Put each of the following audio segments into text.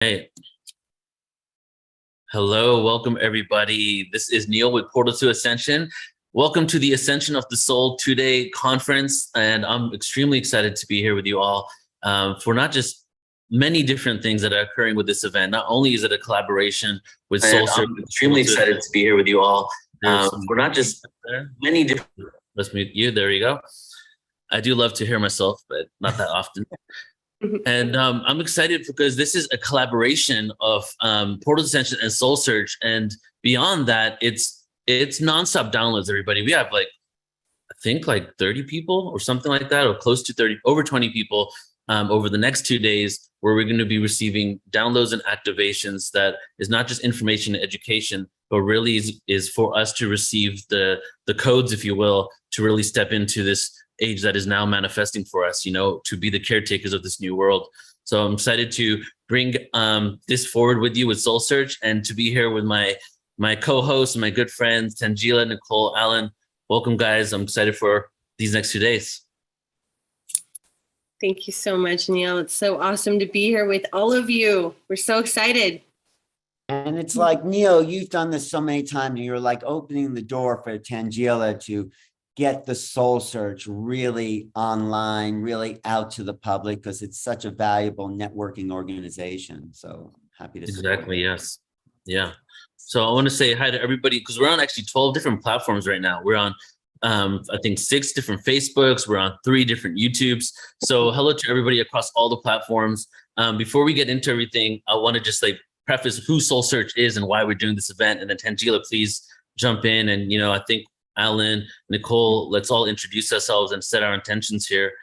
Hey, hello, welcome everybody. This is Neil with Portal to Ascension. Welcome to the Ascension of the Soul 2-day conference, and I'm extremely excited to be here with you all for not just many different things that are occurring with this event. Not only is it a collaboration with Soul Circle, I'm extremely excited to be here with you all for not just many different. Let's mute you. There you go. I do love to hear myself, but not that often. And I'm excited because this is a collaboration of Portal Ascension and Soul Search. And beyond that, it's nonstop downloads, everybody. We have I think 30 people or something like that, or close to 30, over 20 people over the next 2 days, where we're going to be receiving downloads and activations that is not just information and education, but really is for us to receive the codes, if you will, to really step into this age that is now manifesting for us, to be the caretakers of this new world. So I'm excited to bring this forward with you with Soul Search, and to be here with my co-hosts and my good friends, Tangela, Nicole, Alan. Welcome, guys. I'm excited for these next 2 days. Thank you so much, Neil. It's so awesome to be here with all of you. We're so excited. And it's like, Neil, you've done this so many times, and you're like opening the door for Tangela to get the Soul Search really online, really out to the public, because it's such a valuable networking organization. So happy to exactly. Yes. Yeah. So I want to say hi to everybody, because we're on actually 12 different platforms right now. We're on I think 6 different Facebooks. We're on 3 different YouTubes. So hello to everybody across all the platforms. Before we get into everything, I want to just preface who Soul Search is and why we're doing this event. And then Tangela, please jump in. And, I think Alan, Nicole, let's all introduce ourselves and set our intentions here.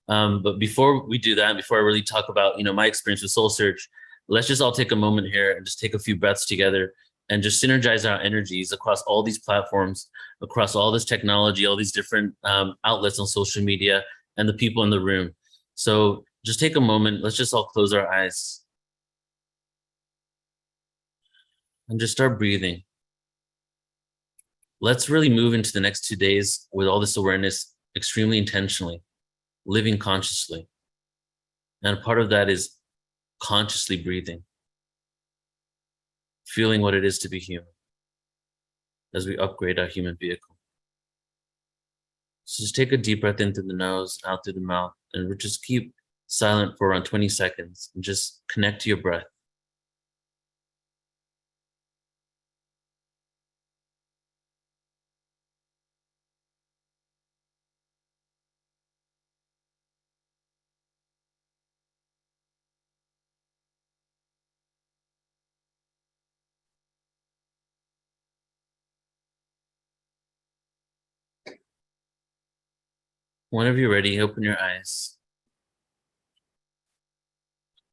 But before we do that, before I really talk about, my experience with Soul Search, let's just all take a moment here and just take a few breaths together and just synergize our energies across all these platforms, across all this technology, all these different outlets on social media, and the people in the room. So just take a moment. Let's just all close our eyes and just start breathing. Let's really move into the next 2 days with all this awareness extremely intentionally, living consciously. And a part of that is consciously breathing, feeling what it is to be human as we upgrade our human vehicle. So just take a deep breath in through the nose, out through the mouth, and we'll just keep silent for around 20 seconds and just connect to your breath. Whenever you're ready, open your eyes.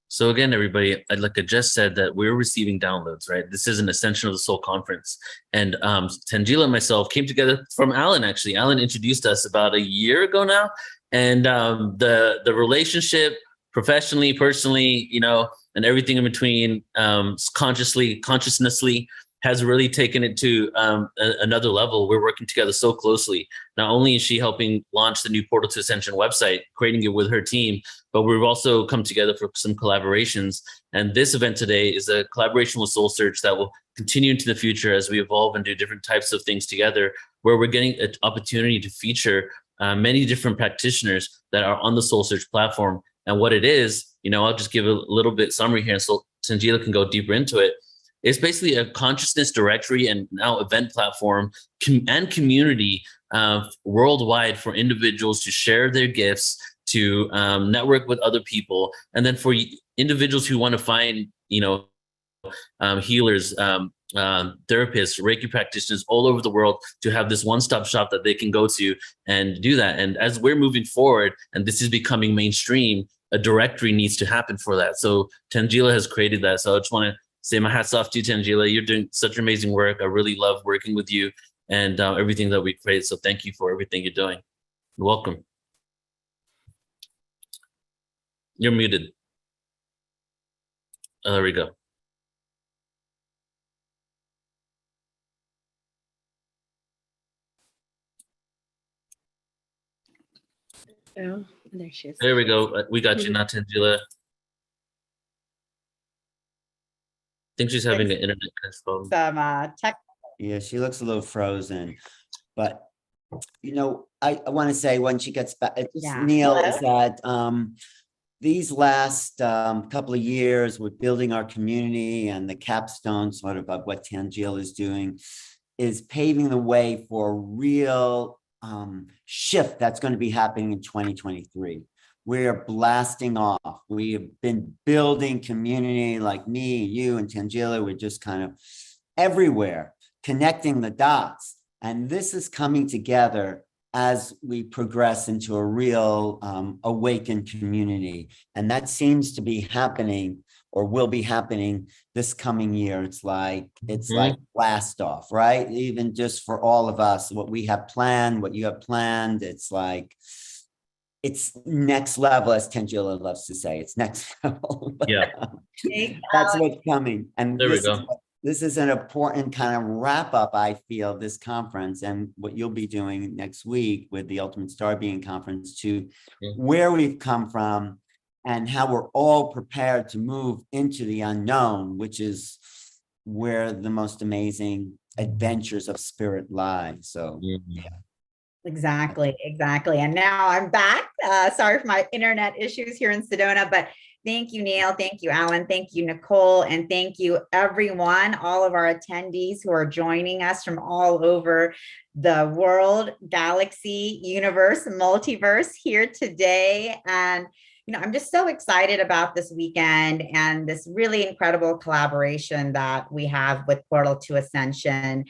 So again, everybody, like I just said, that we're receiving downloads, right? This is an Ascension of the Soul conference. And Tangela and myself came together from Alan, actually. Alan introduced us about a year ago now. And the relationship, professionally, personally, and everything in between, consciousnessly, has really taken it to another level. We're working together so closely. Not only is she helping launch the new Portal to Ascension website, creating it with her team, but we've also come together for some collaborations. And this event today is a collaboration with Soul Search that will continue into the future as we evolve and do different types of things together, where we're getting an opportunity to feature many different practitioners that are on the Soul Search platform. And what it is, I'll just give a little bit summary here, and so Tangela can go deeper into it. It's basically a consciousness directory and now event platform and community worldwide for individuals to share their gifts, to network with other people, and then for individuals who want to find, healers, therapists, Reiki practitioners all over the world, to have this one-stop shop that they can go to and do that. And as we're moving forward, and this is becoming mainstream, a directory needs to happen for that. So Tangela has created that. So I just want to say my hats off to you, Tangela. You're doing such amazing work. I really love working with you and everything that we create. So thank you for everything you're doing. Welcome. You're muted. Oh, there we go. Oh, there she is. There we go. We got you now, Tangela. think she's having an internet problem. some tech. Yeah, she looks a little frozen, but I want to say when she gets back, Yeah. Neil, Hello? is that these last couple of years with building our community and the capstone sort of what Tangiel is doing is paving the way for a real shift that's going to be happening in 2023. We're blasting off. We have been building community like me, you, and Tangela. We're just kind of everywhere, connecting the dots. And this is coming together as we progress into a real awakened community. And that seems to be happening or will be happening this coming year. It's like blast off, right? Even just for all of us, what we have planned, what you have planned, it's like, it's next level, as Tangela loves to say, it's next level. Yeah. That's what's coming. And There we go. This is an important kind of wrap up, I feel, this conference and what you'll be doing next week with the Ultimate Star Being Conference to where we've come from and how we're all prepared to move into the unknown, which is where the most amazing adventures of spirit lie. So, yeah. Exactly. And now I'm back. Sorry for my internet issues here in Sedona, but thank you, Neil. Thank you, Alan. Thank you, Nicole. And thank you, everyone, all of our attendees who are joining us from all over the world, galaxy, universe, multiverse here today. And I'm just so excited about this weekend and this really incredible collaboration that we have with Portal to Ascension.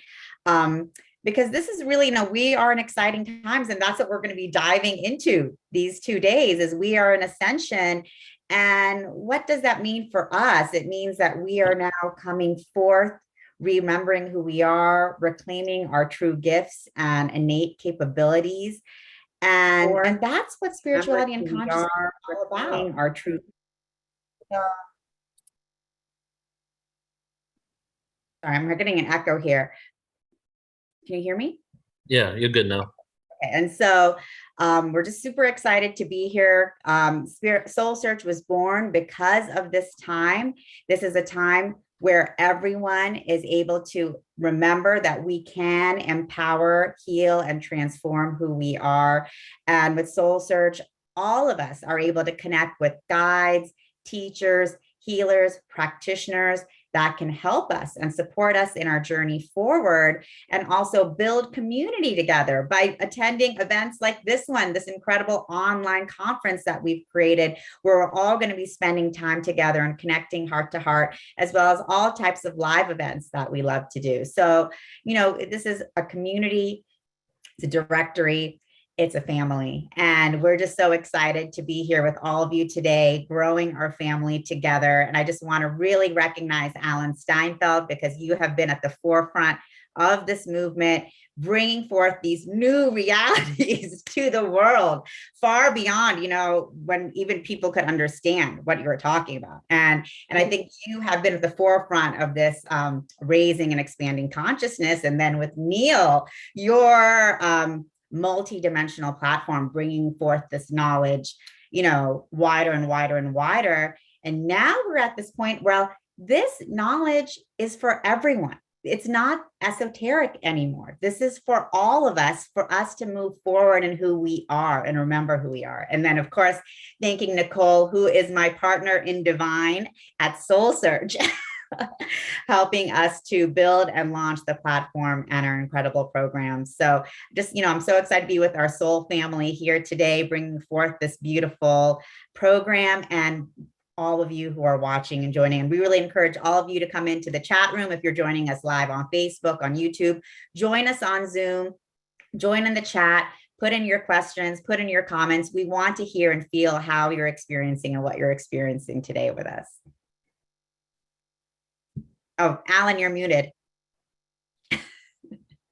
Because this is really, we are in exciting times, and that's what we're going to be diving into these 2 days is we are in ascension. And what does that mean for us? It means that we are now coming forth, remembering who we are, reclaiming our true gifts and innate capabilities. And that's what spirituality and consciousness are all about, our true. Sorry, I'm getting an echo here. Can you hear me? Yeah, you're good now. Okay. And so we're just super excited to be here. Spirit Soul Search was born because of this time. This is a time where everyone is able to remember that we can empower, heal, and transform who we are. And with Soul Search, all of us are able to connect with guides, teachers, healers, practitioners that can help us and support us in our journey forward, and also build community together by attending events like this one, this incredible online conference that we've created, where we're all going to be spending time together and connecting heart to heart, as well as all types of live events that we love to do. So, this is a community, it's a directory, it's a family. And we're just so excited to be here with all of you today, growing our family together. And I just want to really recognize Alan Steinfeld, because you have been at the forefront of this movement, bringing forth these new realities to the world, far beyond, when even people could understand what you were talking about. And I think you have been at the forefront of this raising and expanding consciousness. And then with Neil, your multi-dimensional platform, bringing forth this knowledge, wider and wider and wider. And now we're at this point where this knowledge is for everyone. It's not esoteric anymore. This is for all of us, for us to move forward in who we are and remember who we are. And then, of course, thanking Nicole, who is my partner in divine at Soul Search, helping us to build and launch the platform and our incredible programs. So just, I'm so excited to be with our soul family here today, bringing forth this beautiful program, and all of you who are watching and joining. And we really encourage all of you to come into the chat room. If you're joining us live on Facebook, on YouTube, join us on Zoom, join in the chat, put in your questions, put in your comments. We want to hear and feel how you're experiencing and what you're experiencing today with us. Oh, Alan, you're muted.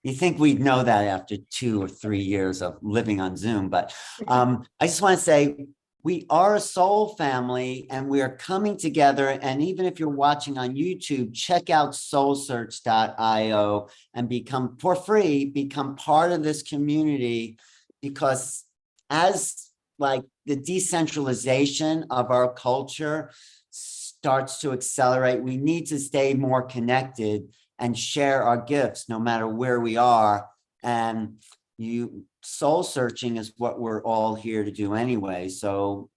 You think we'd know that after 2 or 3 years of living on Zoom, but I just want to say we are a soul family and we are coming together. And even if you're watching on YouTube, check out soulsearch.io and become part of this community, because as like the decentralization of our culture starts to accelerate. We need to stay more connected and share our gifts no matter where we are. And soul searching is what we're all here to do anyway. So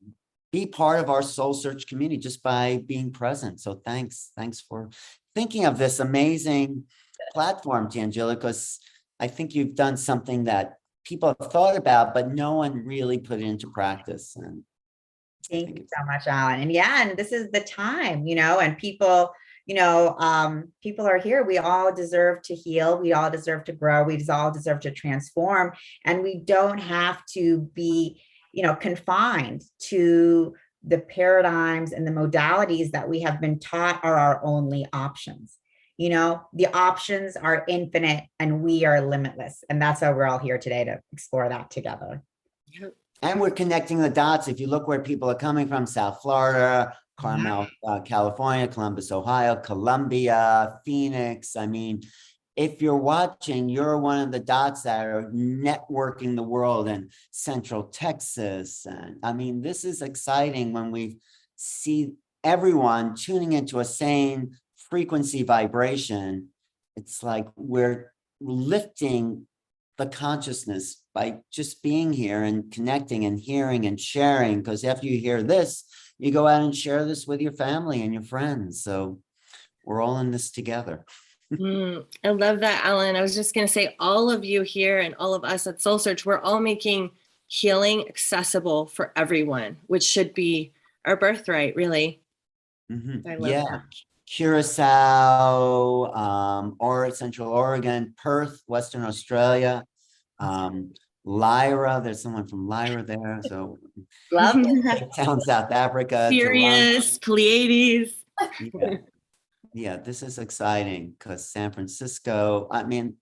be part of our soul search community just by being present. So thanks for thinking of this amazing platform, Tangela, because I think you've done something that people have thought about, but no one really put it into practice. And thank you so much, Alan. And yeah, and this is the time, and people, people are here. We all deserve to heal. We all deserve to grow. We all deserve to transform. And we don't have to be, confined to the paradigms and the modalities that we have been taught are our only options. The options are infinite and we are limitless. And that's why we're all here today, to explore that together. And we're connecting the dots. If you look where people are coming from, South Florida, Carmel, California, Columbus, Ohio, Columbia, Phoenix. I mean, if you're watching, you're one of the dots that are networking the world in Central Texas. And I mean, this is exciting when we see everyone tuning into a same frequency vibration. It's like we're lifting the consciousness by just being here and connecting and hearing and sharing. Because after you hear this, you go out and share this with your family and your friends. So we're all in this together. I love that, Alan. I was just going to say, all of you here and all of us at Soul Search, we're all making healing accessible for everyone, which should be our birthright, really. I love that. Curacao, Central Oregon, Perth, Western Australia, Lyra. There's someone from Lyra there. So Love it. Town, South Africa. Sirius, Pleiades. Yeah, this is exciting because San Francisco, I mean,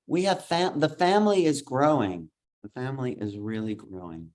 we have the family is growing. The family is really growing.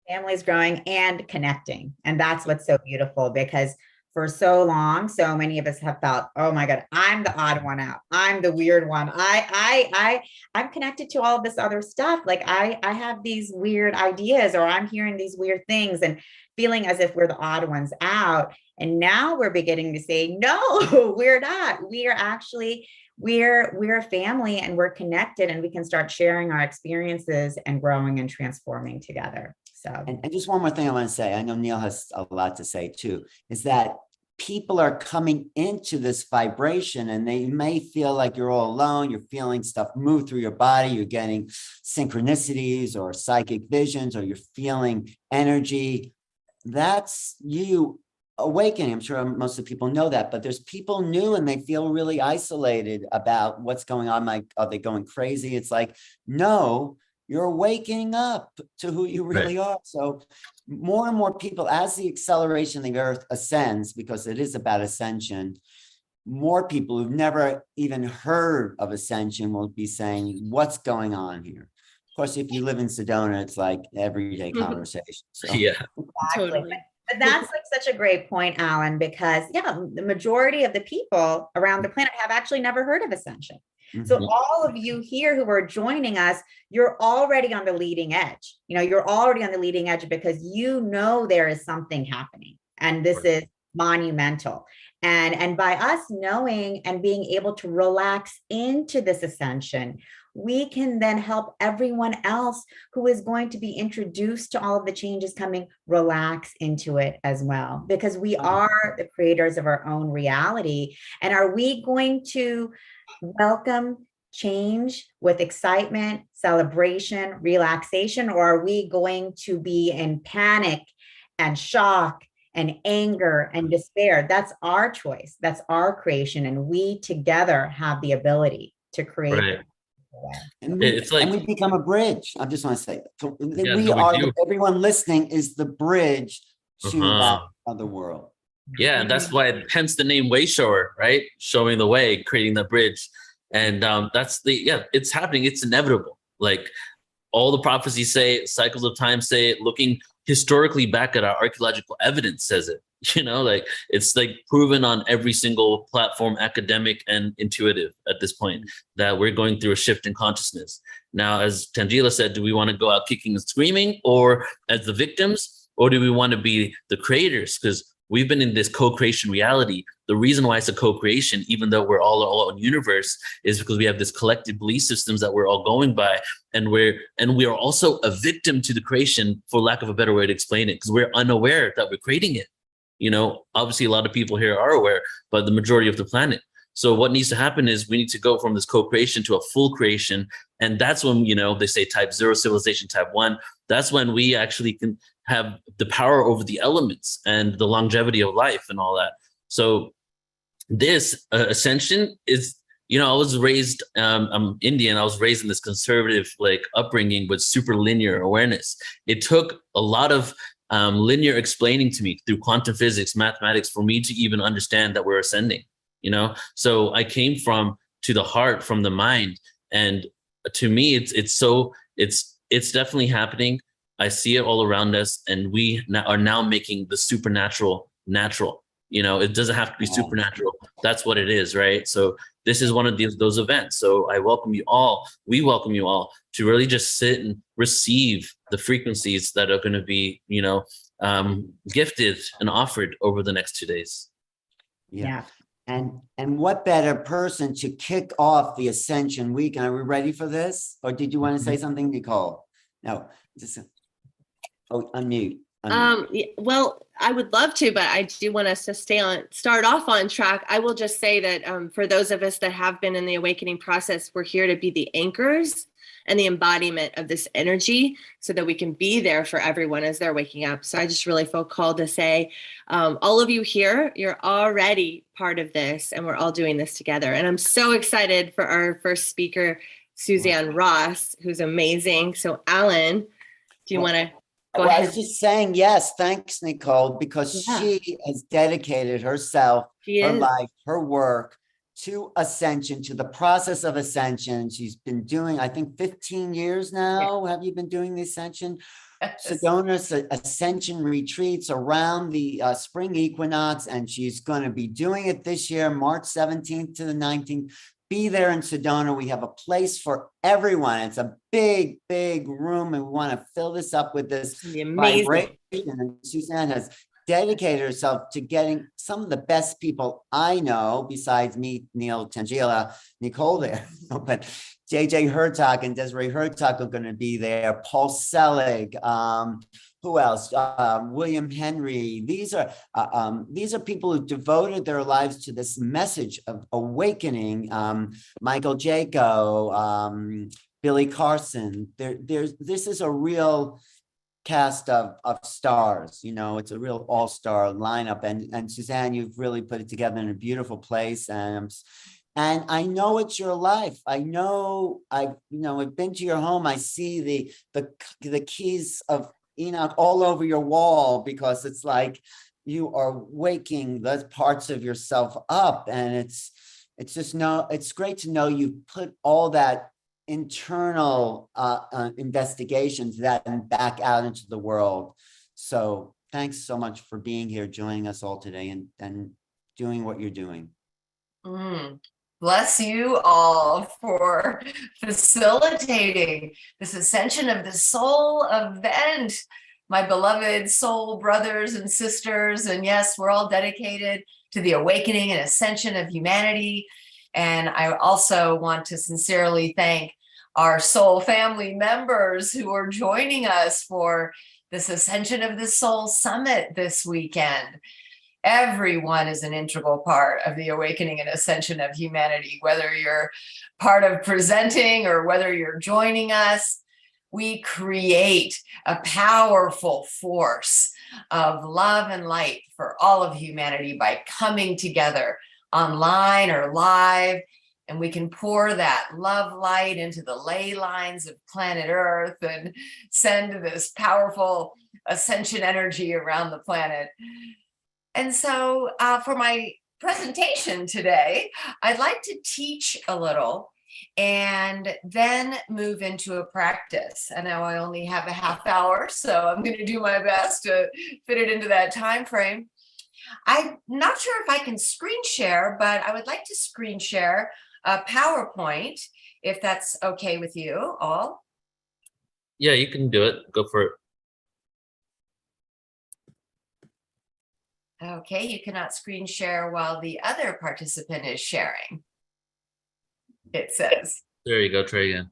Family's growing and connecting. And that's what's so beautiful, because for so long, so many of us have felt, oh my God, I'm the odd one out. I'm the weird one. I'm connected to all of this other stuff. Like I have these weird ideas, or I'm hearing these weird things and feeling as if we're the odd ones out. And now we're beginning to say, no, we're not. We are actually, we're a family and we're connected, and we can start sharing our experiences and growing and transforming together. So, and just one more thing I want to say, I know Neil has a lot to say too, is that people are coming into this vibration and they may feel like you're all alone. You're feeling stuff move through your body. You're getting synchronicities or psychic visions, or you're feeling energy. That's you awakening. I'm sure most of the people know that, but there's people new and they feel really isolated about what's going on. Like, are they going crazy? It's like, no, you're waking up to who you really are. So more and more people, as the acceleration of the earth ascends, because it is about ascension, more people who've never even heard of ascension will be saying, what's going on here? Of course, if you live in Sedona, it's like everyday conversation. So. Yeah, Totally. But that's like such a great point, Alan, because the majority of the people around the planet have actually never heard of Ascension. So all of you here who are joining us, you're already on the leading edge. You're already on the leading edge because there is something happening, and this is monumental. And by us knowing and being able to relax into this ascension, we can then help everyone else who is going to be introduced to all of the changes coming relax into it as well, because we are the creators of our own reality. And are we going to welcome change with excitement, celebration, relaxation, or are we going to be in panic and shock and anger and despair? That's our choice. That's our creation. And we together have the ability to create. And we become a bridge. I just want to say that. Everyone listening is the bridge to that other world. Yeah, and that's why, hence the name Wayshower, right? Showing the way, creating the bridge. And it's happening. It's inevitable. Like all the prophecies say, cycles of time say it, looking historically back at our archaeological evidence says it. It's like proven on every single platform, academic and intuitive at this point, that we're going through a shift in consciousness. Now, as Tangela said, do we want to go out kicking and screaming, or as the victims, or do we want to be the creators? Because we've been in this co-creation reality. The reason why it's a co-creation, even though we're all our own universe, is because we have this collective belief systems that we're all going by, and we are also a victim to the creation, for lack of a better way to explain it, because we're unaware that we're creating it. You know, obviously a lot of people here are aware, but the majority of the planet. So what needs to happen is we need to go from this co-creation to a full creation. And that's when, you know, they say type 0 civilization, type 1. That's when we actually can have the power over the elements and the longevity of life and all that. So this ascension is, you know, I was raised, I'm Indian. I was raised in this conservative like upbringing with super linear awareness. It took a lot of linear explaining to me through quantum physics, mathematics, for me to even understand that we're ascending. You know, so I came to the heart from the mind, and to me, it's definitely happening. I see it all around us, and we are now making the supernatural natural. You know, it doesn't have to be supernatural. That's what it is, right? So this is one of those events. So I welcome you all. We welcome you all to really just sit and receive the frequencies that are going to be, you know, gifted and offered over the next 2 days. Yeah. And what better person to kick off the Ascension week? Are we ready for this? Or did you want to say something, Nicole? No, just unmute. Well, I would love to, but I do want us to start off on track. I will just say that for those of us that have been in the awakening process, we're here to be the anchors and the embodiment of this energy so that we can be there for everyone as they're waking up. So I just really feel called to say, all of you here, you're already part of this, and we're all doing this together. And I'm so excited for our first speaker, Suzanne Ross, who's amazing. So Alan, do you want to go ahead? I was just saying, yes, thanks, Nicole, because she has dedicated herself, her life, her work to Ascension, to the process of Ascension. She's been doing, I think, 15 years now. Have you been doing the Ascension? Sedona's Ascension retreats around the spring equinox, and she's going to be doing it this year, March 17th to the 19th. Be there in Sedona. We have a place for everyone. It's a big, big room, and we want to fill this up with this vibration. And Suzanne has dedicated herself to getting some of the best people I know, besides me, Neil, Tangela, Nicole there, but JJ Hertog and Desiree Hertog are going to be there. Paul Selig, who else? William Henry. These are people who devoted their lives to this message of awakening. Michael Jaco, Billy Carson. This is a real cast of stars. You know, it's a real all-star lineup. And Suzanne, you've really put it together in a beautiful place. And I know it's your life. I know I've been to your home. I see the keys of Enoch all over your wall, because it's like you are waking those parts of yourself up. And it's great to know you put all that internal investigations that and back out into the world. So thanks so much for being here, joining us all today, and doing what you're doing. Bless you all for facilitating this Ascension of the Soul event, my beloved soul brothers and sisters. And yes, we're all dedicated to the awakening and ascension of humanity. And I also want to sincerely thank our soul family members who are joining us for this Ascension of the Soul Summit this weekend. Everyone is an integral part of the awakening and ascension of humanity, whether you're part of presenting or whether you're joining us. We create a powerful force of love and light for all of humanity by coming together online or live. And we can pour that love light into the ley lines of planet Earth and send this powerful ascension energy around the planet. And so for my presentation today, I'd like to teach a little and then move into a practice. And now I only have a half hour, so I'm going to do my best to fit it into that time frame. I'm not sure if I can screen share, but I would like to screen share a PowerPoint, if that's okay with you all. Yeah, you can do it. Go for it. Okay, you cannot screen share while the other participant is sharing. It says. There you go. Try again.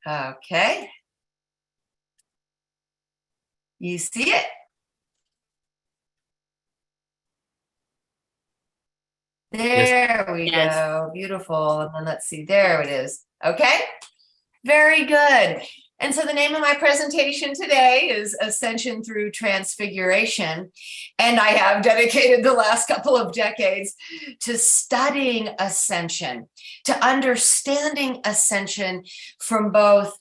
Okay. You see it? There we Yes. go. Beautiful. And then let's see. There it is. Okay. Very good. And so the name of my presentation today is Ascension Through Transfiguration. And I have dedicated the last couple of decades to studying ascension, to understanding ascension from both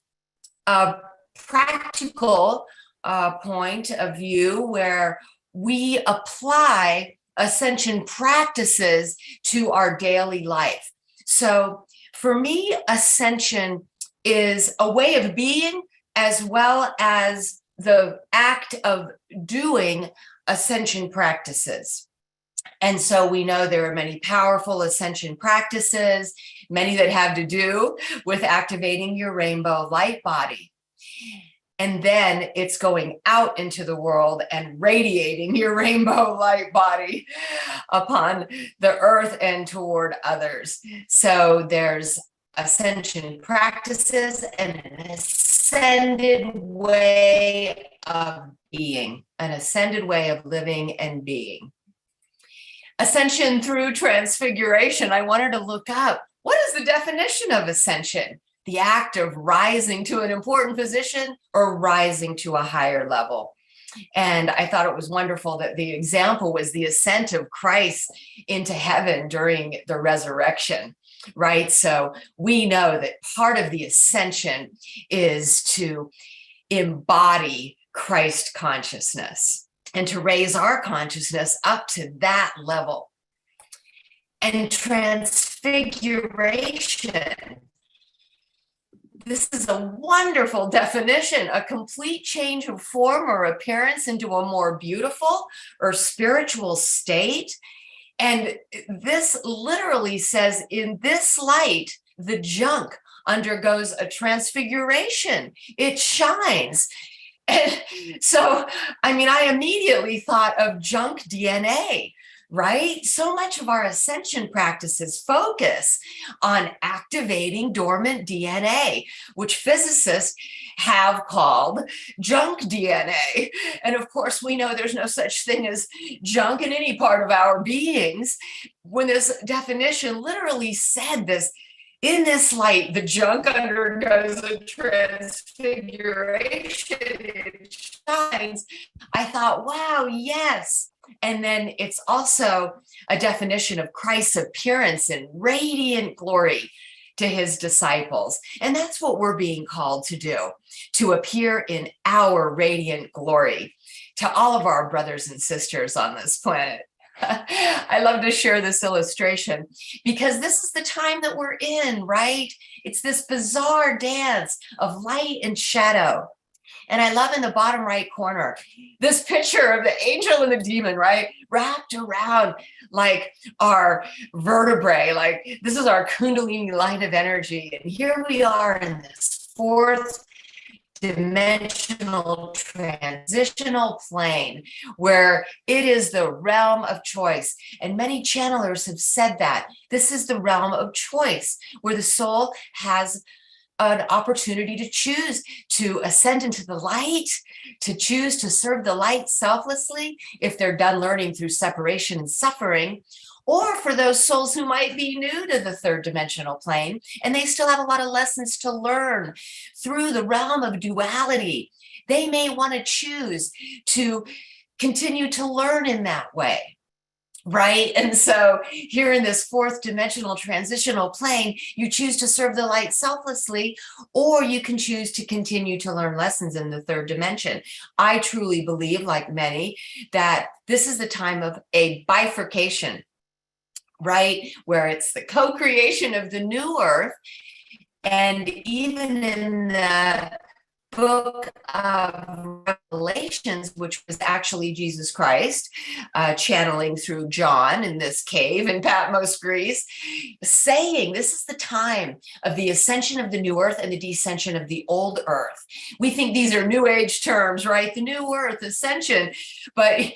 a practical point of view, where we apply ascension practices to our daily life. So for me, ascension is a way of being, as well as the act of doing ascension practices. And so we know there are many powerful ascension practices, many that have to do with activating your rainbow light body. And then it's going out into the world and radiating your rainbow light body upon the earth and toward others. So there's ascension practices and an ascended way of being, an ascended way of living and being. Ascension through transfiguration. I wanted to look up, what is the definition of ascension? The act of rising to an important position or rising to a higher level. And I thought it was wonderful that the example was the ascent of Christ into heaven during the resurrection, right? So we know that part of the ascension is to embody Christ consciousness and to raise our consciousness up to that level. And transfiguration, this is a wonderful definition, a complete change of form or appearance into a more beautiful or spiritual state. And this literally says, in this light, the junk undergoes a transfiguration. It shines. And so, I mean, I immediately thought of junk DNA, right? So much of our ascension practices focus on activating dormant DNA, which physicists have called junk DNA. And of course, we know there's no such thing as junk in any part of our beings. When this definition literally said this, in this light, the junk undergoes a transfiguration, it shines. I thought, wow, yes. And then it's also a definition of Christ's appearance in radiant glory to his disciples. And that's what we're being called to do, to appear in our radiant glory to all of our brothers and sisters on this planet. I love to share this illustration because this is the time that we're in, right? It's this bizarre dance of light and shadow. And I love in the bottom right corner, this picture of the angel and the demon, right? Wrapped around like our vertebrae, like this is our Kundalini line of energy. And here we are in this fourth dimensional transitional plane where it is the realm of choice. And many channelers have said that this is the realm of choice where the soul has an opportunity to choose to ascend into the light, to choose to serve the light selflessly if they're done learning through separation and suffering, or for those souls who might be new to the third dimensional plane and they still have a lot of lessons to learn through the realm of duality. They may want to choose to continue to learn in that way. Right? And so here in this fourth dimensional transitional plane, you choose to serve the light selflessly, or you can choose to continue to learn lessons in the third dimension. I truly believe, like many, that this is the time of a bifurcation, right? Where it's the co-creation of the new earth. And even in the book of Revelations, which was actually Jesus Christ channeling through John in this cave in Patmos, Greece, saying this is the time of the ascension of the new earth and the descension of the old earth. We think these are new age terms, right? The new earth, ascension. But,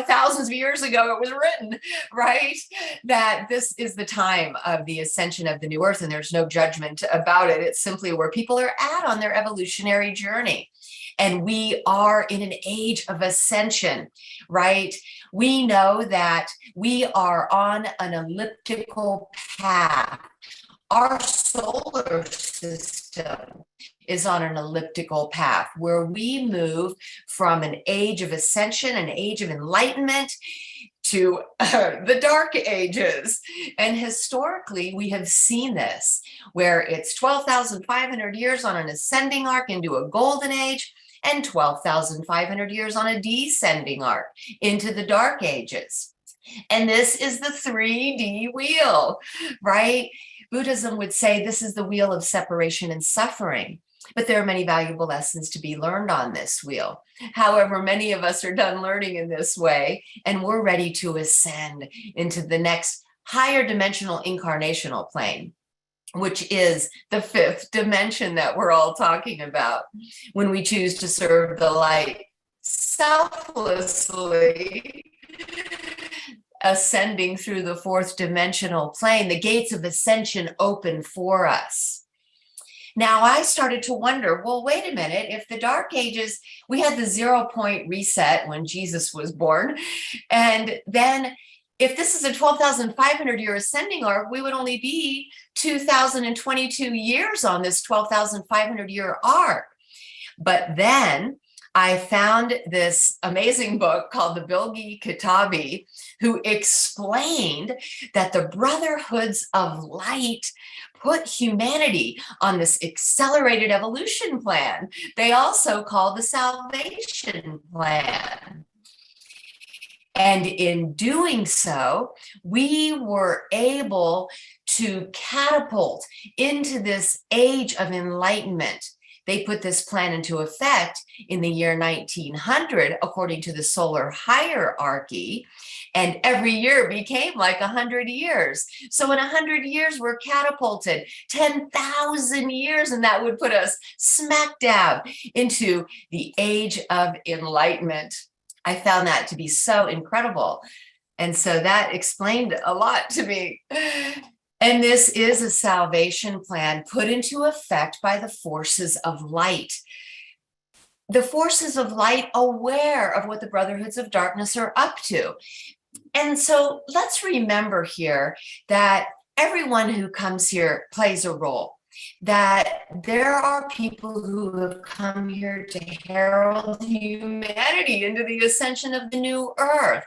thousands of years ago, it was written, right? That this is the time of the ascension of the new earth, and there's no judgment about it. It's simply where people are at on their evolutionary journey. And we are in an age of ascension, right? We know that we are on an elliptical path. Our solar system is on an elliptical path where we move from an age of ascension, an age of enlightenment, to the dark ages. And historically, we have seen this, where it's 12,500 years on an ascending arc into a golden age, and 12,500 years on a descending arc into the dark ages. And this is the 3D wheel, right? Buddhism would say this is the wheel of separation and suffering. But there are many valuable lessons to be learned on this wheel. However, many of us are done learning in this way, and we're ready to ascend into the next higher dimensional incarnational plane, which is the 5th dimension that we're all talking about when we choose to serve the light selflessly. Ascending through the 4th dimensional plane, the gates of ascension open for us. Now, I started to wonder, well, wait a minute, if the dark ages, we had the 0-point reset when Jesus was born, and then if this is a 12,500 year ascending arc, we would only be 2,022 years on this 12,500 year arc. But then I found this amazing book called the Bilgi Kitabi, who explained that the Brotherhoods of Light put humanity on this accelerated evolution plan. They also call the salvation plan. And in doing so, we were able to catapult into this age of enlightenment. They put this plan into effect in the year 1900, according to the solar hierarchy, and every year became like 100 years. So in 100 years, we're catapulted 10,000 years, and that would put us smack dab into the age of enlightenment. I found that to be so incredible. And so that explained a lot to me. And this is a salvation plan put into effect by the forces of light. The forces of light aware of what the Brotherhoods of Darkness are up to. And so let's remember here that everyone who comes here plays a role. That there are people who have come here to herald humanity into the ascension of the new earth.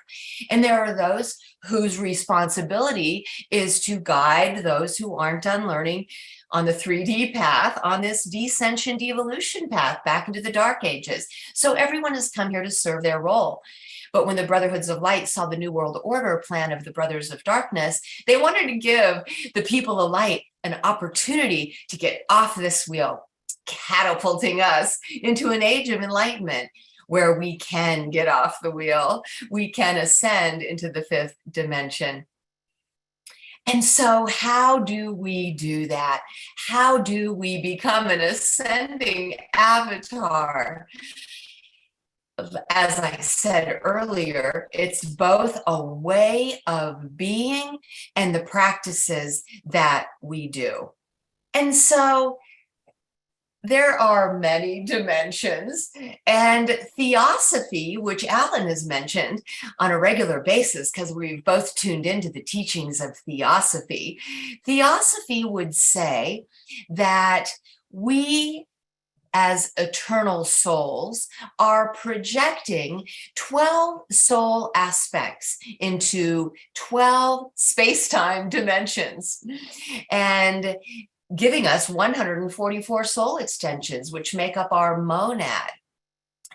And there are those whose responsibility is to guide those who aren't done learning on the 3D path, on this descension devolution path back into the dark ages. So everyone has come here to serve their role. But when the Brotherhoods of Light saw the New World Order plan of the Brothers of Darkness, they wanted to give the people of light an opportunity to get off this wheel, catapulting us into an age of enlightenment where we can get off the wheel, we can ascend into the 5th dimension. And so how do we do that? How do we become an ascending avatar? As I said earlier, it's both a way of being and the practices that we do. And so there are many dimensions, and theosophy, which Alan has mentioned on a regular basis, because we've both tuned into the teachings of theosophy. Theosophy would say that we as eternal souls are projecting 12 soul aspects into 12 space-time dimensions and giving us 144 soul extensions, which make up our monad.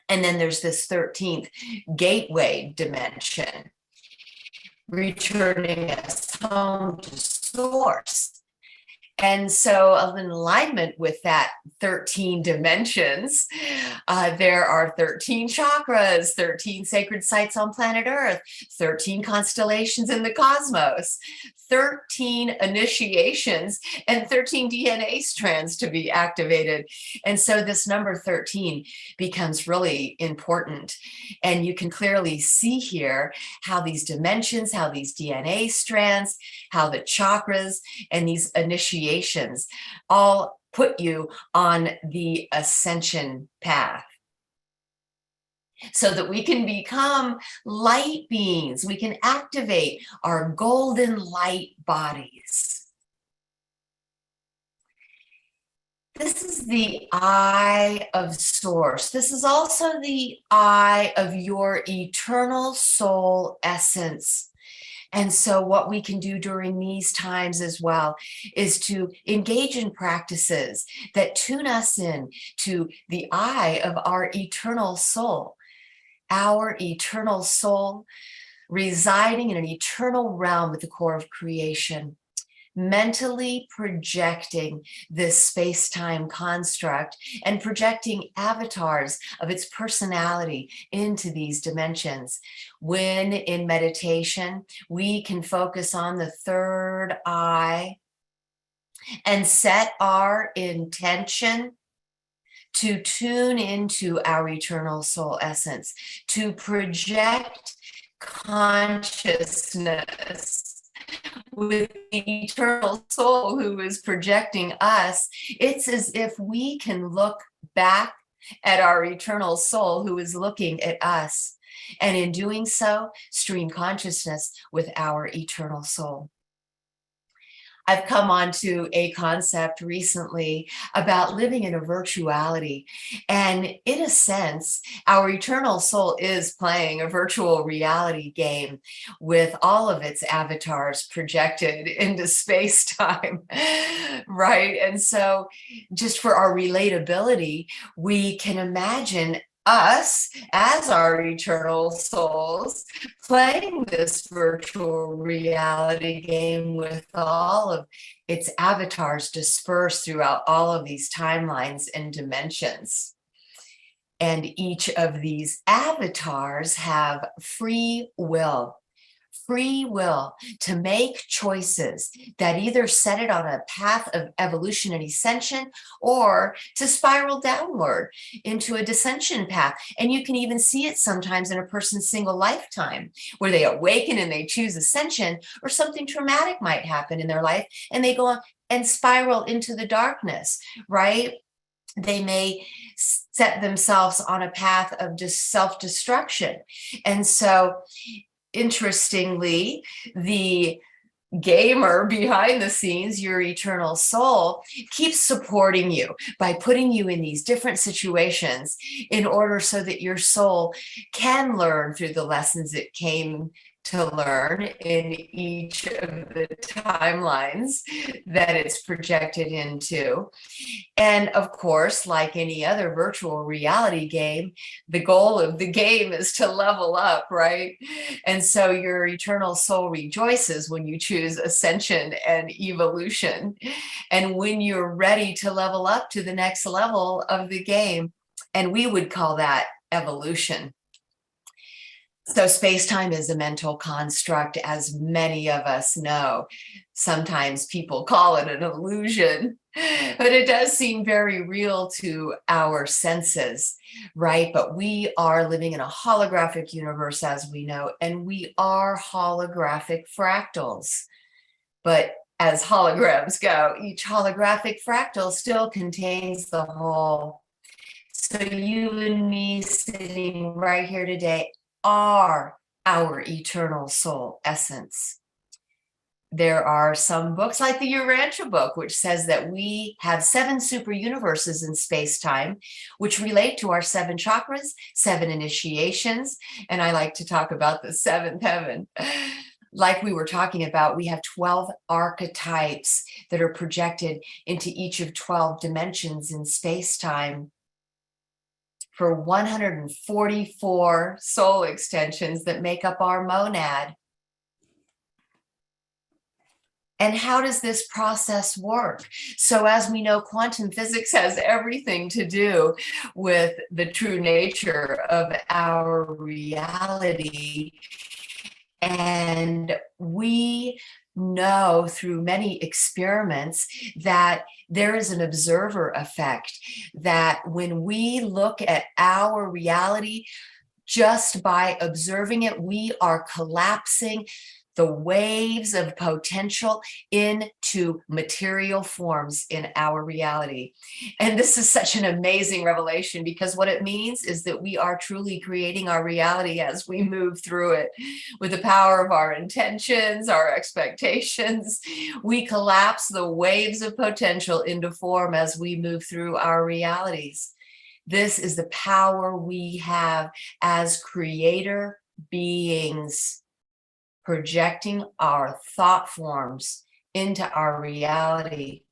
And then there's this 13th gateway dimension, returning us home to source. And so in alignment with that 13 dimensions, there are 13 chakras, 13 sacred sites on planet Earth, 13 constellations in the cosmos, 13 initiations, and 13 DNA strands to be activated. And so this number 13 becomes really important. And you can clearly see here how these dimensions, how these DNA strands, how the chakras and these initiations all put you on the ascension path, so that we can become light beings. We can activate our golden light bodies. This is the eye of source. This is also the eye of your eternal soul essence. And so what we can do during these times as well is to engage in practices that tune us in to the eye of our eternal soul residing in an eternal realm at the core of creation, mentally projecting this space-time construct and projecting avatars of its personality into these dimensions. When in meditation, we can focus on the third eye and set our intention to tune into our eternal soul essence, to project consciousness with the eternal soul who is projecting us. It's as if we can look back at our eternal soul who is looking at us, and in doing so, stream consciousness with our eternal soul. I've come onto a concept recently about living in a virtuality. And in a sense, our eternal soul is playing a virtual reality game with all of its avatars projected into space-time, right? And so just for our relatability, we can imagine us as our eternal souls playing this virtual reality game with all of its avatars dispersed throughout all of these timelines and dimensions. And each of these avatars have free will to make choices that either set it on a path of evolution and ascension, or to spiral downward into a descension path. And you can even see it sometimes in a person's single lifetime, where they awaken and they choose ascension, or something traumatic might happen in their life and they go on and spiral into the darkness, right? They may set themselves on a path of just self-destruction. And so interestingly, the gamer behind the scenes, your eternal soul, keeps supporting you by putting you in these different situations in order so that your soul can learn through the lessons it came to learn in each of the timelines that it's projected into. And of course, like any other virtual reality game, the goal of the game is to level up, right? And so your eternal soul rejoices when you choose ascension and evolution. And when you're ready to level up to the next level of the game, and we would call that evolution. So space-time is a mental construct, as many of us know. Sometimes people call it an illusion, but it does seem very real to our senses, right? But we are living in a holographic universe, as we know, and we are holographic fractals. But as holograms go, each holographic fractal still contains the whole. So you and me sitting right here today are our eternal soul essence. There are some books like the Urantia book, which says that we have 7 super universes in space-time, which relate to our 7 chakras, 7 initiations, and I like to talk about the 7th heaven. Like we were talking about, we have 12 archetypes that are projected into each of 12 dimensions in space-time, for 144 soul extensions that make up our monad. And how does this process work? So as we know, quantum physics has everything to do with the true nature of our reality. And we know through many experiments that there is an observer effect, that when we look at our reality, just by observing it, we are collapsing the waves of potential into material forms in our reality. And this is such an amazing revelation, because what it means is that we are truly creating our reality as we move through it with the power of our intentions, our expectations. We collapse the waves of potential into form as we move through our realities. This is the power we have as creator beings, projecting our thought forms into our reality.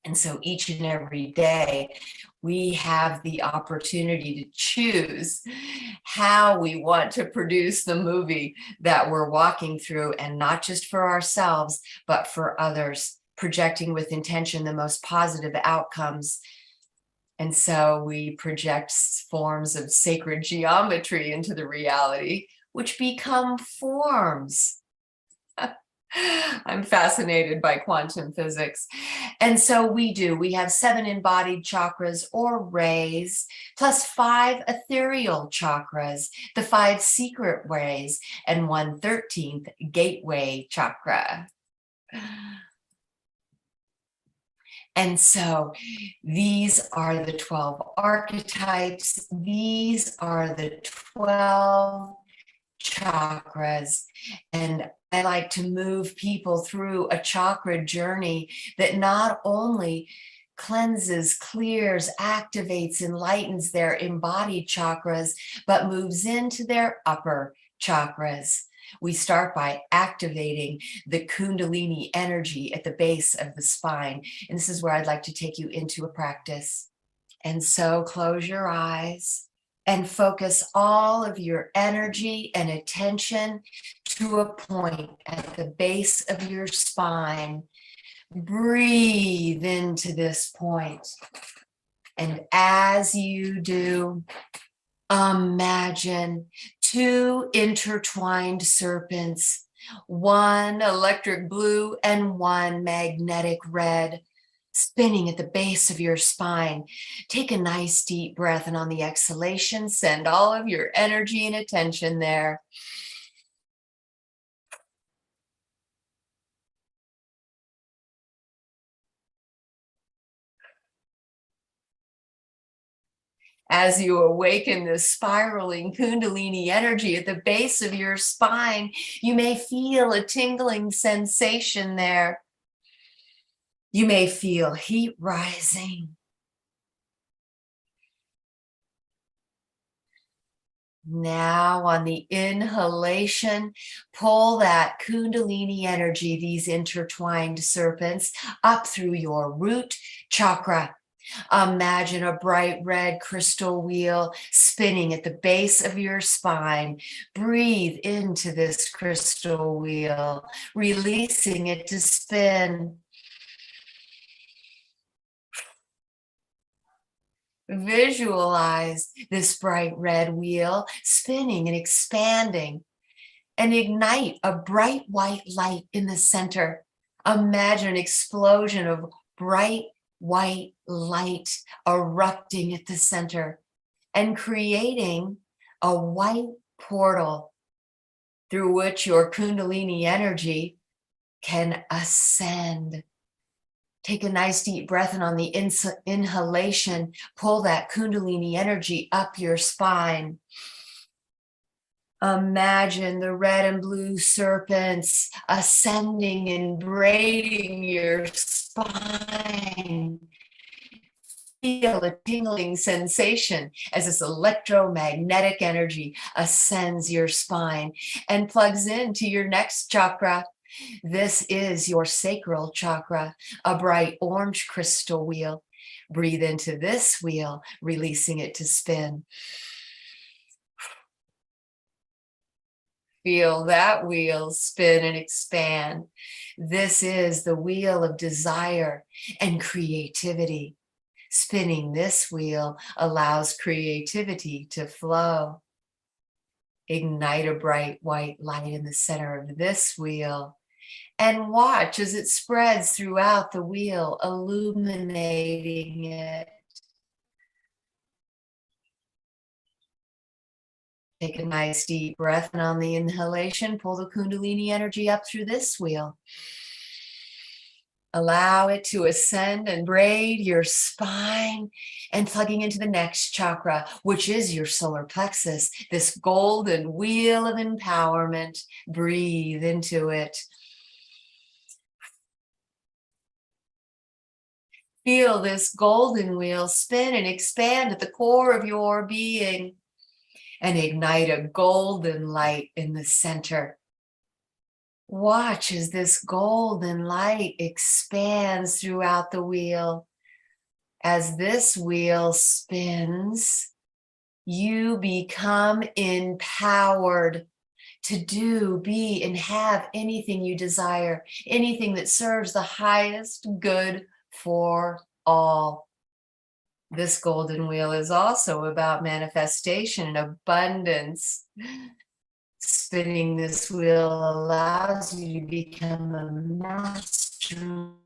And so each and every day, we have the opportunity to choose how we want to produce the movie that we're walking through, and not just for ourselves, but for others, projecting with intention the most positive outcomes. And so we project forms of sacred geometry into the reality, which become forms. I'm fascinated by quantum physics. And so we have 7 embodied chakras or rays, plus 5 ethereal chakras, the 5 secret rays, and 1 13th gateway chakra. And so these are the 12 archetypes. These are the 12 chakras. And I like to move people through a chakra journey that not only cleanses, clears, activates, enlightens their embodied chakras, but moves into their upper chakras. We start by activating the Kundalini energy at the base of the spine. And this is where I'd like to take you into a practice. And so close your eyes and focus all of your energy and attention to a point at the base of your spine. Breathe into this point. And as you do, imagine 2 intertwined serpents, 1 electric blue and 1 magnetic red, spinning at the base of your spine. Take a nice deep breath, and on the exhalation, send all of your energy and attention there. As you awaken this spiraling Kundalini energy at the base of your spine, you may feel a tingling sensation there. You may feel heat rising. Now on the inhalation, pull that Kundalini energy, these intertwined serpents, up through your root chakra. Imagine a bright red crystal wheel spinning at the base of your spine. Breathe into this crystal wheel, releasing it to spin. Visualize this bright red wheel spinning and expanding, and ignite a bright white light in the center. Imagine an explosion of bright white light erupting at the center and creating a white portal through which your Kundalini energy can ascend. Take a nice deep breath, and on the inhalation, pull that Kundalini energy up your spine. Imagine the red and blue serpents ascending and braiding your spine. Feel a tingling sensation as this electromagnetic energy ascends your spine and plugs into your next chakra. This is your sacral chakra, a bright orange crystal wheel. Breathe into this wheel, releasing it to spin. Feel that wheel spin and expand. This is the wheel of desire and creativity. Spinning this wheel allows creativity to flow. Ignite a bright white light in the center of this wheel and watch as it spreads throughout the wheel, illuminating it. Take a nice deep breath, and on the inhalation, pull the Kundalini energy up through this wheel. Allow it to ascend and braid your spine and plugging into the next chakra, which is your solar plexus, this golden wheel of empowerment. Breathe into it. Feel this golden wheel spin and expand at the core of your being and ignite a golden light in the center. Watch as this golden light expands throughout the wheel. As this wheel spins, you become empowered to do, be, and have anything you desire, anything that serves the highest good for all. This golden wheel is also about manifestation and abundance. Spinning this wheel allows you to become a master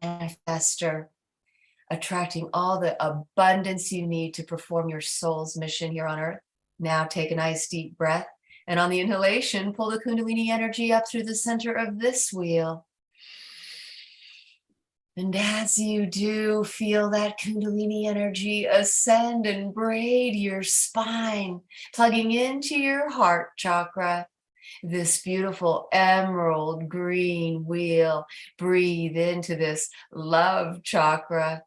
manifester, attracting all the abundance you need to perform your soul's mission here on earth. Now take a nice deep breath, and on the inhalation, pull the Kundalini energy up through the center of this wheel. And as you do, feel that Kundalini energy ascend and braid your spine, plugging into your heart chakra. This beautiful emerald green wheel. Breathe into this love chakra.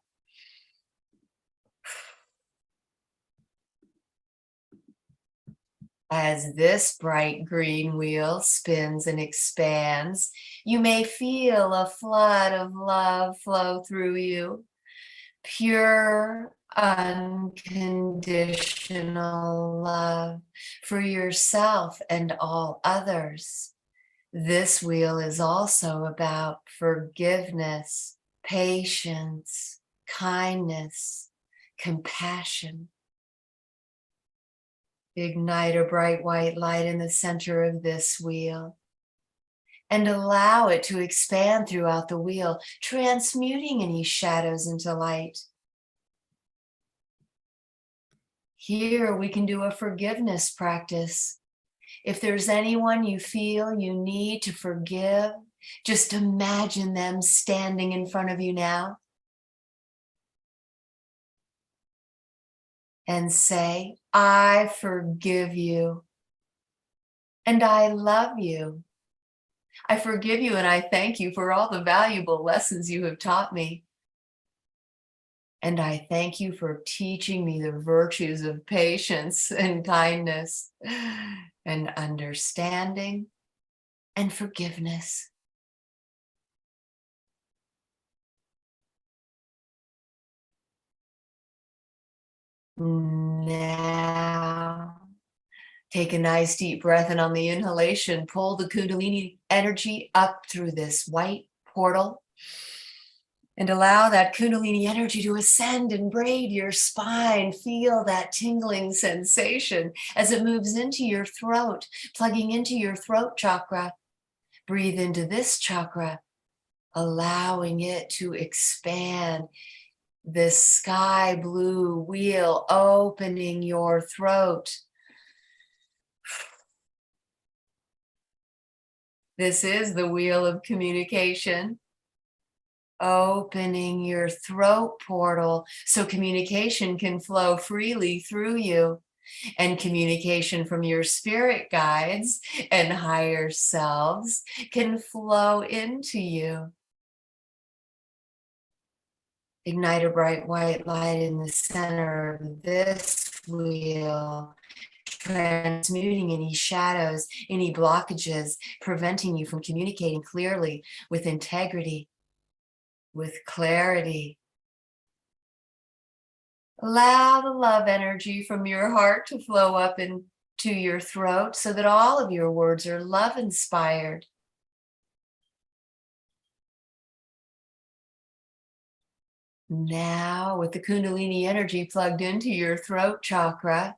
As this bright green wheel spins and expands, you may feel a flood of love flow through you. Pure, unconditional love for yourself and all others. This wheel is also about forgiveness, patience, kindness, compassion. Ignite a bright white light in the center of this wheel and allow it to expand throughout the wheel, transmuting any shadows into light. Here we can do a forgiveness practice. If there's anyone you feel you need to forgive, just imagine them standing in front of you now. And say, I forgive you. And I love you. I forgive you and I thank you for all the valuable lessons you have taught me. And I thank you for teaching me the virtues of patience and kindness and understanding and forgiveness. Now, take a nice deep breath, and on the inhalation, pull the Kundalini energy up through this white portal and allow that Kundalini energy to ascend and braid your spine. Feel that tingling sensation as it moves into your throat, plugging into your throat chakra. Breathe into this chakra, allowing it to expand. This sky blue wheel opening your throat. This is the wheel of communication. Opening your throat portal so communication can flow freely through you, and communication from your spirit guides and higher selves can flow into you. Ignite a bright white light in the center of this wheel, transmuting any shadows, any blockages, preventing you from communicating clearly with integrity, with clarity. Allow the love energy from your heart to flow up and to your throat so that all of your words are love inspired. Now, with the Kundalini energy plugged into your throat chakra,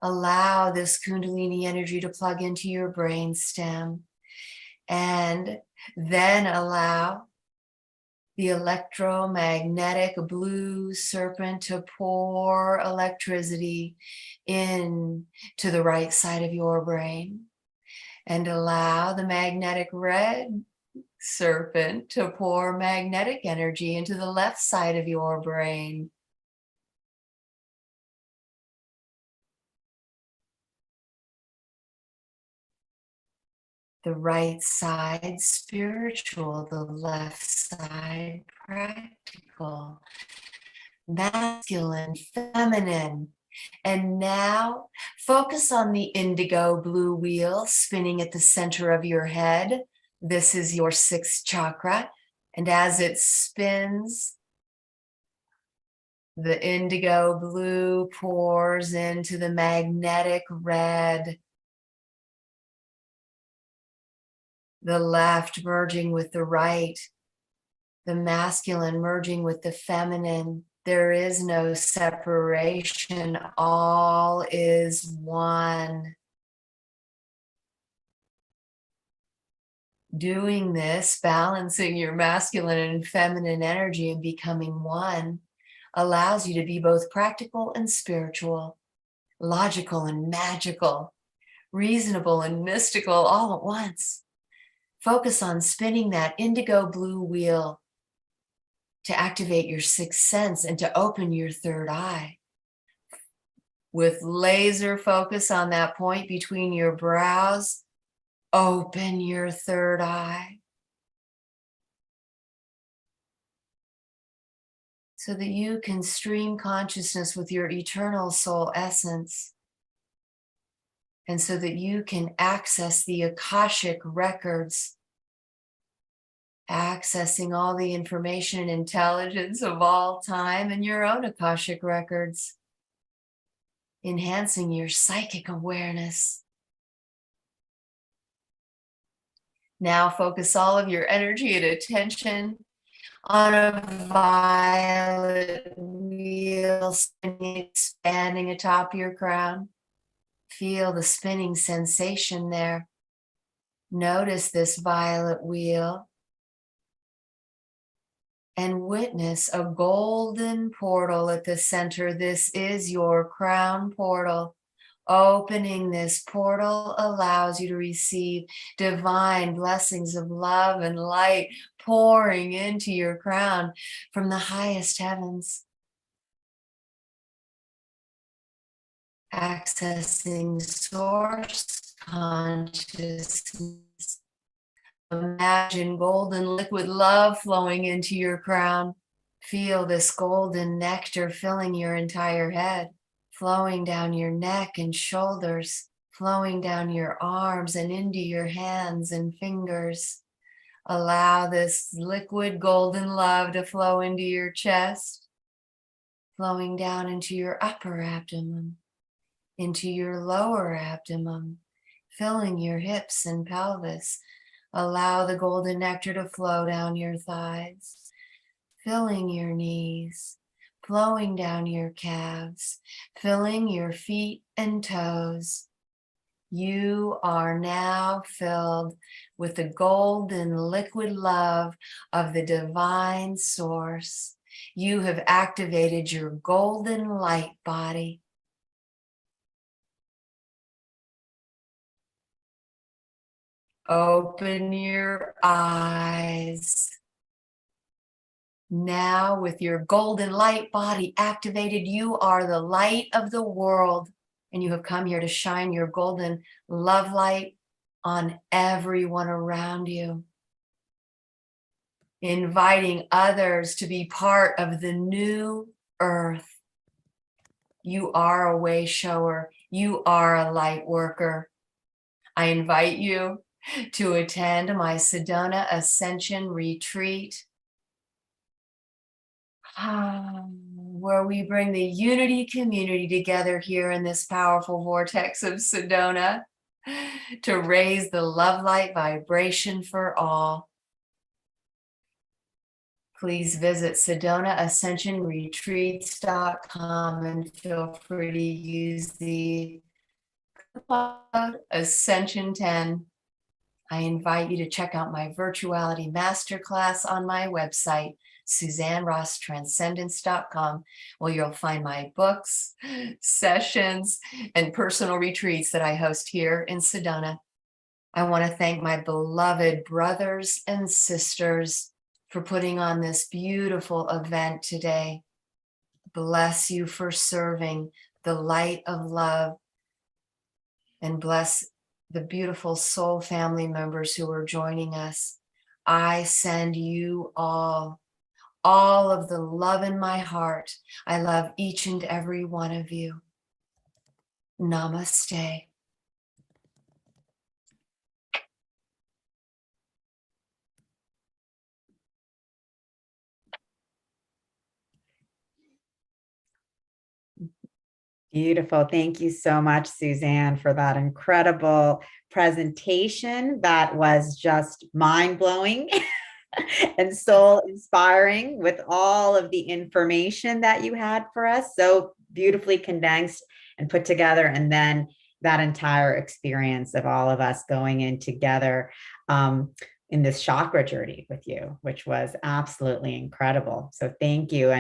allow this Kundalini energy to plug into your brain stem, and then allow the electromagnetic blue serpent to pour electricity in to the right side of your brain, and allow the magnetic red serpent to pour magnetic energy into the left side of your brain. The right side spiritual, the left side practical, masculine, feminine. And now focus on the indigo blue wheel spinning at the center of your head. This is your sixth chakra. And as it spins, the indigo blue pours into the magnetic red. The left merging with the right, the masculine merging with the feminine. There is no separation. All is one. Doing this, balancing your masculine and feminine energy and becoming one, allows you to be both practical and spiritual, logical and magical, reasonable and mystical all at once. Focus on spinning that indigo blue wheel to activate your sixth sense and to open your third eye. With laser focus on that point between your brows, open your third eye so that you can stream consciousness with your eternal soul essence, and so that you can access the Akashic records, accessing all the information and intelligence of all time and your own Akashic records, enhancing your psychic awareness. Now focus all of your energy and attention on a violet wheel spinning, expanding atop your crown. Feel the spinning sensation there. Notice this violet wheel and witness a golden portal at the center. This is your crown portal. Opening this portal allows you to receive divine blessings of love and light pouring into your crown from the highest heavens. Accessing source consciousness. Imagine golden liquid love flowing into your crown. Feel this golden nectar filling your entire head, flowing down your neck and shoulders, flowing down your arms and into your hands and fingers. Allow this liquid golden love to flow into your chest, flowing down into your upper abdomen, into your lower abdomen, filling your hips and pelvis. Allow the golden nectar to flow down your thighs, filling your knees, flowing down your calves, filling your feet and toes. You are now filled with the golden liquid love of the divine source. You have activated your golden light body. Open your eyes. Now, with your golden light body activated, you are the light of the world, and you have come here to shine your golden love light on everyone around you, inviting others to be part of the new earth. You are a way shower. You are a light worker. I invite you to attend my Sedona Ascension retreat. where we bring the unity community together here in this powerful vortex of Sedona to raise the love light vibration for all. Please visit SedonaAscensionRetreats.com and feel free to use the code Ascension10. I invite you to check out my virtuality masterclass on my website, SuzanneRossTranscendence.com, where you'll find my books, sessions, and personal retreats that I host here in Sedona. I want to thank my beloved brothers and sisters for putting on this beautiful event today. Bless you for serving the light of love, and bless the beautiful soul family members who are joining us. I send you all of the love in my heart. I love each and every one of you. Namaste. Beautiful. Thank you so much, Suzanne, for that incredible presentation. That was just mind-blowing and soul inspiring with all of the information that you had for us. So beautifully condensed and put together. And then that entire experience of all of us going in together in this chakra journey with you, which was absolutely incredible. So thank you.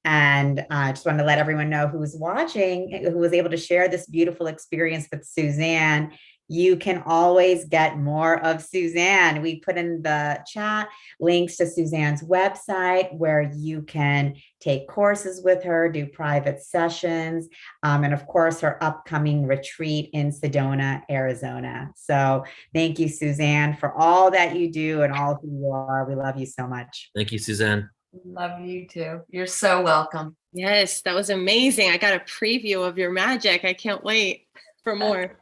And I just want to let everyone know who's watching, who was able to share this beautiful experience with Suzanne. You can always get more of Suzanne. We put in the chat links to Suzanne's website where you can take courses with her, do private sessions, and of course, her upcoming retreat in Sedona, Arizona. So thank you, Suzanne, for all that you do and all who you are. We love you so much. Thank you, Suzanne. Love you too. You're so welcome. Yes, that was amazing. I got a preview of your magic. I can't wait for more.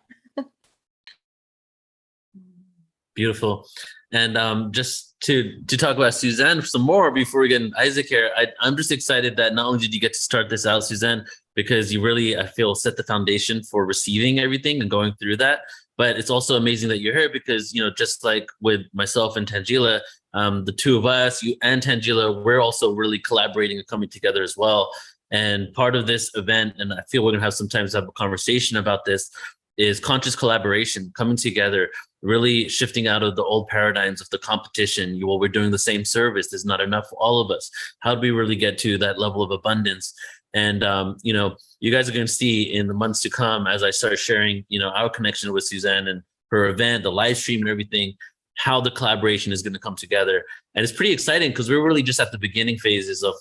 Beautiful. And just to talk about Suzanne some more before we get into Isaac here, I'm just excited that not only did you get to start this out, Suzanne, because you really, I feel, set the foundation for receiving everything and going through that. But it's also amazing that you're here because, you know, just like with myself and Tangela, the two of us, you and Tangela, we're also really collaborating and coming together as well. And part of this event, and I feel we're going to have some time to have a conversation about this, is conscious collaboration, coming together, really shifting out of the old paradigms of the competition. Well, we're doing the same service. There's not enough for all of us. How do we really get to that level of abundance? And, you know, you guys are going to see in the months to come, as I start sharing, you know, our connection with Suzanne and her event, the live stream and everything, how the collaboration is going to come together. And it's pretty exciting because we're really just at the beginning phases of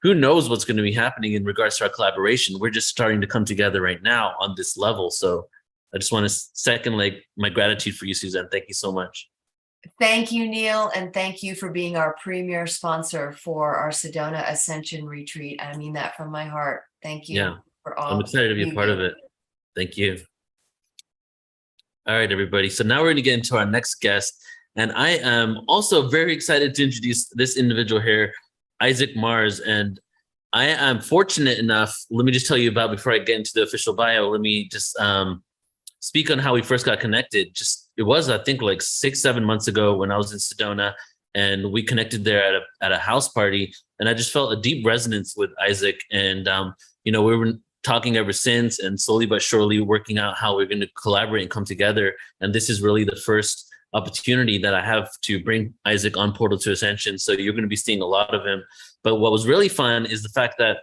who knows what's going to be happening in regards to our collaboration. We're just starting to come together right now on this level. So I just want to second like my gratitude for you, Suzanne. Thank you so much. Thank you, Neil, and thank you for being our premier sponsor for our Sedona Ascension retreat. I mean that from my heart. Thank you for all. I'm excited to be a part of it. Thank you. All right, everybody. So now we're going to get into our next guest. And I am also very excited to introduce this individual here, Isaac Mars. And I am fortunate enough, let me just tell you about, before I get into the official bio, let me just speak on how we first got connected. It was, I think, like 6-7 months ago when I was in Sedona, and we connected there at a house party. And I just felt a deep resonance with Isaac. And, you know, we were talking ever since, and slowly but surely working out how we're going to collaborate and come together. And this is really the first opportunity that I have to bring Isaac on Portal to Ascension. So you're going to be seeing a lot of him. But what was really fun is the fact that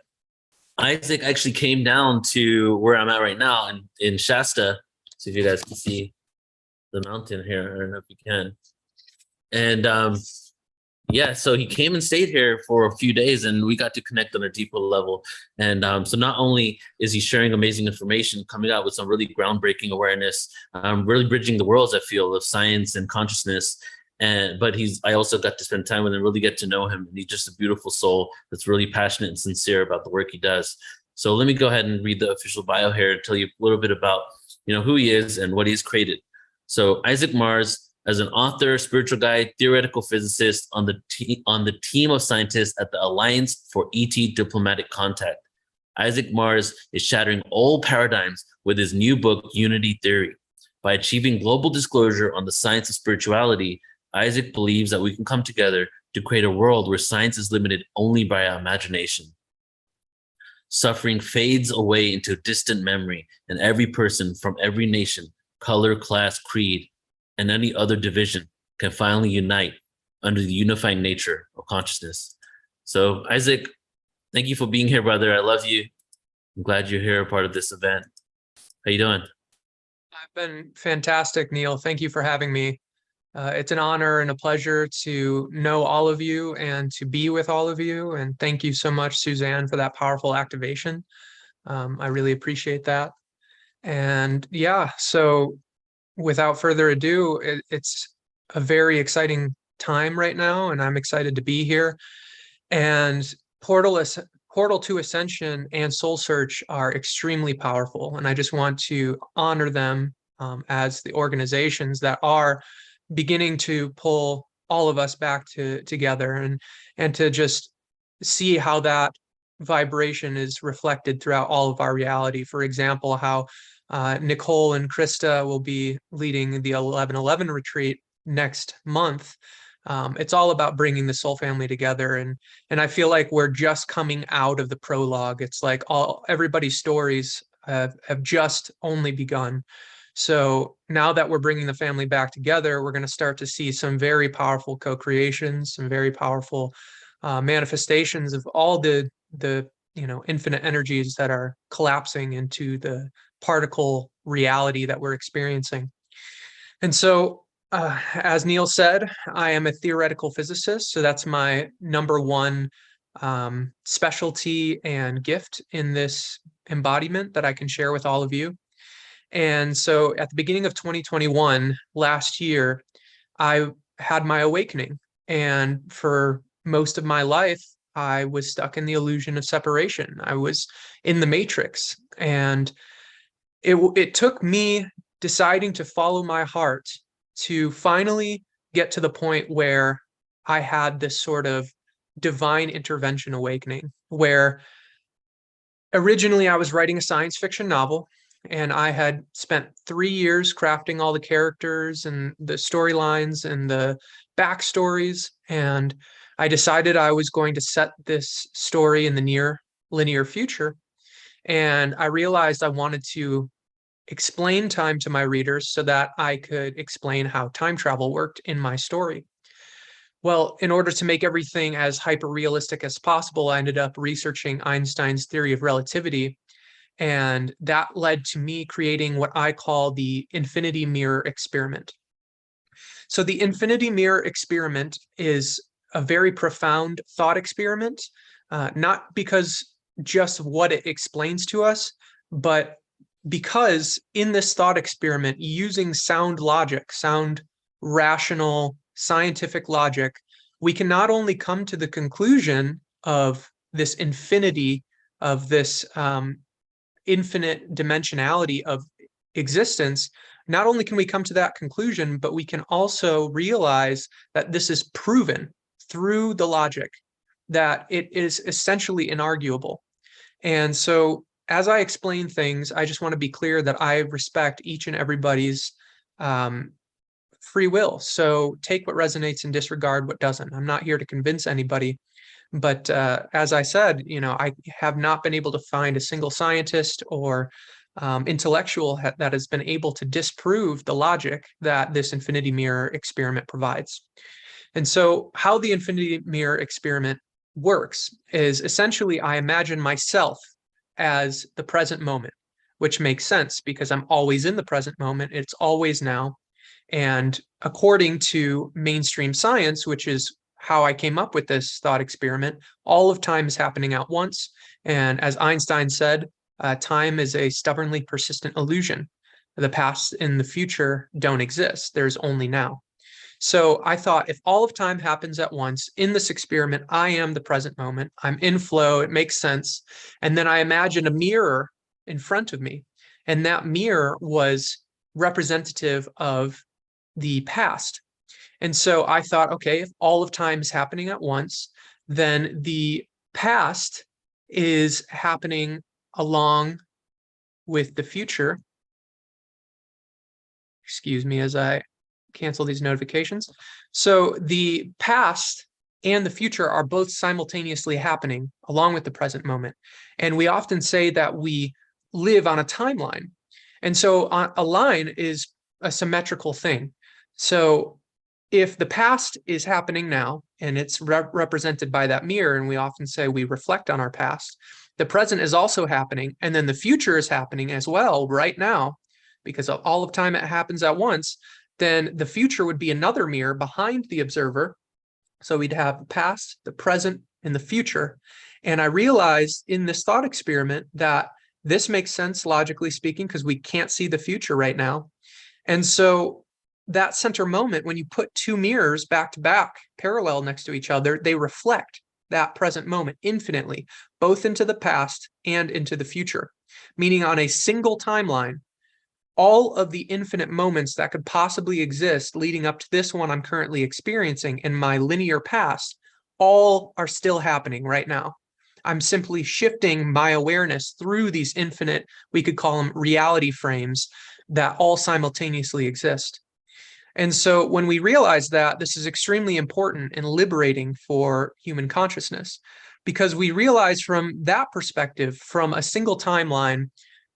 Isaac actually came down to where I'm at right now in Shasta. See if you guys can see the mountain here. I don't know if you can. And yeah, so he came and stayed here for a few days, and we got to connect on a deeper level. And so not only is he sharing amazing information, coming out with some really groundbreaking awareness, really bridging the worlds, I feel, of science and consciousness. But I also got to spend time with him, really get to know him. And he's just a beautiful soul that's really passionate and sincere about the work he does. So let me go ahead and read the official bio here and tell you a little bit about, you know, who he is and what he's created. So Isaac Mars As an author, spiritual guide, theoretical physicist on the team of scientists at the Alliance for ET Diplomatic Contact, Isaac Mars is shattering old paradigms with his new book, Unity Theory. By achieving global disclosure on the science of spirituality, Isaac believes that we can come together to create a world where science is limited only by our imagination. Suffering fades away into distant memory, and every person from every nation, color, class, creed, and any other division can finally unite under the unifying nature of consciousness. So, Isaac, thank you for being here, brother. I love you. I'm glad you're here, a part of this event. How you doing? I've been fantastic, Neil. Thank you for having me. It's an honor and a pleasure to know all of you and to be with all of you. And thank you so much, Suzanne, for that powerful activation. I really appreciate that. And yeah, so without further ado, it's a very exciting time right now, and I'm excited to be here. And Portal to Ascension and Soul Search are extremely powerful, and I just want to honor them as the organizations that are beginning to pull all of us back together, and to just see how that vibration is reflected throughout all of our reality. For example, how Nicole and Krista will be leading the 11/11 retreat next month. It's all about bringing the soul family together, and I feel like we're just coming out of the prologue. It's like everybody's stories have just only begun. So now that we're bringing the family back together, we're going to start to see some very powerful co-creations, some very powerful manifestations of all the infinite energies that are collapsing into the particle reality that we're experiencing. And so, as Neil said, I am a theoretical physicist, so that's my number one specialty and gift in this embodiment that I can share with all of you. And so at the beginning of 2021, last year, I had my awakening. And for most of my life, I was stuck in the illusion of separation. I was in the matrix. And it took me deciding to follow my heart to finally get to the point where I had this sort of divine intervention awakening, where originally I was writing a science fiction novel, and I had spent 3 years crafting all the characters and the storylines and the backstories. And I decided I was going to set this story in the near linear future. And I realized I wanted to explain time to my readers so that I could explain how time travel worked in my story. Well, in order to make everything as hyper-realistic as possible, I ended up researching Einstein's theory of relativity. And that led to me creating what I call the infinity mirror experiment. So the infinity mirror experiment is a very profound thought experiment, not because just what it explains to us, but because in this thought experiment, using sound logic, sound rational scientific logic, we can not only come to the conclusion of this infinity, of this infinite dimensionality of existence. Not only can we come to that conclusion, but we can also realize that this is proven through the logic, that it is essentially inarguable. And so as I explain things, I just want to be clear that I respect each and everybody's free will. So take what resonates and disregard what doesn't. I'm not here to convince anybody. But as I said, I have not been able to find a single scientist or intellectual that has been able to disprove the logic that this infinity mirror experiment provides. And so how the infinity mirror experiment works is essentially I imagine myself as the present moment, which makes sense because I'm always in the present moment. It's always now. And according to mainstream science, which is how I came up with this thought experiment, all of time is happening at once. And as Einstein said, time is a stubbornly persistent illusion. The past and the future don't exist. There's only now. So I thought if all of time happens at once in this experiment, I am the present moment. I'm in flow. It makes sense. And then I imagined a mirror in front of me. And that mirror was representative of the past. And so I thought, okay, if all of time is happening at once, then the past is happening along with the future. Excuse me as I cancel these notifications. So the past and the future are both simultaneously happening along with the present moment. And we often say that we live on a timeline. And so a line is a symmetrical thing. So if the past is happening now, and it's represented by that mirror, and we often say we reflect on our past, the present is also happening, and then the future is happening as well right now, because all of time it happens at once, then the future would be another mirror behind the observer. So we'd have the past, the present, and the future. And I realized in this thought experiment that this makes sense logically speaking, because we can't see the future right now. And so that center moment, when you put two mirrors back to back, parallel next to each other, they reflect that present moment infinitely, both into the past and into the future. Meaning on a single timeline, all of the infinite moments that could possibly exist leading up to this one I'm currently experiencing in my linear past, all are still happening right now. I'm simply shifting my awareness through these infinite, we could call them reality frames, that all simultaneously exist. And so when we realize that, this is extremely important and liberating for human consciousness, because we realize from that perspective, from a single timeline,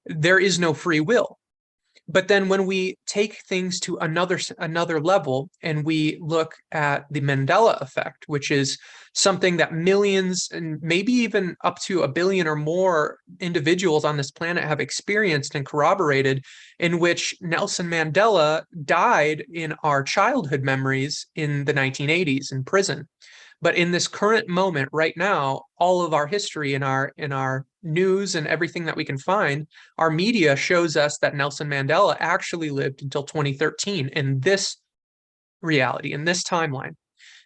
there is no free will. But then when we take things to another level and we look at the Mandela effect, which is something that millions and maybe even up to 1 billion or more individuals on this planet have experienced and corroborated, in which Nelson Mandela died in our childhood memories in the 1980s in prison. But in this current moment right now, all of our history in our news and everything that we can find, our media shows us that Nelson Mandela actually lived until 2013 in this reality, in this timeline.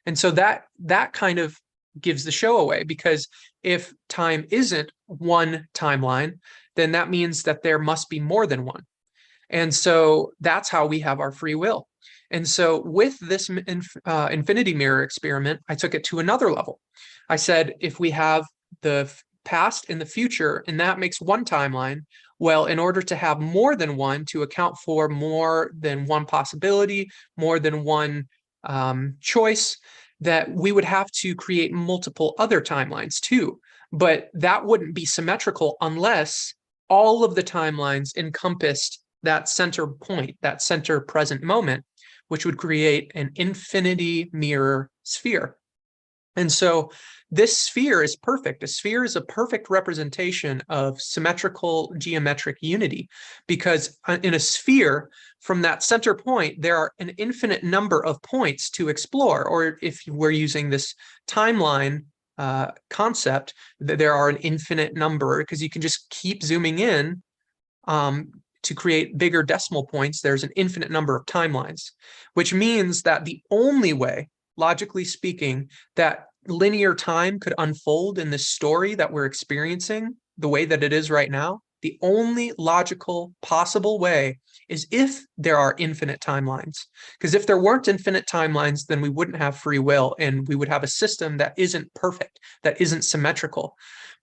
And so that kind of gives the show away, because if time isn't one timeline, then that means that there must be more than one. And so that's how we have our free will. And so with this infinity mirror experiment, I took it to another level. I said, if we have the past and the future, and that makes one timeline, well, in order to have more than one, to account for more than one possibility, more than one choice, that we would have to create multiple other timelines too. But that wouldn't be symmetrical unless all of the timelines encompassed that center point, that center present moment, which would create an infinity mirror sphere. And so this sphere is perfect. A sphere is a perfect representation of symmetrical geometric unity, because in a sphere, from that center point, there are an infinite number of points to explore. Or if we're using this timeline concept, there are an infinite number, because you can just keep zooming in to create bigger decimal points. There's an infinite number of timelines, which means that the only way, logically speaking, that linear time could unfold in this story that we're experiencing the way that it is right now, the only logical possible way is if there are infinite timelines. Because if there weren't infinite timelines, then we wouldn't have free will, and we would have a system that isn't perfect, that isn't symmetrical.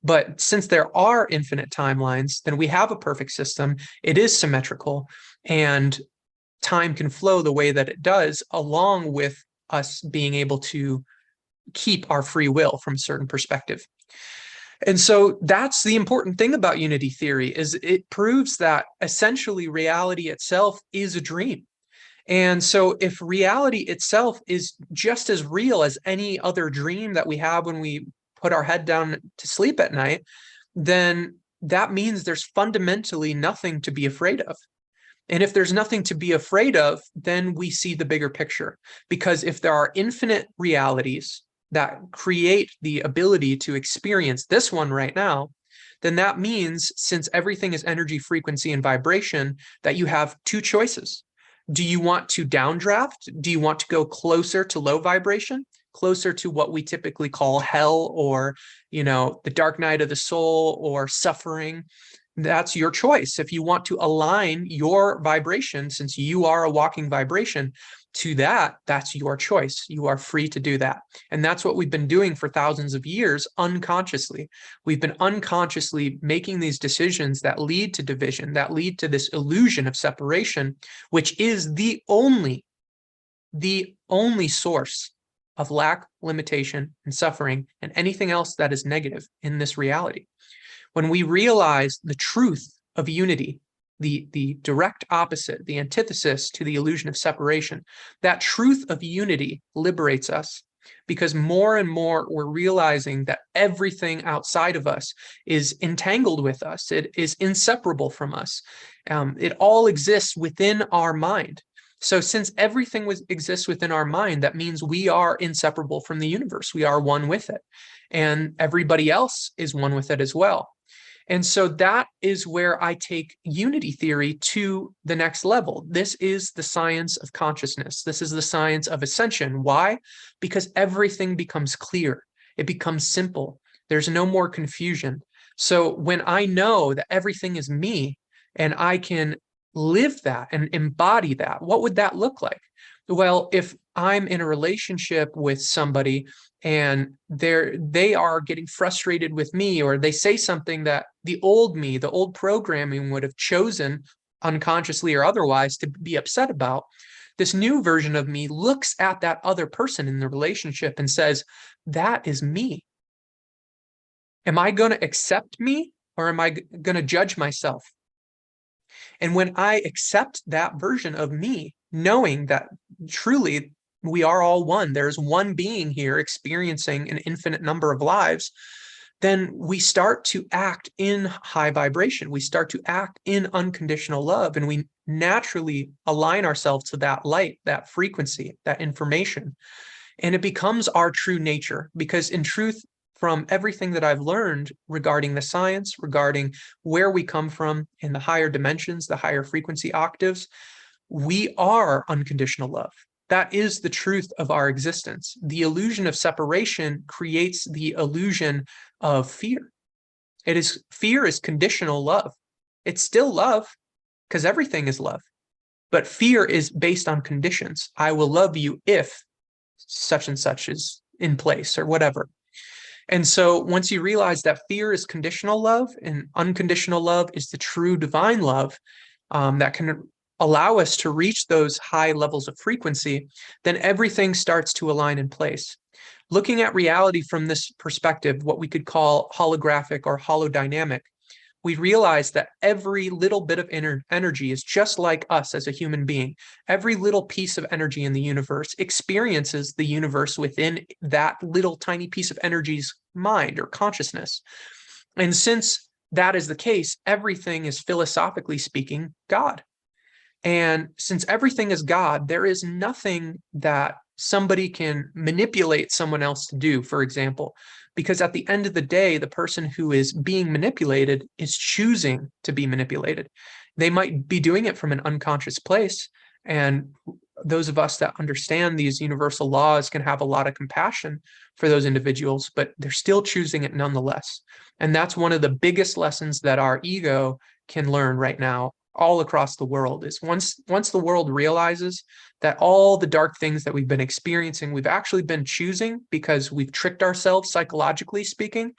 But since there are infinite timelines, then we have a perfect system. It is symmetrical, and time can flow the way that it does, along with us being able to keep our free will from a certain perspective. And so that's the important thing about unity theory, is it proves that essentially reality itself is a dream. And so if reality itself is just as real as any other dream that we have when we put our head down to sleep at night, then that means there's fundamentally nothing to be afraid of. And if there's nothing to be afraid of, then we see the bigger picture. Because if there are infinite realities that create the ability to experience this one right now, then that means, since everything is energy, frequency, and vibration, that you have two choices. Do you want to downdraft? Do you want to go closer to low vibration, closer to what we typically call hell, or, the dark night of the soul, or suffering? That's your choice. If you want to align your vibration, since you are a walking vibration, to that, that's your choice. You are free to do that. And that's what we've been doing for thousands of years unconsciously. We've been unconsciously making these decisions that lead to division, that lead to this illusion of separation, which is the only source of lack, limitation, and suffering, and anything else that is negative in this reality. When we realize the truth of unity, the direct opposite, the antithesis to the illusion of separation, that truth of unity liberates us, because more and more we're realizing that everything outside of us is entangled with us. It is inseparable from us. It all exists within our mind. So since everything exists within our mind, that means we are inseparable from the universe. We are one with it. And everybody else is one with it as well. And so that is where I take unity theory to the next level. This is the science of consciousness. This is the science of ascension. Why? Because everything becomes clear. It becomes simple. There's no more confusion. So when I know that everything is me and I can live that and embody that, what would that look like? Well, if I'm in a relationship with somebody and they are getting frustrated with me, or they say something that the old me, the old programming would have chosen unconsciously or otherwise to be upset about, this new version of me looks at that other person in the relationship and says, that is me. Am I going to accept me, or am I going to judge myself? And when I accept that version of me, knowing that truly we are all one, there's one being here experiencing an infinite number of lives, then we start to act in high vibration. We start to act in unconditional love, and we naturally align ourselves to that light, that frequency, that information. And it becomes our true nature, because in truth, from everything that I've learned regarding the science, regarding where we come from in the higher dimensions, the higher frequency octaves, we are unconditional love. That is the truth of our existence. The illusion of separation creates the illusion of fear. Fear is conditional love. It's still love, because everything is love. But fear is based on conditions. I will love you if such and such is in place, or whatever. And so once you realize that fear is conditional love and unconditional love is the true divine love, that can allow us to reach those high levels of frequency, then everything starts to align in place. Looking at reality from this perspective, what we could call holographic or holodynamic, we realize that every little bit of energy is just like us as a human being. Every little piece of energy in the universe experiences the universe within that little tiny piece of energy's mind or consciousness. And since that is the case, everything is, philosophically speaking, God. And since everything is God, there is nothing that somebody can manipulate someone else to do, for example, because at the end of the day, the person who is being manipulated is choosing to be manipulated. They might be doing it from an unconscious place. And those of us that understand these universal laws can have a lot of compassion for those individuals, but they're still choosing it nonetheless. And that's one of the biggest lessons that our ego can learn right now all across the world, is once the world realizes that all the dark things that we've been experiencing, we've actually been choosing because we've tricked ourselves, psychologically speaking,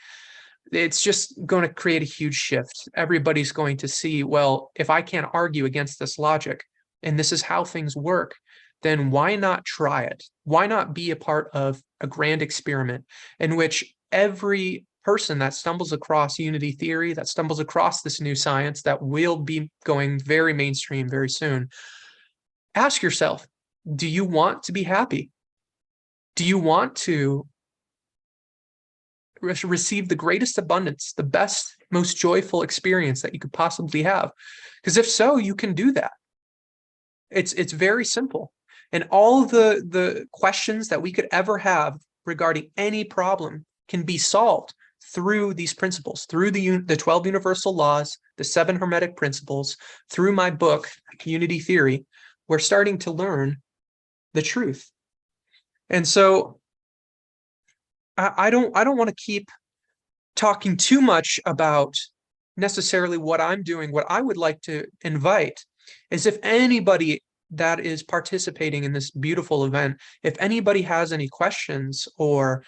it's just going to create a huge shift. Everybody's going to see, well, if I can't argue against this logic and this is how things work, then why not try it? Why not be a part of a grand experiment in which every person that stumbles across unity theory, that stumbles across this new science that will be going very mainstream very soon, ask yourself, do you want to be happy? Do you want to receive the greatest abundance, the best, most joyful experience that you could possibly have? Because if so, you can do that. It's very simple. And all the questions that we could ever have regarding any problem can be solved through these principles, through the 12 universal laws, the 7 hermetic principles, through my book, Unity Theory. We're starting to learn the truth. And so I don't want to keep talking too much about necessarily what I'm doing. What I would like to invite is, if anybody that is participating in this beautiful event, if anybody has any questions or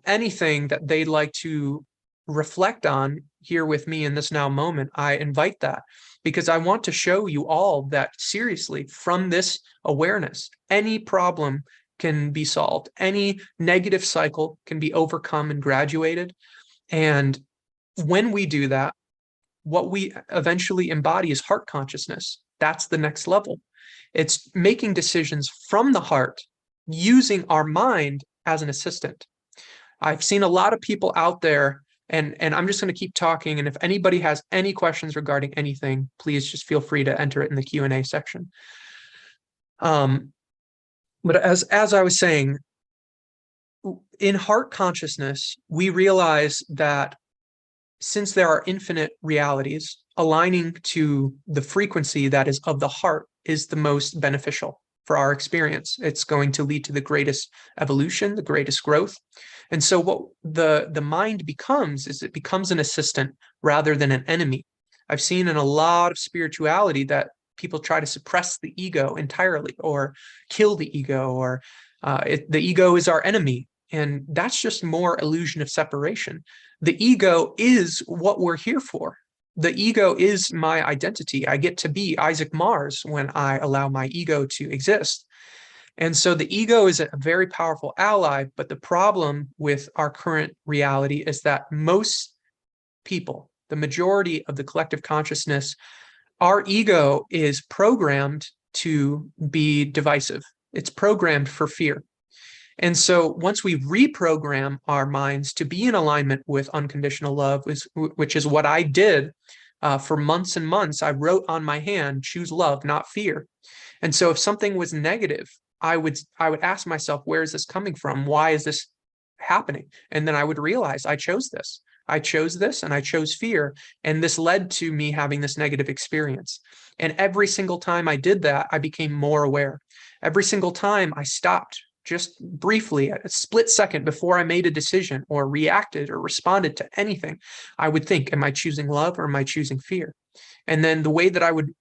anything that they'd like to reflect on here with me in this now moment, I invite that, because I want to show you all that seriously, from this awareness, any problem can be solved, any negative cycle can be overcome and graduated. And when we do that, what we eventually embody is heart consciousness. That's the next level. It's making decisions from the heart, using our mind as an assistant. I've seen a lot of people out there, and I'm just going to keep talking. And if anybody has any questions regarding anything, please just feel free to enter it in the Q&A section. But as I was saying, in heart consciousness, we realize that since there are infinite realities, aligning to the frequency that is of the heart is the most beneficial for our experience. It's going to lead to the greatest evolution, the greatest growth. And so what the mind becomes is, it becomes an assistant rather than an enemy. I've seen in a lot of spirituality that people try to suppress the ego entirely, or kill the ego, or the ego is our enemy. And that's just more illusion of separation. The ego is what we're here for. The ego is my identity. I get to be Isaac Mars when I allow my ego to exist. And so the ego is a very powerful ally, but the problem with our current reality is that most people, the majority of the collective consciousness, our ego is programmed to be divisive. It's programmed for fear. And so once we reprogram our minds to be in alignment with unconditional love, which is what I did for months and months, I wrote on my hand, choose love, not fear. And so if something was negative, I would ask myself, where is this coming from? Why is this happening? And then I would realize I chose this. I chose this, and I chose fear. And this led to me having this negative experience. And every single time I did that, I became more aware. Every single time I stopped just briefly, a split second before I made a decision or reacted or responded to anything, I would think, am I choosing love or am I choosing fear? And then the way that I would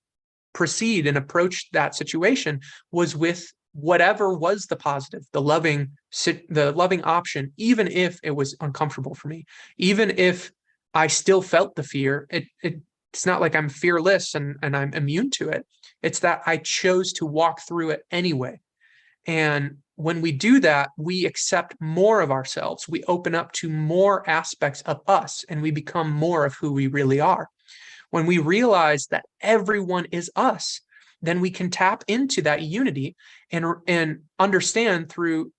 proceed and approach that situation was with whatever was the positive, the loving option, even if it was uncomfortable for me, even if I still felt the fear. It's not like I'm fearless and I'm immune to it. It's that I chose to walk through it anyway. And when we do that, we accept more of ourselves. We open up to more aspects of us, and we become more of who we really are. When we realize that everyone is us, then we can tap into that unity and understand through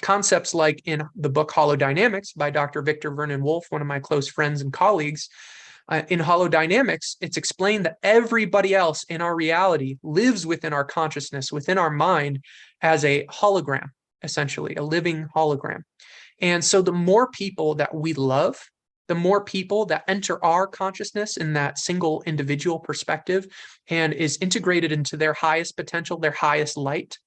concepts like in the book Holodynamics by Dr. Victor Vernon Wolf, one of my close friends and colleagues. In Holodynamics, it's explained that everybody else in our reality lives within our consciousness, within our mind, as a hologram, essentially, a living hologram. And so the more people that we love, the more people that enter our consciousness in that single individual perspective and is integrated into their highest potential, their highest light,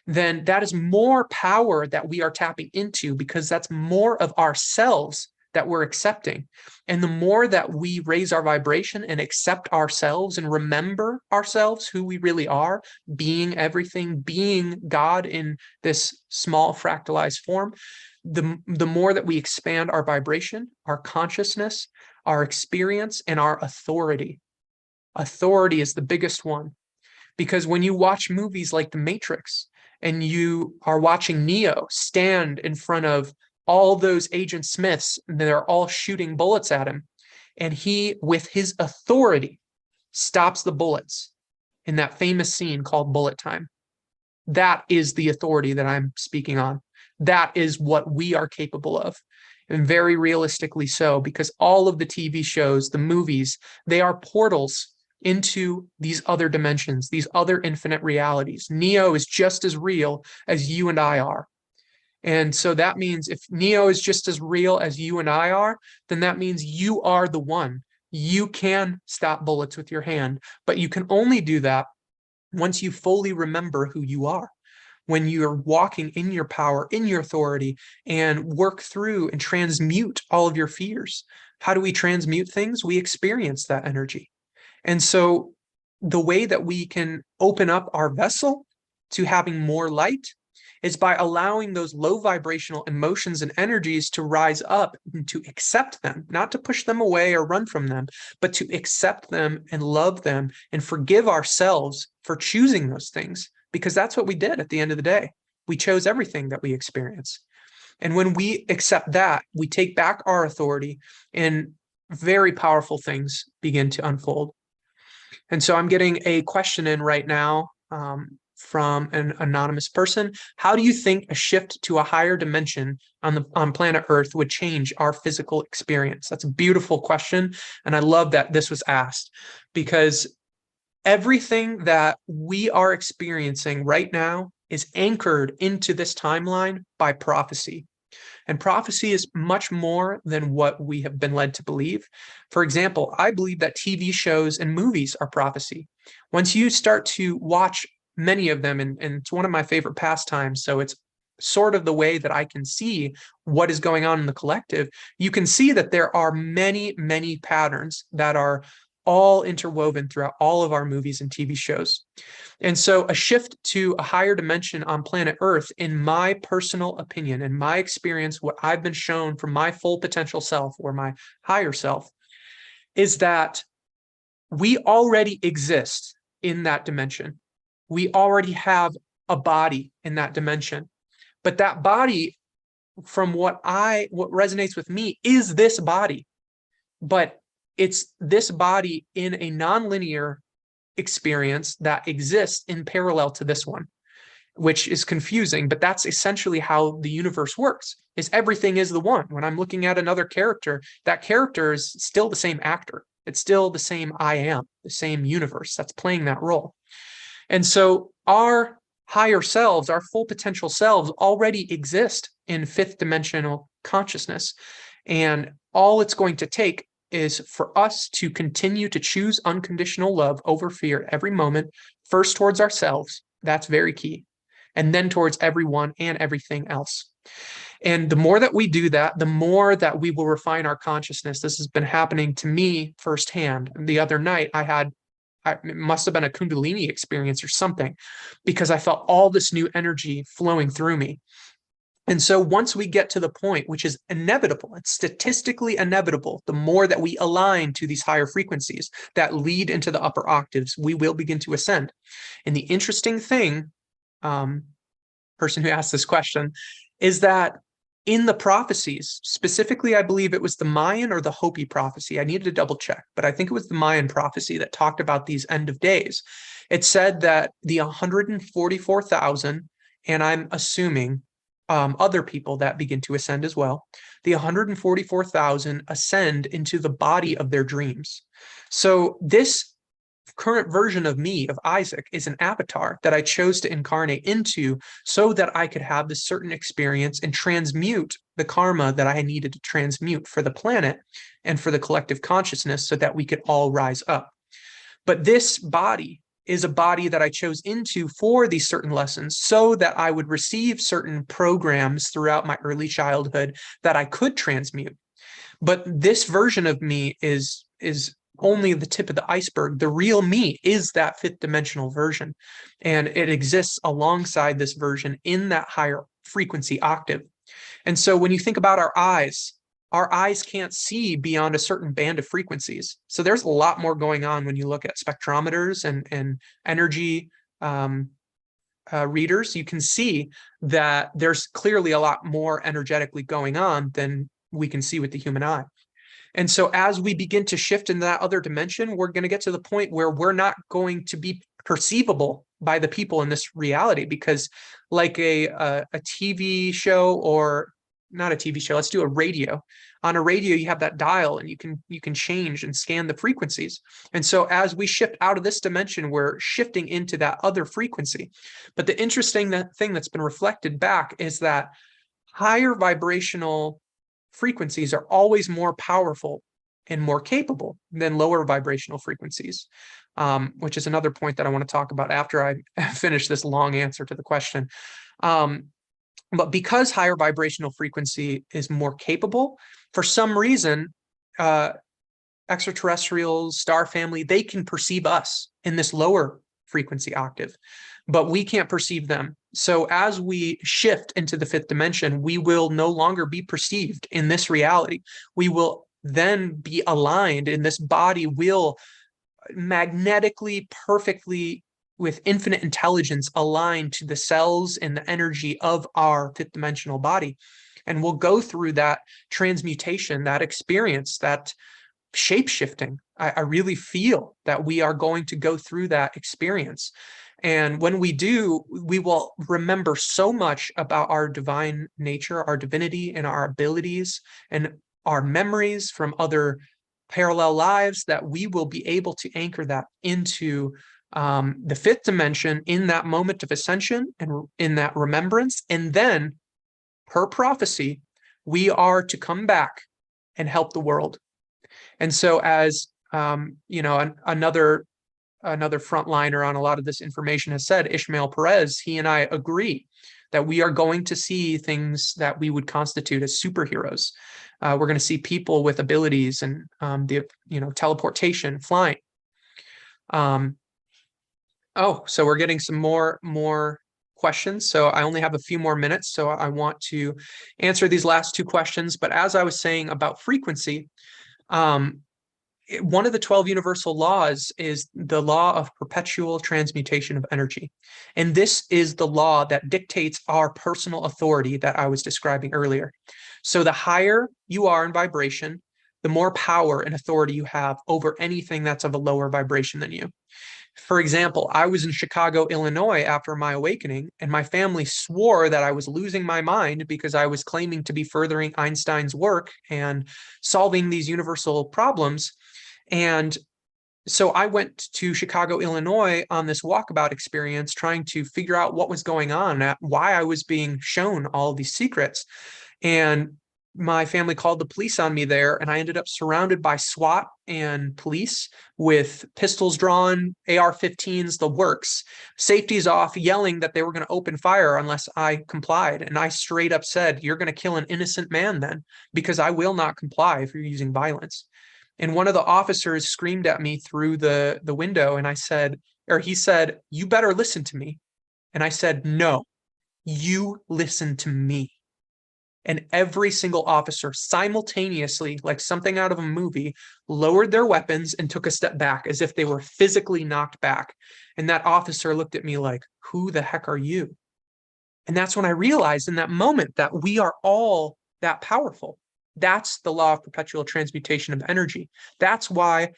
then that is more power that we are tapping into, because that's more of ourselves that we're accepting. And the more that we raise our vibration and accept ourselves and remember ourselves, who we really are, being everything, being God in this small fractalized form, the more that we expand our vibration, our consciousness, our experience, and our authority. Authority is the biggest one, because when you watch movies like The Matrix and you are watching Neo stand in front of all those Agent Smiths, they're all shooting bullets at him, and he, with his authority, stops the bullets in that famous scene called Bullet Time. That is the authority that I'm speaking on. That is what we are capable of, and very realistically so, because all of the TV shows, the movies, they are portals into these other dimensions, these other infinite realities. Neo is just as real as you and I are. And so that means if Neo is just as real as you and I are, then that means you are the one. You can stop bullets with your hand, but you can only do that once you fully remember who you are, when you're walking in your power, in your authority, and work through and transmute all of your fears. How do we transmute things? We experience that energy. And so the way that we can open up our vessel to having more light is by allowing those low vibrational emotions and energies to rise up and to accept them, not to push them away or run from them, but to accept them and love them and forgive ourselves for choosing those things, because that's what we did at the end of the day. We chose everything that we experience. And when we accept that, we take back our authority and very powerful things begin to unfold. And so I'm getting a question in right now from an anonymous person. How do you think a shift to a higher dimension on planet Earth would change our physical experience? That's a beautiful question. And I love that this was asked, because everything that we are experiencing right now is anchored into this timeline by prophecy. And prophecy is much more than what we have been led to believe. For example, I believe that TV shows and movies are prophecy. Once you start to watch many of them, and it's one of my favorite pastimes, so it's sort of the way that I can see what is going on in the collective, you can see that there are many, many patterns that are all interwoven throughout all of our movies and TV shows. And so a shift to a higher dimension on planet Earth, in my personal opinion, in my experience, what I've been shown from my full potential self or my higher self, is that we already exist in that dimension. We already have a body in that dimension. But that body, from what resonates with me, is this body. But it's this body in a nonlinear experience that exists in parallel to this one, which is confusing, but that's essentially how the universe works, is everything is the one. When I'm looking at another character, that character is still the same actor. It's still the same I am, the same universe that's playing that role. And so our higher selves, our full potential selves, already exist in fifth dimensional consciousness. And all it's going to take is for us to continue to choose unconditional love over fear every moment, first towards ourselves. That's very key. And then towards everyone and everything else. And the more that we do that, the more that we will refine our consciousness. This has been happening to me firsthand. The other night, it must have been a Kundalini experience or something, because I felt all this new energy flowing through me. And so once we get to the point, which is inevitable, it's statistically inevitable, the more that we align to these higher frequencies that lead into the upper octaves, we will begin to ascend. And the interesting thing, person who asked this question, is that in the prophecies, specifically, I believe it was the Mayan or the Hopi prophecy. I needed to double check, but I think it was the Mayan prophecy that talked about these end of days. It said that the 144,000, and I'm assuming other people that begin to ascend as well, the 144,000 ascend into the body of their dreams. So this current version of me, of Isaac, is an avatar that I chose to incarnate into so that I could have this certain experience and transmute the karma that I needed to transmute for the planet and for the collective consciousness so that we could all rise up. But this body is a body that I chose into for these certain lessons so that I would receive certain programs throughout my early childhood that I could transmute. But this version of me is only the tip of the iceberg. The real me is that fifth dimensional version, and it exists alongside this version in that higher frequency octave. And so when you think about our eyes can't see beyond a certain band of frequencies. So there's a lot more going on when you look at spectrometers and energy readers. You can see that there's clearly a lot more energetically going on than we can see with the human eye. And so as we begin to shift in that other dimension, we're going to get to the point where we're not going to be perceivable by the people in this reality, because like a TV show, or not a TV show, let's do a radio. On a radio, you have that dial and you can change and scan the frequencies. And so as we shift out of this dimension, we're shifting into that other frequency. But the interesting thing that's been reflected back is that higher vibrational frequencies are always more powerful and more capable than lower vibrational frequencies, which is another point that I want to talk about after I finish this long answer to the question. But because higher vibrational frequency is more capable, for some reason, extraterrestrials, star family, they can perceive us in this lower frequency octave, but we can't perceive them. So as we shift into the fifth dimension, we will no longer be perceived in this reality. We will then be aligned, and this body will magnetically, perfectly, with infinite intelligence, aligned to the cells and the energy of our fifth dimensional body. And we'll go through that transmutation, that experience, that shape-shifting. I really feel that we are going to go through that experience. And when we do, we will remember so much about our divine nature, our divinity, and our abilities, and our memories from other parallel lives, that we will be able to anchor that into the fifth dimension in that moment of ascension and in that remembrance. And then, per prophecy, we are to come back and help the world. And so, as another frontliner on a lot of this information has said, Ishmael Perez, he and I agree that we are going to see things that we would constitute as superheroes. We're going to see people with abilities and teleportation, flying. So we're getting some more questions. So I only have a few more minutes, so I want to answer these last two questions. But as I was saying about frequency, one of the 12 universal laws is the law of perpetual transmutation of energy. And this is the law that dictates our personal authority that I was describing earlier. So the higher you are in vibration, the more power and authority you have over anything that's of a lower vibration than you. For example, I was in Chicago, Illinois after my awakening, and my family swore that I was losing my mind because I was claiming to be furthering Einstein's work and solving these universal problems. And so I went to Chicago, Illinois on this walkabout experience, trying to figure out what was going on, why I was being shown all these secrets. And my family called the police on me there, and I ended up surrounded by SWAT and police with pistols drawn, AR-15s, the works, safeties off, yelling that they were going to open fire unless I complied. And I straight up said, "You're going to kill an innocent man then, because I will not comply if you're using violence." And one of the officers screamed at me through the window, and he said, "You better listen to me." And I said, "No, you listen to me." And every single officer simultaneously, like something out of a movie, lowered their weapons and took a step back as if they were physically knocked back. And that officer looked at me like, "Who the heck are you?" And that's when I realized in that moment that we are all that powerful. That's the law of perpetual transmutation of energy. That's why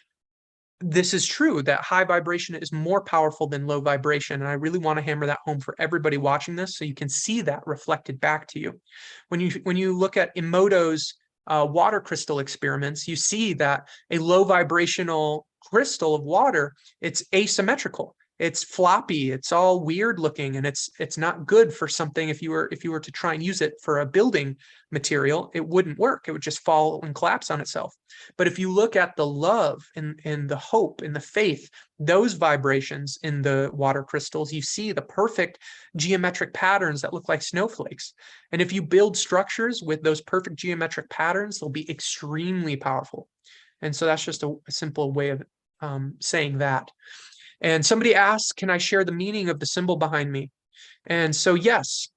this is true, that high vibration is more powerful than low vibration. And I really want to hammer that home for everybody watching this, so you can see that reflected back to you. When you look at Emoto's water crystal experiments, you see that a low vibrational crystal of water, it's asymmetrical. It's floppy, it's all weird looking, and it's not good for something. If you were to try and use it for a building material, it wouldn't work. It would just fall and collapse on itself. But if you look at the love and the hope and the faith, those vibrations in the water crystals, you see the perfect geometric patterns that look like snowflakes. And if you build structures with those perfect geometric patterns, they'll be extremely powerful. And so that's just a simple way of saying that. And somebody asked, can I share the meaning of the symbol behind me? And so, yes.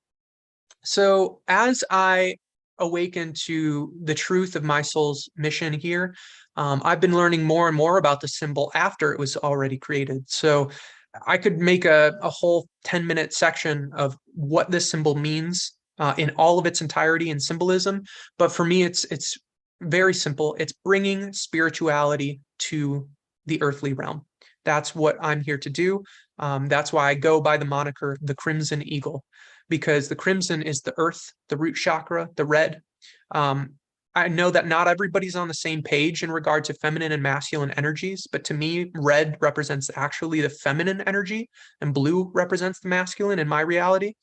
So as I awaken to the truth of my soul's mission here, I've been learning more and more about the symbol after it was already created. So I could make a whole 10-minute section of what this symbol means in all of its entirety and symbolism. But for me, it's very simple. It's bringing spirituality to the earthly realm. That's what I'm here to do. That's why I go by the moniker, the Crimson Eagle, because the crimson is the earth, the root chakra, the red. I know that not everybody's on the same page in regard to feminine and masculine energies, but to me, red represents actually the feminine energy and blue represents the masculine in my reality.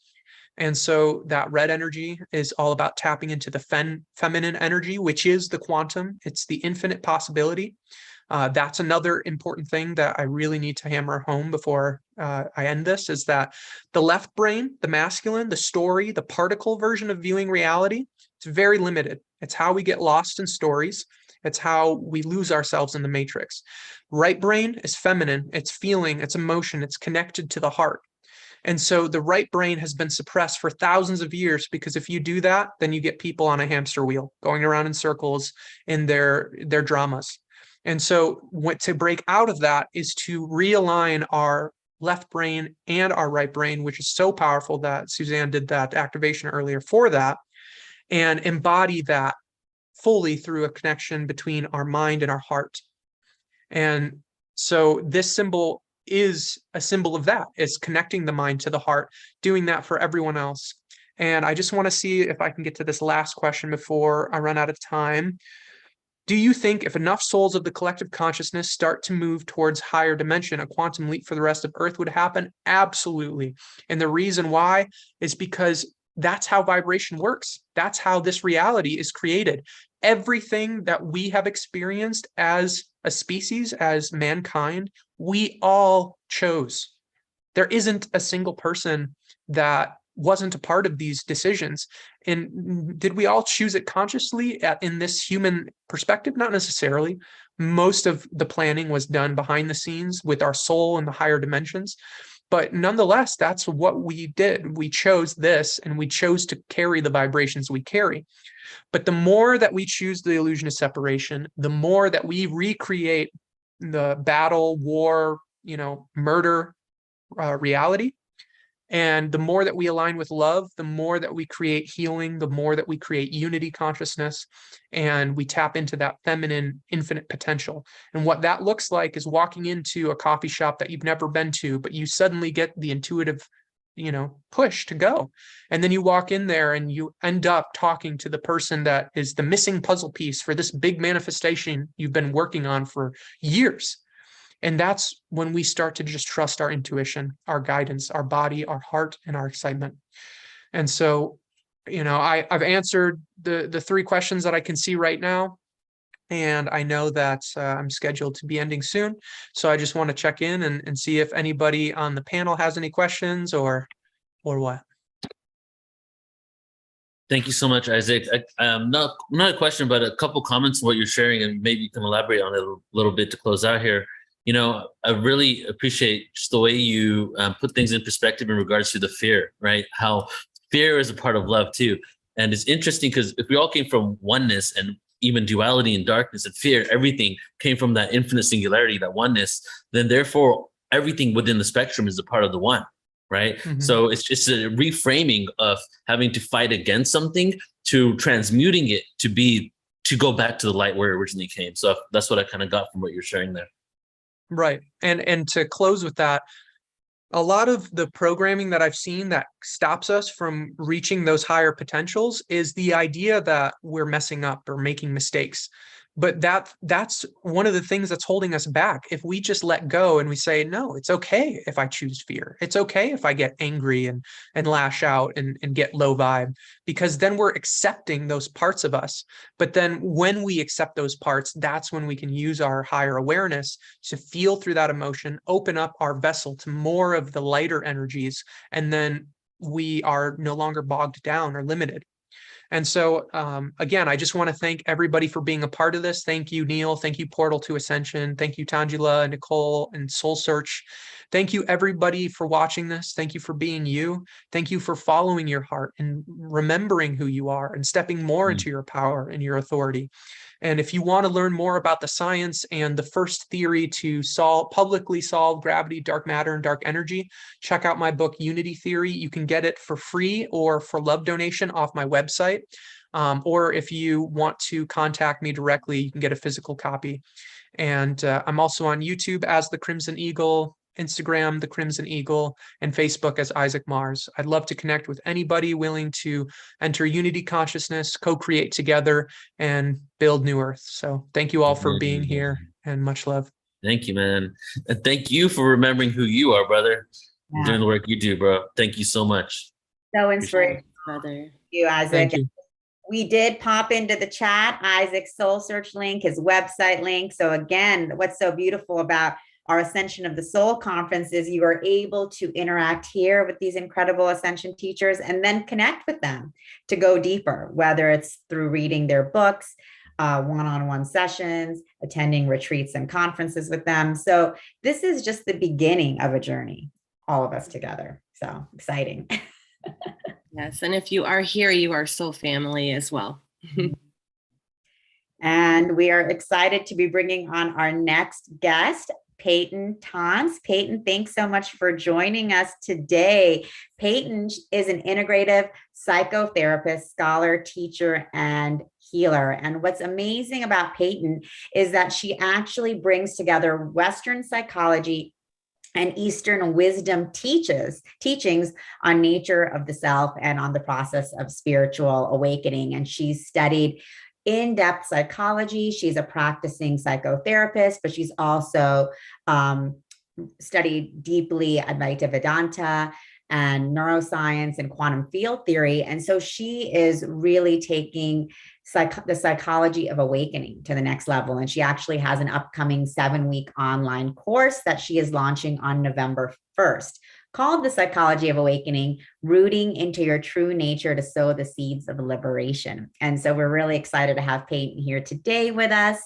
And so that red energy is all about tapping into the feminine energy, which is the quantum. It's the infinite possibility. That's another important thing that I really need to hammer home before I end this, is that the left brain, the masculine, the story, the particle version of viewing reality, it's very limited. It's how we get lost in stories. It's how we lose ourselves in the matrix. Right brain is feminine. It's feeling, it's emotion, it's connected to the heart. And so the right brain has been suppressed for thousands of years, because if you do that, then you get people on a hamster wheel going around in circles in their dramas. And so to break out of that is to realign our left brain and our right brain, which is so powerful that Suzanne did that activation earlier for that, and embody that fully through a connection between our mind and our heart. And so this symbol is a symbol of that. It's connecting the mind to the heart, doing that for everyone else. And I just want to see if I can get to this last question before I run out of time. Do you think if enough souls of the collective consciousness start to move towards higher dimension, a quantum leap for the rest of Earth would happen? Absolutely. And the reason why is because that's how vibration works. That's how this reality is created. Everything that we have experienced as a species, as mankind, we all chose. There isn't a single person that wasn't a part of these decisions. And did we all choose it consciously in this human perspective? Not necessarily. Most of the planning was done behind the scenes with our soul in the higher dimensions. But nonetheless, that's what we did. We chose this, and we chose to carry the vibrations we carry. But the more that we choose the illusion of separation, the more that we recreate the battle, war, murder reality, and the more that we align with love, the more that we create healing, the more that we create unity consciousness, and we tap into that feminine infinite potential. And what that looks like is walking into a coffee shop that you've never been to, but you suddenly get the intuitive push to go. And then you walk in there and you end up talking to the person that is the missing puzzle piece for this big manifestation you've been working on for years. And that's when we start to just trust our intuition, our guidance, our body, our heart, and our excitement. And so, I've answered the three questions that I can see right now. And I know that I'm scheduled to be ending soon. So I just want to check in and see if anybody on the panel has any questions or what. Thank you so much, Isaac. Not a question, but a couple comments on what you're sharing, and maybe you can elaborate on it a little bit to close out here. I really appreciate just the way you put things in perspective in regards to the fear, right? How fear is a part of love too. And it's interesting because if we all came from oneness and even duality and darkness and fear, everything came from that infinite singularity, that oneness, then therefore everything within the spectrum is a part of the one, right? Mm-hmm. So it's just a reframing of having to fight against something to transmuting it to go back to the light where it originally came. So that's what I kind of got from what you're sharing there. Right. And to close with that, a lot of the programming that I've seen that stops us from reaching those higher potentials is the idea that we're messing up or making mistakes. But that's one of the things that's holding us back. If we just let go and we say, no, it's okay if I choose fear. It's okay if I get angry and lash out and get low vibe, because then we're accepting those parts of us. But then when we accept those parts, that's when we can use our higher awareness to feel through that emotion, open up our vessel to more of the lighter energies, and then we are no longer bogged down or limited. And so, again, I just want to thank everybody for being a part of this. Thank you, Neil. Thank you, Portal to Ascension. Thank you, Tangela, Nicole, and Soul Search. Thank you, everybody, for watching this. Thank you for being you. Thank you for following your heart and remembering who you are and stepping more into your power and your authority. And if you want to learn more about the science and the first theory to publicly solve gravity, dark matter, and dark energy, check out my book, Unity Theory. You can get it for free or for love donation off my website. Or if you want to contact me directly, you can get a physical copy. And I'm also on YouTube as The Crimson Eagle, Instagram, The Crimson Eagle, and Facebook as Isaac Mars. I'd love to connect with anybody willing to enter unity consciousness, co-create together, and build new earth. So thank you all for being here, and much love. Thank you, man. And thank you for remembering who you are, brother. Yeah. Doing the work you do, bro. Thank you so much. So inspirational, brother. Thank you, Isaac. Thank you. We did pop into the chat Isaac's Soul Search link, his website link. So again, what's so beautiful about our Ascension of the Soul conference is you are able to interact here with these incredible Ascension teachers and then connect with them to go deeper, whether it's through reading their books, one-on-one sessions, attending retreats and conferences with them. So this is just the beginning of a journey, all of us together. So exciting. Yes. And if you are here, you are soul family as well. And we are excited to be bringing on our next guest, Peyton Tons. Peyton, thanks so much for joining us today. Peyton is an integrative psychotherapist, scholar, teacher, and healer. And what's amazing about Peyton is that she actually brings together Western psychology and Eastern wisdom teachings on nature of the self and on the process of spiritual awakening. And she's studied in-depth psychology. She's a practicing psychotherapist, but she's also studied deeply Advaita Vedanta and neuroscience and quantum field theory. And so she is really taking the psychology of awakening to the next level. And she actually has an upcoming 7-week online course that she is launching on November 1st, called The Psychology of Awakening, Rooting into Your True Nature to Sow the Seeds of Liberation. And so we're really excited to have Peyton here today with us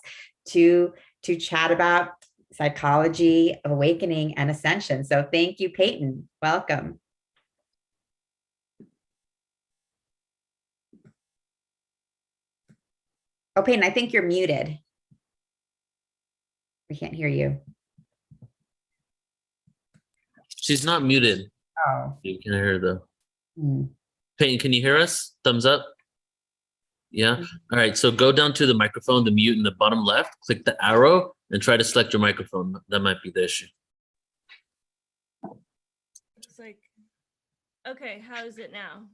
to chat about psychology of awakening and ascension. So thank you, Peyton. Welcome. Oh, Peyton, I think you're muted. We can't hear you. She's not muted. Oh. You can hear her though. Peyton, can you hear us? Thumbs up. Yeah. All right. So go down to the microphone, the mute in the bottom left, click the arrow and try to select your microphone. That might be the issue. It's like, okay, how is it now?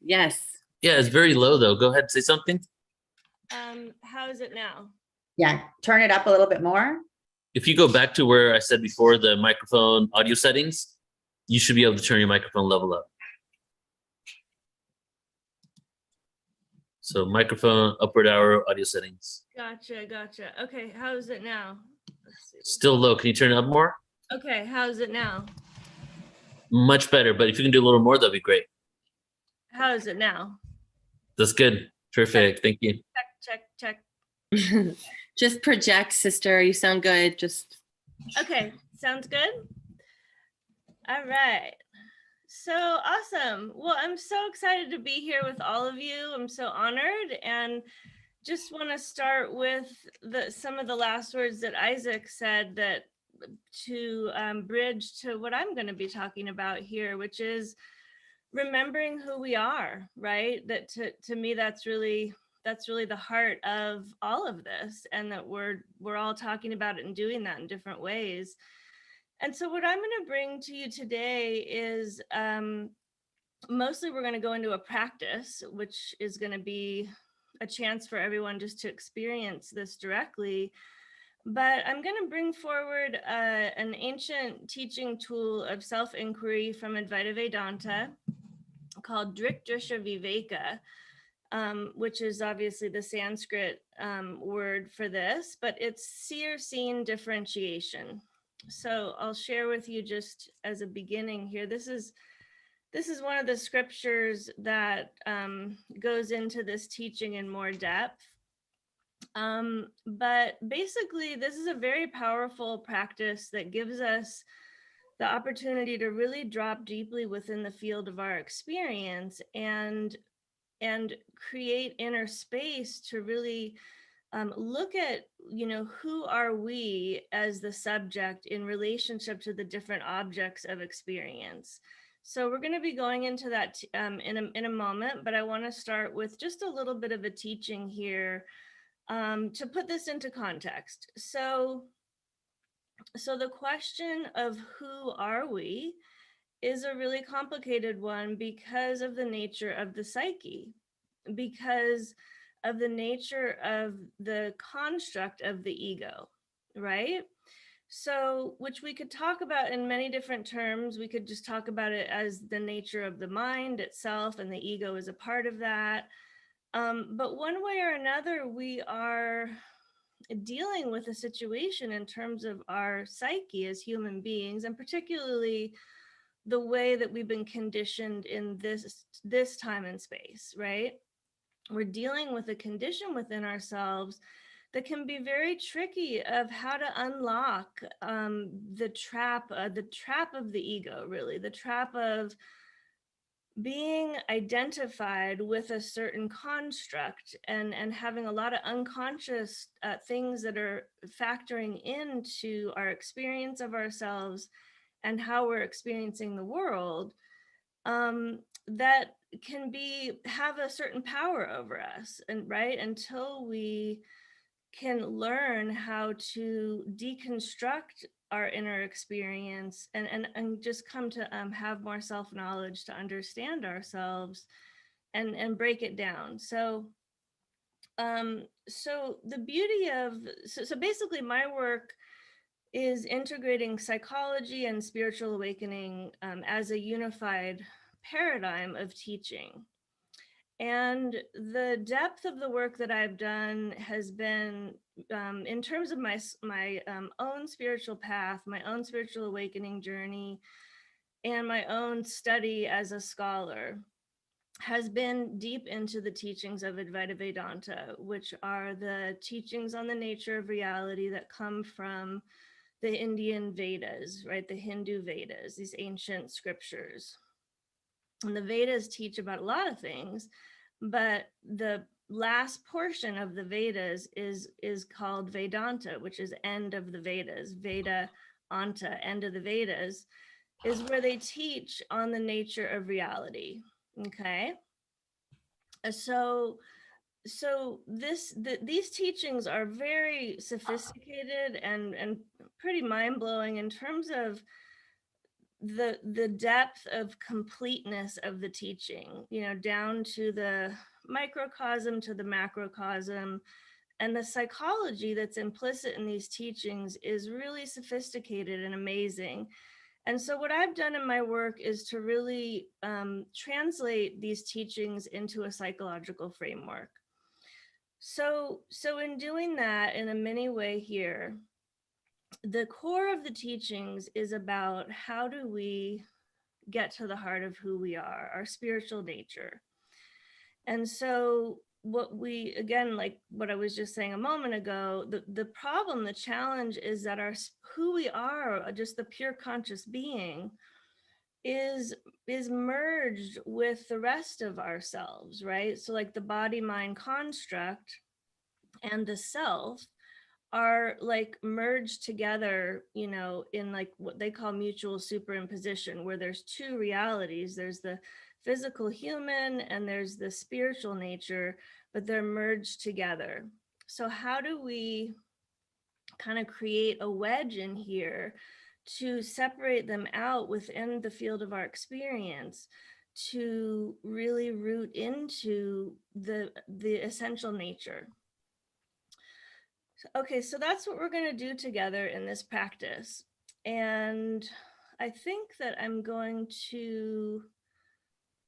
Yes. Yeah, it's very low though. Go ahead and say something. How is it now? Yeah, turn it up a little bit more. If you go back to where I said before, the microphone audio settings, you should be able to turn your microphone level up. So microphone, upward arrow, audio settings. Gotcha. Okay, how is it now? Let's see. Still low. Can you turn it up more? Okay, how is it now? Much better. But if you can do a little more, that'd be great. How is it now? That's good. Perfect. Thank you. Check. Just project, sister. You sound good. Just Okay, sounds good. All right. So awesome. Well, I'm so excited to be here with all of you. I'm so honored, and just want to start with some of the last words that Isaac said, that to bridge to what I'm going to be talking about here, which is remembering who we are, right? That to me, that's really the heart of all of this, and that we're all talking about it and doing that in different ways. And so what I'm going to bring to you today is mostly we're going to go into a practice, which is going to be a chance for everyone just to experience this directly. But I'm going to bring forward an ancient teaching tool of self-inquiry from Advaita Vedanta called Drik Drisha Viveka, which is obviously the Sanskrit word for this, but it's Seer-scene differentiation. So I'll share with you just as a beginning here. This is one of the scriptures that goes into this teaching in more depth. But basically, this is a very powerful practice that gives us the opportunity to really drop deeply within the field of our experience and create inner space to really look at, who are we as the subject in relationship to the different objects of experience. So we're going to be going into that in a moment, but I want to start with just a little bit of a teaching here to put this into context. So the question of who are we is a really complicated one because of the nature of the psyche, because of the nature of the construct of the ego, right? So, which we could talk about in many different terms. We could just talk about it as the nature of the mind itself, and the ego is a part of that. But one way or another, we are dealing with a situation in terms of our psyche as human beings, and particularly the way that we've been conditioned in this time and space, right? we're dealing with a condition within ourselves that can be very tricky of how to unlock the trap of the ego, really, the trap of being identified with a certain construct and having a lot of unconscious things that are factoring into our experience of ourselves and how we're experiencing the world, that can have a certain power over us, and right, until we can learn how to deconstruct our inner experience and just come to have more self-knowledge to understand ourselves and break it down. So so the beauty of so basically my work is integrating psychology and spiritual awakening as a unified paradigm of teaching. And the depth of the work that I've done has been in terms of my own spiritual path, my own spiritual awakening journey, and my own study as a scholar, has been deep into the teachings of Advaita Vedanta, which are the teachings on the nature of reality that come from the Indian Vedas, right? The Hindu Vedas, these ancient scriptures. And the Vedas teach about a lot of things, but the last portion of the Vedas is called Vedanta, which is end of the Vedas. Veda Anta, end of the Vedas, is where they teach on the nature of reality. Okay, so these teachings are very sophisticated and pretty mind-blowing in terms of the depth of completeness of the teaching, you know, down to the microcosm to the macrocosm. And the psychology that's implicit in these teachings is really sophisticated and amazing. And so what I've done in my work is to really translate these teachings into a psychological framework. So in doing that, in a mini way here, the core of the teachings is about how do we get to the heart of who we are, our spiritual nature. And so what we, again, like what I was just saying a moment ago, the problem, the challenge is that who we are, just the pure conscious being, is merged with the rest of ourselves, right? So like the body mind construct and the self are like merged together, you know, in like what they call mutual superimposition, where there's two realities. There's the physical human and there's the spiritual nature, but they're merged together. So how do we kind of create a wedge in here to separate them out within the field of our experience, to really root into the essential nature? Okay, so that's what we're going to do together in this practice. And I think that I'm going to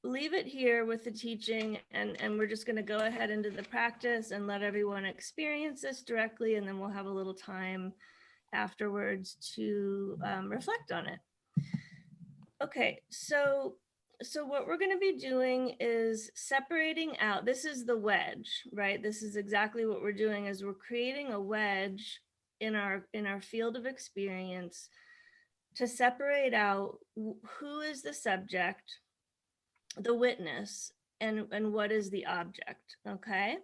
leave it here with the teaching, and we're just going to go ahead into the practice and let everyone experience this directly, and then we'll have a little time afterwards to reflect on it. Okay, so what we're going to be doing is separating out. This is the wedge, right? This is exactly what we're doing, is we're creating a wedge in our field of experience to separate out who is the subject, the witness, and what is the object. Okay,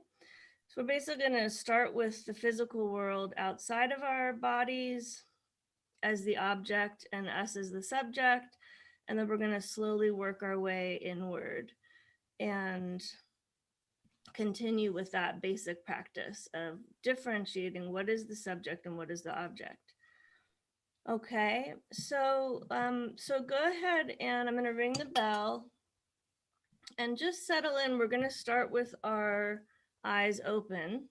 so we're basically going to start with the physical world outside of our bodies as the object and us as the subject. And then we're going to slowly work our way inward and continue with that basic practice of differentiating what is the subject and what is the object. Okay, so go ahead, and I'm going to ring the bell and just settle in. We're going to start with our eyes open,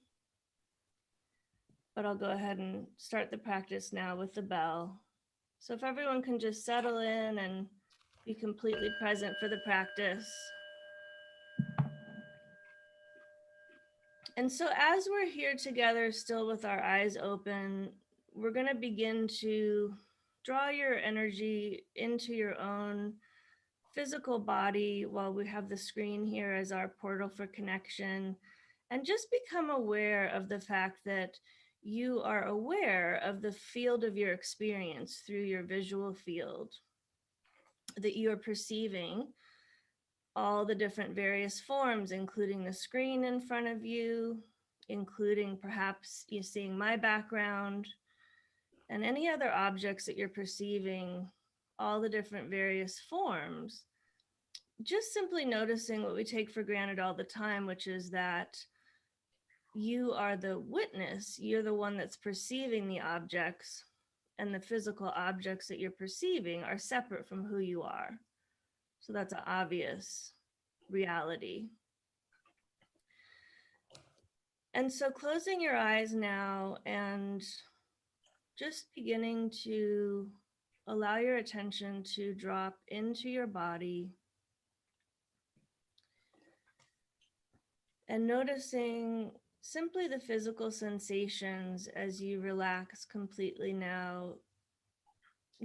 but I'll go ahead and start the practice now with the bell. So if everyone can just settle in and be completely present for the practice. And so as we're here together, still with our eyes open, we're going to begin to draw your energy into your own physical body while we have the screen here as our portal for connection, and just become aware of the fact that you are aware of the field of your experience through your visual field, that you are perceiving all the different various forms, including the screen in front of you, including perhaps you seeing my background, and any other objects that you're perceiving, all the different various forms. Just simply noticing what we take for granted all the time, which is that you are the witness, you're the one that's perceiving the objects, and the physical objects that you're perceiving are separate from who you are. So that's an obvious reality. And so closing your eyes now and just beginning to allow your attention to drop into your body and noticing simply the physical sensations as you relax completely now,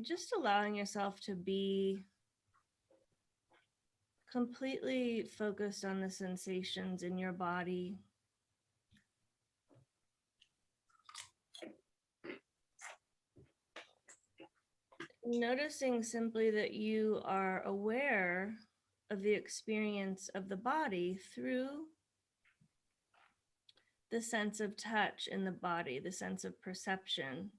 just allowing yourself to be completely focused on the sensations in your body. Noticing simply that you are aware of the experience of the body through the sense of touch in the body, the sense of perception.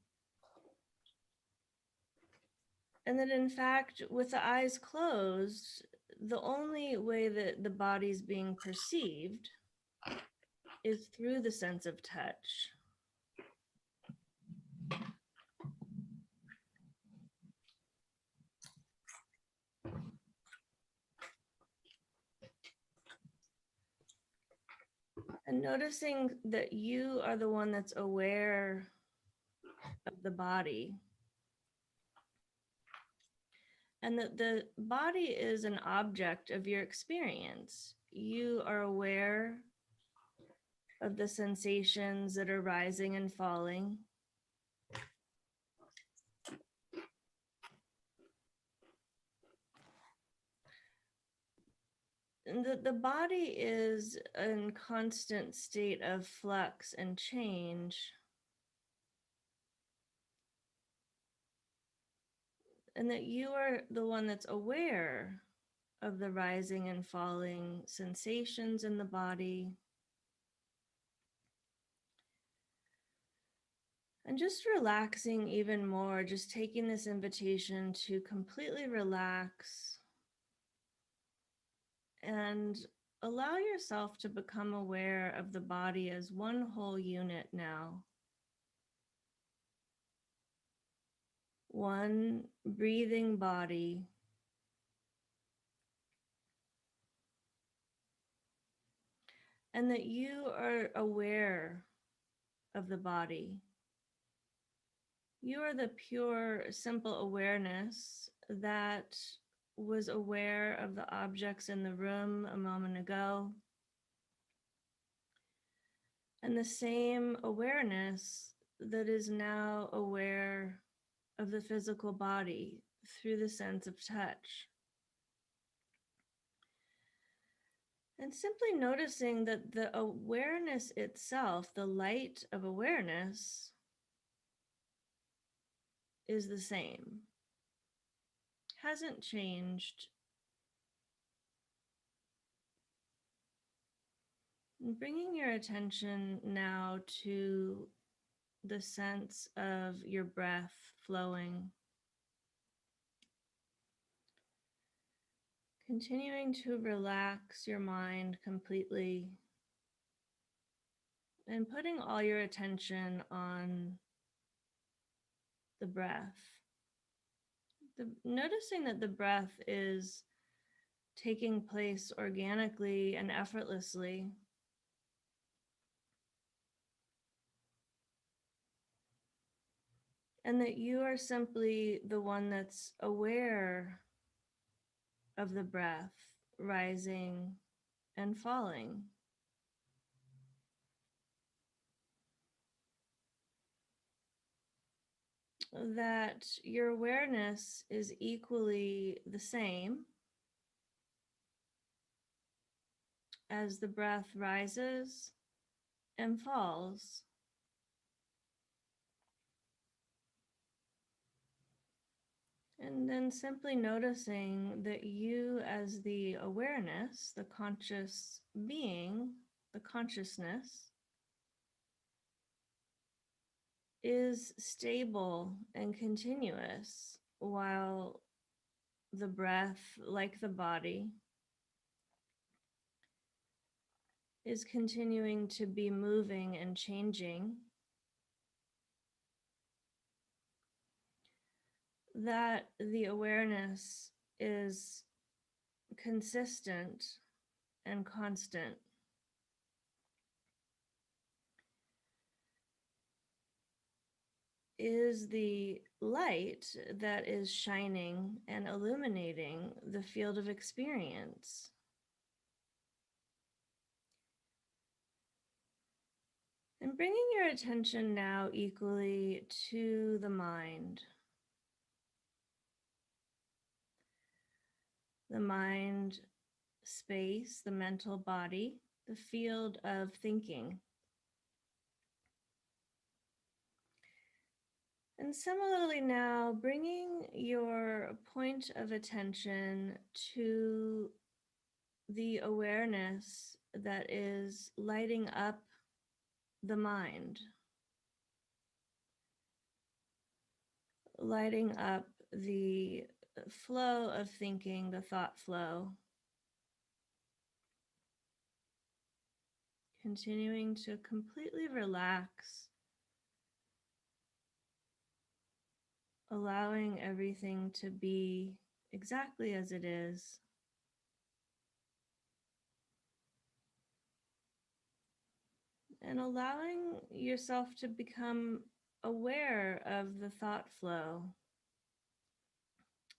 And that in fact, with the eyes closed, the only way that the body's being perceived is through the sense of touch. And noticing that you are the one that's aware of the body. And that the body is an object of your experience. You are aware of the sensations that are rising and falling. And the body is in constant state of flux and change. And that you are the one that's aware of the rising and falling sensations in the body. And just relaxing even more, just taking this invitation to completely relax and allow yourself to become aware of the body as one whole unit now. One breathing body. And that you are aware of the body. You are the pure, simple awareness that was aware of the objects in the room a moment ago. And the same awareness that is now aware of the physical body through the sense of touch. And simply noticing that the awareness itself, the light of awareness, is the same, hasn't changed. And bringing your attention now to the sense of your breath flowing. Continuing to relax your mind completely and putting all your attention on the breath. Noticing that the breath is taking place organically and effortlessly. And that you are simply the one that's aware of the breath rising and falling. That your awareness is equally the same as the breath rises and falls. And then simply noticing that you, as the awareness, the conscious being, the consciousness, is stable and continuous while the breath, like the body, is continuing to be moving and changing. That the awareness is consistent and constant. Is the light that is shining and illuminating the field of experience. And bringing your attention now equally to the mind. The mind space, the mental body, the field of thinking. And similarly now, bringing your point of attention to the awareness that is lighting up the mind, lighting up the flow of thinking, the thought flow, continuing to completely relax, allowing everything to be exactly as it is. And allowing yourself to become aware of the thought flow,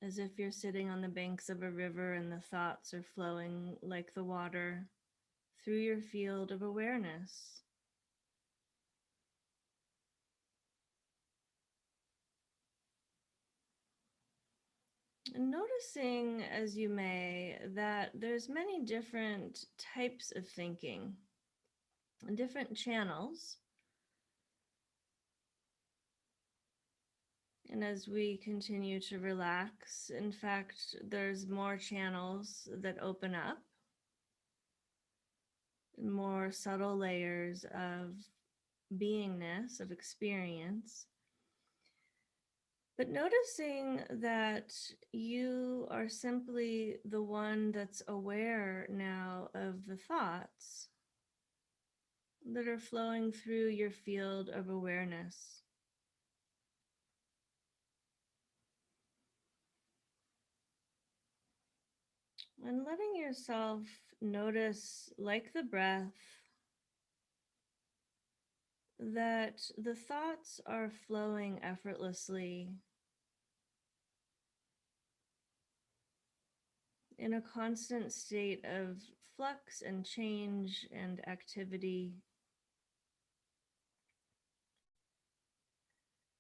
as if you're sitting on the banks of a river and the thoughts are flowing like the water through your field of awareness. And noticing, as you may, that there's many different types of thinking and different channels. And as we continue to relax, in fact, there's more channels that open up, more subtle layers of beingness, of experience. But noticing that you are simply the one that's aware now of the thoughts that are flowing through your field of awareness. And letting yourself notice, like the breath, that the thoughts are flowing effortlessly in a constant state of flux and change and activity,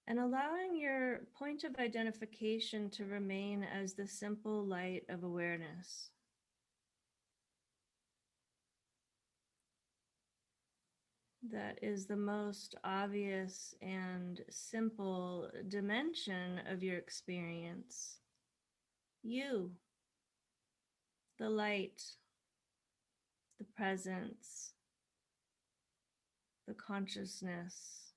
and allowing your point of identification to remain as the simple light of awareness. That is the most obvious and simple dimension of your experience. You, the light, the presence, the consciousness,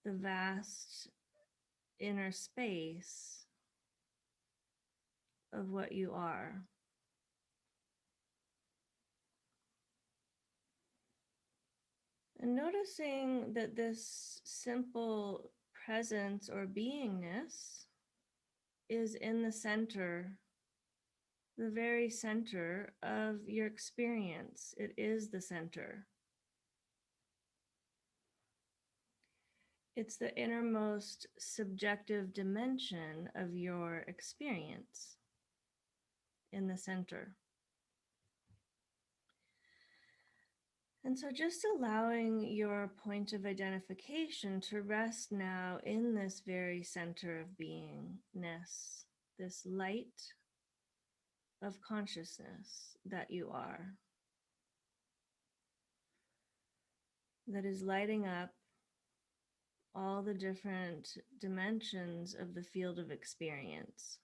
the vast inner space of what you are. And noticing that this simple presence or beingness is in the center, the very center of your experience. It is the center. It's the innermost subjective dimension of your experience in the center. And so just allowing your point of identification to rest now in this very center of beingness, this light, of consciousness that you are, that is lighting up all the different dimensions of the field of experience,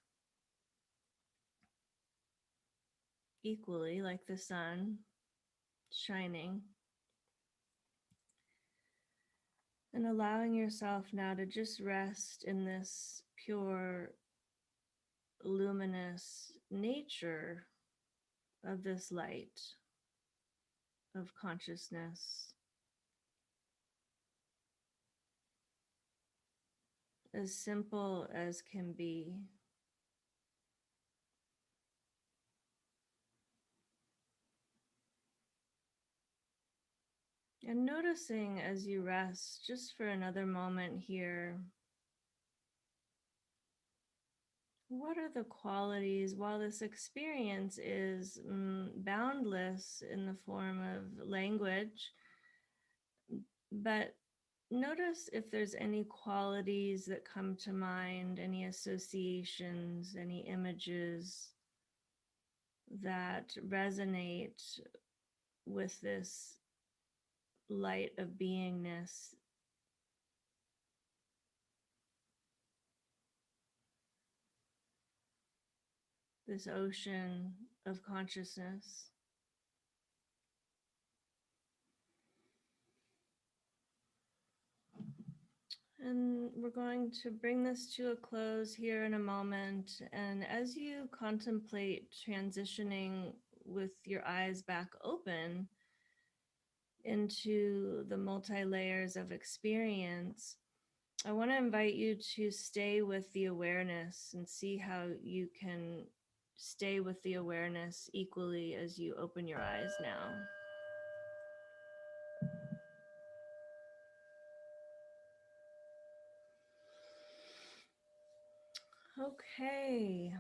equally like the sun shining, and allowing yourself now to just rest in this pure, luminous nature of this light of consciousness, as simple as can be. And noticing as you rest, just for another moment here, what are the qualities, while this experience is boundless in the form of language, but notice if there's any qualities that come to mind, any associations, any images that resonate with this light of beingness. This ocean of consciousness. And we're going to bring this to a close here in a moment. And as you contemplate transitioning with your eyes back open into the multi-layers of experience, I want to invite you to stay with the awareness and see how you can stay with the awareness equally as you open your eyes now. Okay.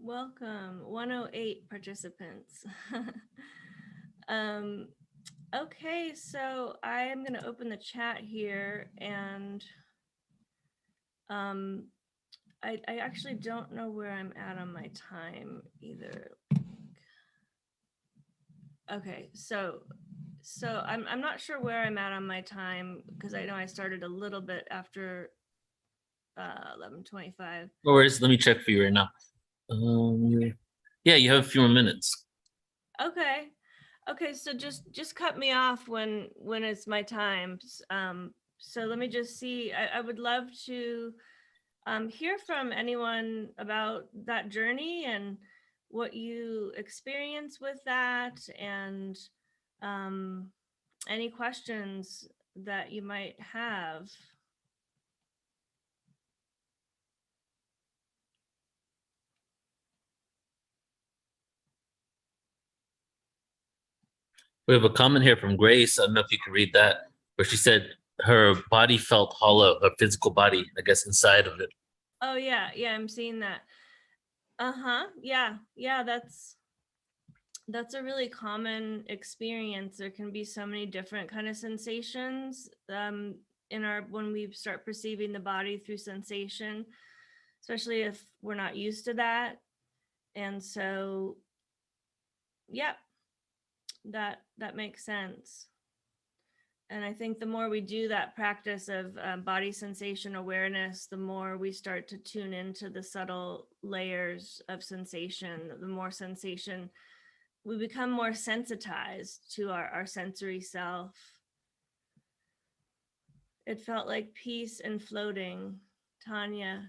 Welcome, 108 participants. Okay, so I am going to open the chat here, and I actually don't know where I'm at on my time either. Okay, so I'm not sure where I'm at on my time, because I know I started a little bit after 11:25. No worries. Let me check for you right now. Yeah, you have a few more minutes. Okay, so just cut me off when it's my time. So let me just see. I would love to hear from anyone about that journey and what you experience with that, and any questions that you might have. We have a comment here from Grace. I don't know if you can read that, where she said her body felt hollow, her physical body, I guess, inside of it. Oh yeah, I'm seeing that. Yeah, that's a really common experience. There can be so many different kind of sensations when we start perceiving the body through sensation, especially if we're not used to that. And so, yeah, that makes sense. And I think the more we do that practice of body sensation awareness, the more we start to tune into the subtle layers of sensation, the more sensation, we become more sensitized to our sensory self. It felt like peace and floating, Tanya.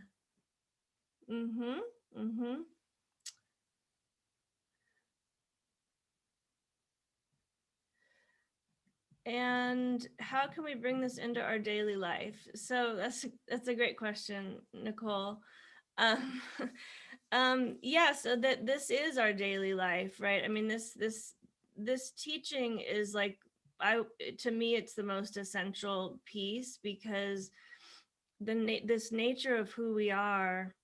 And how can we bring this into our daily life? So that's a great question, Nicole. Yeah, so that this is our daily life, right? I mean, this teaching is like, to me, it's the most essential piece, because this nature of who we are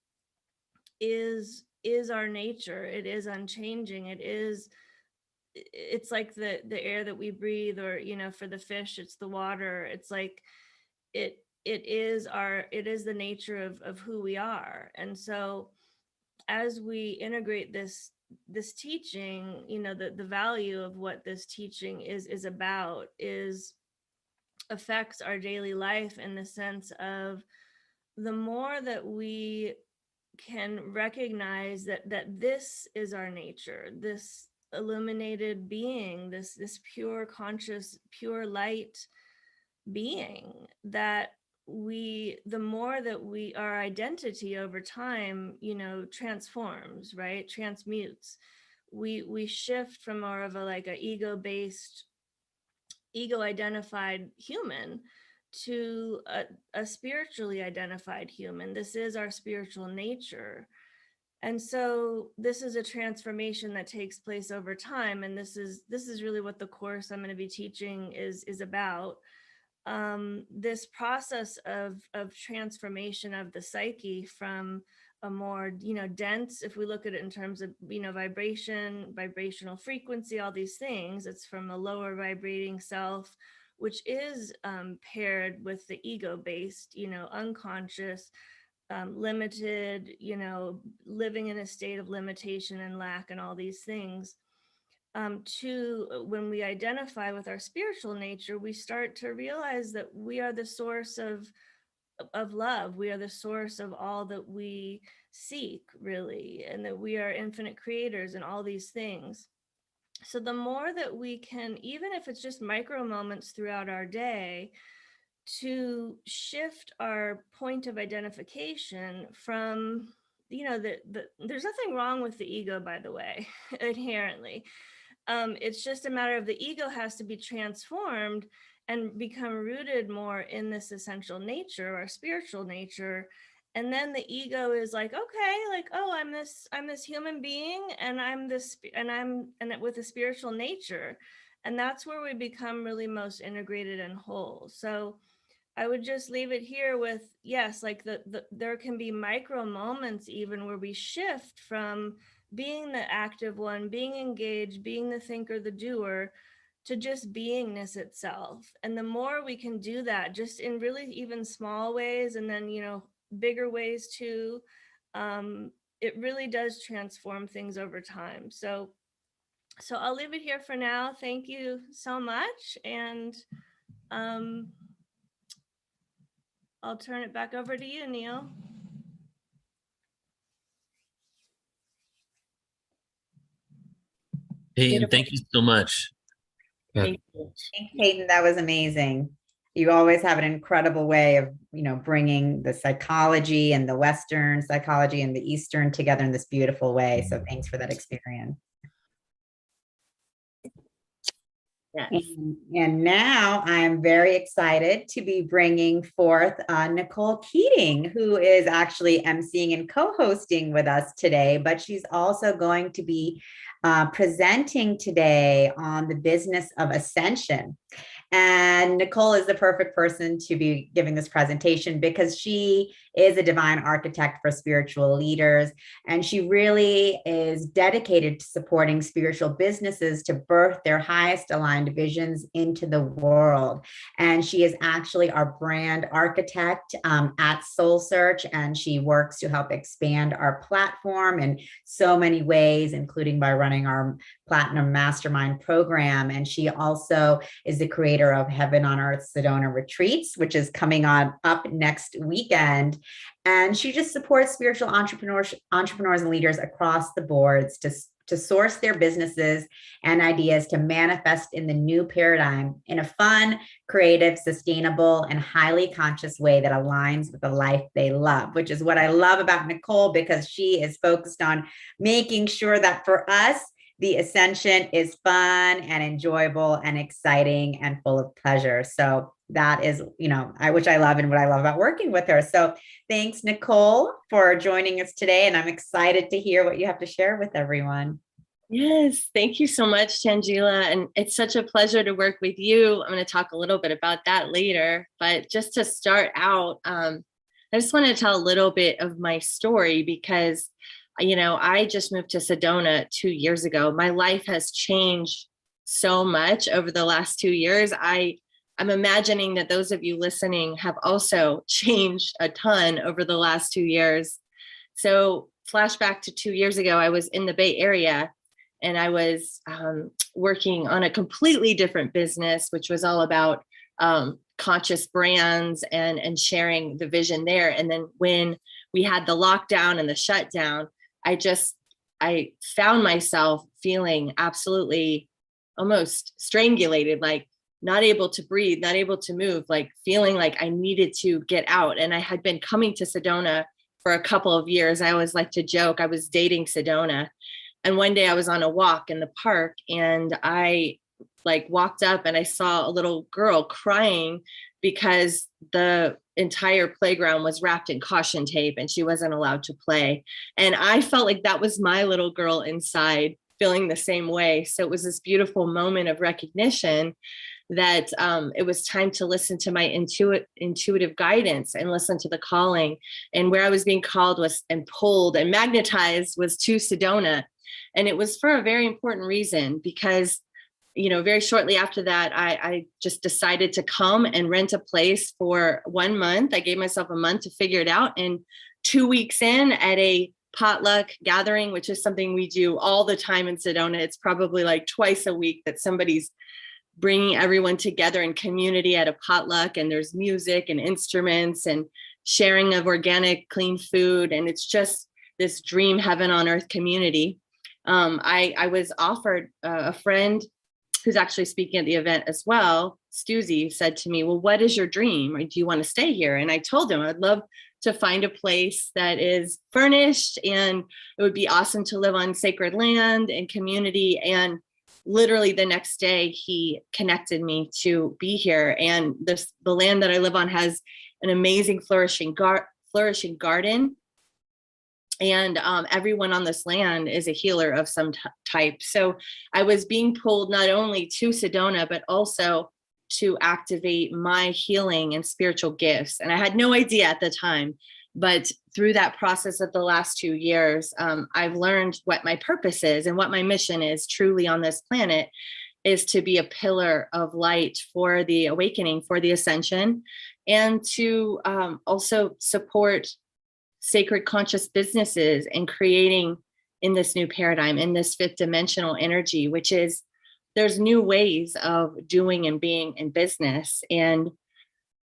is our nature. It is unchanging. It's like the air that we breathe, or for the fish, it's the water. It's like it it is the nature of who we are. And so as we integrate this teaching, the value of what this teaching is about affects our daily life, in the sense of the more that we can recognize that this is our nature, this illuminated being, this pure conscious, pure light being, that the more that our identity over time, transforms, right? Transmutes. We shift from more of a ego-based, ego-identified human to a spiritually identified human. This is our spiritual nature. And so this is a transformation that takes place over time. And this is really what the course I'm going to be teaching is about. This process of transformation of the psyche from a more, dense, if we look at it in terms of, vibration, vibrational frequency, all these things, it's from a lower vibrating self, which is paired with the ego-based, unconscious, limited, living in a state of limitation and lack and all these things. To when we identify with our spiritual nature, we start to realize that we are the source of love. We are the source of all that we seek, really, and that we are infinite creators and all these things. So the more that we can, even if it's just micro moments throughout our day, to shift our point of identification from, there's nothing wrong with the ego, by the way, inherently. It's just a matter of the ego has to be transformed and become rooted more in this essential nature, our spiritual nature. And then the ego is like, okay, like, oh, I'm this human being, and I'm with a spiritual nature. And that's where we become really most integrated and whole. So I would just leave it here with, yes, like there can be micro moments even where we shift from being the active one, being engaged, being the thinker, the doer, to just beingness itself. And the more we can do that, just in really even small ways, and then, bigger ways too, it really does transform things over time. So I'll leave it here for now. Thank you so much. And I'll turn it back over to you, Neil. Peyton, thank you so much. Thank you. Thanks, Peyton. That was amazing. You always have an incredible way of, bringing the psychology and the Western psychology and the Eastern together in this beautiful way. So thanks for that experience. Yes. And now I'm very excited to be bringing forth Nicole Keating, who is actually emceeing and co-hosting with us today, but she's also going to be presenting today on the business of ascension. And Nicole is the perfect person to be giving this presentation because she is a divine architect for spiritual leaders. And she really is dedicated to supporting spiritual businesses to birth their highest aligned visions into the world. And she is actually our brand architect at Soul Search. And she works to help expand our platform in so many ways, including by running our Platinum Mastermind program. And she also is the creator of Heaven on Earth Sedona Retreats, which is coming on up next weekend. And she just supports spiritual entrepreneurs and leaders across the boards to source their businesses and ideas to manifest in the new paradigm in a fun, creative, sustainable, and highly conscious way that aligns with the life they love, which is what I love about Nicole, because she is focused on making sure that for us, the ascension is fun and enjoyable and exciting and full of pleasure. So that is, which I love and what I love about working with her. So thanks, Nicole, for joining us today. And I'm excited to hear what you have to share with everyone. Yes, thank you so much, Tangela. And it's such a pleasure to work with you. I'm going to talk a little bit about that later. But just to start out, I just want to tell a little bit of my story because I just moved to Sedona 2 years ago. My life has changed so much over the last 2 years. I I'm imagining that those of you listening have also changed a ton over the last 2 years. So flashback to 2 years ago, I was in the Bay Area and I was working on a completely different business, which was all about conscious brands and sharing the vision there. And then when we had the lockdown and the shutdown, I found myself feeling absolutely almost strangulated, like not able to breathe, not able to move, like feeling like I needed to get out. And I had been coming to Sedona for a couple of years. I always like to joke, I was dating Sedona. And one day I was on a walk in the park and I like walked up and I saw a little girl crying because the entire playground was wrapped in caution tape and she wasn't allowed to play. And I felt like that was my little girl inside feeling the same way. So it was this beautiful moment of recognition that it was time to listen to my intuitive guidance and listen to the calling. And where I was being called was and pulled and magnetized was to Sedona. And it was for a very important reason because, you know, very shortly after that, I just decided to come and rent a place for 1 month. I gave myself a month to figure it out. And 2 weeks in at a potluck gathering, which is something we do all the time in Sedona. It's probably like twice a week that somebody's bringing everyone together in community at a potluck, and there's music and instruments and sharing of organic, clean food. And it's just this dream heaven on earth community. I was offered a friend who's actually speaking at the event as well, Stuzy, said to me, well, what is your dream? Or do you want to stay here? And I told him I'd love to find a place that is furnished and it would be awesome to live on sacred land and community. And literally the next day he connected me to be here. And the land that I live on has an amazing flourishing garden. And everyone on this land is a healer of some type. So I was being pulled not only to Sedona, but also to activate my healing and spiritual gifts. And I had no idea at the time, but through that process of the last 2 years, I've learned what my purpose is and what my mission is truly on this planet is to be a pillar of light for the awakening, for the ascension, and to also support sacred conscious businesses and creating in this new paradigm, in this fifth dimensional energy, which is there's new ways of doing and being in business. And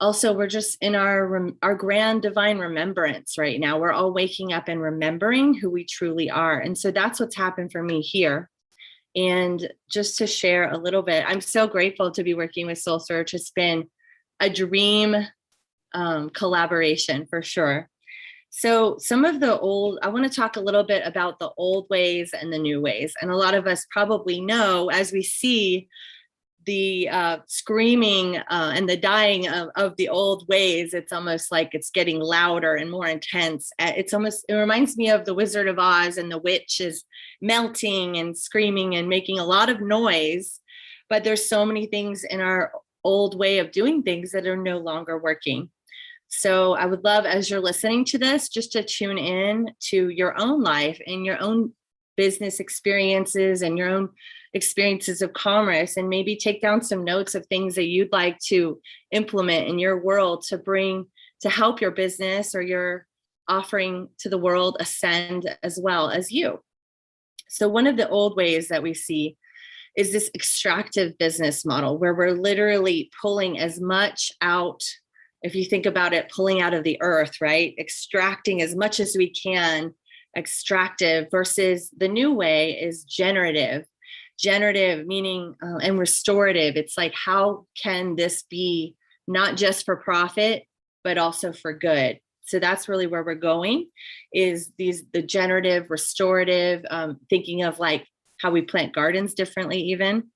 also we're just in our grand divine remembrance right now. We're all waking up and remembering who we truly are. And so that's what's happened for me here. And just to share a little bit, I'm so grateful to be working with Soul Search. It's been a dream collaboration for sure. So some of the I want to talk a little bit about the old ways and the new ways. And a lot of us probably know as we see the screaming and the dying of the old ways, it's almost like it's getting louder and more intense. It reminds me of the Wizard of Oz and the witch is melting and screaming and making a lot of noise. But there's so many things in our old way of doing things that are no longer working. So I would love, as you're listening to this, just to tune in to your own life and your own business experiences and your own experiences of commerce, and maybe take down some notes of things that you'd like to implement in your world to help your business or your offering to the world ascend as well as you. So one of the old ways that we see is this extractive business model where we're literally pulling as much out. If you think about it, pulling out of the earth, right? Extracting as much as we can, extractive, versus the new way is generative. Generative meaning and restorative. It's like, how can this be not just for profit, but also for good? So that's really where we're going, is the generative, restorative, thinking of like how we plant gardens differently even.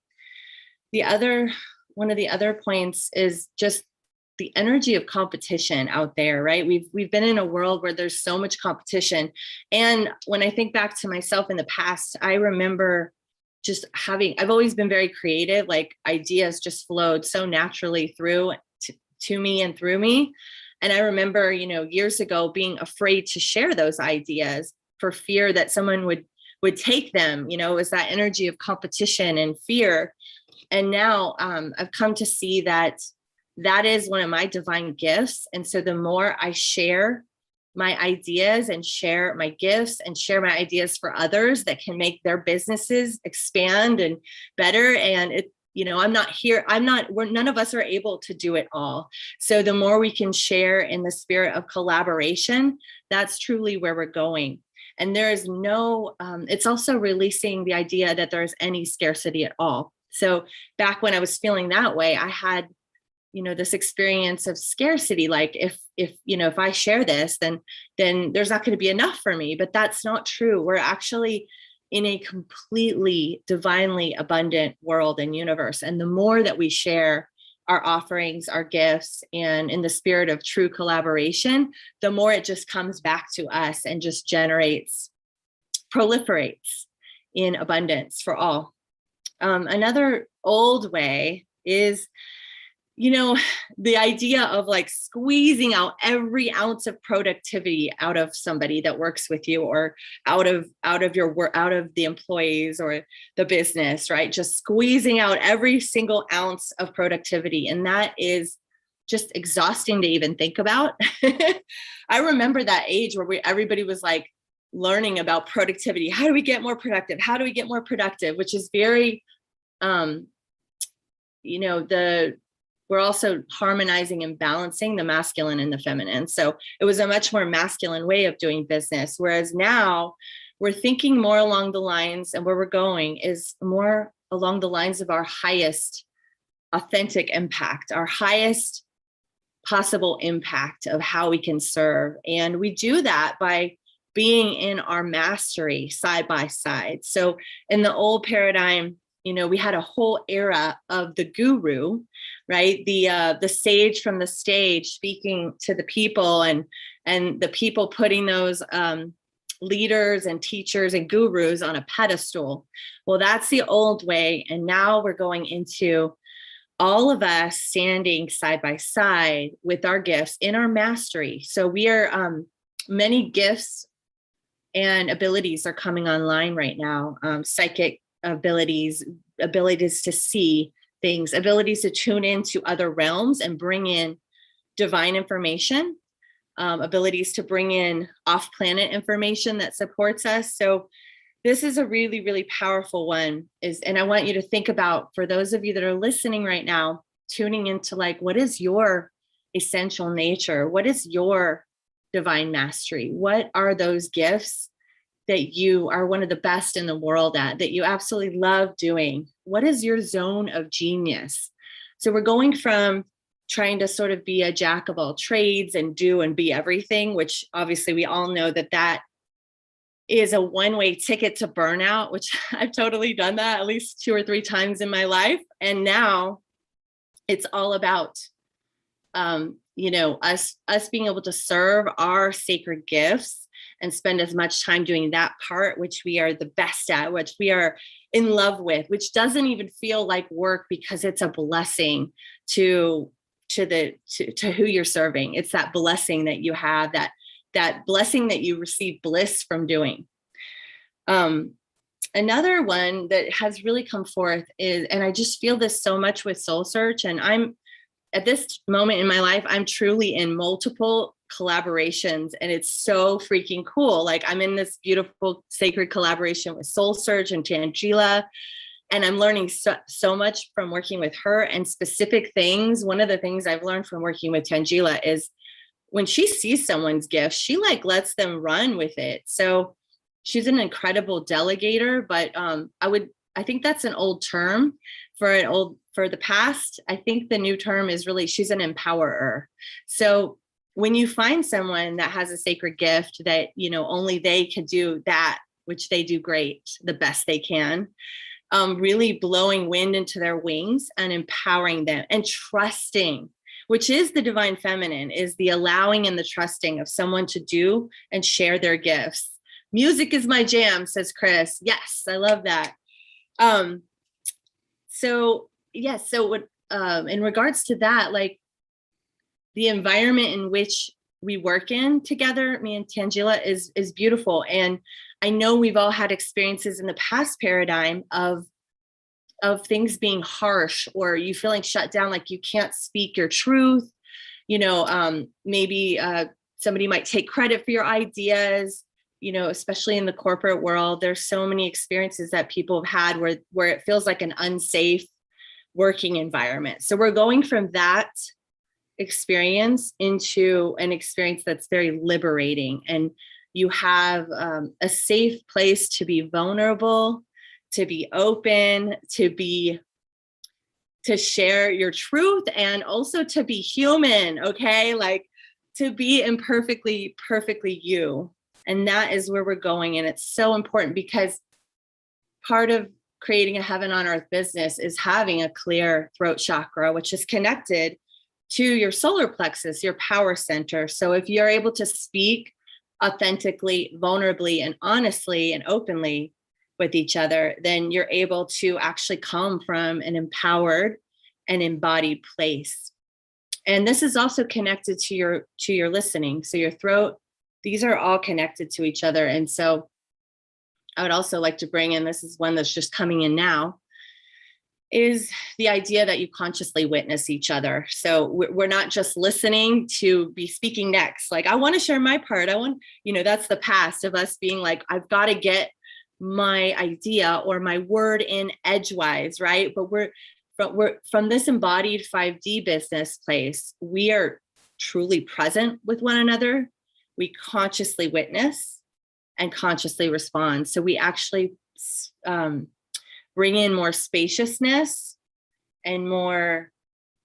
One of the other points is just the energy of competition out there, right? We've been in a world where there's so much competition. And when I think back to myself in the past, I remember just I've always been very creative, like ideas just flowed so naturally through to me and through me. And I remember, years ago being afraid to share those ideas for fear that someone would take them, it was that energy of competition and fear. And now I've come to see that that is one of my divine gifts. And so the more I share my ideas and share my gifts and share my ideas for others that can make their businesses expand and better. And it, you know, none of us are able to do it all. So the more we can share in the spirit of collaboration, that's truly where we're going. And there is no, it's also releasing the idea that there's any scarcity at all. So back when I was feeling that way, I had, you know, this experience of scarcity. Like if I share this, then there's not going to be enough for me, but that's not true. We're actually in a completely divinely abundant world and universe. And the more that we share our offerings, our gifts, and in the spirit of true collaboration, the more it just comes back to us and just proliferates in abundance for all. Another old way is, you know, the idea of like squeezing out every ounce of productivity out of somebody that works with you, or out of your work, out of the employees or the business, right? Just squeezing out every single ounce of productivity. And that is just exhausting to even think about. I remember that age where everybody was like learning about productivity. How do we get more productive? How do we get more productive? Which is very, you know, we're also harmonizing and balancing the masculine and the feminine. So it was a much more masculine way of doing business. Whereas now we're thinking more along the lines, and where we're going is more along the lines of our highest authentic impact, our highest possible impact of how we can serve. And we do that by being in our mastery side by side. So in the old paradigm, you know, we had a whole era of the guru, right? The sage from the stage speaking to the people, and the people putting those leaders and teachers and gurus on a pedestal. Well, that's the old way. And now we're going into all of us standing side by side with our gifts in our mastery. So we are, many gifts and abilities are coming online right now. Psychic abilities to see things, abilities to tune into other realms and bring in divine information, abilities to bring in off-planet information that supports us. So this is a really, really powerful one. And I want you to think about, for those of you that are listening right now, tuning into like, what is your essential nature? What is your divine mastery? What are those gifts that you are one of the best in the world at, that you absolutely love doing? What is your zone of genius? So we're going from trying to sort of be a jack of all trades and do and be everything, which obviously we all know that is a one-way ticket to burnout, which I've totally done that at least 2 or 3 times in my life. And now it's all about, you know, us being able to serve our sacred gifts and spend as much time doing that part, which we are the best at, which we are in love with, which doesn't even feel like work because it's a blessing to who you're serving. It's that blessing that you have, that blessing that you receive bliss from doing. Another one that has really come forth is, and I just feel this so much with Soul Search, and I'm at this moment in my life, I'm truly in multiple collaborations, and it's so freaking cool. Like I'm in this beautiful sacred collaboration with Soul Search and Tangela, and I'm learning so much from working with her and specific things. One of the things I've learned from working with Tangela is when she sees someone's gift, she like lets them run with it. So she's an incredible delegator, but I think that's an old term for the past. I think the new term is really, she's an empowerer. So when you find someone that has a sacred gift that, you know, only they can do that, which they do great, the best they can, really blowing wind into their wings and empowering them and trusting, which is the divine feminine, is the allowing and the trusting of someone to do and share their gifts. Music is my jam, says Chris. Yes, I love that. So yes, so what, in regards to that, like the environment in which we work in together, me and Tangela, is beautiful. And I know we've all had experiences in the past paradigm of things being harsh, or you feeling shut down, like you can't speak your truth. Maybe somebody might take credit for your ideas, especially in the corporate world. There's so many experiences that people have had where it feels like an unsafe working environment. So we're going from that experience into an experience that's very liberating, and you have a safe place to be vulnerable, to be open, to share your truth, and also to be human. Okay, like to be imperfectly perfectly you. And that is where we're going. And it's so important, because part of creating a heaven on earth business is having a clear throat chakra, which is connected to your solar plexus, your power center. So if you're able to speak authentically, vulnerably, and honestly and openly with each other, then you're able to actually come from an empowered and embodied place. And this is also connected to your listening. So your throat, these are all connected to each other. And so I would also like to bring in, this is one that's just coming in now, is the idea that you consciously witness each other. So we're not just listening to be speaking next. Like, I want to share my part. That's the past of us being like, I've got to get my idea or my word in edgewise, right? But we're from this embodied 5D business place, we are truly present with one another. We consciously witness and consciously respond. So we actually bring in more spaciousness and more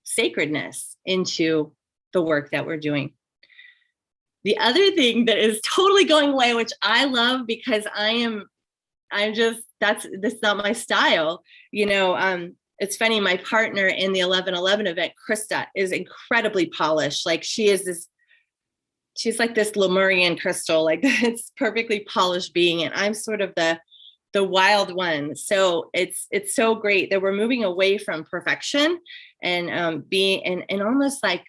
sacredness into the work that we're doing. The other thing that is totally going away, which I love, because that's not my style. It's funny, my partner in the 11/11 event, Krista, is incredibly polished. Like she's like this Lemurian crystal, like it's perfectly polished being. And I'm sort of the wild one. So it's so great that we're moving away from perfection and being and almost like,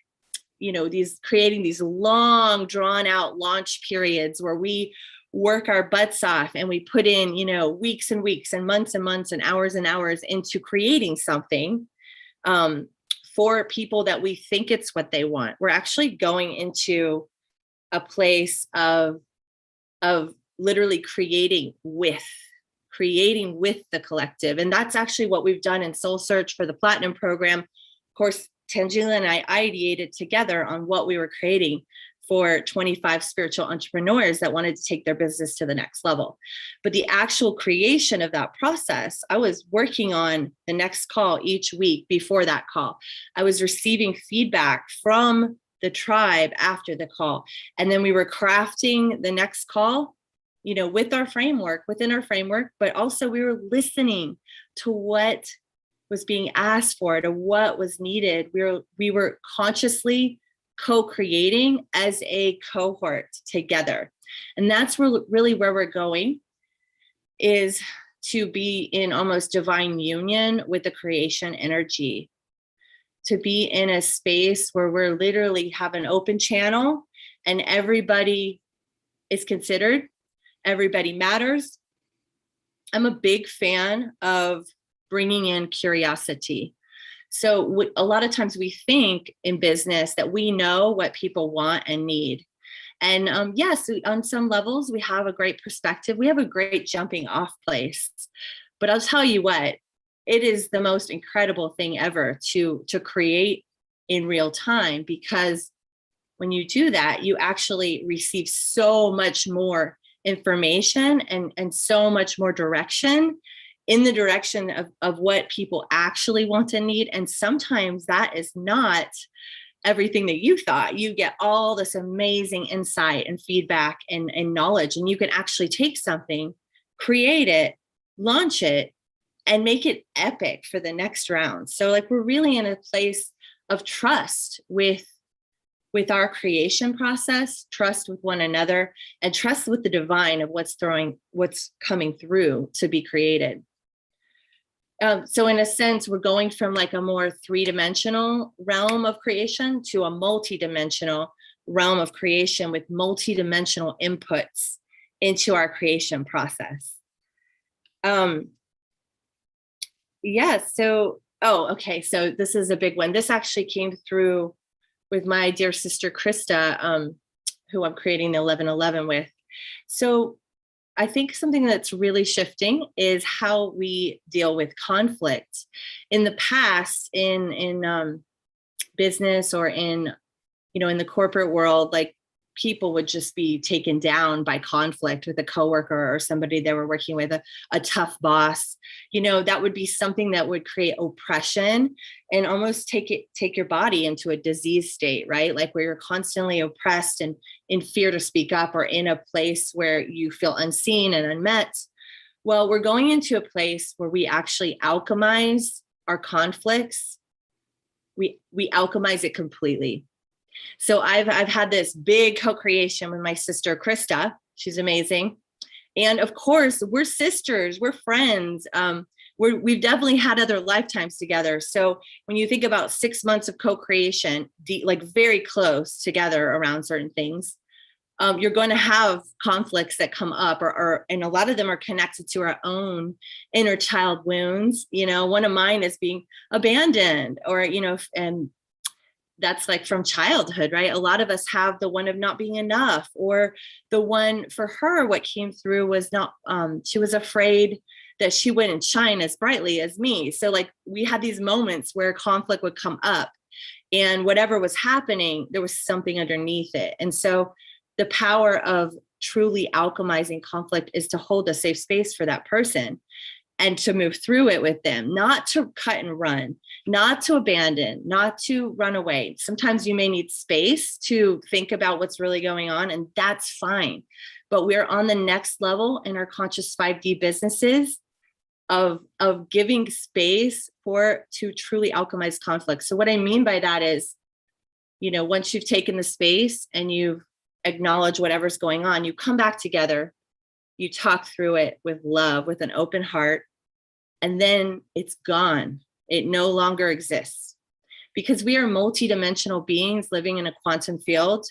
creating these long drawn out launch periods where we work our butts off and we put in, weeks and weeks and months and hours into creating something for people that we think it's what they want. We're actually going into a place of literally creating with the collective. And that's actually what we've done in Soul Search for the Platinum program. Of course, Tangela and I ideated together on what we were creating for 25 spiritual entrepreneurs that wanted to take their business to the next level. But the actual creation of that process, I was working on the next call each week before that call. I was receiving feedback from the tribe after the call. And then we were crafting the next call, within our framework, but also we were listening to what was being asked for, to what was needed. We were consciously co-creating as a cohort together. And that's really where we're going, is to be in almost divine union with the creation energy, to be in a space where we're literally have an open channel and everybody is considered, everybody matters. I'm a big fan of bringing in curiosity. So a lot of times we think in business that we know what people want and need. And yes, on some levels, we have a great perspective. We have a great jumping off place. But I'll tell you what, it is the most incredible thing ever to create in real time, because when you do that, you actually receive so much more information and so much more direction in the direction of what people actually want and need. And sometimes that is not everything that you thought. You get all this amazing insight and feedback and knowledge, and you can actually take something, create it, launch it, and make it epic for the next round. So like we're really in a place of trust with our creation process, trust with one another, and trust with the divine of what's coming through to be created. So in a sense, we're going from like a more three-dimensional realm of creation to a multi-dimensional realm of creation with multi-dimensional inputs into our creation process. Yeah. So, okay. So this is a big one. This actually came through with my dear sister, Krista, who I'm creating the 1111 with. So I think something that's really shifting is how we deal with conflict. In the past, in business or in the corporate world, like people would just be taken down by conflict with a coworker or somebody they were working with, a tough boss. That would be something that would create oppression and almost take your body into a disease state, right? Like where you're constantly oppressed and in fear to speak up, or in a place where you feel unseen and unmet. Well, we're going into a place where we actually alchemize our conflicts. We alchemize it completely. So I've had this big co-creation with my sister, Krista. She's amazing. And of course, we're sisters, we're friends. We've definitely had other lifetimes together. So when you think about 6 months of co-creation, like very close together around certain things, you're going to have conflicts that come up, and a lot of them are connected to our own inner child wounds. One of mine is being abandoned, and that's like from childhood, right? A lot of us have the one of not being enough, or the one for her, what came through was not, she was afraid that she wouldn't shine as brightly as me. So like we had these moments where conflict would come up, and whatever was happening, there was something underneath it. And so the power of truly alchemizing conflict is to hold a safe space for that person and to move through it with them, not to cut and run, not to abandon, not to run away. Sometimes you may need space to think about what's really going on, and that's fine. But we're on the next level in our conscious 5D businesses of giving space to truly alchemize conflict. So what I mean by that is, once you've taken the space and you've acknowledged whatever's going on, you come back together, you talk through it with love, with an open heart, and then it's gone. It no longer exists. Because we are multidimensional beings living in a quantum field.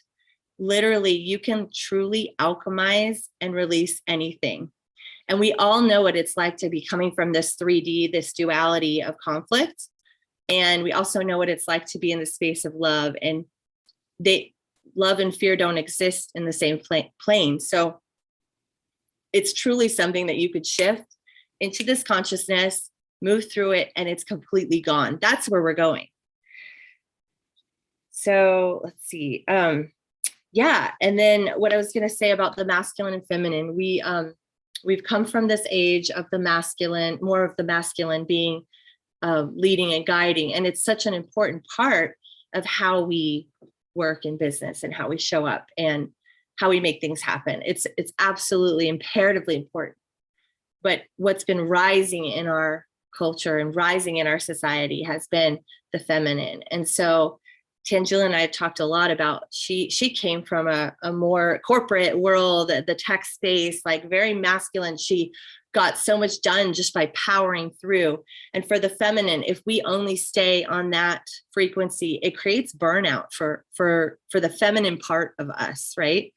Literally, you can truly alchemize and release anything. And we all know what it's like to be coming from this 3D, this duality of conflict. And we also know what it's like to be in the space of love. And love and fear don't exist in the same plane. So it's truly something that you could shift into this consciousness, move through it, and it's completely gone. That's where we're going. So let's see. Yeah. And then what I was going to say about the masculine and feminine, we've come from this age of the masculine, more of the masculine being leading and guiding. And it's such an important part of how we work in business and how we show up and how we make things happen. It's absolutely imperatively important. But what's been rising in our culture and rising in our society has been the feminine. And so Tangela and I have talked a lot about, she came from a more corporate world, the tech space, like very masculine. She got so much done just by powering through. And for the feminine, if we only stay on that frequency, it creates burnout for the feminine part of us, right?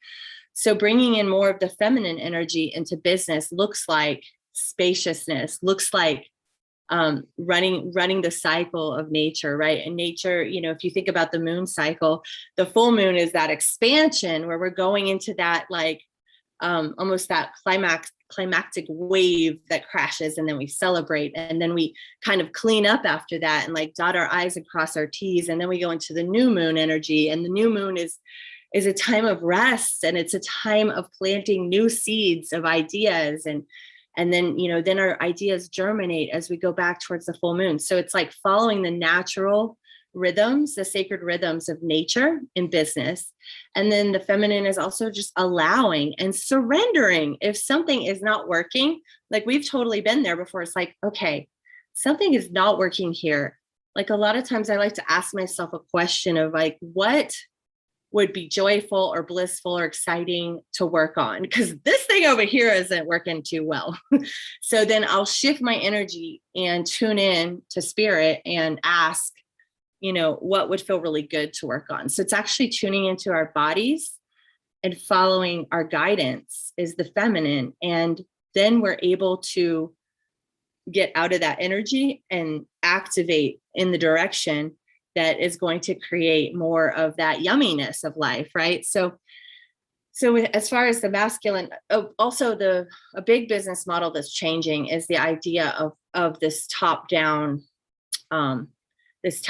So bringing in more of the feminine energy into business looks like spaciousness, looks like running the cycle of nature, right? And nature, if you think about the moon cycle, the full moon is that expansion where we're going into that, like almost that climactic wave that crashes, and then we celebrate, and then we kind of clean up after that and like dot our I's and cross our T's, and then we go into the new moon energy. And the new moon is a time of rest, and it's a time of planting new seeds of ideas, and then then our ideas germinate as we go back towards the full moon. So it's like following the natural rhythms, the sacred rhythms of nature in business. And then the feminine is also just allowing and surrendering. If something is not working, like we've totally been there before, it's like, okay, something is not working here. Like a lot of times I like to ask myself a question of like, what would be joyful or blissful or exciting to work on? Because this thing over here isn't working too well. So then I'll shift my energy and tune in to spirit and ask, what would feel really good to work on? So it's actually tuning into our bodies and following our guidance is the feminine. And then we're able to get out of that energy and activate in the direction that is going to create more of that yumminess of life, right? So as far as the masculine, also a big business model that's changing is the idea of this top down, this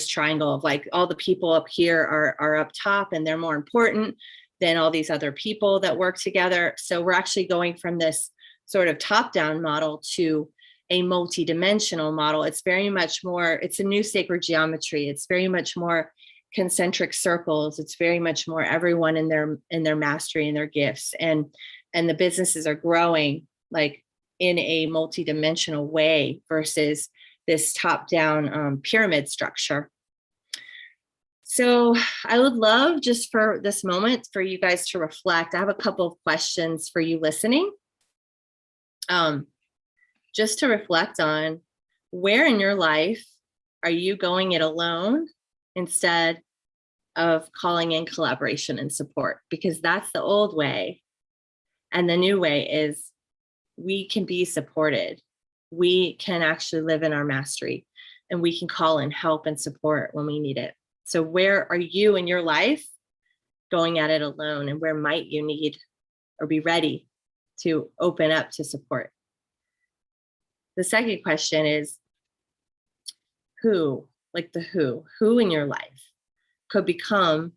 triangle of like all the people up here are up top and they're more important than all these other people that work together. So we're actually going from this sort of top down model to a multi-dimensional model. It's very much more, it's a new sacred geometry. It's very much more concentric circles. It's very much more everyone in their mastery and their gifts, and the businesses are growing like in a multi-dimensional way versus this top-down pyramid structure. So I would love just for this moment for you guys to reflect. I have a couple of questions for you listening, just to reflect on where in your life are you going it alone instead of calling in collaboration and support, because that's the old way. And the new way is we can be supported. We can actually live in our mastery, and we can call in help and support when we need it. So where are you in your life going at it alone, and where might you need or be ready to open up to support? The second question is who in your life could become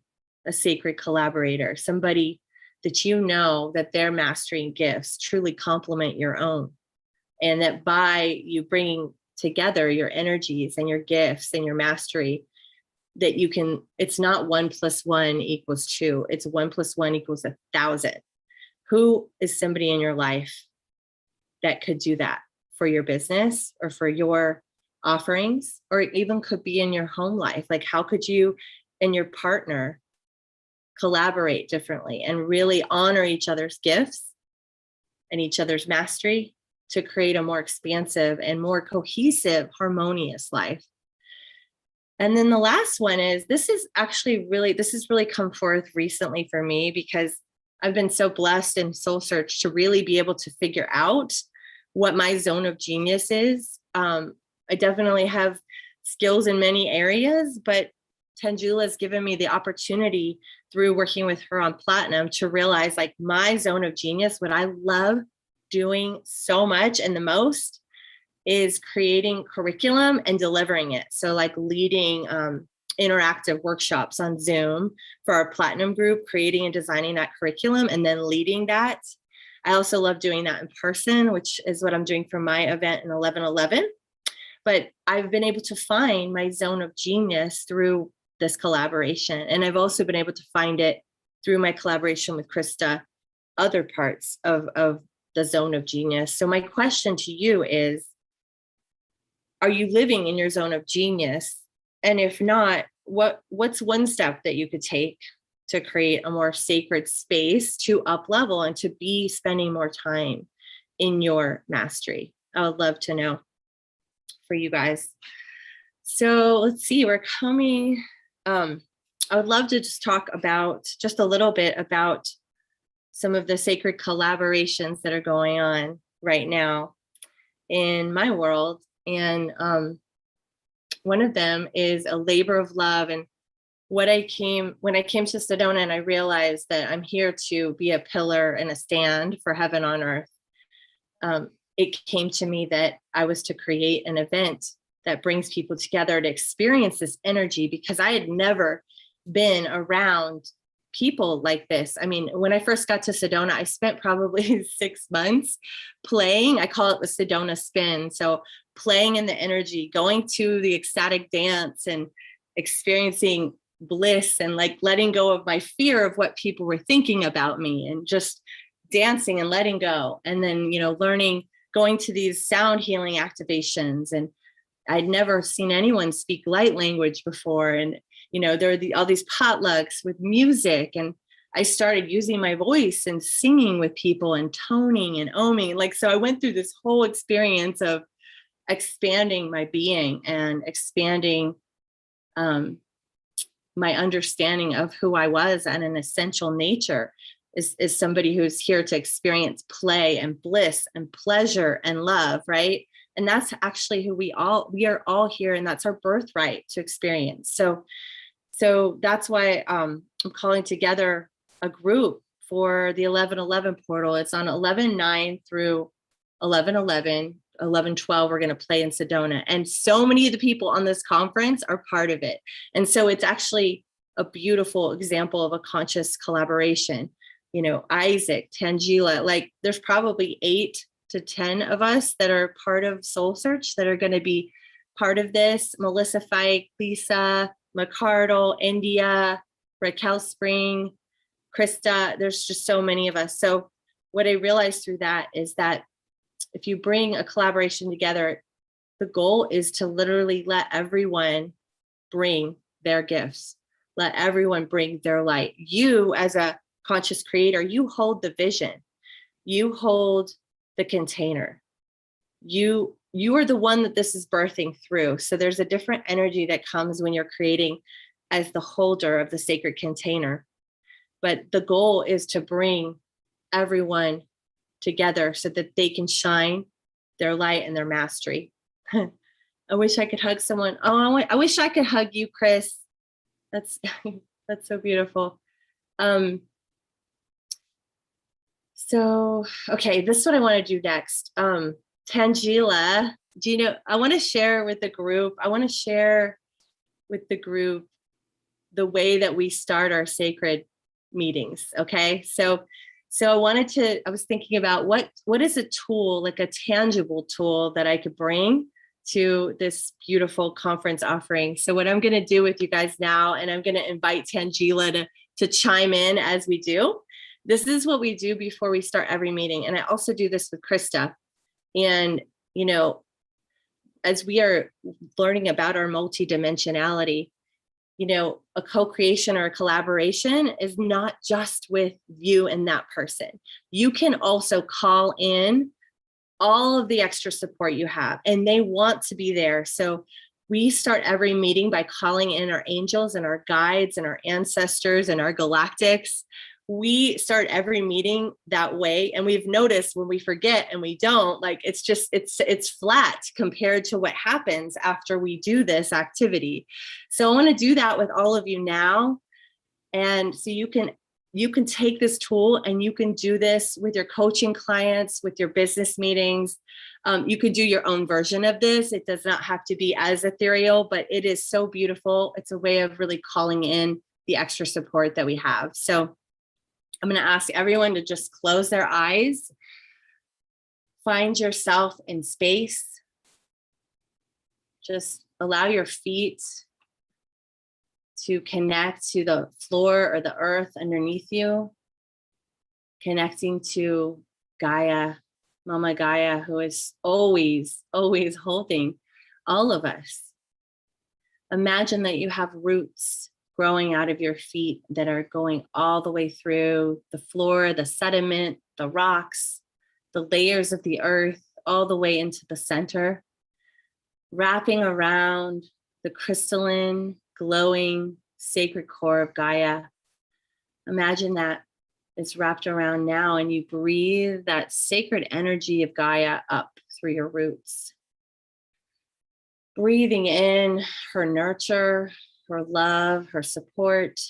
a sacred collaborator, somebody that you know that their mastery and gifts truly complement your own, and that by you bringing together your energies and your gifts and your mastery, that you can, it's not 1 + 1 = 2, it's 1 + 1 = 1,000. Who is somebody in your life that could do that for your business or for your offerings, or even could be in your home life? Like, how could you and your partner collaborate differently and really honor each other's gifts and each other's mastery to create a more expansive and more cohesive, harmonious life? And then the last one is, this has really come forth recently for me, because I've been so blessed in Soul Search to really be able to figure out what my zone of genius is. I definitely have skills in many areas, but Tanjula has given me the opportunity through working with her on Platinum to realize like my zone of genius, what I love doing so much and the most is creating curriculum and delivering it. So like leading interactive workshops on Zoom for our Platinum group, creating and designing that curriculum and then leading that. I also love doing that in person, which is what I'm doing for my event in 11/11. But I've been able to find my zone of genius through this collaboration. And I've also been able to find it through my collaboration with Krista, other parts of the zone of genius. So my question to you is, are you living in your zone of genius? And if not, what's one step that you could take to create a more sacred space to up level and to be spending more time in your mastery? I would love to know for you guys. So let's see, we're coming. I would love to just talk about just a little bit about some of the sacred collaborations that are going on right now in my world. And one of them is a labor of love. And when I came to Sedona and I realized that I'm here to be a pillar and a stand for heaven on earth, it came to me that I was to create an event that brings people together to experience this energy, because I had never been around people like this. I mean, when I first got to Sedona, I spent probably 6 months playing. I call it the Sedona spin. So playing in the energy, going to the ecstatic dance and experiencing bliss and like letting go of my fear of what people were thinking about me and just dancing and letting go. And then, learning, going to these sound healing activations. And I'd never seen anyone speak light language before. And, there are all these potlucks with music. And I started using my voice and singing with people and toning and oming. So I went through this whole experience of expanding my being and expanding my understanding of who I was and an essential nature. is somebody who's here to experience play and bliss and pleasure and love, right? And that's actually who we are all here, and that's our birthright to experience. So that's why I'm calling together a group for the 1111 portal. It's on 11/9 through 11/11. 11/12 we're going to play in Sedona, and so many of the people on this conference are part of it. And so it's actually a beautiful example of a conscious collaboration. You know, Isaac, Tangela, like there's probably 8 to 10 of us that are part of Soul Search that are going to be part of this. Melissa Fike, Lisa McCardle, India, Raquel Spring, Krista. There's just so many of us. So what I realized through that is that if you bring a collaboration together, the goal is to literally let everyone bring their gifts. Let everyone bring their light. You, as a conscious creator, you hold the vision. You hold the container. You are the one that this is birthing through. So there's a different energy that comes when you're creating as the holder of the sacred container. But the goal is to bring everyone together so that they can shine their light and their mastery. I wish I could hug someone. Oh, I wish I could hug you, Chris. That's so beautiful. So, okay, this is what I want to do next. Tangela, do you know, I want to share with the group. The way that we start our sacred meetings. Okay. So I was thinking about what is a tool, like a tangible tool that I could bring to this beautiful conference offering. So what I'm going to do with you guys now, and I'm going to invite Tangela to chime in as we do. This is what we do before we start every meeting. And I also do this with Krista. And, you know, as we are learning about our multidimensionality, you know, a co-creation or a collaboration is not just with you and that person. You can also call in all of the extra support you have, and they want to be there. So we start every meeting by calling in our angels and our guides and our ancestors and our galactics. We start every meeting that way. And we've noticed when we forget and we don't, like, it's flat compared to what happens after we do this activity. So I want to do that with all of you now. And so you can take this tool and you can do this with your coaching clients, with your business meetings. You could do your own version of this. It does not have to be as ethereal, but it is so beautiful. It's a way of really calling in the extra support that we have. So I'm going to ask everyone to just close their eyes. Find yourself in space. Just allow your feet to connect to the floor or the earth underneath you, connecting to Gaia, Mama Gaia, who is always, always holding all of us. Imagine that you have roots growing out of your feet that are going all the way through the floor, the sediment, the rocks, the layers of the earth, all the way into the center, wrapping around the crystalline, glowing, sacred core of Gaia. Imagine that it's wrapped around now, and you breathe that sacred energy of Gaia up through your roots. Breathing in her nurture, her love, her support,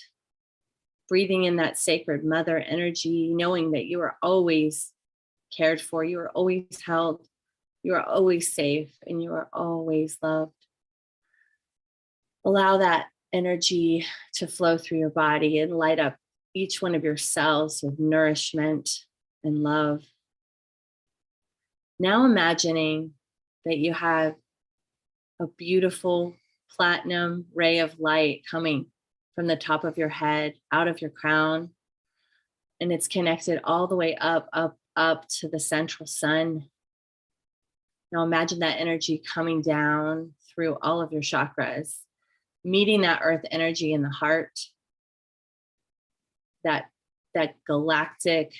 breathing in that sacred mother energy, knowing that you are always cared for, you are always held, you are always safe, and you are always loved. Allow that energy to flow through your body and light up each one of your cells with nourishment and love. Now imagining that you have a beautiful platinum ray of light coming from the top of your head, out of your crown, and it's connected all the way up to the central sun. Now imagine that energy coming down through all of your chakras, meeting that earth energy in the heart, that galactic,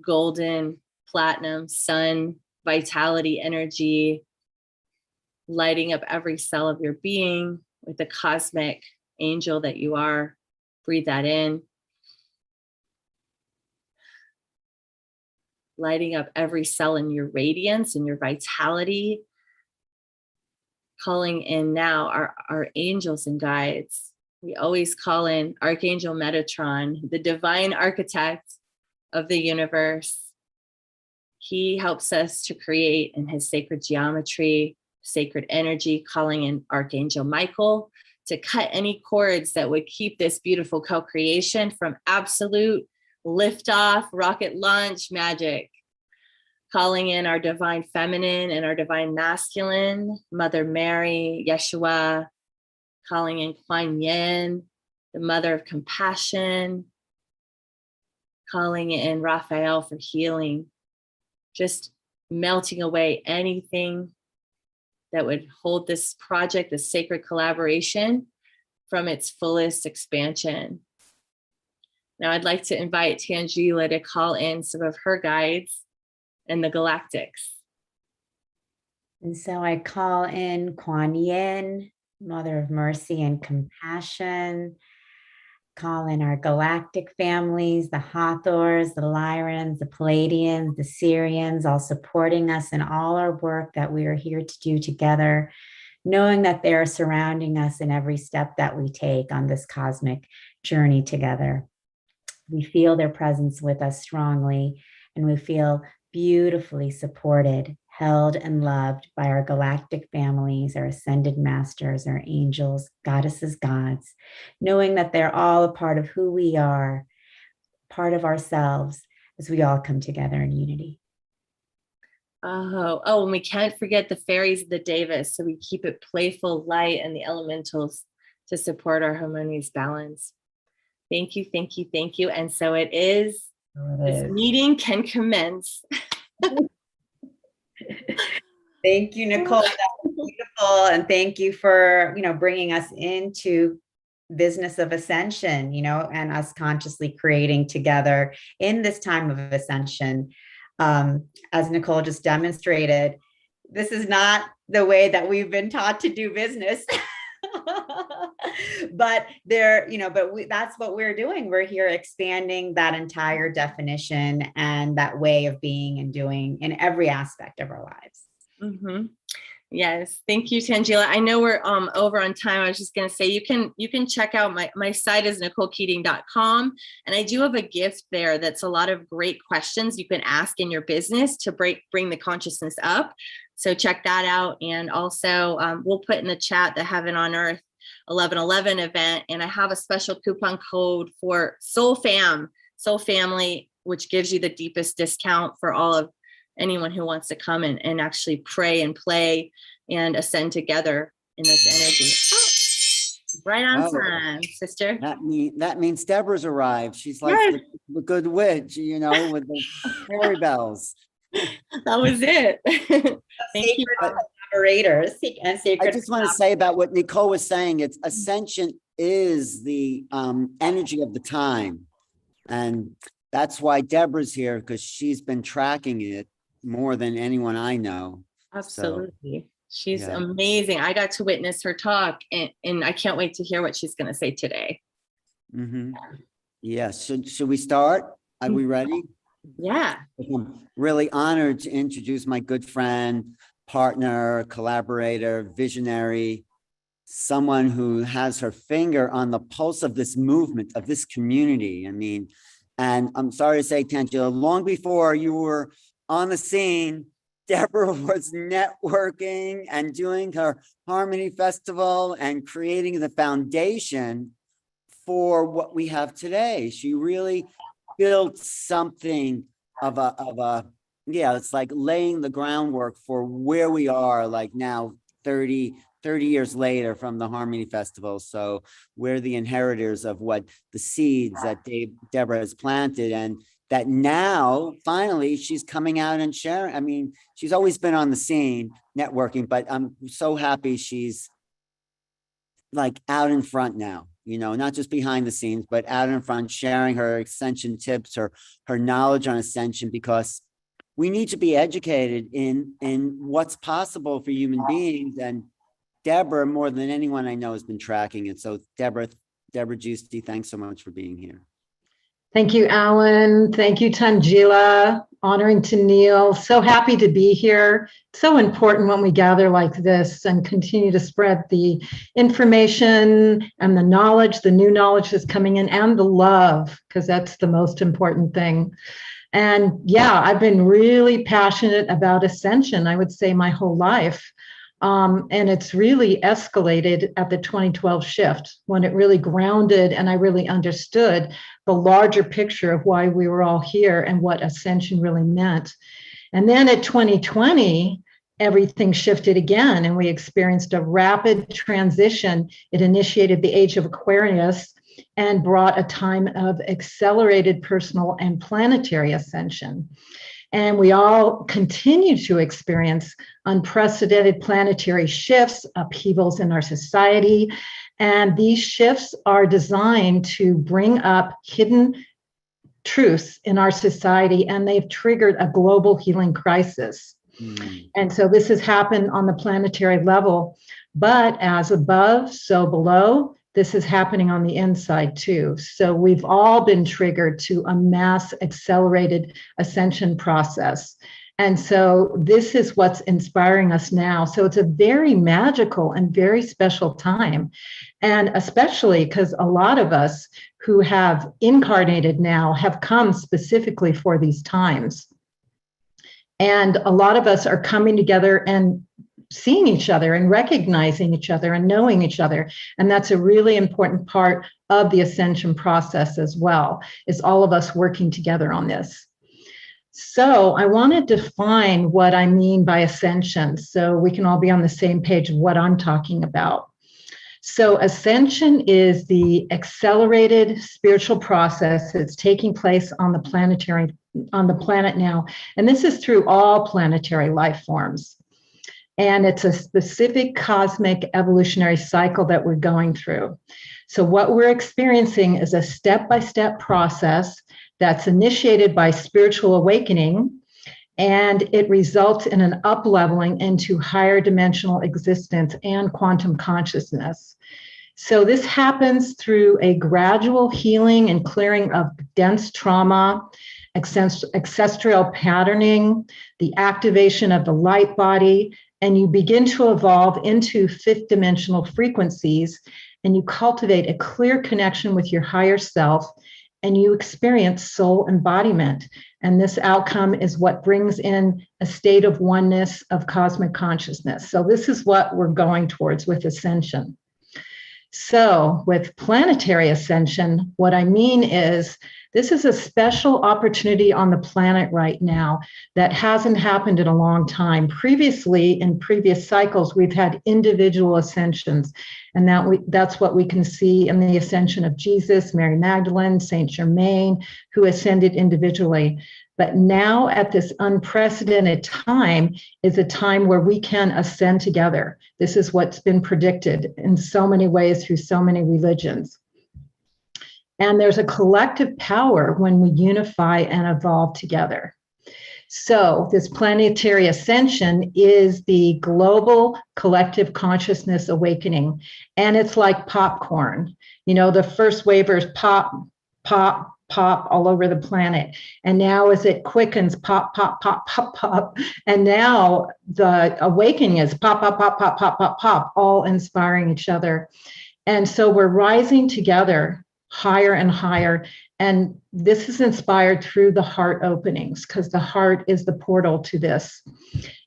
golden, platinum, sun, vitality energy, lighting up every cell of your being with the cosmic angel that you are. Breathe that in. lighting up every cell in your radiance and your vitality. Calling in now our angels and guides. We always call in Archangel Metatron, the divine architect of the universe. He helps us to create in his sacred geometry, sacred energy, calling in Archangel Michael to cut any cords that would keep this beautiful co-creation from absolute liftoff, rocket launch magic. Calling in our divine feminine and our divine masculine, Mother Mary, Yeshua, calling in Kuan Yin, the mother of compassion, calling in Raphael for healing, just melting away anything that would hold this project, this sacred collaboration, from its fullest expansion. Now I'd like to invite Tangela to call in some of her guides and the galactics. And so I call in Kuan Yin, Mother of Mercy and Compassion. Call in our galactic families, the Hathors, the Lyrans, the Palladians, the Syrians, all supporting us in all our work that we are here to do together, knowing that they are surrounding us in every step that we take on this cosmic journey together. We feel their presence with us strongly, and we feel beautifully supported, held, and loved by our galactic families, our ascended masters, our angels, goddesses, gods, knowing that they're all a part of who we are, part of ourselves, as we all come together in unity. Oh, and we can't forget the fairies, the devas, so we keep it playful, light, and the elementals to support our harmonious balance. Thank you, thank you, thank you. And so it is. This meeting can commence. Thank you, Nicole. That was beautiful, and thank you for bringing us into business of ascension, and us consciously creating together in this time of ascension. As Nicole just demonstrated, this is not the way that we've been taught to do business. But that's what we're doing. We're here expanding that entire definition and that way of being and doing in every aspect of our lives. Mm-hmm. Yes, thank you, Tangela. I know we're over on time. I was just going to say you can check out my site is NicoleKeating.com, and I do have a gift there that's a lot of great questions you can ask in your business to bring the consciousness up. So check that out, and also we'll put in the chat the Heaven on Earth 11/11 event, and I have a special coupon code for Soul Family, which gives you the deepest discount for all of anyone who wants to come and actually pray and play and ascend together in this energy. Right on time, sister. That means Deborah's arrived. She's like the good witch, with the fairy bells. That was it. Thank you. Collaborators and sacred. I just want to say about what Nicole was saying. It's Ascension is the energy of the time. And that's why Deborah's here, because she's been tracking it more than anyone I know. Absolutely. She's amazing. I got to witness her talk, and I can't wait to hear what she's going to say today. Mm-hmm. Yes. Should we start? Are we ready? Yeah. I'm really honored to introduce my good friend, partner, collaborator, visionary, someone who has her finger on the pulse of this movement, of this community. And I'm sorry to say, Tangela, long before you were on the scene, Deborah was networking and doing her Harmony Festival and creating the foundation for what we have today. She really built something it's like laying the groundwork for where we are, like now 30 years later from the Harmony Festival. So we're the inheritors of what the seeds that Deborah has planted, and that now finally she's coming out and sharing. She's always been on the scene networking, but I'm so happy she's like out in front now, not just behind the scenes, but out in front, sharing her ascension tips, her knowledge on ascension, because we need to be educated in what's possible for human beings. And Deborah, more than anyone I know, has been tracking it. So Deborah Gusty, thanks so much for being here. Thank you, Alan. Thank you, Tangela. Honoring to Neil. So happy to be here. So important when we gather like this and continue to spread the information and the knowledge, the new knowledge that's coming in, and the love, because that's the most important thing. And yeah, I've been really passionate about Ascension, I would say my whole life. And it's really escalated at the 2012 shift when it really grounded and I really understood the larger picture of why we were all here and what Ascension really meant. And then at 2020, everything shifted again and we experienced a rapid transition. It initiated the age of Aquarius and brought a time of accelerated personal and planetary ascension. And we all continue to experience unprecedented planetary shifts, upheavals in our society. And these shifts are designed to bring up hidden truths in our society, and they've triggered a global healing crisis. And so this has happened on the planetary level, but as above, so below. This is happening on the inside too. So we've all been triggered to a mass accelerated ascension process. And so this is what's inspiring us now. So it's a very magical and very special time. And especially because a lot of us who have incarnated now have come specifically for these times. And a lot of us are coming together and seeing each other and recognizing each other and knowing each other. And that's a really important part of the ascension process as well, is all of us working together on this. So I want to define what I mean by ascension so we can all be on the same page of what I'm talking about. So ascension is the accelerated spiritual process that's taking place on the planet now. And this is through all planetary life forms. And it's a specific cosmic evolutionary cycle that we're going through. So what we're experiencing is a step-by-step process that's initiated by spiritual awakening, and it results in an up-leveling into higher dimensional existence and quantum consciousness. So this happens through a gradual healing and clearing of dense trauma, ancestral patterning, the activation of the light body, and you begin to evolve into fifth dimensional frequencies, and you cultivate a clear connection with your higher self, and you experience soul embodiment. And this outcome is what brings in a state of oneness of cosmic consciousness. So this is what we're going towards with ascension. So with planetary ascension, what I mean is this is a special opportunity on the planet right now that hasn't happened in a long time. Previously, in previous cycles, we've had individual ascensions, and that's what we can see in the ascension of Jesus, Mary Magdalene, Saint Germain, who ascended individually. But now at this unprecedented time is a time where we can ascend together. This is what's been predicted in so many ways through so many religions. And there's a collective power when we unify and evolve together. So this planetary ascension is the global collective consciousness awakening. And it's like popcorn. You know, the first wavers pop, pop, pop all over the planet. And now as it quickens, pop, pop, pop, pop, pop. And now the awakening is pop, pop, pop, pop, pop, pop, pop, all inspiring each other. And so we're rising together higher and higher. And this is inspired through the heart openings, because the heart is the portal to this.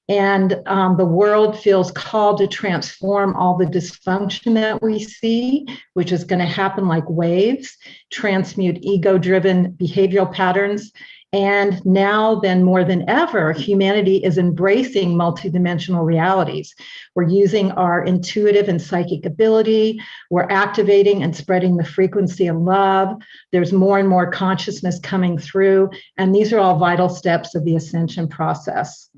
And the world feels called to transform all the dysfunction that we see, which is going to happen like waves, transmute ego-driven behavioral patterns. And now, then more than ever, humanity is embracing multidimensional realities. We're using our intuitive and psychic ability. We're activating and spreading the frequency of love. There's more and more consciousness coming through. And these are all vital steps of the ascension process.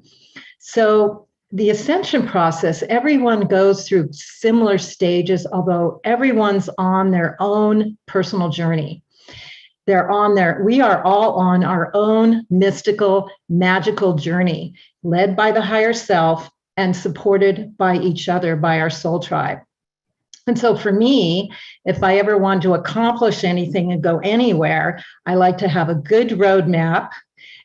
So the ascension process, everyone goes through similar stages, although everyone's on their own personal journey. We are all on our own mystical, magical journey, led by the higher self and supported by each other, by our soul tribe. And so for me, if I ever want to accomplish anything and go anywhere, I like to have a good roadmap,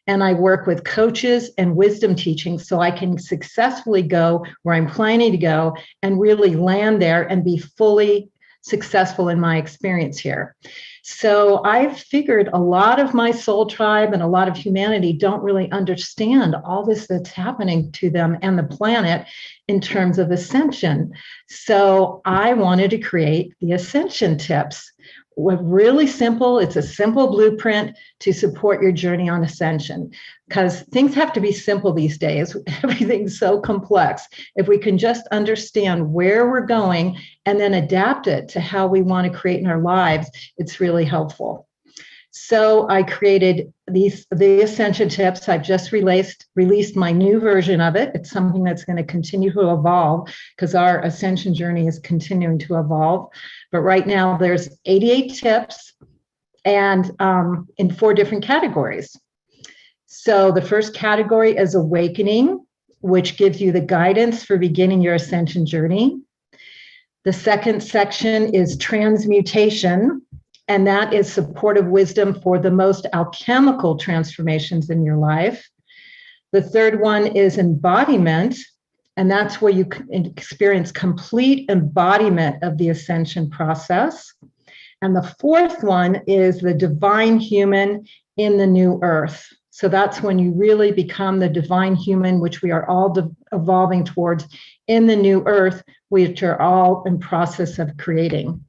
and I work with coaches and wisdom teaching so I can successfully go where I'm planning to go and really land there and be fully successful in my experience here. So I've figured a lot of my soul tribe and a lot of humanity don't really understand all this that's happening to them and the planet in terms of ascension. So I wanted to create the Ascension tips. Really simple. It's a simple blueprint to support your journey on ascension, because things have to be simple these days. Everything's so complex. If we can just understand where we're going and then adapt it to how we want to create in our lives, it's really helpful. So I created the Ascension tips. I've just released my new version of it. It's something that's going to continue to evolve because our ascension journey is continuing to evolve. But right now there's 88 tips and in 4 different categories. So the first category is awakening, which gives you the guidance for beginning your ascension journey. The second section is transmutation, and that is supportive wisdom for the most alchemical transformations in your life. The third one is embodiment, and that's where you experience complete embodiment of the ascension process. And the fourth one is the divine human in the new earth. So that's when you really become the divine human, which we are all evolving towards in the new earth, which are all in process of creating.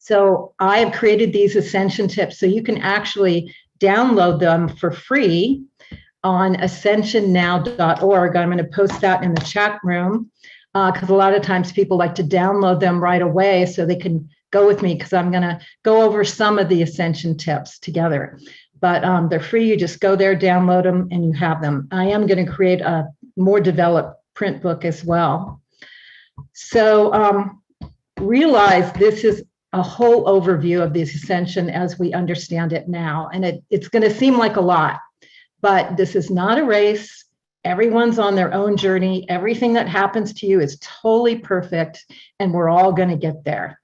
So I have created these Ascension tips so you can actually download them for free on ascensionnow.org. I'm going to post that in the chat room because a lot of times people like to download them right away so they can go with me, because I'm going to go over some of the Ascension tips together. But they're free. You just go there, download them, and you have them. I am going to create a more developed print book as well. So realize this is a whole overview of this Ascension as we understand it now. And it's going to seem like a lot, but this is not a race. Everyone's on their own journey. Everything that happens to you is totally perfect, and we're all going to get there.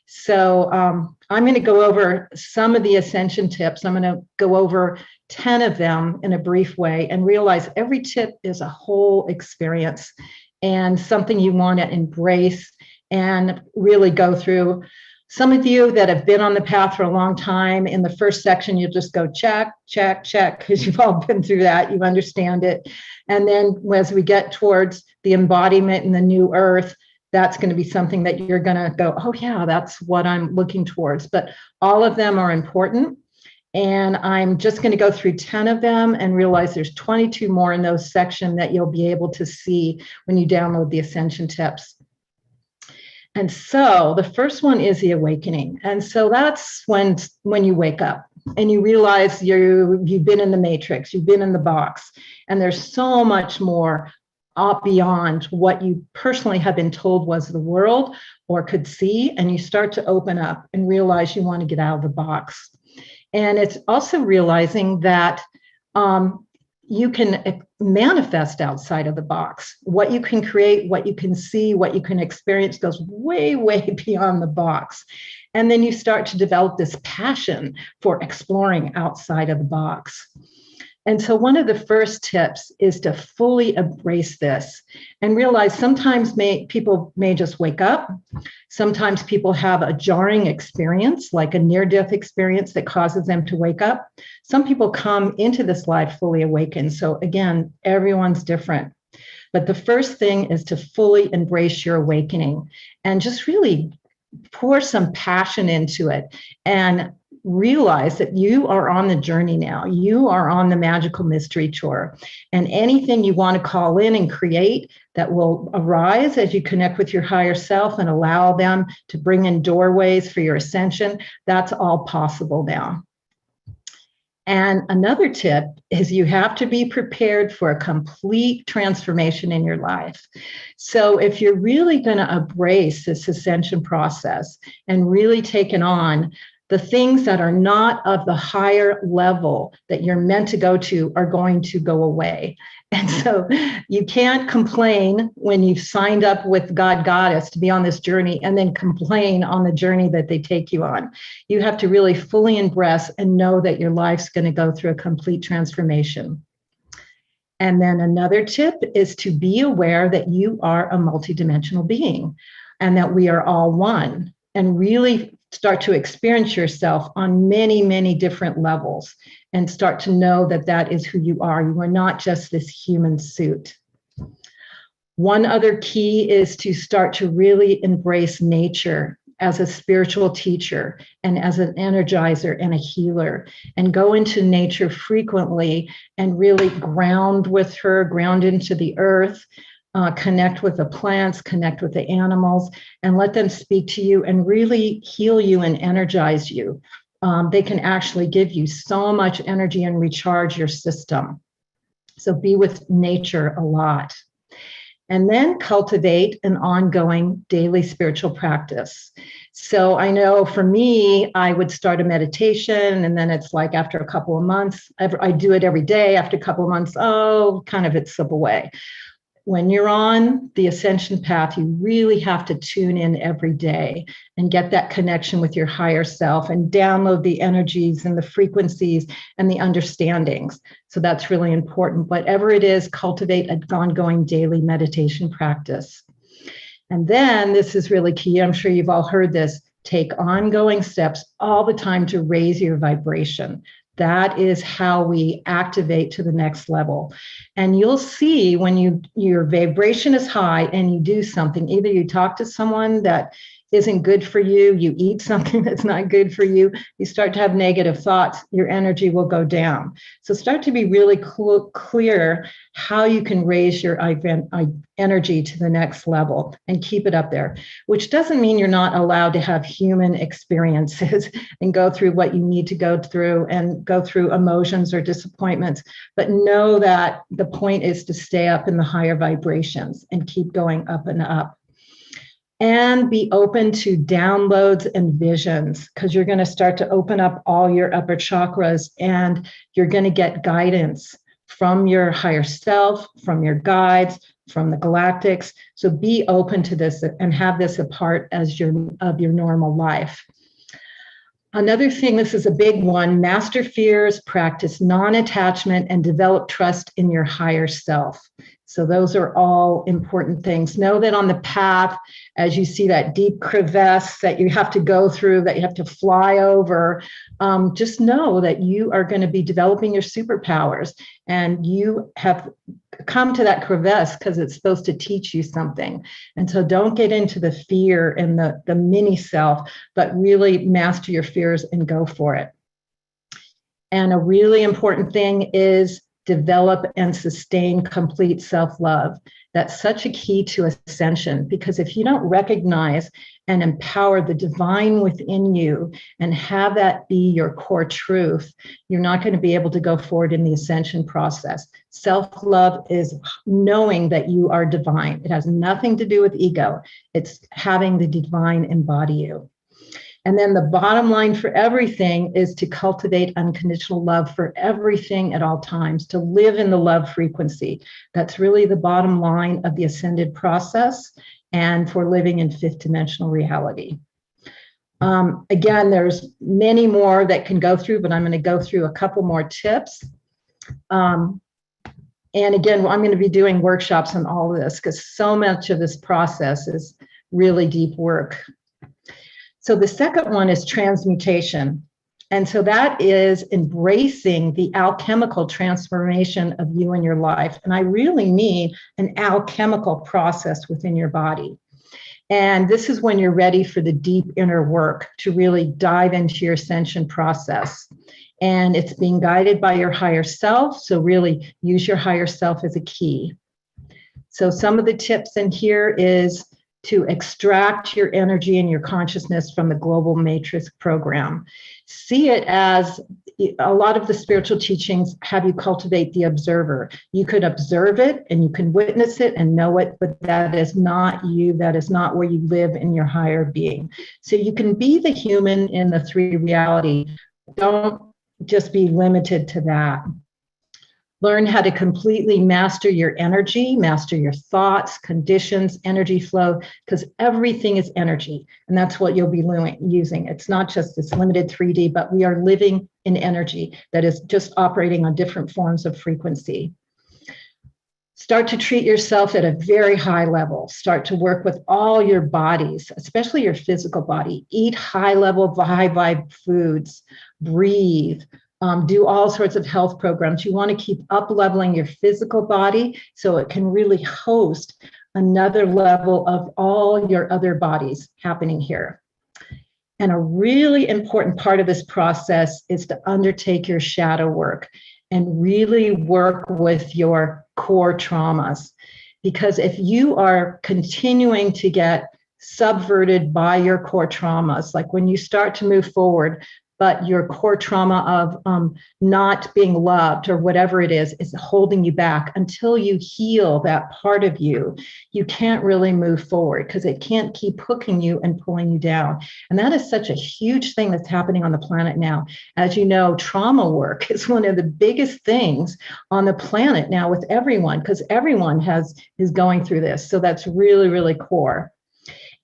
So I'm going to go over some of the Ascension tips. I'm going to go over 10 of them in a brief way and realize every tip is a whole experience and something you want to embrace and really go through. Some of you that have been on the path for a long time, in the first section, you'll just go check, check, check, because you've all been through that, you understand it. And then as we get towards the embodiment in the new earth, that's going to be something that you're going to go, oh yeah, that's what I'm looking towards. But all of them are important. And I'm just going to go through 10 of them and realize there's 22 more in those sections that you'll be able to see when you download the Ascension tips. And so the first one is the awakening. And so that's when you wake up and you realize you've been in the matrix, you've been in the box, and there's so much more beyond what you personally have been told was the world or could see. And you start to open up and realize you want to get out of the box. And it's also realizing that you can manifest outside of the box. What you can create, what you can see, what you can experience goes way, way beyond the box. And then you start to develop this passion for exploring outside of the box. And so one of the first tips is to fully embrace this and realize sometimes people may just wake up. Sometimes people have a jarring experience, like a near-death experience that causes them to wake up. Some people come into this life fully awakened. So again, everyone's different. But the first thing is to fully embrace your awakening and just really pour some passion into it and realize that you are on the journey now. You are on the magical mystery tour, and anything you want to call in and create that will arise as you connect with your higher self and allow them to bring in doorways for your ascension, that's all possible now. And another tip is you have to be prepared for a complete transformation in your life. So if you're really going to embrace this ascension process and really take it on, the things that are not of the higher level that you're meant to go to are going to go away. And so you can't complain when you've signed up with God Goddess to be on this journey and then complain on the journey that they take you on. You have to really fully embrace and know that your life's going to go through a complete transformation. And then another tip is to be aware that you are a multidimensional being and that we are all one, and really start to experience yourself on many, many different levels and start to know that that is who you are. You are not just this human suit. One other key is to start to really embrace nature as a spiritual teacher and as an energizer and a healer, and go into nature frequently and really ground with her, ground into the earth, connect with the plants, connect with the animals, and let them speak to you and really heal you and energize you. They can actually give you so much energy and recharge your system. So be with nature a lot. And then cultivate an ongoing daily spiritual practice. So I know for me, I would start a meditation, and then it's like after a couple of months, I do it every day. After a couple of months, kind of it slip away. When you're on the ascension path, you really have to tune in every day and get that connection with your higher self and download the energies and the frequencies and the understandings. So that's really important. Whatever it is, cultivate an ongoing daily meditation practice. And then this is really key. I'm sure you've all heard this. Take ongoing steps all the time to raise your vibration. That is how we activate to the next level. And you'll see when your vibration is high and you do something, either you talk to someone that isn't good for you, you eat something that's not good for you, you start to have negative thoughts, your energy will go down. So start to be really clear how you can raise your energy to the next level and keep it up there, which doesn't mean you're not allowed to have human experiences and go through what you need to go through and go through emotions or disappointments, but know that the point is to stay up in the higher vibrations and keep going up and up. And be open to downloads and visions, because you're going to start to open up all your upper chakras and you're going to get guidance from your higher self, from your guides, from the galactics. So be open to this and have this a part of your normal life. Another thing, this is a big one, master fears, practice non-attachment, and develop trust in your higher self. So those are all important things. Know that on the path, as you see that deep crevasse that you have to go through, that you have to fly over, just know that you are going to be developing your superpowers, and you have come to that crevasse because it's supposed to teach you something. And so don't get into the fear and the mini self, but really master your fears and go for it. And a really important thing is develop and sustain complete self-love. That's such a key to ascension, because if you don't recognize and empower the divine within you and have that be your core truth, you're not going to be able to go forward in the ascension process. Self-love is knowing that you are divine. It has nothing to do with ego. It's having the divine embody you. And then the bottom line for everything is to cultivate unconditional love for everything at all times, to live in the love frequency. That's really the bottom line of the ascended process and for living in fifth dimensional reality. Again, there's many more that can go through, but I'm going to go through a couple more tips. And again, I'm going to be doing workshops on all of this because so much of this process is really deep work. So the second one is transmutation. And so that is embracing the alchemical transformation of you and your life. And I really mean an alchemical process within your body. And this is when you're ready for the deep inner work to really dive into your ascension process. And it's being guided by your higher self. So really use your higher self as a key. So some of the tips in here is to extract your energy and your consciousness from the global matrix program. See it as a lot of the spiritual teachings have you cultivate the observer. You could observe it and you can witness it and know it, but that is not you. That is not where you live in your higher being. So you can be the human in the 3D reality. Don't just be limited to that. Learn how to completely master your energy, master your thoughts, conditions, energy flow, because everything is energy. And that's what you'll be using. It's not just this limited 3D, but we are living in energy that is just operating on different forms of frequency. Start to treat yourself at a very high level. Start to work with all your bodies, especially your physical body. Eat high level, high vibe foods. Breathe. Do all sorts of health programs. You want to keep up leveling your physical body so it can really host another level of all your other bodies happening here. And a really important part of this process is to undertake your shadow work and really work with your core traumas. Because if you are continuing to get subverted by your core traumas, like when you start to move forward, but your core trauma of not being loved or whatever it is holding you back until you heal that part of you, you can't really move forward because it can't keep hooking you and pulling you down. And that is such a huge thing that's happening on the planet now. As you know, trauma work is one of the biggest things on the planet now with everyone, because everyone is going through this. So that's really, really core.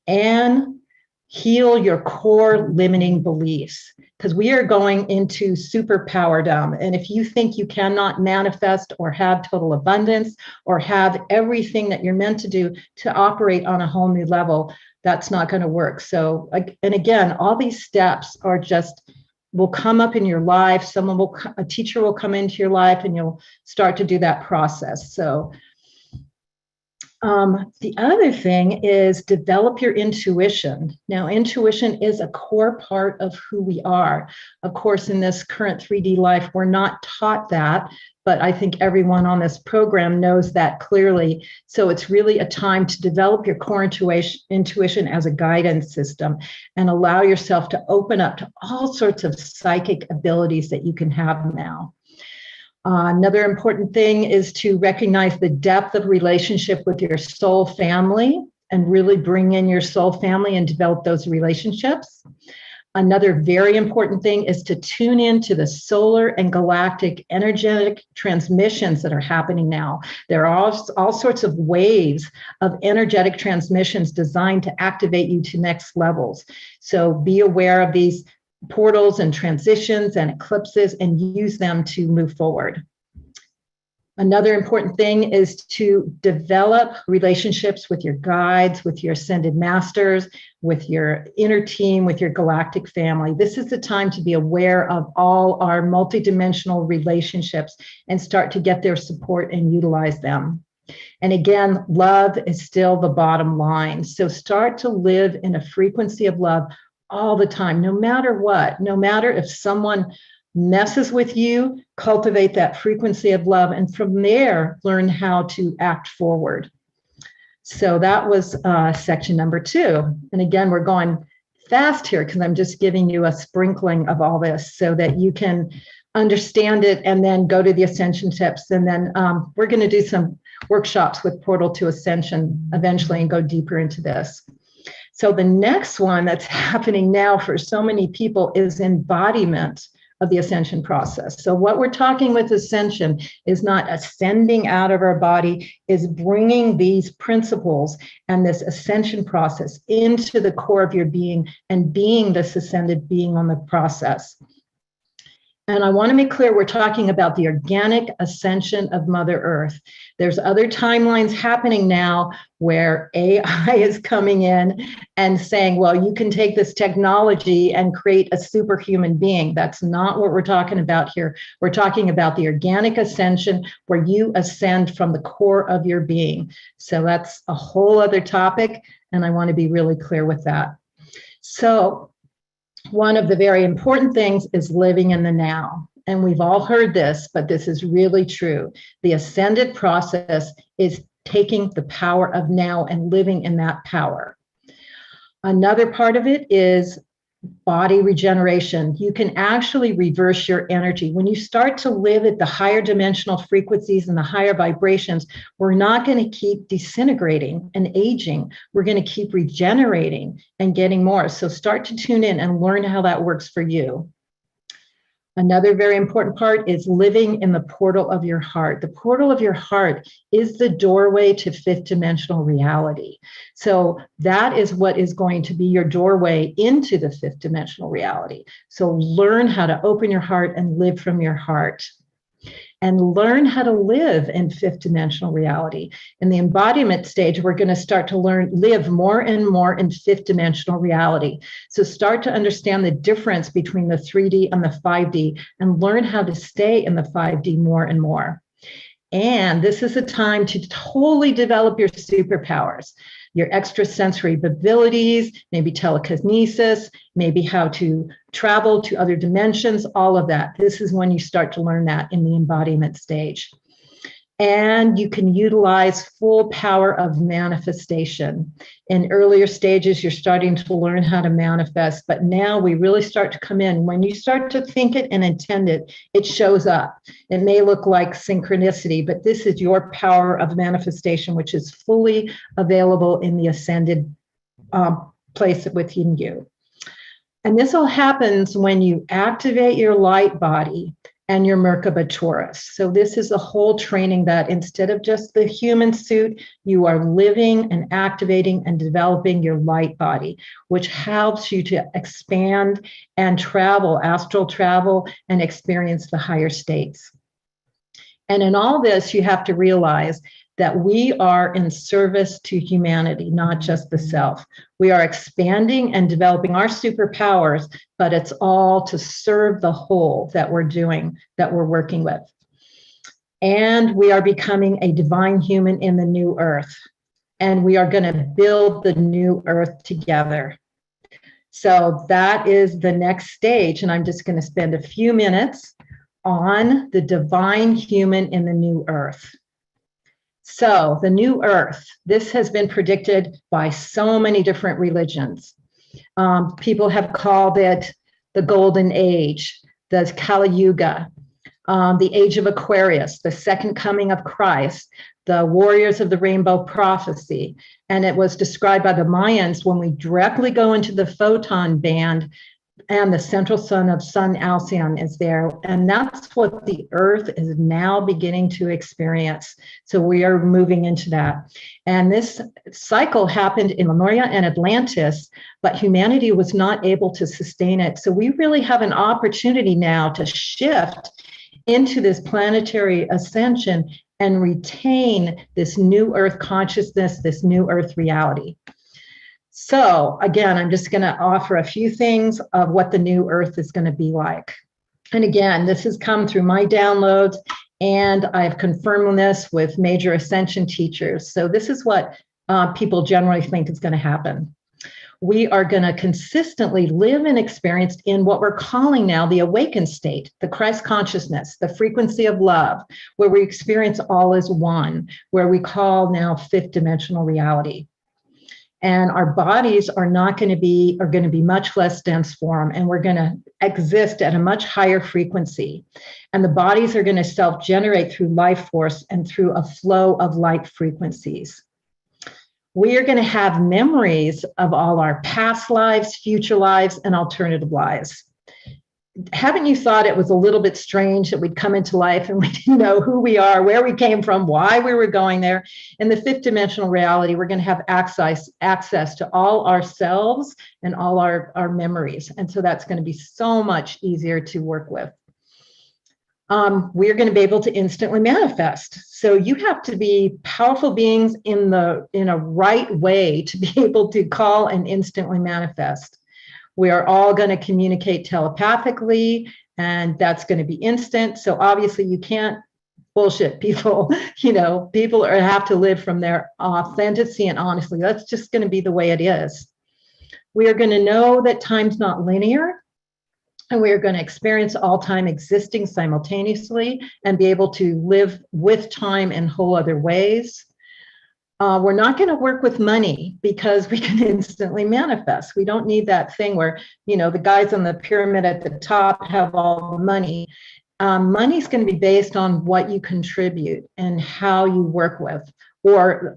And heal your core limiting beliefs, because we are going into superpowerdom. And if you think you cannot manifest or have total abundance or have everything that you're meant to do to operate on a whole new level, that's not going to work. So, and again, all these steps are will come up in your life. A teacher will come into your life and you'll start to do that process. So the other thing is develop your intuition. Now, intuition is a core part of who we are. Of course, in this current 3D life, we're not taught that, but I think everyone on this program knows that clearly. So it's really a time to develop your core intuition as a guidance system and allow yourself to open up to all sorts of psychic abilities that you can have now. Another important thing is to recognize the depth of relationship with your soul family and really bring in your soul family and develop those relationships. Another very important thing is to tune into the solar and galactic energetic transmissions that are happening now. There are all sorts of waves of energetic transmissions designed to activate you to next levels. So be aware of these portals and transitions and eclipses and use them to move forward. Another important thing is to develop relationships with your guides, with your ascended masters, with your inner team, with your galactic family. This is the time to be aware of all our multidimensional relationships and start to get their support and utilize them. And again, love is still the bottom line. So start to live in a frequency of love all the time, no matter what, no matter if someone messes with you, cultivate that frequency of love. And from there, learn how to act forward. So that was section number 2. And again, we're going fast here because I'm just giving you a sprinkling of all this so that you can understand it and then go to the Ascension tips. And then we're going to do some workshops with Portal to Ascension eventually and go deeper into this. So the next one that's happening now for so many people is embodiment of the ascension process. So what we're talking with ascension is not ascending out of our body, is bringing these principles and this ascension process into the core of your being and being this ascended being on the process. And I want to make clear, we're talking about the organic ascension of Mother Earth. There's other timelines happening now where AI is coming in and saying, well, you can take this technology and create a superhuman being. That's not what we're talking about here. We're talking about the organic ascension where you ascend from the core of your being. So that's a whole other topic, and I want to be really clear with that. So one of the very important things is living in the now. And we've all heard this, but this is really true. The ascended process is taking the power of now and living in that power. Another part of it is body regeneration. You can actually reverse your energy. When you start to live at the higher dimensional frequencies and the higher vibrations, we're not going to keep disintegrating and aging. We're going to keep regenerating and getting more. So start to tune in and learn how that works for you. Another very important part is living in the portal of your heart. The portal of your heart is the doorway to fifth dimensional reality. So that is what is going to be your doorway into the fifth dimensional reality. So learn how to open your heart and live from your heart. And learn how to live in fifth dimensional reality. In the embodiment stage, we're going to start to live more and more in fifth dimensional reality. So start to understand the difference between the 3D and the 5D and learn how to stay in the 5D more and more. And this is a time to totally develop your superpowers, your extrasensory abilities, maybe telekinesis, maybe how to travel to other dimensions, all of that. This is when you start to learn that in the embodiment stage. And you can utilize full power of manifestation. In earlier stages, you're starting to learn how to manifest, but now we really start to come in. When you start to think it and intend it, it shows up. It may look like synchronicity, but this is your power of manifestation, which is fully available in the ascended place within you. And this all happens when you activate your light body and your Merkaba Taurus. So this is a whole training that instead of just the human suit, you are living and activating and developing your light body, which helps you to expand and travel, astral travel, and experience the higher states. And in all this, you have to realize that we are in service to humanity, not just the self. We are expanding and developing our superpowers, but it's all to serve the whole that we're doing, that we're working with. And we are becoming a divine human in the new earth. And we are going to build the new earth together. So that is the next stage. And I'm just going to spend a few minutes on the divine human in the new earth. So the new earth, this has been predicted by so many different religions. People have called it the golden age, the Kali Yuga, the age of Aquarius, the second coming of Christ, the warriors of the rainbow prophecy. And it was described by the Mayans when we directly go into the photon band and the central sun of Sun Alcyon is there. And that's what the earth is now beginning to experience. So we are moving into that. And this cycle happened in Lemuria and Atlantis, but humanity was not able to sustain it. So we really have an opportunity now to shift into this planetary ascension and retain this new earth consciousness, this new earth reality. So again, I'm just going to offer a few things of what the new earth is going to be like. And again, this has come through my downloads, and I've confirmed this with major ascension teachers. So this is what people generally think is going to happen. We are going to consistently live and experience in what we're calling now the awakened state, the Christ consciousness, the frequency of love, where we experience all as one, where we call now fifth dimensional reality. And our bodies are going to be much less dense form, and we're going to exist at a much higher frequency. And the bodies are going to self-generate through life force and through a flow of light frequencies. We are going to have memories of all our past lives, future lives, and alternative lives. Haven't you thought it was a little bit strange that we'd come into life and we didn't know who we are, where we came from, why we were going there? In the fifth dimensional reality, we're going to have access to all ourselves and all our memories. And so that's going to be so much easier to work with. We're going to be able to instantly manifest. So you have to be powerful beings in a right way to be able to call and instantly manifest. We are all going to communicate telepathically, and that's going to be instant. So obviously you can't bullshit people. People have to live from their authenticity and honestly. That's just going to be the way it is. We are going to know that time's not linear, and we are going to experience all time existing simultaneously and be able to live with time in whole other ways. We're not going to work with money because we can instantly manifest. We don't need that thing where, the guys on the pyramid at the top have all the money. Money's going to be based on what you contribute and how you work with, or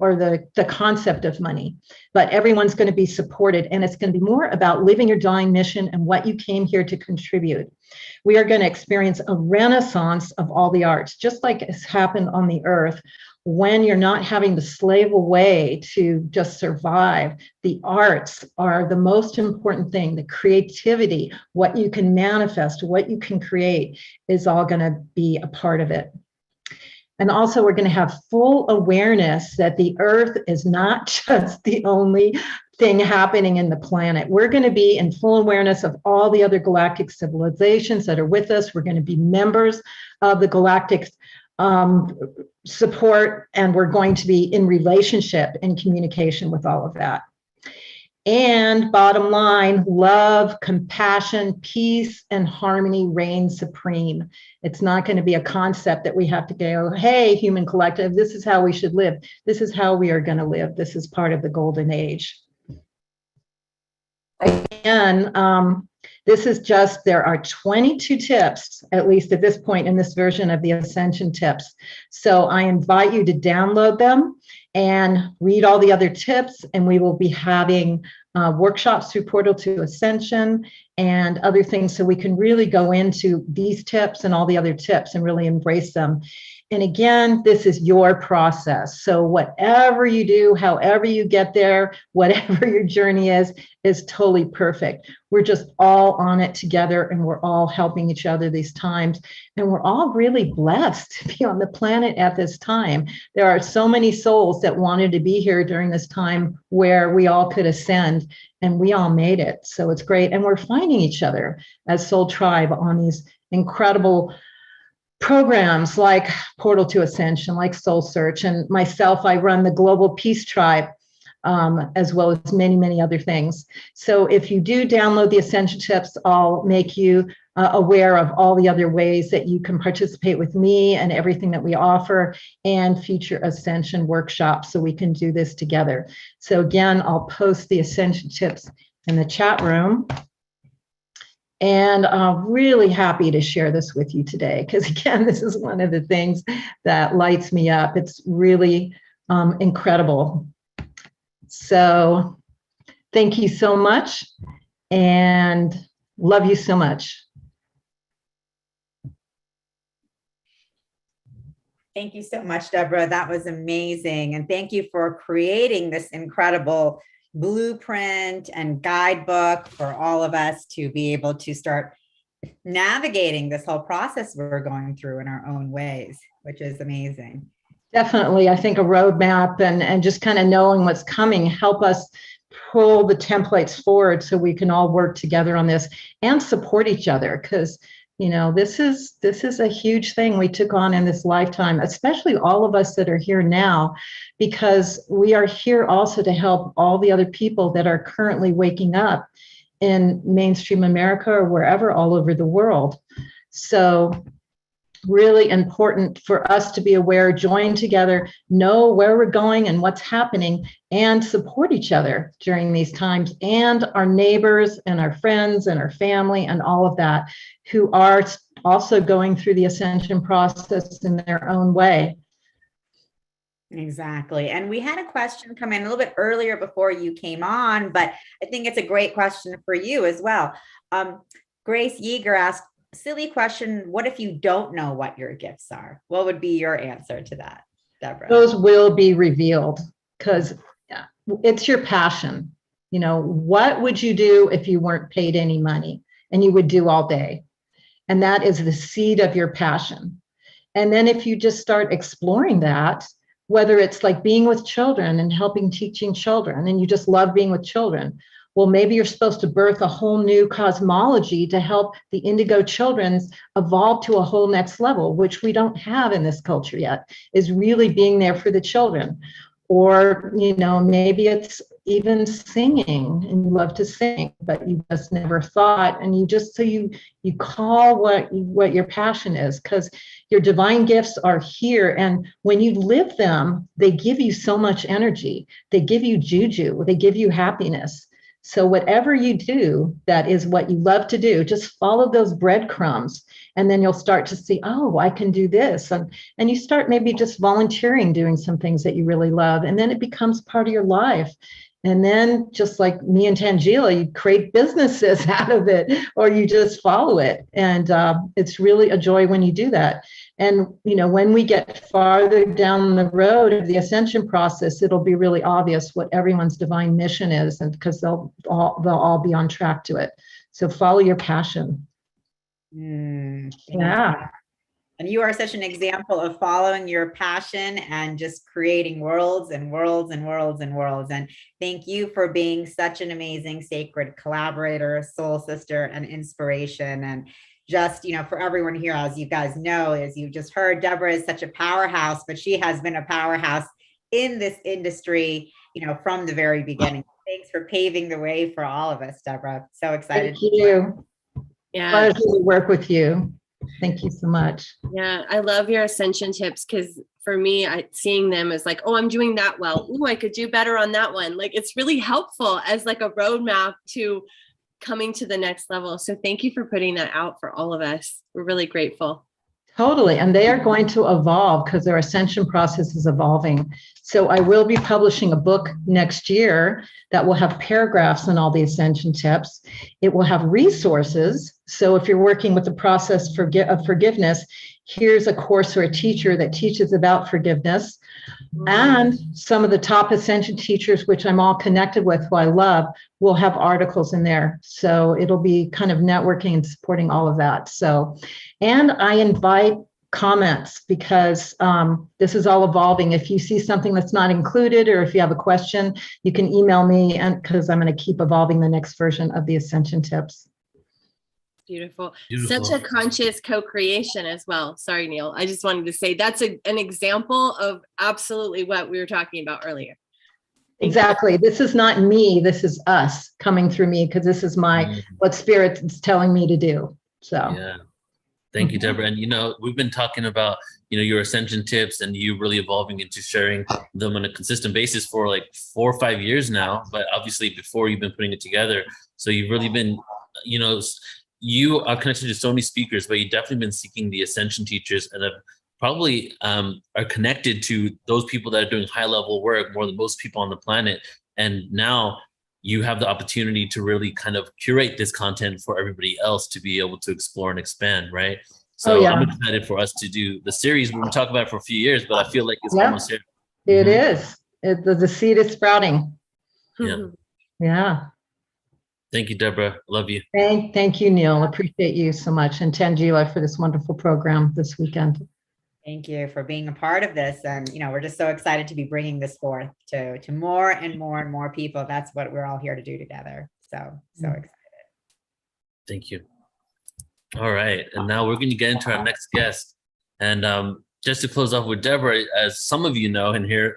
the concept of money. But everyone's going to be supported, and it's going to be more about living your divine mission and what you came here to contribute. We are going to experience a renaissance of all the arts, just like has happened on the earth. When you're not having to slave away to just survive, the arts are the most important thing. The creativity, what you can manifest, what you can create, is all going to be a part of it. And also, we're going to have full awareness that the earth is not just the only thing happening in the planet. We're going to be in full awareness of all the other galactic civilizations that are with us. We're going to be members of the galactic support, and we're going to be in relationship and communication with all of that. And bottom line, love, compassion, peace, and harmony reign supreme. It's not going to be a concept that we have to go, hey, human collective, this is how we should live. This is how we are going to live. This is part of the golden age. Again, this is just, there are 22 tips, at least at this point in this version of the Ascension tips. So I invite you to download them and read all the other tips, and we will be having workshops through Portal to Ascension and other things, so we can really go into these tips and all the other tips and really embrace them. And again, this is your process. So whatever you do, however you get there, whatever your journey is totally perfect. We're just all on it together, and we're all helping each other these times. And we're all really blessed to be on the planet at this time. There are so many souls that wanted to be here during this time where we all could ascend, and we all made it. So it's great. And we're finding each other as Soul Tribe on these incredible programs like Portal to Ascension, like Soul Search, and myself, I run the Global Peace Tribe, as well as many, many other things. So if you do download the Ascension tips, I'll make you aware of all the other ways that you can participate with me and everything that we offer, and future Ascension workshops, so we can do this together. So again, I'll post the Ascension tips in the chat room. And I'm really happy to share this with you today, because again, this is one of the things that lights me up. It's really incredible. So thank you so much, and love you so much. Thank you so much, Deborah. That was amazing. And thank you for creating this incredible blueprint and guidebook for all of us to be able to start navigating this whole process we're going through in our own ways, which is amazing. Definitely. I think a roadmap and just kind of knowing what's coming help us pull the templates forward so we can all work together on this and support each other, because this is a huge thing we took on in this lifetime, especially all of us that are here now, because we are here also to help all the other people that are currently waking up in mainstream America or wherever all over the world. So really important for us to be aware, join together, know where we're going and what's happening, and support each other during these times, and our neighbors and our friends and our family and all of that, who are also going through the ascension process in their own way. Exactly. And we had a question come in a little bit earlier before you came on, but I think it's a great question for you as well. Grace Yeager asked, silly question, what if you don't know what your gifts are? What would be your answer to that, Deborah? Those will be revealed, because it's your passion. What would you do if you weren't paid any money and you would do all day? And that is the seed of your passion. And then if you just start exploring that, whether it's like being with children and helping teaching children, and you just love being with children, well, maybe you're supposed to birth a whole new cosmology to help the indigo children's evolve to a whole next level, which we don't have in this culture yet, is really being there for the children. Or, maybe it's, even singing, and you love to sing, but you just never thought, and you call what your passion is, because your divine gifts are here, and when you live them, they give you so much energy. They give you juju, they give you happiness. So whatever you do, that is what you love to do, just follow those breadcrumbs, and then you'll start to see, oh, I can do this. And you start maybe just volunteering, doing some things that you really love, and then it becomes part of your life. And then, just like me and Tangela, you create businesses out of it, or you just follow it. And it's really a joy when you do that. And, when we get farther down the road of the ascension process, it'll be really obvious what everyone's divine mission is, and because they'll all be on track to it. So follow your passion. Yeah. And you are such an example of following your passion and just creating worlds and worlds and worlds and worlds. And thank you for being such an amazing, sacred collaborator, soul sister, and inspiration. And just, for everyone here, as you guys know, as you just heard, Deborah is such a powerhouse, but she has been a powerhouse in this industry, from the very beginning. Thanks for paving the way for all of us, Deborah. So excited. Thank you. Yeah. Pleasure to work with you. Thank you so much. Yeah, I love your ascension tips, because for me, seeing them is like, oh, I'm doing that well. Oh, I could do better on that one. Like, it's really helpful as like a roadmap to coming to the next level. So thank you for putting that out for all of us. We're really grateful. Totally. And they are going to evolve, because their ascension process is evolving. So I will be publishing a book next year that will have paragraphs on all the ascension tips. It will have resources. So if you're working with the process of forgiveness, here's a course or a teacher that teaches about forgiveness. And some of the top ascension teachers, which I'm all connected with, who I love, will have articles in there. So it'll be kind of networking and supporting all of that. So, and I invite comments, because this is all evolving. If you see something that's not included, or if you have a question, you can email me, and because I'm going to keep evolving the next version of the ascension tips. Beautiful. Such a conscious co-creation as well. Sorry, Neil. I just wanted to say that's an example of absolutely what we were talking about earlier. Exactly. This is not me. This is us coming through me, because this is what Spirit is telling me to do. So yeah. Thank you, Deborah. And, we've been talking about, your ascension tips, and you really evolving into sharing them on a consistent basis for like 4 or 5 years now. But obviously before, you've been putting it together. So you've really been, you are connected to so many speakers, but you've definitely been seeking the ascension teachers, and have probably are connected to those people that are doing high level work more than most people on the planet. And now you have the opportunity to really kind of curate this content for everybody else to be able to explore and expand, right? So I'm excited for us to do the series. We've been talking about it for a few years, but I feel like it's almost here. It is. The seed is sprouting. Yeah. Yeah. Thank you, Deborah. Love you. Thank you, Neil. Appreciate you so much. And Tangela for this wonderful program this weekend. Thank you for being a part of this. And, we're just so excited to be bringing this forth to more and more and more people. That's what we're all here to do together. So excited. Thank you. All right. And now we're going to get into our next guest. And just to close off with Deborah, as some of you know in here,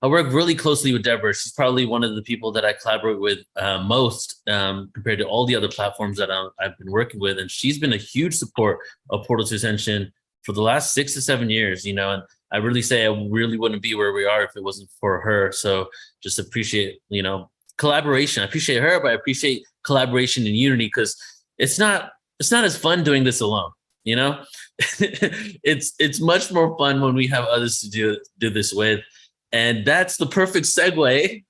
I work really closely with Deborah. She's probably one of the people that I collaborate with most compared to all the other platforms that I've been working with. And she's been a huge support of Portal to Ascension for the last 6 to 7 years, and I really say I really wouldn't be where we are if it wasn't for her. So just appreciate, collaboration. I appreciate her, but I appreciate collaboration and unity, because it's not as fun doing this alone. It's much more fun when we have others to do this with. And that's the perfect segue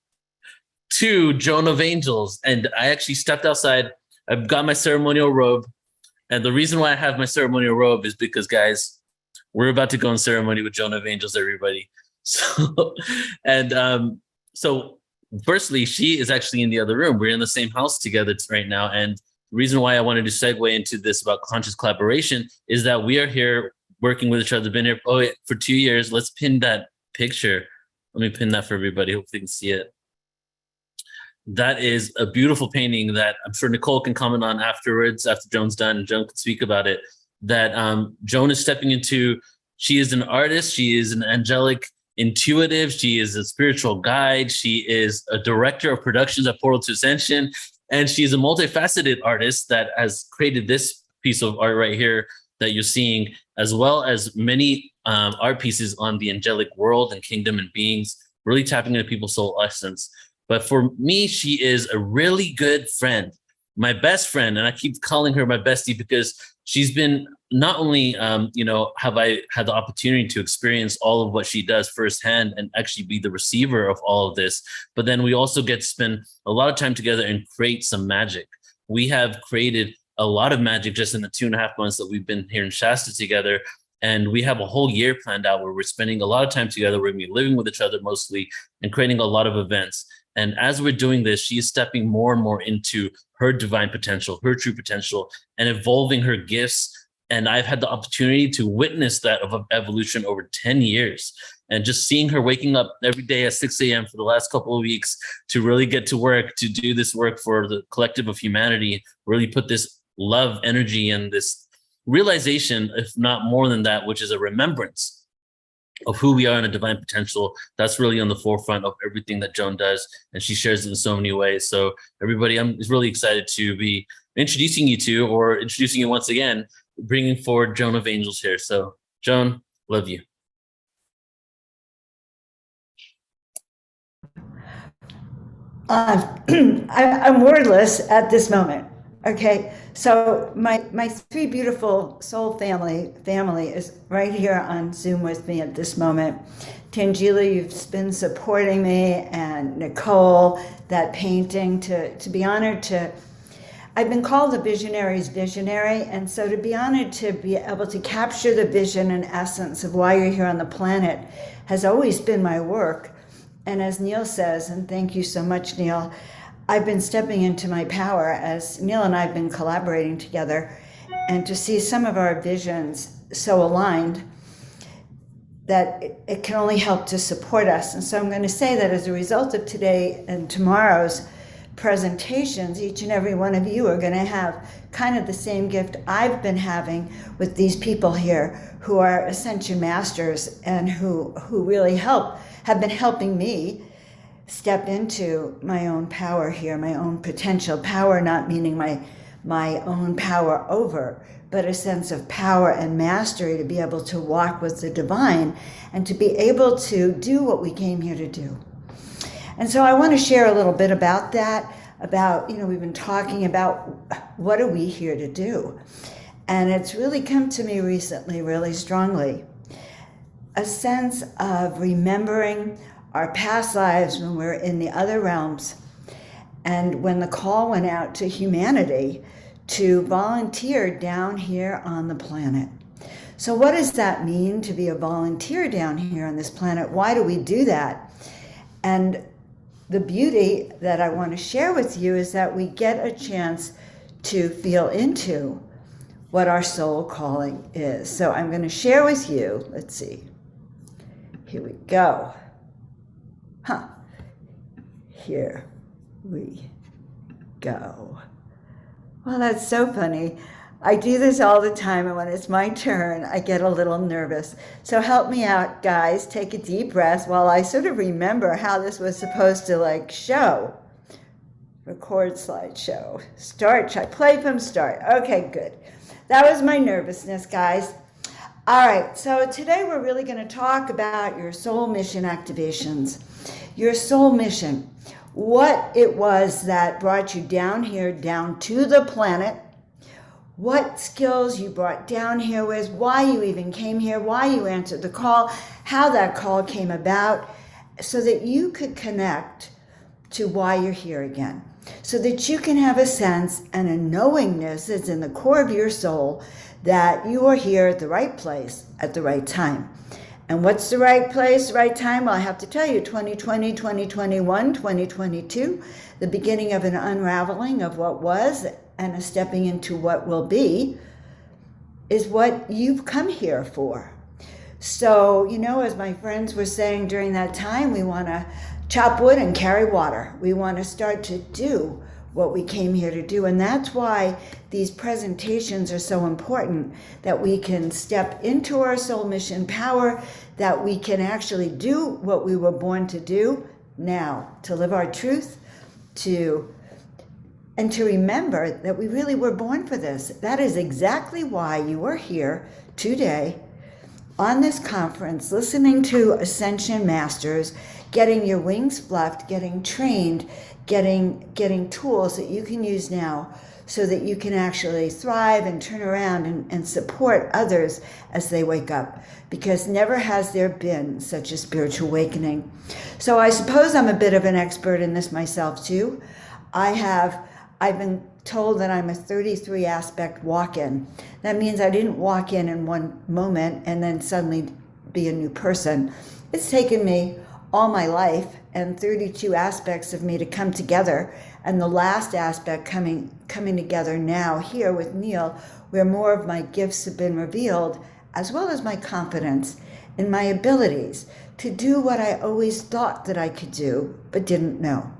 to Joan of Angels. And I actually stepped outside. I've got my ceremonial robe. And the reason why I have my ceremonial robe is because, guys, we're about to go in ceremony with Joan of Angels, everybody. So, so firstly, she is actually in the other room. We're in the same house together right now. And the reason why I wanted to segue into this about conscious collaboration is that we are here working with each other. Been here for 2 years. Let's pin that picture. Let me pin that for everybody. Hopefully you can see it. That is a beautiful painting that I'm sure Nicole can comment on afterwards, after Joan's done, and Joan can speak about it, that Joan is stepping into. She is an artist. She is an angelic intuitive. She is a spiritual guide. She is a director of productions at Portal to Ascension. And she's a multifaceted artist that has created this piece of art right here that you're seeing, as well as many art pieces on the angelic world and kingdom and beings, really tapping into people's soul essence. But for me, she is a really good friend, my best friend. And I keep calling her my bestie because she's been not only, have I had the opportunity to experience all of what she does firsthand and actually be the receiver of all of this, but then we also get to spend a lot of time together and create some magic. We have created a lot of magic just in the 2.5 months that we've been here in Shasta together. And we have a whole year planned out where we're spending a lot of time together. We're going to be living with each other mostly and creating a lot of events. And as we're doing this, she's stepping more and more into her divine potential, her true potential, and evolving her gifts. And I've had the opportunity to witness that of evolution over 10 years. And just seeing her waking up every day at 6 a.m. for the last couple of weeks to really get to work, to do this work for the collective of humanity, really put this love, energy, and this realization, if not more than that, which is a remembrance of who we are in a divine potential. That's really on the forefront of everything that Joan does, and she shares it in so many ways. So everybody, I'm really excited to be introducing you once again, bringing forward Joan of Angels here. So Joan, love you. I'm wordless at this moment. Okay, so my three beautiful soul family is right here on Zoom with me at this moment. Tangela, you've been supporting me, and Nicole, that painting, to be honored to, I've been called a visionary's visionary, and so to be honored to be able to capture the vision and essence of why you're here on the planet has always been my work. And as Neil says, and thank you so much, Neil, I've been stepping into my power as Neil and I have been collaborating together, and to see some of our visions so aligned that it can only help to support us. And so I'm going to say that as a result of today and tomorrow's presentations, each and every one of you are going to have kind of the same gift I've been having with these people here who are Ascension Masters and who really have been helping me step into my own power here, my own potential power, not meaning my own power over, but a sense of power and mastery to be able to walk with the divine and to be able to do what we came here to do. And so I want to share a little bit about that, we've been talking about what are we here to do? And it's really come to me recently, really strongly, a sense of remembering our past lives when we're in the other realms, and when the call went out to humanity to volunteer down here on the planet. So what does that mean to be a volunteer down here on this planet? Why do we do that? And the beauty that I want to share with you is that we get a chance to feel into what our soul calling is. So I'm going to share with you, let's see, here we go. Here we go. Well, that's so funny. I do this all the time, and when it's my turn, I get a little nervous. So help me out, guys. Take a deep breath while I sort of remember how this was supposed to show. Record slideshow. Start. Should I play from start? Okay, good. That was my nervousness, guys. All right, so today we're really going to talk about your soul mission activations. Your soul mission, what it was that brought you down here, down to the planet, what skills you brought down here with, why you even came here, why you answered the call, how that call came about, so that you could connect to why you're here again, so that you can have a sense and a knowingness that's in the core of your soul that you are here at the right place at the right time. And what's the right place, right time? Well, I have to tell you, 2020, 2021, 2022, the beginning of an unraveling of what was and a stepping into what will be is what you've come here for. So, as my friends were saying during that time, we want to chop wood and carry water. We want to start to do what we came here to do. And that's why these presentations are so important, that we can step into our soul mission power, that we can actually do what we were born to do now, to live our truth, and to remember that we really were born for this. That is exactly why you are here today on this conference, listening to Ascension Masters, getting your wings fluffed, getting trained, getting tools that you can use now so that you can actually thrive and turn around and support others as they wake up. Because never has there been such a spiritual awakening. So I suppose I'm a bit of an expert in this myself too. I've been told that I'm a 33 aspect walk-in. That means I didn't walk in one moment and then suddenly be a new person. It's taken me all my life and 32 aspects of me to come together, and the last aspect coming together now here with Neil, where more of my gifts have been revealed, as well as my confidence in my abilities to do what I always thought that I could do but didn't know.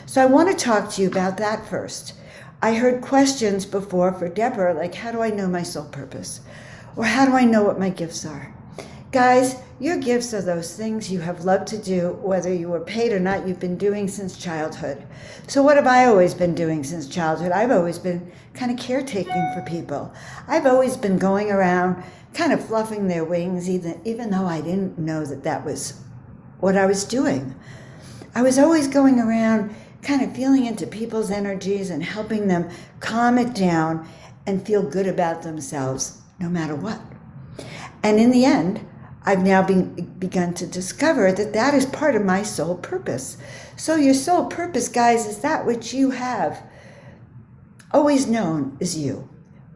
So I want to talk to you about that first. I heard questions before for Deborah, like, how do I know my soul purpose? Or how do I know what my gifts are? Guys, your gifts are those things you have loved to do, whether you were paid or not, you've been doing since childhood. So what have I always been doing since childhood? I've always been kind of caretaking for people. I've always been going around kind of fluffing their wings, even though I didn't know that was what I was doing. I was always going around kind of feeling into people's energies and helping them calm it down and feel good about themselves no matter what. And in the end, I've now begun to discover that is part of my soul purpose. So your soul purpose, guys, is that which you have always known is you,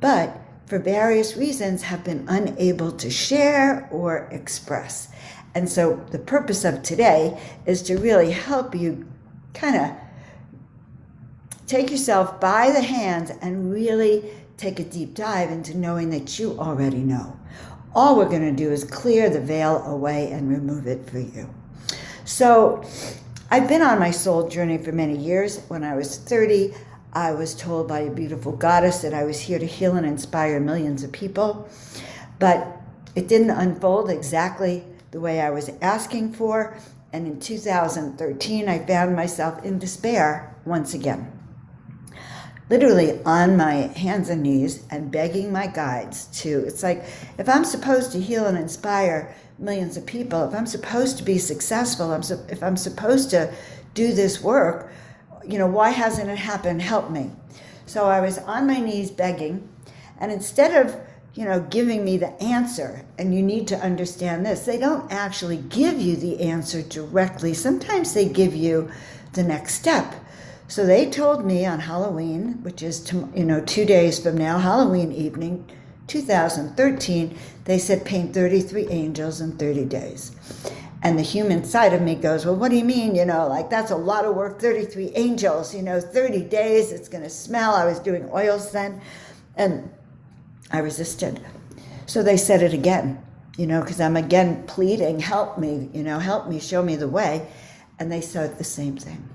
but for various reasons have been unable to share or express. And so the purpose of today is to really help you kind of take yourself by the hands and really take a deep dive into knowing that you already know. All we're going to do is clear the veil away and remove it for you. So I've been on my soul journey for many years. When I was 30, I was told by a beautiful goddess that I was here to heal and inspire millions of people. But it didn't unfold exactly the way I was asking for. And in 2013, I found myself in despair once again. Literally on my hands and knees and begging my guides to, it's like, if I'm supposed to heal and inspire millions of people, if I'm supposed to be successful, if I'm supposed to do this work, why hasn't it happened? Help me. So I was on my knees begging, and instead of, giving me the answer, and you need to understand this, they don't actually give you the answer directly. Sometimes they give you the next step. So they told me on Halloween, which is 2 days from now, Halloween evening, 2013, they said paint 33 angels in 30 days. And the human side of me goes, well, what do you mean? That's a lot of work, 33 angels, 30 days, it's going to smell. I was doing oils then, and I resisted. So they said it again, because I'm again pleading, help me, show me the way. And they said the same thing.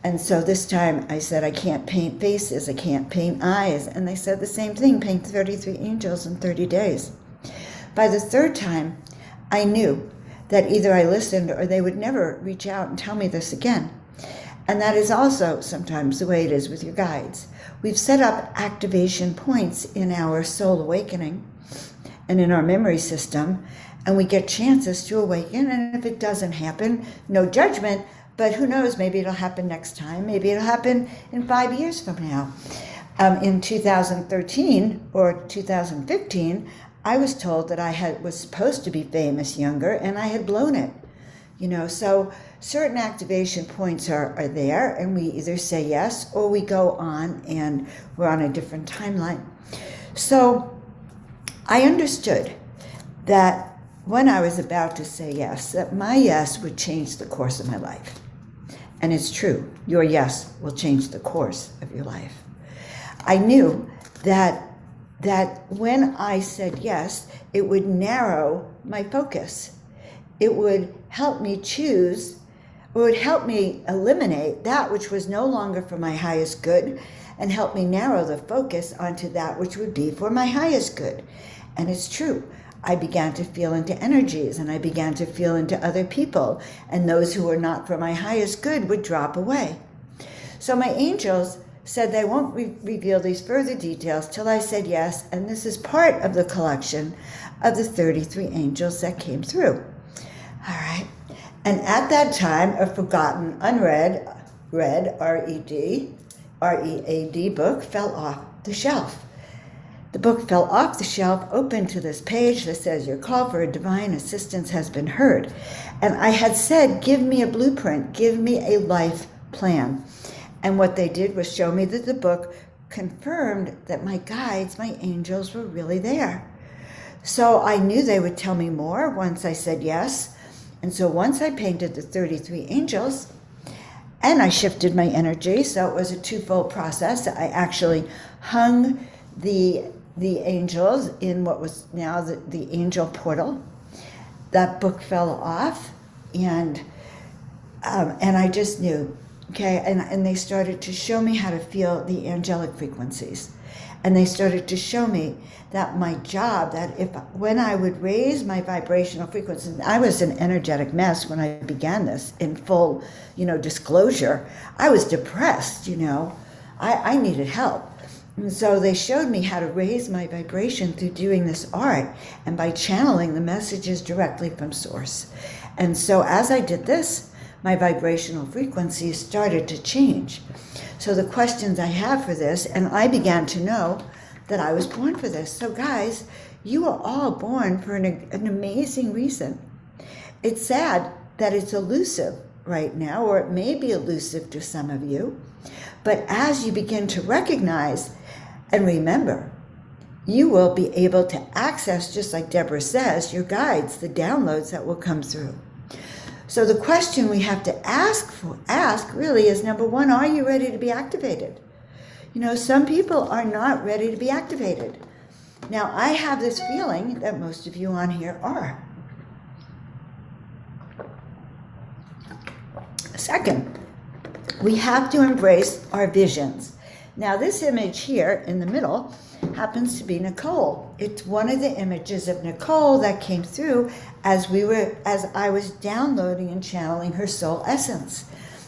And so this time I said, I can't paint faces, I can't paint eyes. And they said the same thing, paint 33 angels in 30 days. By the third time, I knew that either I listened or they would never reach out and tell me this again. And that is also sometimes the way it is with your guides. We've set up activation points in our soul awakening and in our memory system, and we get chances to awaken. And if it doesn't happen, no judgment, but who knows, maybe it'll happen next time. Maybe it'll happen in 5 years from now. In 2013 or 2015, I was told that I was supposed to be famous younger, and I had blown it. So certain activation points are there, and we either say yes or we go on, and we're on a different timeline. So I understood that when I was about to say yes, that my yes would change the course of my life. And it's true, your yes will change the course of your life. I knew that when I said yes, it would narrow my focus. It would help me choose, would help me eliminate that which was no longer for my highest good and help me narrow the focus onto that which would be for my highest good. And it's true. I began to feel into energies, and I began to feel into other people, and those who were not for my highest good would drop away. So my angels said they won't reveal these further details till I said yes, and this is part of the collection of the 33 angels that came through. All right. And at that time, a forgotten, unread, R-E-A-D book fell off the shelf. The book fell off the shelf, open to this page that says, your call for a divine assistance has been heard. And I had said, give me a blueprint, give me a life plan. And what they did was show me that the book confirmed that my guides, my angels, were really there. So I knew they would tell me more once I said yes. And so once I painted the 33 angels, and I shifted my energy, so it was a twofold process. I actually hung the angels in what was now the angel portal. That book fell off, and I just knew, okay, and they started to show me how to feel the angelic frequencies. And they started to show me that my job, that when I would raise my vibrational frequency, I was an energetic mess when I began this in full, disclosure. I was depressed, I needed help. And so they showed me how to raise my vibration through doing this art and by channeling the messages directly from source. And so as I did this, my vibrational frequencies started to change. So the questions I have for this, and I began to know that I was born for this. So guys, you are all born for an amazing reason. It's sad that it's elusive right now, or it may be elusive to some of you. But as you begin to recognize and remember, you will be able to access, just like Deborah says, your guides, the downloads that will come through. So the question we have to ask really is, number one, are you ready to be activated? Some people are not ready to be activated. Now, I have this feeling that most of you on here are. Second, we have to embrace our visions. Now, this image here in the middle happens to be Nicole. It's one of the images of Nicole that came through as I was downloading and channeling her soul essence.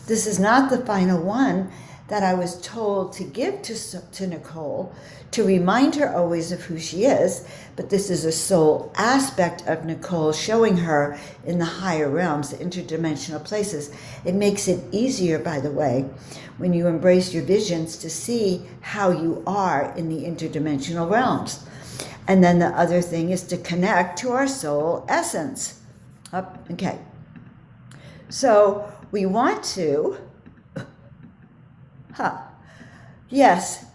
This is not the final one that I was told to give to Nicole to remind her always of who she is, but this is a soul aspect of Nicole showing her in the higher realms, the interdimensional places. It makes it easier, by the way, when you embrace your visions to see how you are in the interdimensional realms. And then the other thing is to connect to our soul essence. Okay. So we want to, yes,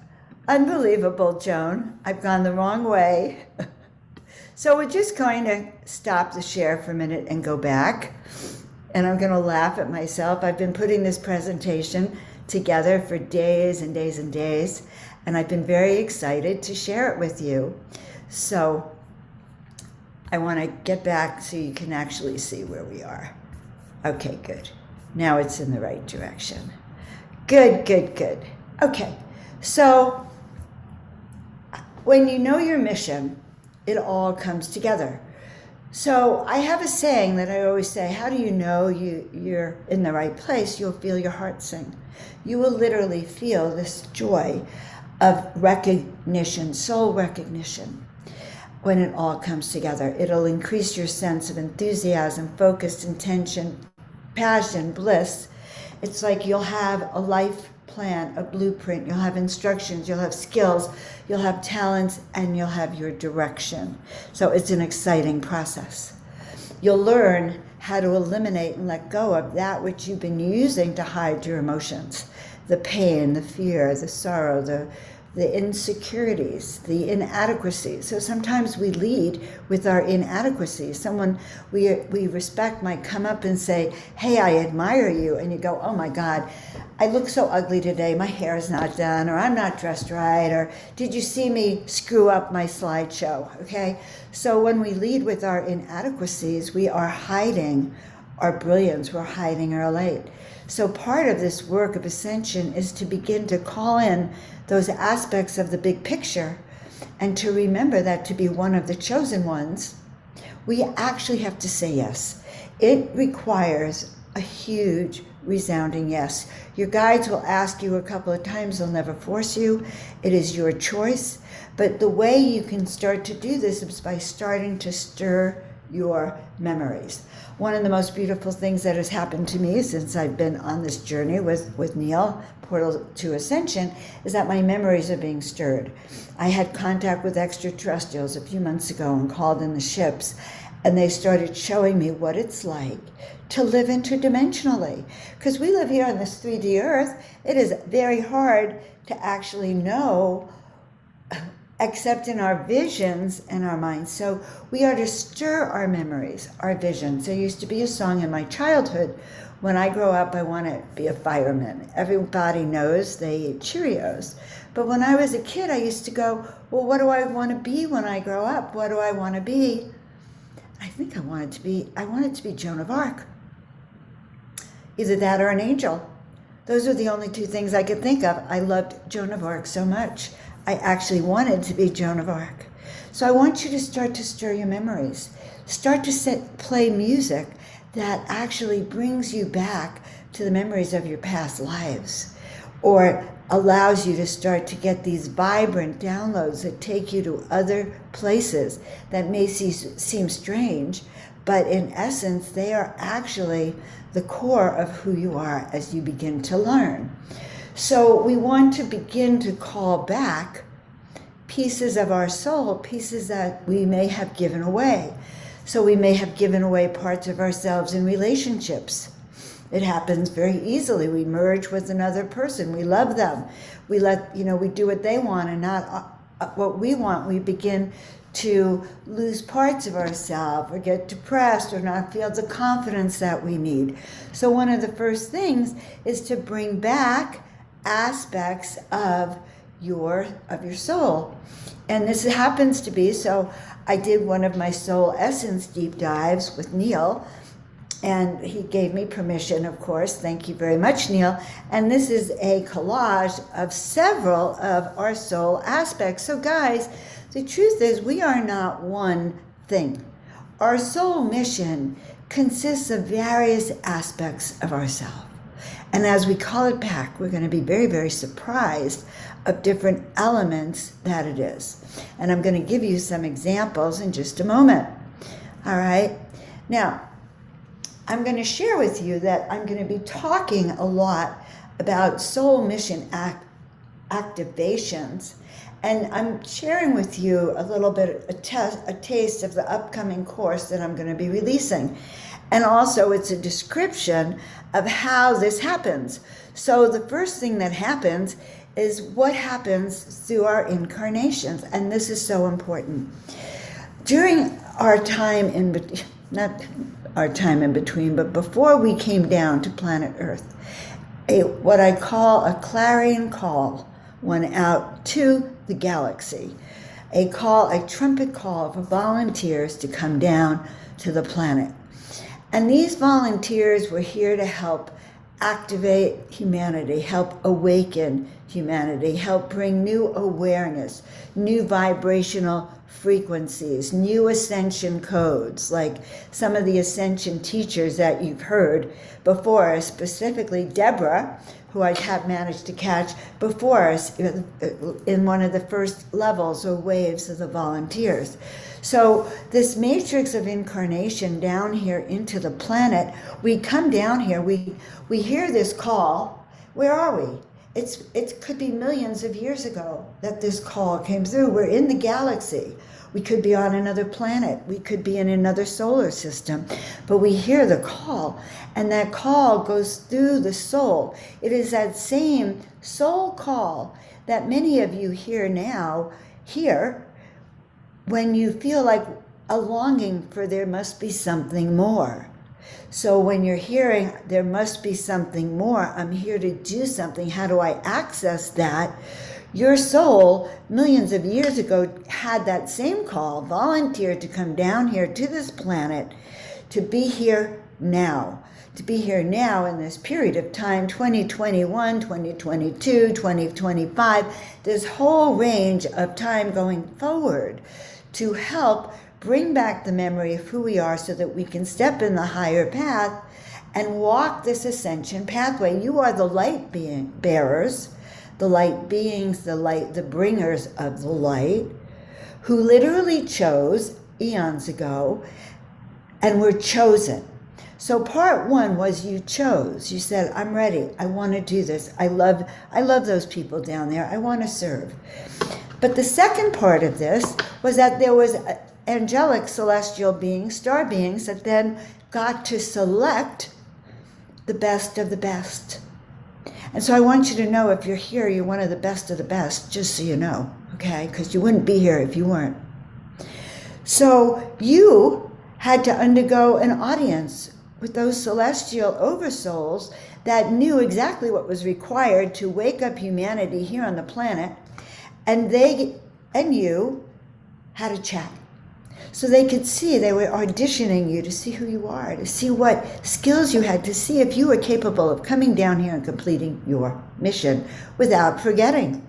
unbelievable, Joan. I've gone the wrong way. So we're just going to stop the share for a minute and go back. And I'm going to laugh at myself. I've been putting this presentation together for days and days and days, and I've been very excited to share it with you. So I want to get back so you can actually see where we are. Okay, good. Now it's in the right direction. Good, good, good. Okay, so when you know your mission, it all comes together. So I have a saying that I always say, how do you know you're in the right place? You'll feel your heart sing. You will literally feel this joy of recognition, soul recognition. When it all comes together, it'll increase your sense of enthusiasm, focused intention, passion, bliss. It's like you'll have a life plan, a blueprint, you'll have instructions, you'll have skills, you'll have talents, and you'll have your direction. So it's an exciting process. You'll learn how to eliminate and let go of that which you've been using to hide your emotions, the pain, the fear, the sorrow, the insecurities, the inadequacies. So sometimes we lead with our inadequacies. Someone we respect might come up and say, hey, I admire you. And you go, oh my God, I look so ugly today. My hair is not done, or I'm not dressed right, or did you see me screw up my slideshow? Okay. So when we lead with our inadequacies, we are hiding our brilliance, we're hiding our light. So part of this work of ascension is to begin to call in those aspects of the big picture and to remember that to be one of the chosen ones, we actually have to say yes. It requires a huge resounding yes. Your guides will ask you a couple of times, they'll never force you. It is your choice. But the way you can start to do this is by starting to stir your memories. One of the most beautiful things that has happened to me since I've been on this journey with Neil, Portal to Ascension, is that my memories are being stirred. I had contact with extraterrestrials a few months ago and called in the ships, and they started showing me what it's like to live interdimensionally. Because we live here on this 3D Earth, it is very hard to actually know except in our visions and our minds. So we are to stir our memories, our visions. There used to be a song in my childhood, when I grow up, I want to be a fireman. Everybody knows they eat Cheerios. But when I was a kid, I used to go, well, what do I want to be when I grow up? What do I want to be? I think I wanted to be Joan of Arc. Either that or an angel. Those are the only two things I could think of. I loved Joan of Arc so much. I actually wanted to be Joan of Arc. So I want you to start to stir your memories. Start to play music that actually brings you back to the memories of your past lives, or allows you to start to get these vibrant downloads that take you to other places that may seem strange, but in essence, they are actually the core of who you are as you begin to learn. So we want to begin to call back pieces of our soul, pieces that we may have given away. So we may have given away parts of ourselves in relationships. It happens very easily. We merge with another person. We love them. We we do what they want and not what we want. We begin to lose parts of ourselves or get depressed or not feel the confidence that we need. So one of the first things is to bring back aspects of your soul. And this happens to be, so I did one of my soul essence deep dives with Neil, and he gave me permission, of course. Thank you very much, Neil. And this is a collage of several of our soul aspects. So guys, the truth is we are not one thing. Our soul mission consists of various aspects of ourselves. And as we call it back, we're going to be very, very surprised of different elements that it is. And I'm going to give you some examples in just a moment. All right. Now, I'm going to share with you that I'm going to be talking a lot about soul mission activations. And I'm sharing with you a little bit, a taste of the upcoming course that I'm going to be releasing. And also it's a description of how this happens. So the first thing that happens is what happens through our incarnations. And this is so important. During our time in between, not our time in between, but before we came down to planet Earth, what I call a clarion call went out to the galaxy. A trumpet call for volunteers to come down to the planet. And these volunteers were here to help activate humanity, help awaken humanity, help bring new awareness, new vibrational frequencies, new ascension codes, like some of the ascension teachers that you've heard before us, specifically Deborah, who I have managed to catch before us in one of the first levels or waves of the volunteers. So this matrix of incarnation down here into the planet, we come down here, we hear this call. Where are we? It could be millions of years ago that this call came through. We're in the galaxy. We could be on another planet. We could be in another solar system. But we hear the call, and that call goes through the soul. It is that same soul call that many of you hear now, when you feel like a longing for there must be something more. So when you're hearing there must be something more, I'm here to do something, how do I access that? Your soul, millions of years ago, had that same call, volunteered to come down here to this planet, to be here now. To be here now in this period of time, 2021, 2022, 2025, this whole range of time going forward to help bring back the memory of who we are so that we can step in the higher path and walk this ascension pathway. You are the light bearers, the light beings, the bringers of the light, who literally chose eons ago and were chosen. So part one was you chose. You said, I'm ready. I want to do this. I love those people down there. I want to serve. But the second part of this was that there was angelic celestial beings, star beings, that then got to select the best of the best. And so I want you to know, if you're here, you're one of the best, just so you know, okay? Because you wouldn't be here if you weren't. So you had to undergo an audience with those celestial oversouls that knew exactly what was required to wake up humanity here on the planet, and they and you had a chat. So they could see, they were auditioning you to see who you are, to see what skills you had, to see if you were capable of coming down here and completing your mission without forgetting.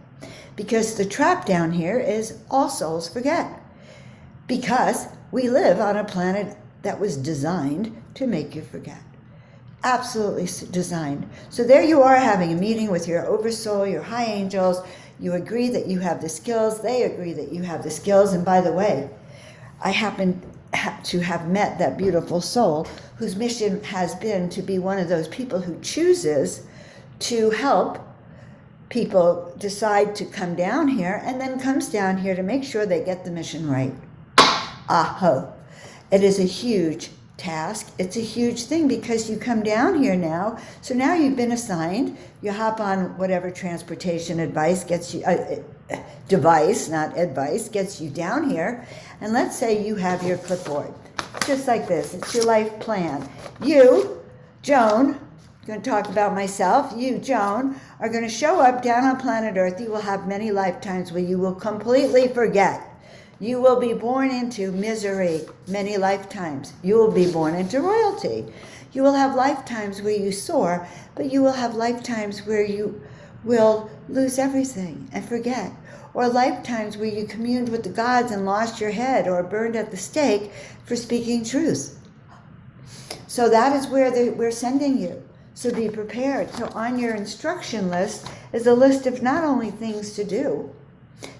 Because the trap down here is all souls forget. Because we live on a planet that was designed to make you forget. Absolutely designed. So there you are having a meeting with your oversoul, your high angels. You agree that you have the skills. They agree that you have the skills. And by the way, I happen to have met that beautiful soul whose mission has been to be one of those people who chooses to help people decide to come down here, and then comes down here to make sure they get the mission right. Aho. It is a huge task. It's a huge thing because you come down here now. So now you've been assigned. You hop on whatever transportation advice gets you, device, not advice, gets you down here. And let's say you have your clipboard, just like this. It's your life plan. You, Joan, I'm going to talk about myself. You, Joan, are going to show up down on planet Earth. You will have many lifetimes where you will completely forget. You will be born into misery many lifetimes. You will be born into royalty. You will have lifetimes where you soar, but you will have lifetimes where you will lose everything and forget. Or lifetimes where you communed with the gods and lost your head or burned at the stake for speaking truth. So that is where we're sending you. So be prepared. So on your instruction list is a list of not only things to do,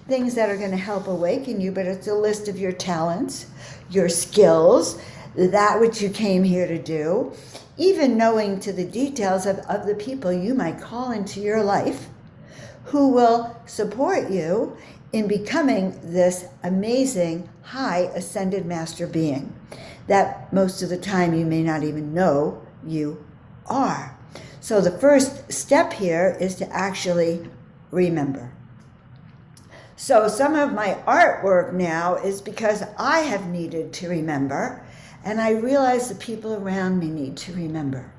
things that are going to help awaken you, but it's a list of your talents, your skills, that which you came here to do, even knowing to the details of the people you might call into your life who will support you in becoming this amazing high ascended master being that most of the time you may not even know you are. So the first step here is to actually remember. So some of my artwork now is because I have needed to remember, and I realize the people around me need to remember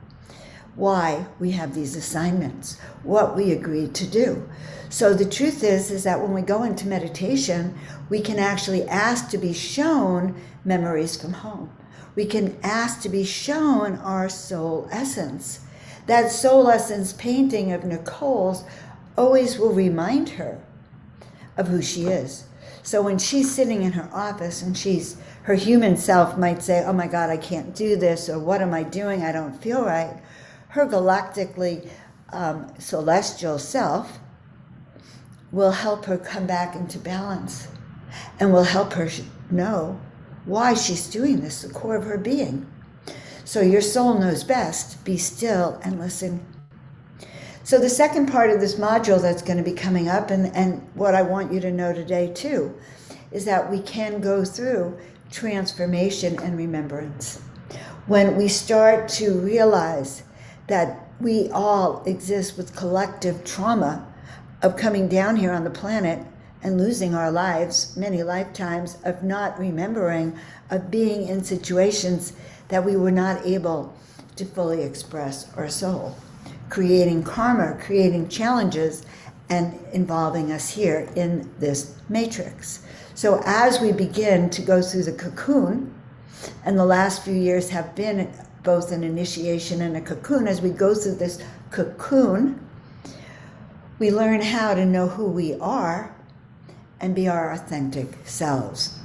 why we have these assignments, what we agreed to do. So the truth is that when we go into meditation, we can actually ask to be shown memories from home. We can ask to be shown our soul essence. That soul essence painting of Nicole's always will remind her of who she is. So when she's sitting in her office and her human self might say, oh my God, I can't do this, or what am I doing? I don't feel right. Her galactically celestial self will help her come back into balance and will help her know why she's doing this, the core of her being. So your soul knows best. Be still and listen. So the second part of this module that's going to be coming up, and what I want you to know today too, is that we can go through transformation and remembrance. When we start to realize that we all exist with collective trauma of coming down here on the planet and losing our lives, many lifetimes of not remembering, of being in situations that we were not able to fully express our soul, creating karma, creating challenges, and involving us here in this matrix. So as we begin to go through the cocoon, and the last few years have been both an initiation and a cocoon. As we go through this cocoon, we learn how to know who we are and be our authentic selves.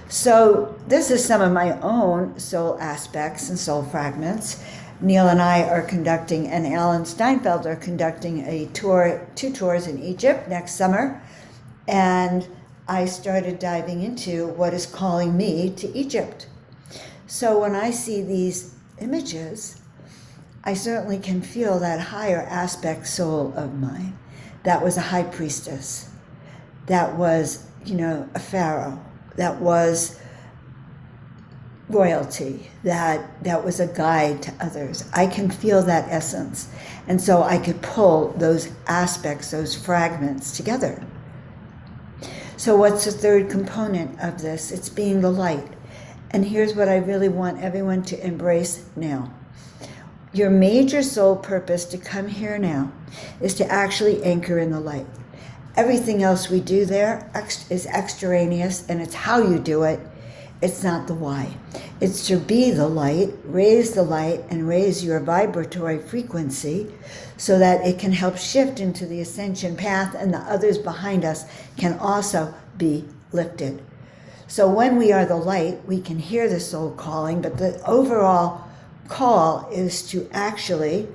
So this is some of my own soul aspects and soul fragments. Neil and I are conducting, and Alan Steinfeld are conducting a tour, 2 tours in Egypt next summer. And I started diving into what is calling me to Egypt. So when I see these images, I certainly can feel that higher aspect soul of mine. That was a high priestess. That was, a pharaoh. That was royalty. That was a guide to others. I can feel that essence. And so I could pull those aspects, those fragments together. So what's the third component of this? It's being the light. And here's what I really want everyone to embrace now. Your major soul purpose to come here now is to actually anchor in the light. Everything else we do there is extraneous, and it's how you do it. It's not the why. It's to be the light, and raise your vibratory frequency so that it can help shift into the ascension path, and the others behind us can also be lifted. So when we are the light, we can hear the soul calling, but the overall call is to actually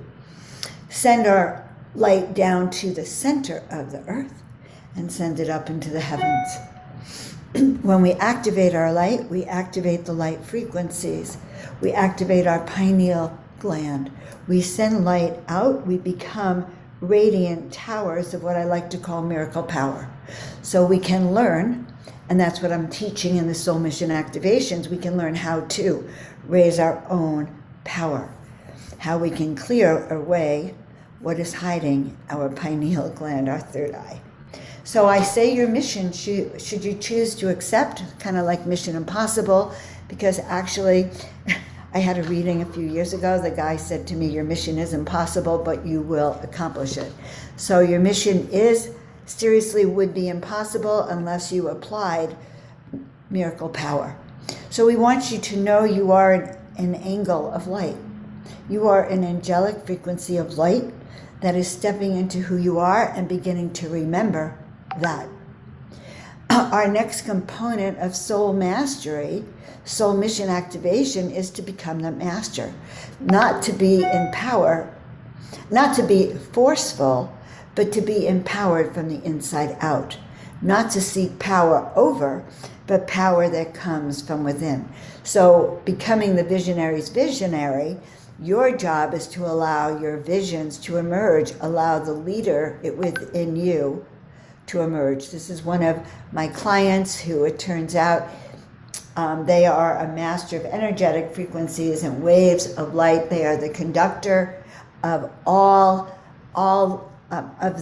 send our light down to the center of the earth and send it up into the heavens. When we activate our light, we activate the light frequencies. We activate our pineal gland. We send light out. We become radiant towers of what I like to call miracle power. So we can learn, and that's what I'm teaching in the Soul Mission Activations, we can learn how to raise our own power, how we can clear away what is hiding our pineal gland, our third eye. So I say your mission, should you choose to accept, kind of like Mission Impossible, because actually I had a reading a few years ago. The guy said to me, your mission is impossible, but you will accomplish it. So your mission seriously would be impossible unless you applied miracle power. So we want you to know you are an angle of light. You are an angelic frequency of light that is stepping into who you are and beginning to remember that. Our next component of soul mastery, soul mission activation, is to become the master. Not to be in power, not to be forceful, but to be empowered from the inside out. Not to seek power over, but power that comes from within. So becoming the visionary's visionary, your job is to allow your visions to emerge, allow the leader within you to emerge. This is one of my clients who, it turns out, they are a master of energetic frequencies and waves of light. They are the conductor of all of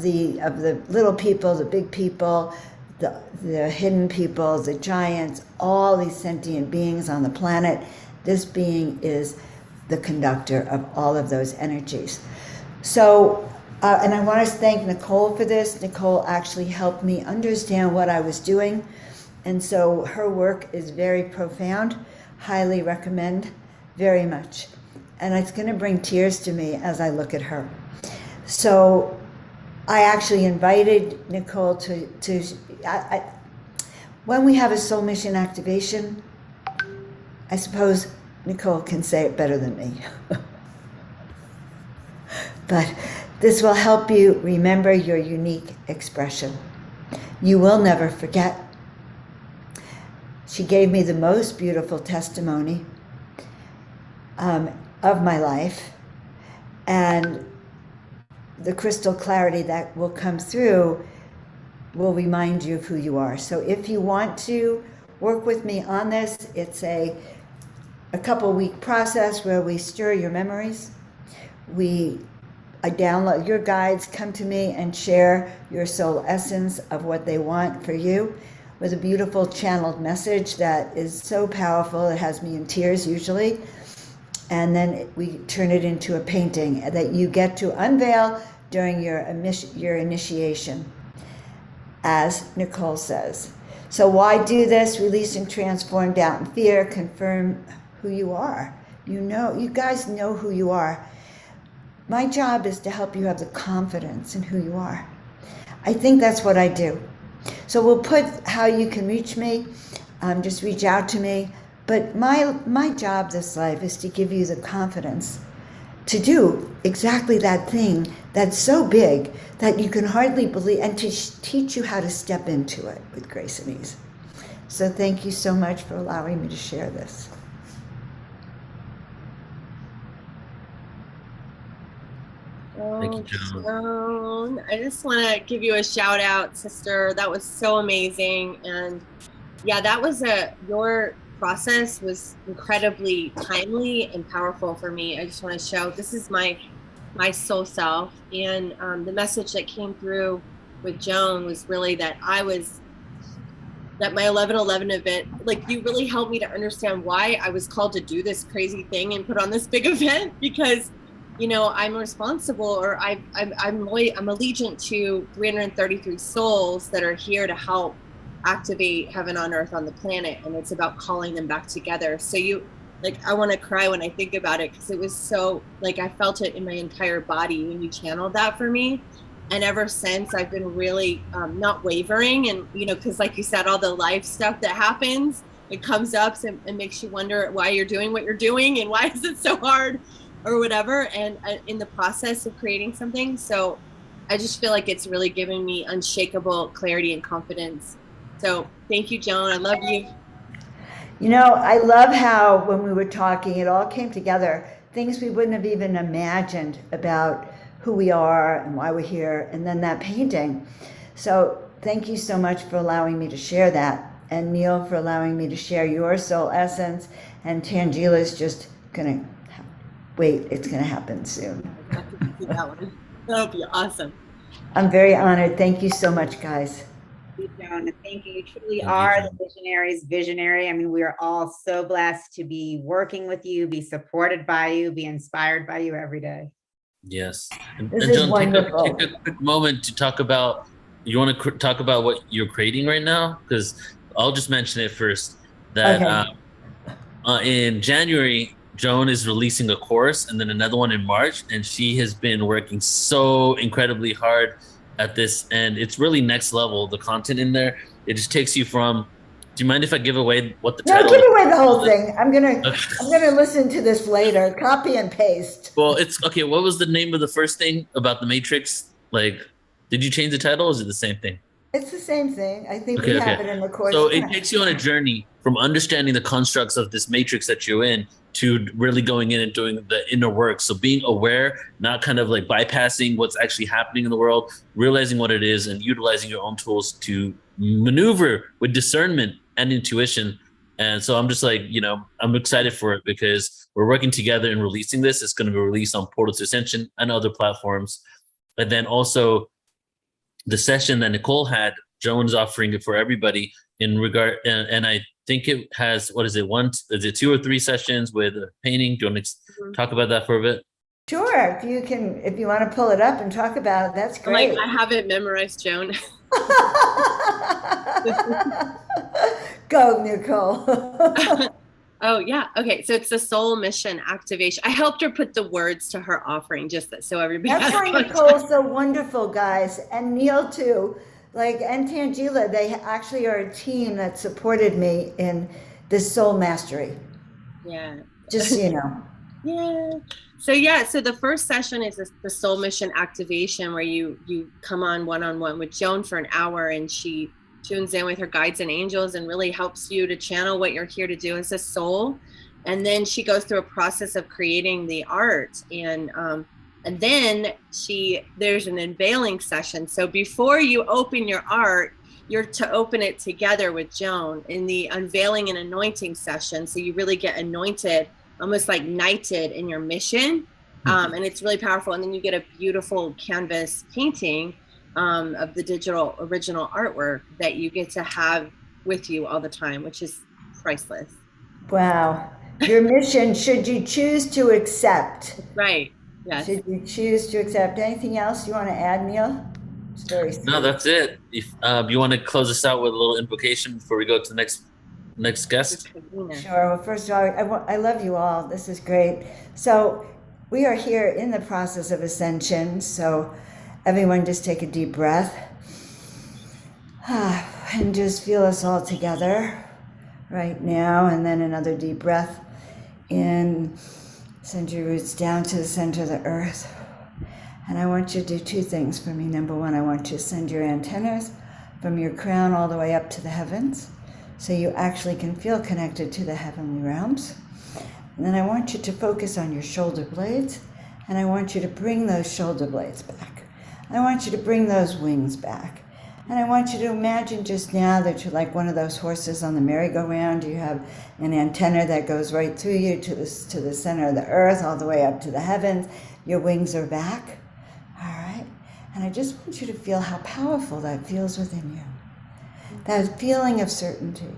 the little people, the big people, the hidden people, the giants, all these sentient beings on the planet. This being is the conductor of all of those energies. So, and I want to thank Nicole for this. Nicole actually helped me understand what I was doing. And so her work is very profound. Highly recommend very much. And it's going to bring tears to me as I look at her. So I actually invited Nicole when we have a soul mission activation, I suppose Nicole can say it better than me. But this will help you remember your unique expression. You will never forget. She gave me the most beautiful testimony of my life, and the crystal clarity that will come through will remind you of who you are. So if you want to work with me on this, it's a couple week process where we stir your memories. I download your guides, come to me and share your soul essence of what they want for you with a beautiful channeled message that is so powerful. It has me in tears usually. And then we turn it into a painting that you get to unveil during your initiation, as Nicole says. So why do this? Release and transform doubt and fear, confirm who you are. You guys know who you are. My job is to help you have the confidence in who you are. I think that's what I do. So we'll put how you can reach me. Just reach out to me. But my job this life is to give you the confidence to do exactly that thing that's so big that you can hardly believe, and to teach you how to step into it with grace and ease. So thank you so much for allowing me to share this. Thank you, Joan. Joan, I just want to give you a shout out, sister. That was so amazing. And yeah, that was your process was incredibly timely and powerful for me. I just want to show this is my soul self. And the message that came through with Joan was really that my 11/11 event, like, you really helped me to understand why I was called to do this crazy thing and put on this big event, because I'm responsible, or I'm allegiant to 333 souls that are here to help activate heaven on earth on the planet, and it's about calling them back together. So I want to cry when I think about it, because it was so, I felt it in my entire body when you channeled that for me. And ever since, I've been really not wavering, and because like you said, all the life stuff that happens, it comes up and makes you wonder why you're doing what you're doing and why is it so hard or whatever, and in the process of creating something. So I just feel like it's really given me unshakable clarity and confidence. So thank you, Joan. I love you. I love how when we were talking, it all came together. Things we wouldn't have even imagined about who we are and why we're here, and then that painting. So thank you so much for allowing me to share that, and Neil for allowing me to share your soul essence, and Tangela's just gonna wait, it's gonna happen soon. That'll be awesome. I'm very honored. Thank you so much, guys. Joan, thank you. You truly are the visionary's visionary. I mean, we are all so blessed to be working with you, be supported by you, be inspired by you every day. Yes. This is Joan, wonderful. take a quick moment to talk about, you want to talk about what you're creating right now? Because I'll just mention it first, that in January, Joan is releasing a course, and then another one in March, and she has been working so incredibly hard at this, and it's really next level, the content in there. It just takes you from, do you mind if I give away what the title? No, give away the whole thing. I'm gonna listen to this later. Copy and paste. Well, it's okay. What was the name of the first thing about the Matrix? Did you change the title, or is it the same thing? It's the same thing. I think we have it in the course. So it takes you on a journey from understanding the constructs of this matrix that you're in to really going in and doing the inner work. So being aware, not kind of bypassing what's actually happening in the world, realizing what it is, and utilizing your own tools to maneuver with discernment and intuition. And so I'm just I'm excited for it, because we're working together and releasing this. It's going to be released on Portal to Ascension and other platforms. And then also the session that Nicole had, Joan is offering it for everybody in regard. And I think it has, is it 2 or 3 sessions with a painting? Do you want to talk about that for a bit? Sure. If you want to pull it up and talk about it, that's great. I have it memorized, Joan. Go, Nicole. Oh, yeah. Okay. So it's the soul mission activation. I helped her put the words to her offering, just so everybody. That's why Nicole's so wonderful, guys. And Neil too. And Tangela, they actually are a team that supported me in this soul mastery. Yeah. Just so you know. Yeah. So the first session is the soul mission activation, where you come on one-on-one with Joan for an hour, and she tunes in with her guides and angels and really helps you to channel what you're here to do as a soul. And then she goes through a process of creating the art, and then there's an unveiling session. So before you open your art, you're to open it together with Joan in the unveiling and anointing session. So you really get anointed, almost like knighted in your mission. And it's really powerful. And then you get a beautiful canvas painting of the digital original artwork that you get to have with you all the time, which is priceless. Wow. Your mission, should you choose to accept. Right. Yes. Should you choose to accept. Anything else you want to add, Neil? It's very sweet. No, that's it. If you want to close us out with a little invocation before we go to the next next guest. Sure. Well, first of all, I love you all. This is great. So we are here in the process of ascension. So everyone just take a deep breath and just feel us all together right now. And then another deep breath in. Send your roots down to the center of the earth. And I want you to do two things for me. Number one, I want you to send your antennas from your crown all the way up to the heavens, so you actually can feel connected to the heavenly realms. And then I want you to focus on your shoulder blades, and I want you to bring those shoulder blades back. And I want you to bring those wings back. And I want you to imagine just now that you're like one of those horses on the merry-go-round. You have an antenna that goes right through you to the center of the earth, all the way up to the heavens. Your wings are back. All right. And I just want you to feel how powerful that feels within you. That feeling of certainty,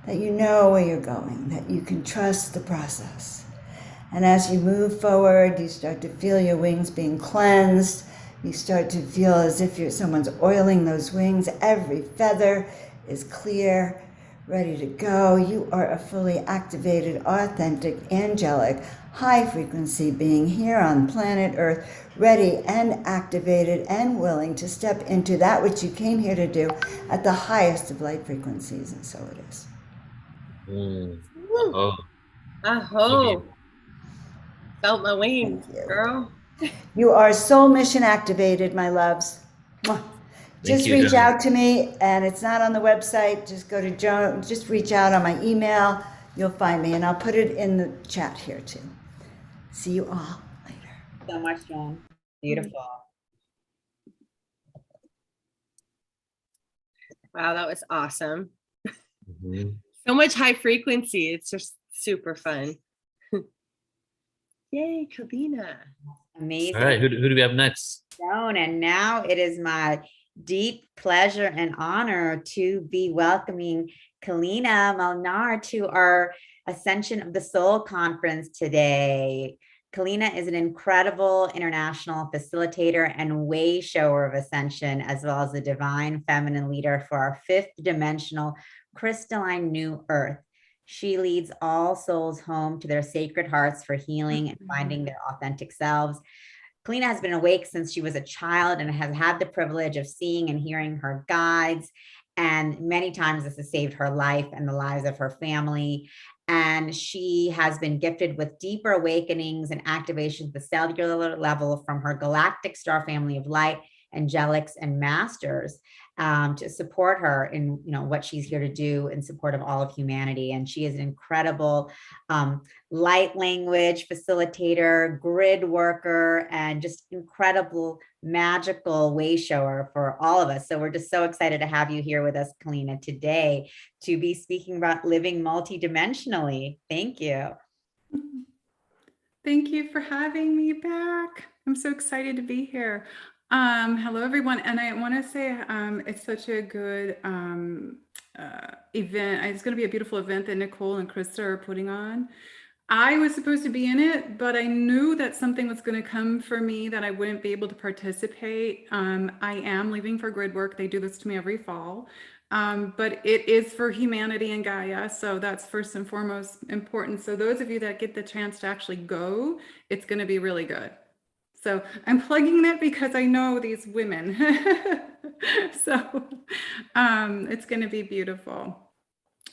that you know where you're going, that you can trust the process. And as you move forward, you start to feel your wings being cleansed. You start to feel as if someone's oiling those wings. Every feather is clear, ready to go. You are a fully activated, authentic, angelic, high frequency being here on planet Earth, ready and activated and willing to step into that which you came here to do at the highest of light frequencies. And so it is. Oh. Aho. Felt my wings, girl. You are soul mission activated, my loves. Mwah. Just reach out to me, and it's not on the website. Just go to Joan, just reach out on my email. You'll find me, and I'll put it in the chat here too. See you all later. So much, Joan. Beautiful. Wow, that was awesome. So much high frequency. It's just super fun. Yay, Kalina. Amazing. All right, who do we have next? Joan, and now it is my deep pleasure and honor to be welcoming Kalina Malnar to our Ascension of the Soul conference today. Kalina is an incredible international facilitator and way shower of ascension, as well as a divine feminine leader for our fifth dimensional crystalline new earth. She leads all souls home to their sacred hearts for healing and finding their authentic selves. Kalina has been awake since she was a child and has had the privilege of seeing and hearing her guides. And many times this has saved her life and the lives of her family. And she has been gifted with deeper awakenings and activations at the cellular level from her galactic star family of light, angelics, and masters to support her in what she's here to do in support of all of humanity. And she is an incredible light language facilitator, grid worker, and just incredible magical way shower for all of us. So we're just so excited to have you here with us, Kalina, today to be speaking about living multidimensionally. Thank you. Thank you for having me back. I'm so excited to be here. Hello, everyone. And I want to say it's such a good event. It's going to be a beautiful event that Nicole and Krista are putting on. I was supposed to be in it, but I knew that something was going to come for me that I wouldn't be able to participate. I am leaving for grid work. They do this to me every fall. But it is for humanity and Gaia. So that's first and foremost important. So those of you that get the chance to actually go, it's going to be really good. So I'm plugging that because I know these women. So it's going to be beautiful.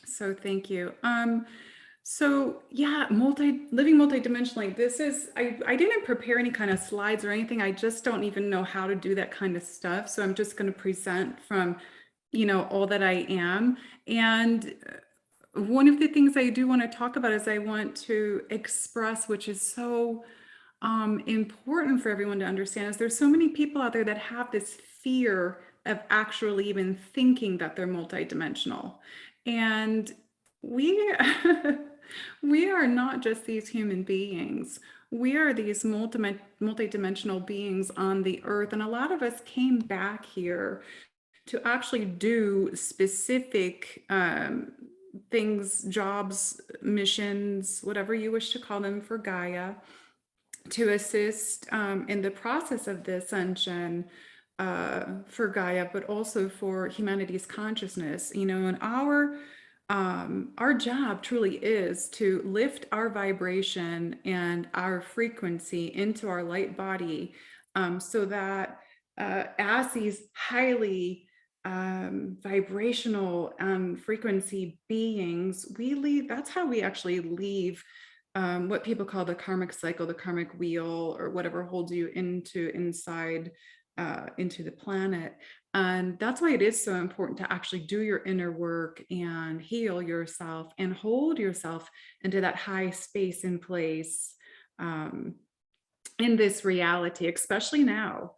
So thank you. So yeah, living multidimensionally. This is, I didn't prepare any kind of slides or anything. I just don't even know how to do that kind of stuff. So I'm just going to present from, all that I am. And one of the things I do want to talk about is I want to express, which is so important for everyone to understand, is there's so many people out there that have this fear of actually even thinking that they're multidimensional. And we are not just these human beings. We are these multidimensional beings on the earth. And a lot of us came back here to actually do specific things, jobs, missions, whatever you wish to call them, for Gaia, to assist in the process of the ascension for Gaia, but also for humanity's consciousness. And our our job truly is to lift our vibration and our frequency into our light body, so that as these highly vibrational frequency beings, we leave, that's how we actually leave what people call the karmic cycle, the karmic wheel, or whatever holds you inside into the planet. And that's why it is so important to actually do your inner work and heal yourself and hold yourself into that high space and place in this reality, especially now.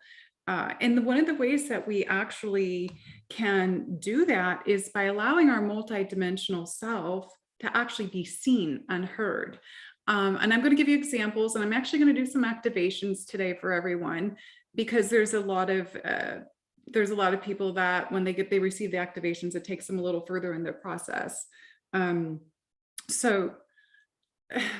And one of the ways that we actually can do that is by allowing our multidimensional self to actually be seen and heard. And I'm going to give you examples, and I'm actually going to do some activations today for everyone, because there's a lot of people that when they receive the activations, it takes them a little further in their process. So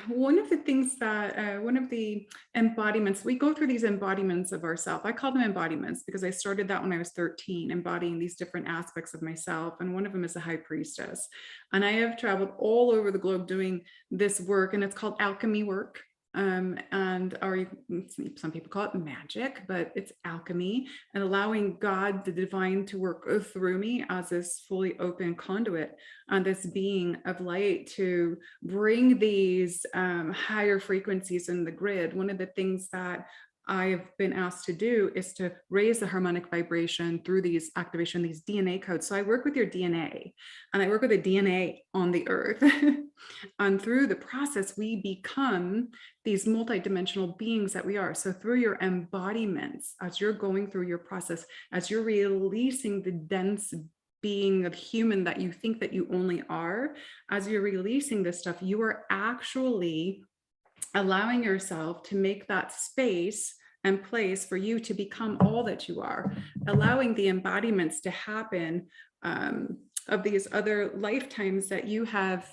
one of the things that one of the embodiments, we go through these embodiments of ourself. I call them embodiments because I started that when I was 13, embodying these different aspects of myself. And one of them is a high priestess. And I have traveled all over the globe doing this work, and it's called alchemy work. Or some people call it magic, but it's alchemy, and allowing God, the divine, to work through me as this fully open conduit on this being of light to bring these higher frequencies in the grid. One of the things that I've been asked to do is to raise the harmonic vibration through these activation, these DNA codes. So I work with your DNA, and I work with the DNA on the earth. And through the process, we become these multidimensional beings that we are. So through your embodiments, as you're going through your process, as you're releasing the dense being of human that you think that you only are, as you're releasing this stuff, you are actually allowing yourself to make that space and place for you to become all that you are, allowing the embodiments to happen of these other lifetimes that you have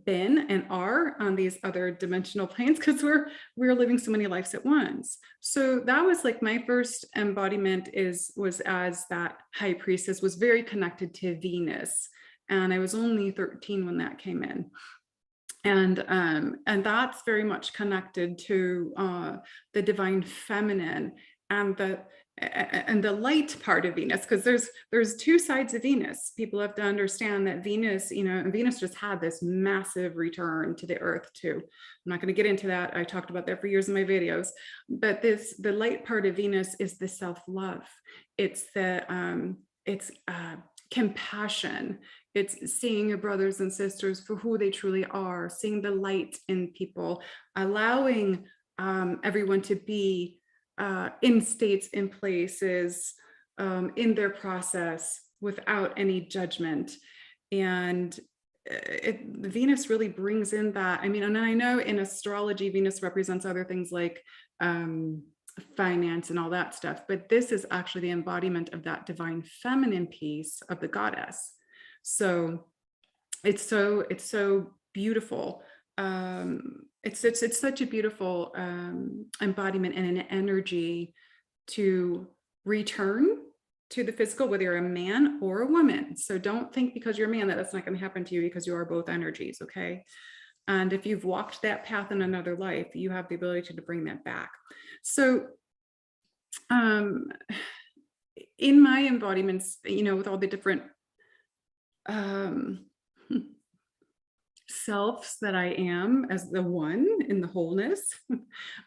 been and are on these other dimensional planes, because we're living so many lives at once. So that was like my first embodiment was as that high priestess, was very connected to Venus, and I was only 13 when that came in. And that's very much connected to the divine feminine and the light part of Venus, because there's two sides of Venus. People have to understand that Venus, and Venus just had this massive return to the earth too. I'm not going to get into that. I talked about that for years in my videos, but the light part of Venus is the self-love. It's compassion. It's seeing your brothers and sisters for who they truly are, seeing the light in people, allowing everyone to be in states, in places, in their process without any judgment. And Venus really brings in that. I mean, and I know in astrology, Venus represents other things like finance and all that stuff, but this is actually the embodiment of that divine feminine piece of the goddess. So it's so beautiful. It's such a beautiful embodiment and an energy to return to the physical, whether you're a man or a woman. So don't think because you're a man that that's not going to happen to you, because you are both energies, okay? And if you've walked that path in another life, you have the ability to bring that back. So in my embodiments, with all the different selves that I am as the one in the wholeness,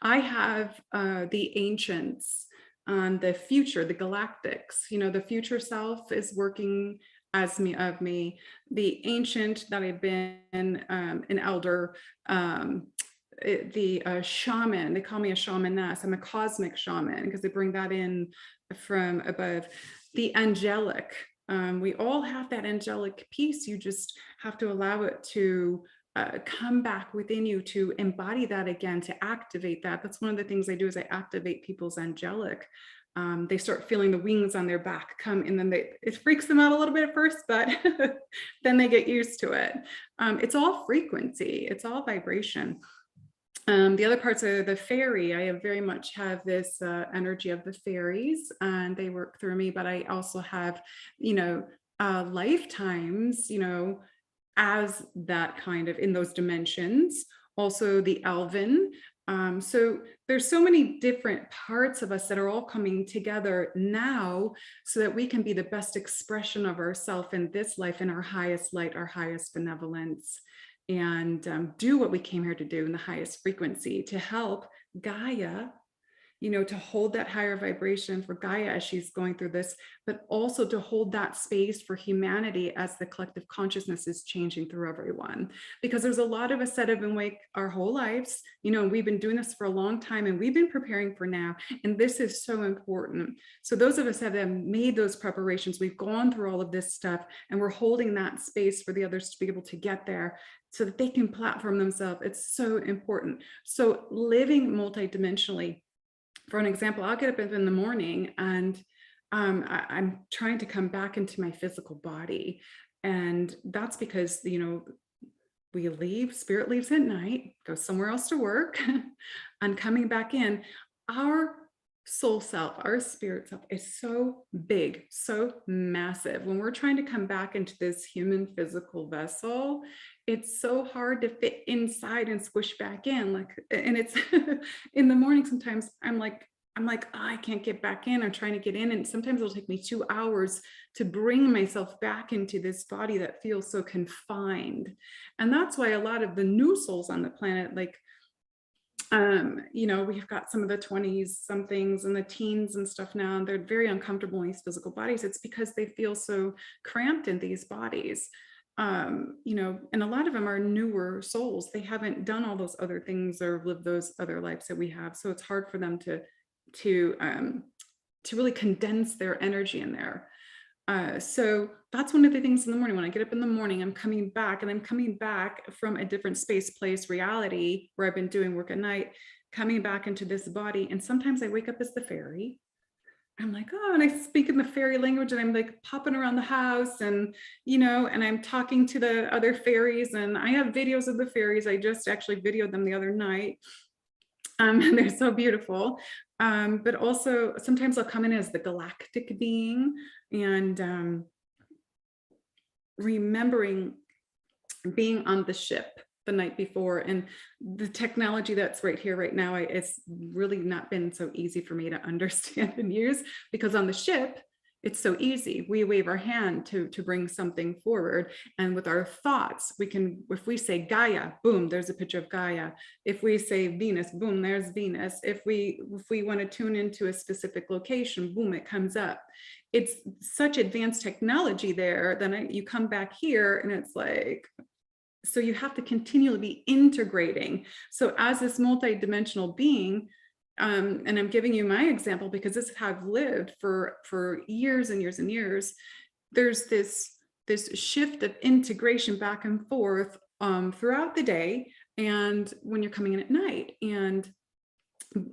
I have the ancients and the future, the galactics. The future self is working as me of me. The ancient that I've been an elder, the shaman, they call me a shamaness. I'm a cosmic shaman because they bring that in from above. The angelic. We all have that angelic piece. You just have to allow it to come back within you, to embody that again, to activate that. That's one of the things I do, is I activate people's angelic. They start feeling the wings on their back come, and then it freaks them out a little bit at first, but then they get used to it. It's all frequency. It's all vibration. The other parts are the fairy. I very much have this energy of the fairies, and they work through me, but I also have, lifetimes, as that kind of in those dimensions. Also the Elven. So there's so many different parts of us that are all coming together now so that we can be the best expression of ourselves in this life, in our highest light, our highest benevolence, and do what we came here to do in the highest frequency, to help Gaia, you know, to hold that higher vibration for Gaia as she's going through this, but also to hold that space for humanity as the collective consciousness is changing through everyone. Because there's a lot of us that have been awake our whole lives, you know, we've been doing this for a long time and we've been preparing for now. And this is so important. So those of us that have made those preparations, we've gone through all of this stuff and we're holding that space for the others to be able to get there so that they can platform themselves. It's so important. So living multidimensionally, for an example, I'll get up in the morning and I'm trying to come back into my physical body. And that's because, you know, we leave, spirit leaves at night, goes somewhere else to work, and coming back in, our soul self, our spirit self is so big, so massive. When we're trying to come back into this human physical vessel, it's so hard to fit inside and squish back in. Like, and it's in the morning, sometimes I'm like, oh, I can't get back in. I'm trying to get in. And sometimes it'll take me 2 hours to bring myself back into this body that feels so confined. And that's why a lot of the new souls on the planet, like, you know, we've got some of the 20s somethings and the teens and stuff now, and they're very uncomfortable in these physical bodies. It's because they feel so cramped in these bodies. You know, and a lot of them are newer souls. They haven't done all those other things or lived those other lives that we have. So it's hard for them to really condense their energy in there. So that's one of the things in the morning. When I get up in the morning, I'm coming back, and I'm coming back from a different space, place, reality where I've been doing work at night, coming back into this body. And sometimes I wake up as the fairy. I'm like, oh, and I speak in the fairy language, and I'm like popping around the house, and, you know, and I'm talking to the other fairies, and I have videos of the fairies. I just actually videoed them the other night. And they're so beautiful. But also sometimes I'll come in as the galactic being, and remembering being on the ship the night before, and the technology that's right here right now, it's really not been so easy for me to understand and use, because on the ship it's so easy. We wave our hand to bring something forward, and with our thoughts we can, if we say Gaia, boom, there's a picture of Gaia. If we say Venus, boom, there's Venus. If we want to tune into a specific location, boom, it comes up. It's such advanced technology there. Then you come back here and it's like, so you have to continually be integrating. So as this multidimensional being, and I'm giving you my example because this is how I've lived for years and years and years, there's this shift of integration back and forth throughout the day, and when you're coming in at night. And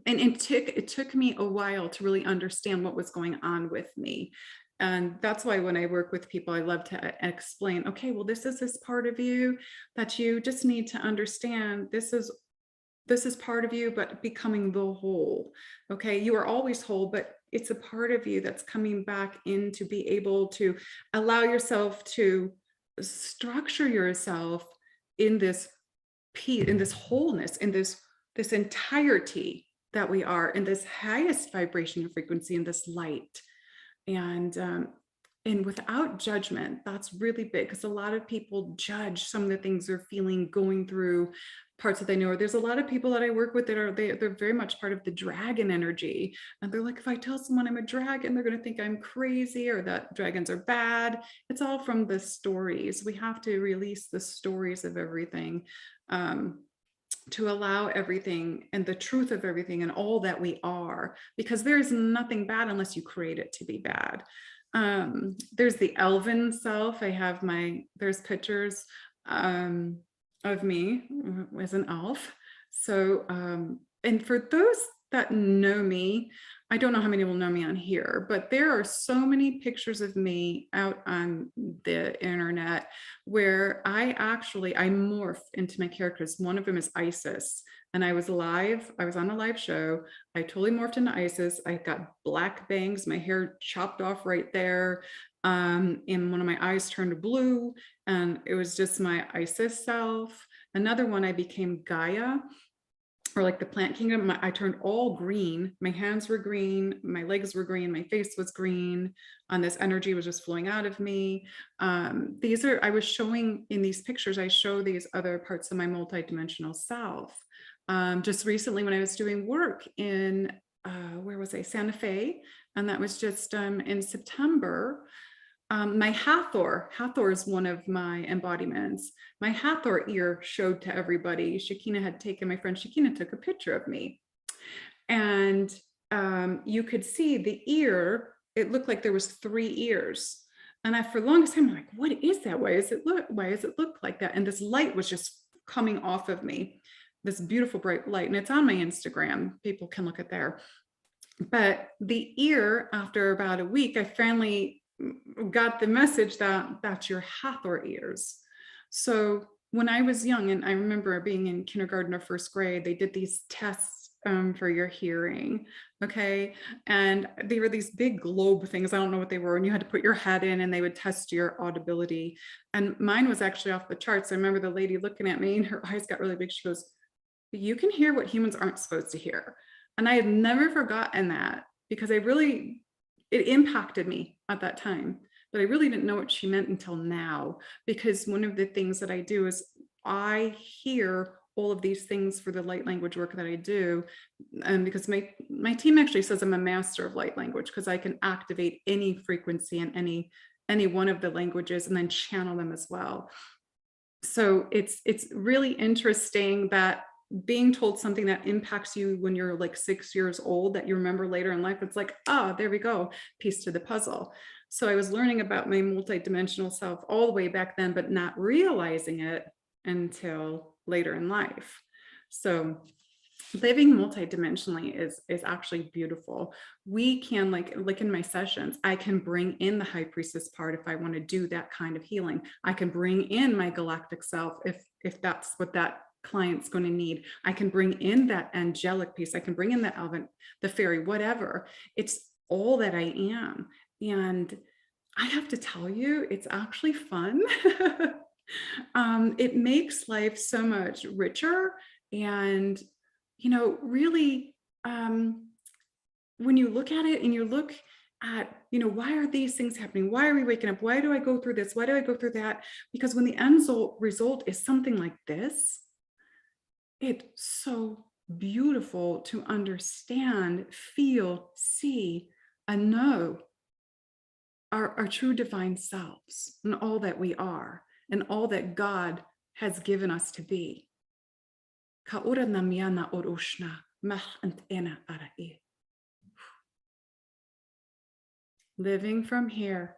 it took me a while to really understand what was going on with me. And that's why when I work with people, I love to explain, okay, well, this is this part of you that you just need to understand. This is part of you, but becoming the whole. Okay, you are always whole, but it's a part of you that's coming back in to be able to allow yourself to structure yourself in this peace, in this wholeness, in this entirety that we are, in this highest vibration and frequency, in this light. And without judgment. That's really big, because a lot of people judge some of the things they're feeling, going through parts that they know. Or there's a lot of people that I work with that are they're very much part of the dragon energy, and they're like, if I tell someone I'm a dragon, they're going to think I'm crazy or that dragons are bad. It's all from the stories. We have to release the stories of everything, to allow everything and the truth of everything and all that we are, because there's nothing bad unless you create it to be bad. There's the elven self. There's pictures of me as an elf. So, and for those that know me, I don't know how many will know me on here, but there are so many pictures of me out on the internet where I morph into my characters. One of them is Isis, and I was on a live show. I totally morphed into Isis. I got black bangs, my hair chopped off right there. And one of my eyes turned blue. And it was just my Isis self. Another one, I became Gaia, or like the plant kingdom. I turned all green. My hands were green, my legs were green, my face was green, and this energy was just flowing out of me. I was showing in these pictures, I show these other parts of my multidimensional self. Just recently when I was doing work in, where was I, Santa Fe, and that was just in September. My Hathor is one of my embodiments. My Hathor ear showed to everybody. My friend Shakina took a picture of me. And you could see the ear, it looked like there was 3 ears. And for the longest time, I'm like, what is that? Why does it look like that? And this light was just coming off of me, this beautiful bright light. And it's on my Instagram. People can look at there. But the ear, after about a week, I finally got the message that that's your Hathor ears. So when I was young, and I remember being in kindergarten or first grade, they did these tests for your hearing. Okay. And they were these big globe things. I don't know what they were. And you had to put your head in and they would test your audibility. And mine was actually off the charts. I remember the lady looking at me and her eyes got really big. She goes, you can hear what humans aren't supposed to hear. And I had never forgotten that, because it impacted me at that time, but I really didn't know what she meant until now, because one of the things that I do is I hear all of these things for the light language work that I do. And because my team actually says I'm a master of light language, because I can activate any frequency in any one of the languages and then channel them as well. So it's really interesting that being told something that impacts you when you're like 6 years old, that you remember later in life, it's like, there we go, piece to the puzzle. So I was learning about my multidimensional self all the way back then, but not realizing it until later in life. So living multidimensionally is actually beautiful. We can, like in my sessions, I can bring in the high priestess part if I want to do that kind of healing. I can bring in my galactic self if that's what that client's going to need. I can bring in that angelic piece. I can bring in the elven, the fairy, whatever. It's all that I am. And I have to tell you, it's actually fun. It makes life so much richer. And, really, when you look at it and you look at, why are these things happening? Why are we waking up? Why do I go through this? Why do I go through that? Because when the end result is something like this, it's so beautiful to understand, feel, see, and know our true divine selves and all that we are and all that God has given us to be. Living from here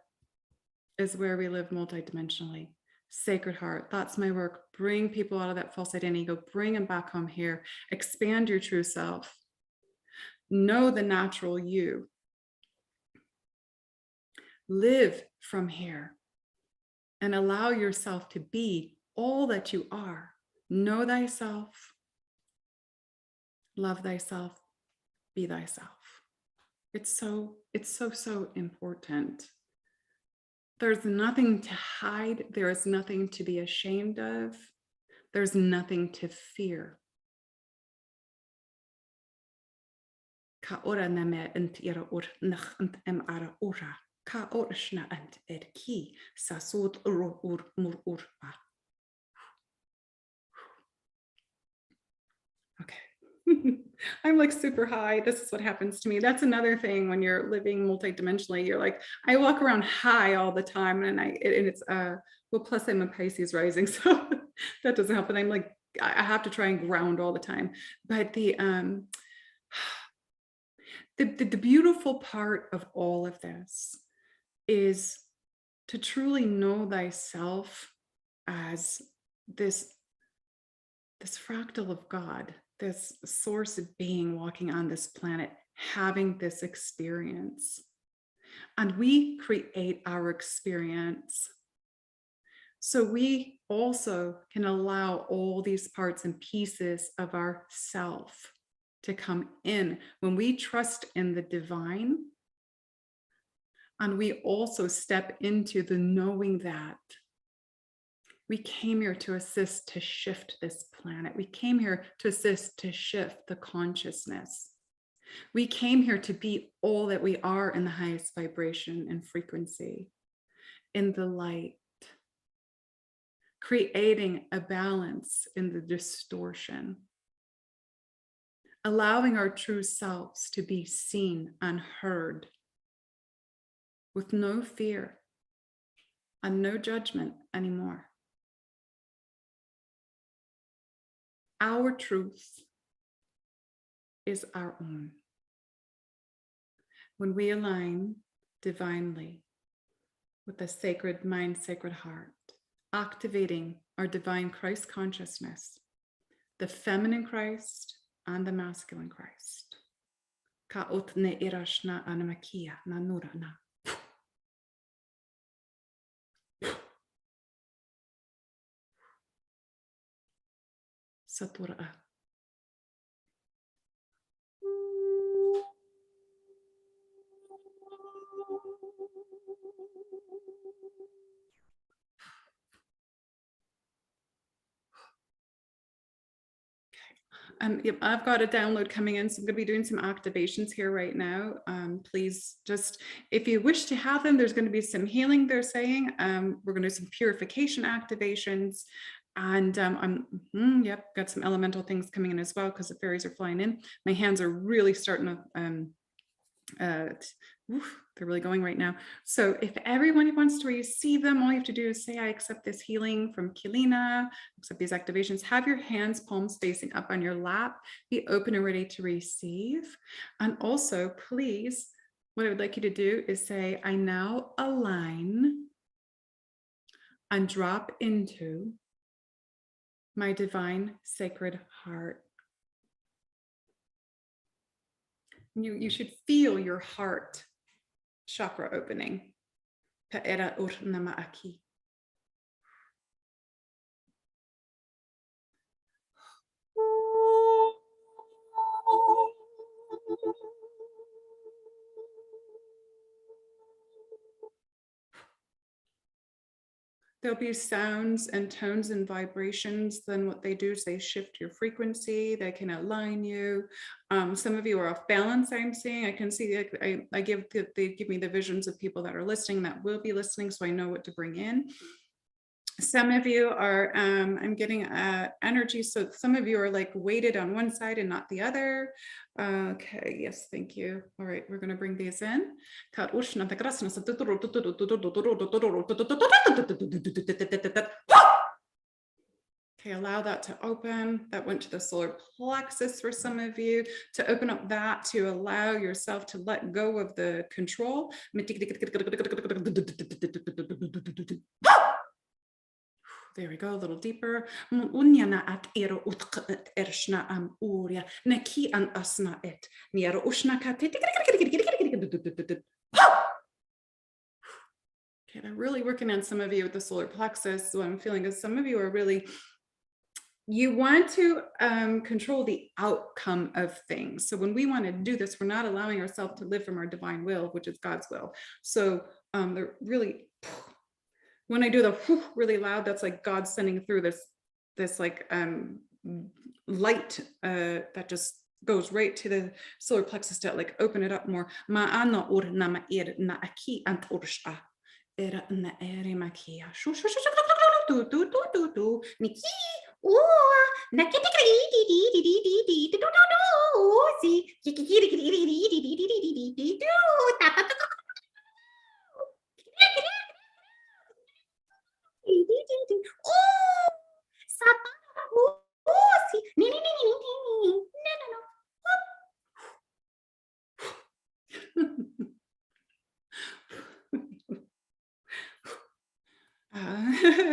is where we live multidimensionally. Sacred Heart, that's my work. Bring people out of that false identity, go bring them back home here. Expand your true self. Know the natural you. Live from here and allow yourself to be all that you are. Know thyself. Love thyself. Be thyself. It's so important. There's nothing to hide. There is nothing to be ashamed of. There's nothing to fear. Okay. I'm like super high. This is what happens to me. That's another thing when you're living multidimensionally. You're like, I walk around high all the time, and it's well, plus I'm a Pisces rising, so that doesn't help. And I'm like, I have to try and ground all the time. But the beautiful part of all of this is to truly know thyself as this fractal of God, this source of being walking on this planet, having this experience. And we create our experience. So we also can allow all these parts and pieces of our self to come in when we trust in the divine. And we also step into the knowing that We came here to assist to shift this planet. We came here to assist to shift the consciousness. We came here to be all that we are in the highest vibration and frequency, in the light, creating a balance in the distortion, allowing our true selves to be seen and heard with no fear and no judgment anymore. Our truth is our own. When we align divinely with the sacred mind, sacred heart, activating our divine Christ consciousness, the feminine Christ and the masculine Christ. Ka otne irashna anamakia na nurana. Satura. Yep, I've got a download coming in, so I'm going to be doing some activations here right now. Please just, if you wish to have them, there's going to be some healing, they're saying. We're going to do some purification activations. And yep, got some elemental things coming in as well because the fairies are flying in. My hands are really starting to, they're really going right now. So if everyone wants to receive them, all you have to do is say, I accept this healing from Kalina, accept these activations. Have your hands, palms facing up on your lap, be open and ready to receive. And also, please, what I would like you to do is say, I now align and drop into my divine sacred heart. You should feel your heart chakra opening. Pa'era urnama aki. There'll be sounds and tones and vibrations. Then what they do is they shift your frequency. They can align you. Some of you are off balance, I'm seeing. I can see they give me the visions of people that are listening, that will be listening, so I know what to bring in. Some of you are, I'm getting energy. So some of you are like weighted on one side and not the other. Okay, yes, thank you. All right, we're going to bring these in. Okay, allow that to open. That went to the solar plexus for some of you, to open up that, to allow yourself to let go of the control. There we go, a little deeper. Okay, they're really working on some of you with the solar plexus. So I'm feeling is some of you are really, you want to control the outcome of things. So when we want to do this, we're not allowing ourselves to live from our divine will, which is God's will. So they're really, when I do the whew really loud, that's like God sending through this like light that just goes right to the solar plexus to like open it up more.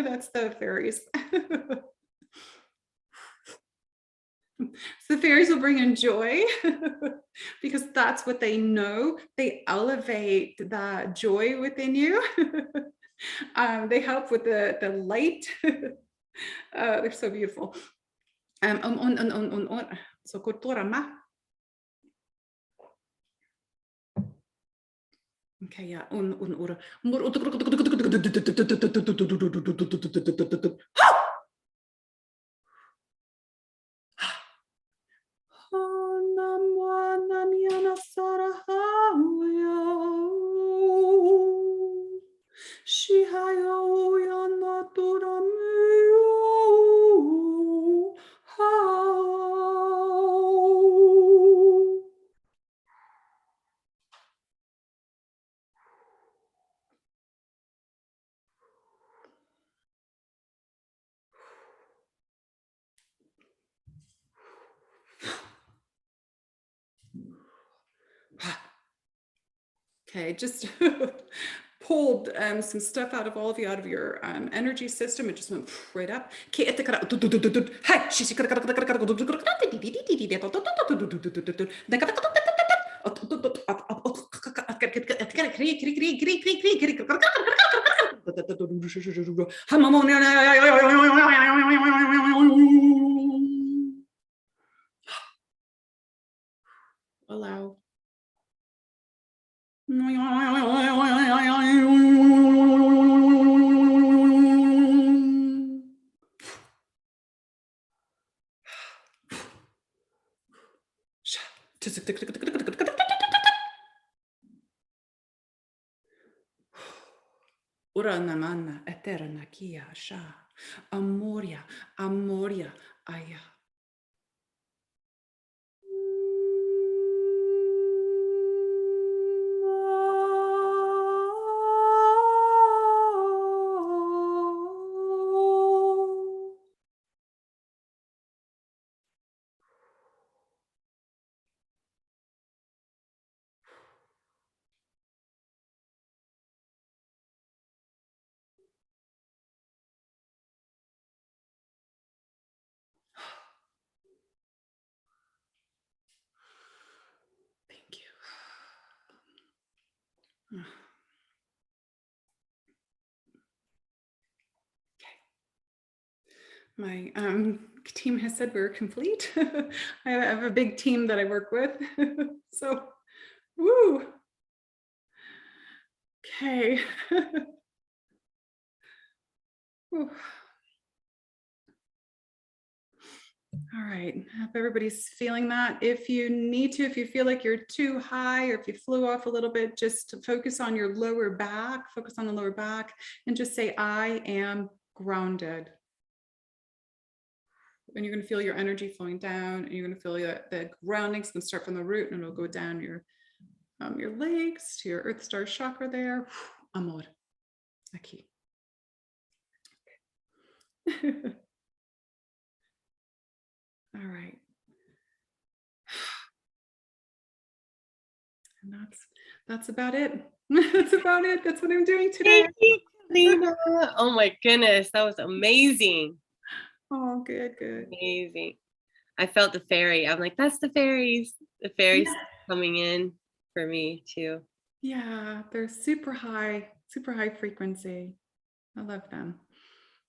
That's the fairies. So the fairies will bring in joy because that's what they know. They elevate that joy within you. They help with the light. They're so beautiful. So Okay, yeah. Okay, just pulled some stuff out of all of you, out of your energy system. It just went right up. Allow. Ura namana eterna kia sha amoria amoria aya. Thank you. My team has said we're complete. I have a big team that I work with. So, woo. Okay. Whew. All right, I hope everybody's feeling that. If you need to, if you feel like you're too high or if you flew off a little bit, just to focus on your lower back, focus on the lower back and just say, I am grounded. And you're going to feel your energy flowing down, and you're going to feel the grounding's going to start from the root and it'll go down your legs to your earth star chakra there. Amor. Aquí. All right. And that's about it. That's about it. That's what I'm doing today. Thank you, Kalina. Oh my goodness, that was amazing. Oh, good, good. Amazing. I felt the fairy. I'm like, that's the fairies. The fairies coming in for me too. Yeah, they're super high frequency. I love them.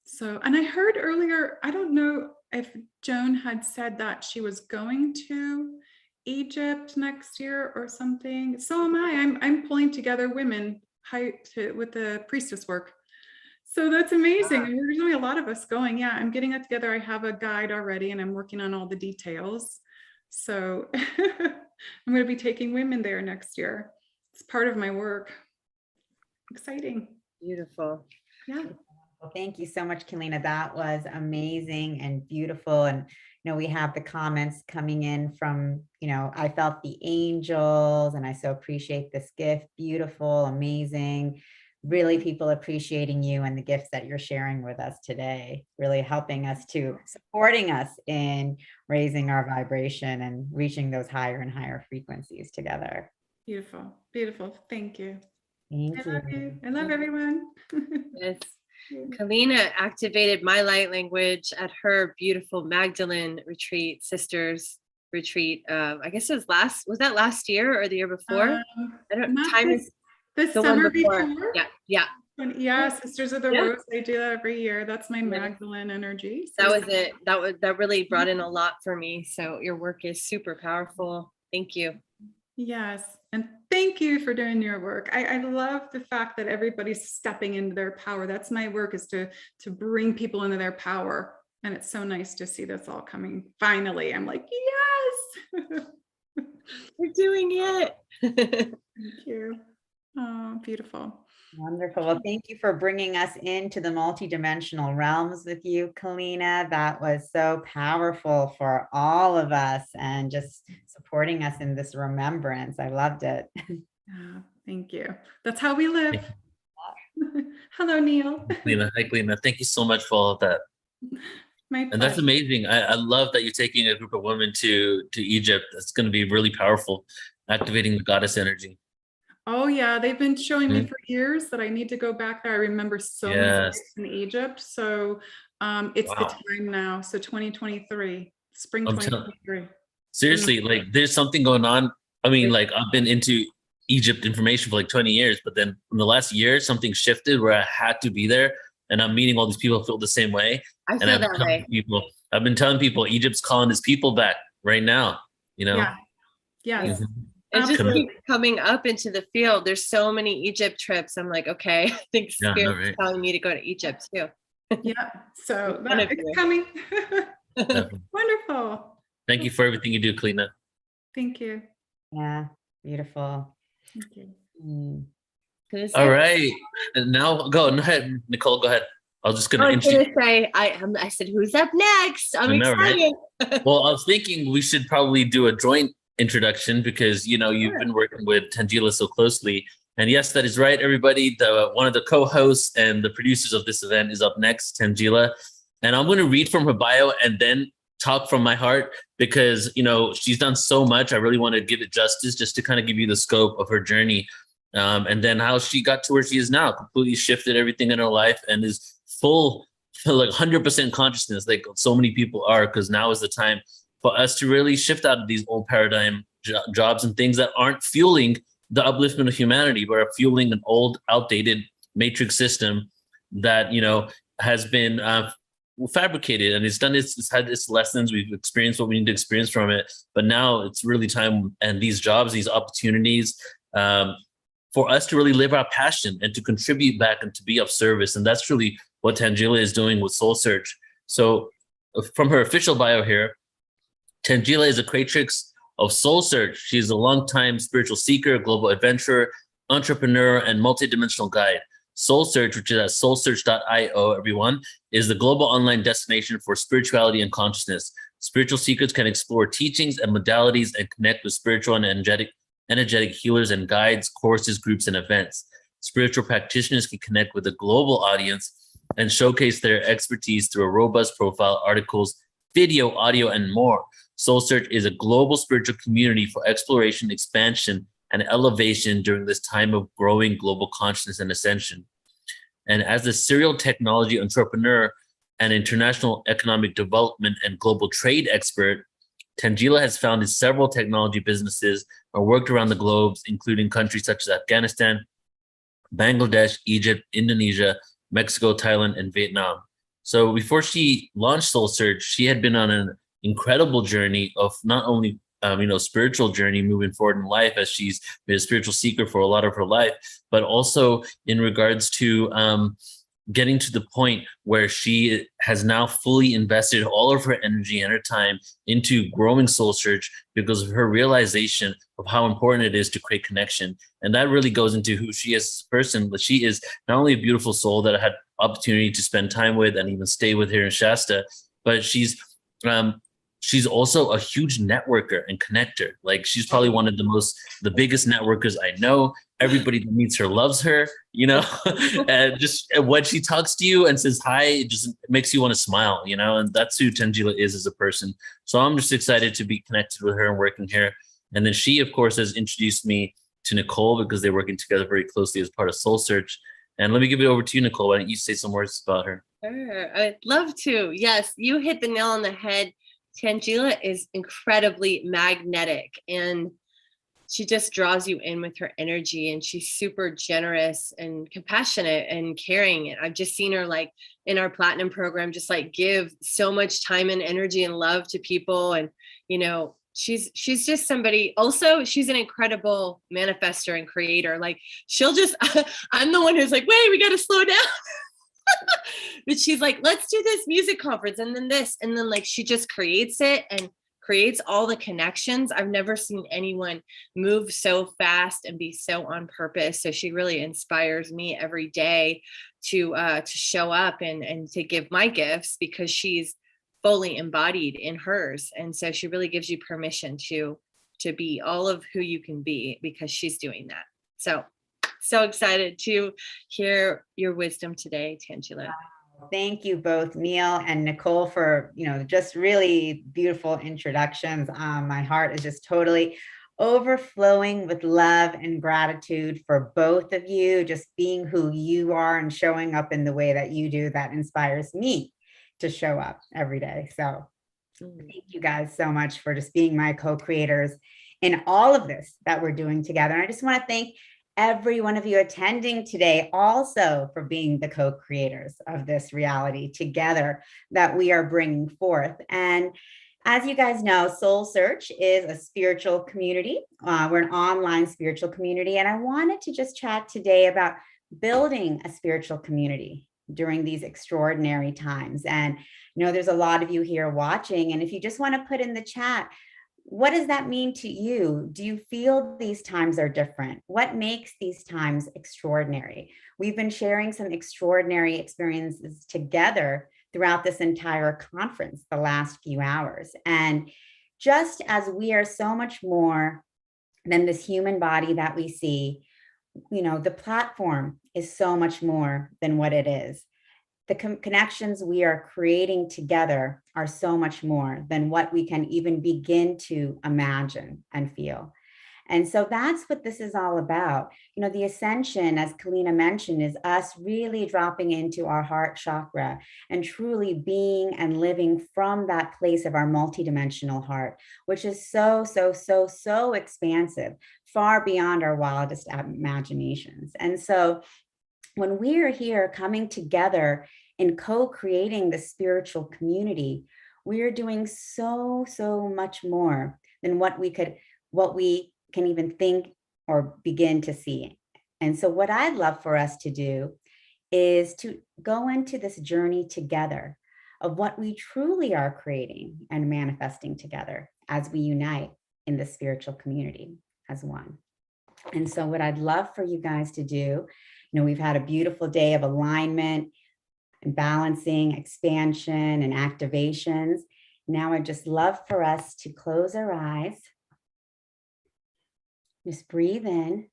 So, and I heard earlier, I don't know if Joan had said that she was going to Egypt next year or something. So am I. I'm pulling together women with the priestess work. So that's amazing. Wow. There's only a lot of us going. Yeah, I'm getting it together. I have a guide already and I'm working on all the details. So I'm going to be taking women there next year. It's part of my work. Exciting. Beautiful. Yeah. Well, thank you so much, Kalina. That was amazing and beautiful. And, we have the comments coming in from, I felt the angels and I so appreciate this gift. Beautiful, amazing. Really people appreciating you and the gifts that you're sharing with us today, really helping us supporting us in raising our vibration and reaching those higher and higher frequencies together. Beautiful, beautiful. Thank you. Thank I love you. you. I love everyone. Yes. Kalina activated my light language at her beautiful Magdalene retreat, sisters retreat. I guess it was that last year or the year before? I don't time is the summer before. Yeah. Yeah, Sisters of the Rose. They do that every year. That's my Magdalene energy. That was it. That really brought in a lot for me. So your work is super powerful. Thank you. Yes. And thank you for doing your work. I love the fact that everybody's stepping into their power. That's my work, is to bring people into their power. And it's so nice to see this all coming. Finally, I'm like, yes. We're doing it. Thank you. Oh, beautiful. Wonderful. Well, thank you for bringing us into the multidimensional realms with you, Kalina. That was so powerful for all of us, and just supporting us in this remembrance. I loved it. Oh, thank you. That's how we live. Hello, Neil. Kalina, hi, Kalina. Thank you so much for all of that. My And that's pleasure. amazing. I love that you're taking a group of women to Egypt. That's going to be really powerful, activating the goddess energy. Oh yeah, they've been showing me Mhm. for years that I need to go back there. I remember so many Yes. sites in Egypt. So it's the Wow. time now. So 2023, spring I'm telling 2023. seriously, like there's something going on. I mean, like I've been into Egypt information for like 20 years, but then in the last year, something shifted where I had to be there, and I'm meeting all these people who feel the same way. I And feel that way. I've been telling people Egypt's calling its people back right now, you know? Yeah. Yes. Mhm. It just Absolutely. keeps coming up into the field. There's so many Egypt trips. I'm like, okay, I think Yeah, I know, Spirit's right? telling me to go to Egypt too. Yeah. So One of it's you. coming. Definitely. Wonderful. Thank you for everything you do, Kalina. Thank you. Yeah, beautiful. Thank you. Mm. All right. And now go ahead, Nicole, go ahead. I was just going I to was introduce. gonna say, I said, who's up next? I'm I know, right? excited. Well, I was thinking we should probably do a joint introduction because, you know, you've been working with Tangela so closely. And yes, that is right, everybody. One of the co-hosts and the producers of this event is up next, Tangela. And I'm going to read from her bio and then talk from my heart because, you know, she's done so much. I really want to give it justice just to kind of give you the scope of her journey. And then how she got to where she is now, completely shifted everything in her life and is full, like 100% consciousness, like so many people are, because now is the time for us to really shift out of these old paradigm jobs and things that aren't fueling the upliftment of humanity, but are fueling an old, outdated matrix system that, you know, has been fabricated, and it's had its lessons. We've experienced what we need to experience from it, but now it's really time, and these jobs, these opportunities, for us to really live our passion and to contribute back and to be of service. And that's really what Tangela is doing with Soul Search. So from her official bio here, Tangela is a creatrix of Soul Search. She's a longtime spiritual seeker, global adventurer, entrepreneur, and multidimensional guide. Soul Search, which is at soulsearch.io, everyone, is the global online destination for spirituality and consciousness. Spiritual seekers can explore teachings and modalities and connect with spiritual and energetic healers and guides, courses, groups, and events. Spiritual practitioners can connect with a global audience and showcase their expertise through a robust profile, articles, video, audio, and more. Soul Search is a global spiritual community for exploration, expansion, and elevation during this time of growing global consciousness and ascension. And as a serial technology entrepreneur and international economic development and global trade expert, Tangela has founded several technology businesses or worked around the globe, including countries such as Afghanistan, Bangladesh, Egypt, Indonesia, Mexico, Thailand, and Vietnam. So before she launched Soul Search, she had been on an incredible journey of not only spiritual journey moving forward in life, as she's been a spiritual seeker for a lot of her life, but also in regards to getting to the point where she has now fully invested all of her energy and her time into growing Soul Search because of her realization of how important it is to create connection. And that really goes into who she is as a person. But she is not only a beautiful soul that I had opportunity to spend time with and even stay with here in Shasta, but she's also a huge networker and connector. Like she's probably one of the biggest networkers I know. Everybody that meets her loves her, you know, and just when she talks to you and says hi, it just makes you want to smile, you know, and that's who Tangela is as a person. So I'm just excited to be connected with her and working here. And then she, of course, has introduced me to Nicole because they're working together very closely as part of Soul Search. And let me give it over to you, Nicole. Why don't you say some words about her? Sure, I'd love to. Yes, you hit the nail on the head. Tangela is incredibly magnetic and she just draws you in with her energy, and she's super generous and compassionate and caring. And I've just seen her like in our platinum program, just like give so much time and energy and love to people. And, you know, she's just somebody. Also, she's an incredible manifester and creator. Like she'll just, I'm the one who's like, wait, we got to slow down. But she's like, let's do this music conference and then this. And then like, she just creates it and creates all the connections. I've never seen anyone move so fast and be so on purpose. So she really inspires me every day to show up and to give my gifts, because she's fully embodied in hers. And so she really gives you permission to be all of who you can be, because she's doing that. So excited to hear your wisdom today, Tangela. Thank you both, Neil and Nicole, for just really beautiful introductions. My heart is just totally overflowing with love and gratitude for both of you, just being who you are and showing up in the way that you do. That inspires me to show up every day. So thank you guys so much for just being my co-creators in all of this that we're doing together. And I just want to thank every one of you attending today also for being the co-creators of this reality together that we are bringing forth. And as you guys know, Soul Search is a spiritual community. We're an online spiritual community. And I wanted to just chat today about building a spiritual community during these extraordinary times. And there's a lot of you here watching. And if you just want to put in the chat, what does that mean to you? Do you feel these times are different? What makes these times extraordinary? We've been sharing some extraordinary experiences together throughout this entire conference, the last few hours. And just as we are so much more than this human body that we see, the platform is so much more than what it is. The connections we are creating together are so much more than what we can even begin to imagine and feel. And so that's what this is all about. The ascension, as Kalina mentioned, is us really dropping into our heart chakra and truly being and living from that place of our multidimensional heart, which is so, so, so, so expansive, far beyond our wildest imaginations. And so when we are here coming together in co-creating the spiritual community, we are doing so, so much more than what we can even think or begin to see. And so what I'd love for us to do is to go into this journey together of what we truly are creating and manifesting together as we unite in the spiritual community as one. And so what I'd love for you guys to do, we've had a beautiful day of alignment and balancing, expansion, and activations. Now I'd just love for us to close our eyes. Just breathe in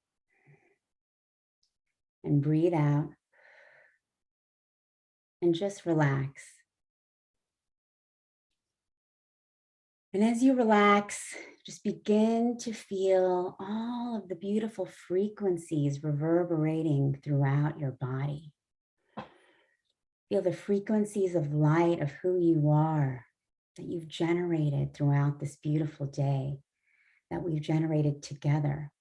and breathe out and just relax. And as you relax, just begin to feel all of the beautiful frequencies reverberating throughout your body. Feel the frequencies of light of who you are that you've generated throughout this beautiful day that we've generated together.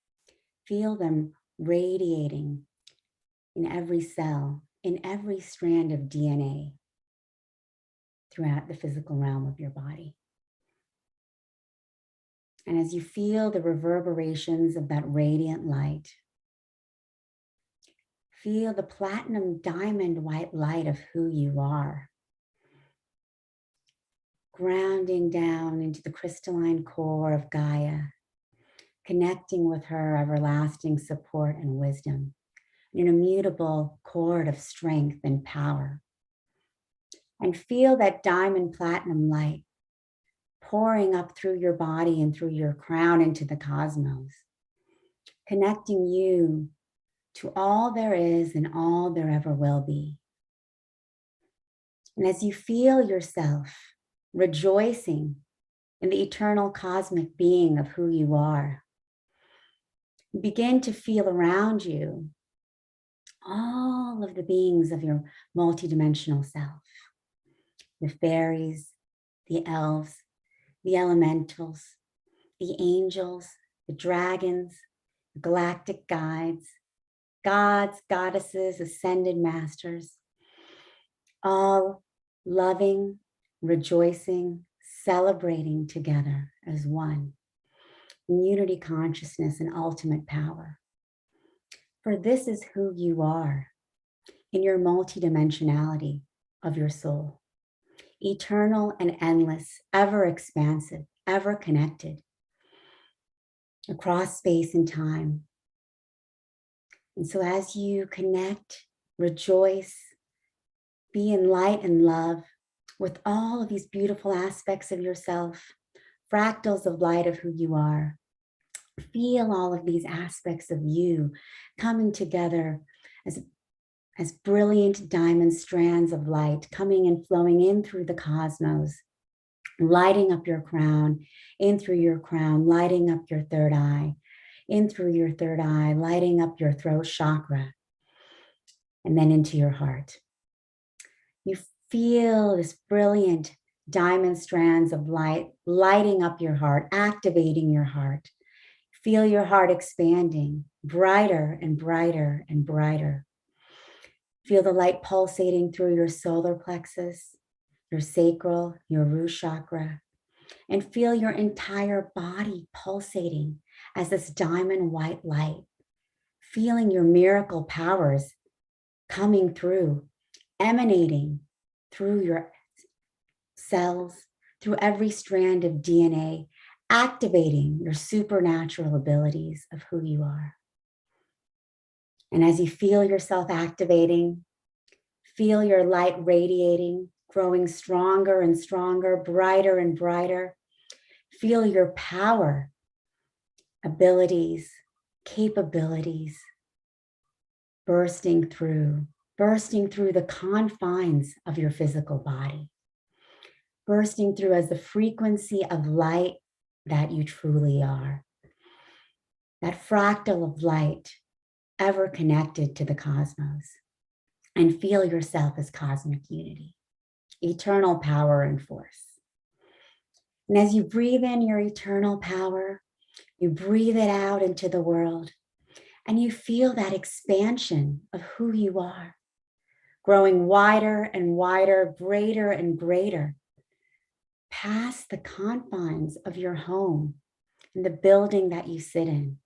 Feel them radiating in every cell, in every strand of DNA throughout the physical realm of your body. And as you feel the reverberations of that radiant light, feel the platinum diamond white light of who you are, grounding down into the crystalline core of Gaia, connecting with her everlasting support and wisdom, an immutable cord of strength and power. And feel that diamond platinum light pouring up through your body and through your crown into the cosmos, connecting you to all there is and all there ever will be. And as you feel yourself rejoicing in the eternal cosmic being of who you are, begin to feel around you all of the beings of your multidimensional self, the fairies, the elves, the elementals, the angels, the dragons, the galactic guides, gods, goddesses, ascended masters, all loving, rejoicing, celebrating together as one, in unity consciousness and ultimate power. For this is who you are in your multidimensionality of your soul, eternal and endless, ever expansive, ever connected across space and time. And so as you connect, rejoice, be in light and love with all of these beautiful aspects of yourself, fractals of light of who you are. Feel all of these aspects of you coming together as brilliant diamond strands of light coming and flowing in through the cosmos, lighting up your crown, in through your crown, lighting up your third eye, in through your third eye, lighting up your throat chakra, and then into your heart. You feel this brilliant diamond strands of light lighting up your heart, activating your heart. Feel your heart expanding, brighter and brighter and brighter. Feel the light pulsating through your solar plexus, your sacral, your root chakra, and feel your entire body pulsating as this diamond white light, feeling your miracle powers coming through, emanating through your cells, through every strand of DNA, activating your supernatural abilities of who you are. And as you feel yourself activating, feel your light radiating, growing stronger and stronger, brighter and brighter. Feel your power, abilities, capabilities bursting through the confines of your physical body, bursting through as the frequency of light that you truly are. That fractal of light ever connected to the cosmos, and feel yourself as cosmic unity, eternal power and force. And as you breathe in your eternal power, you breathe it out into the world, and you feel that expansion of who you are, growing wider and wider, greater and greater, past the confines of your home and the building that you sit in,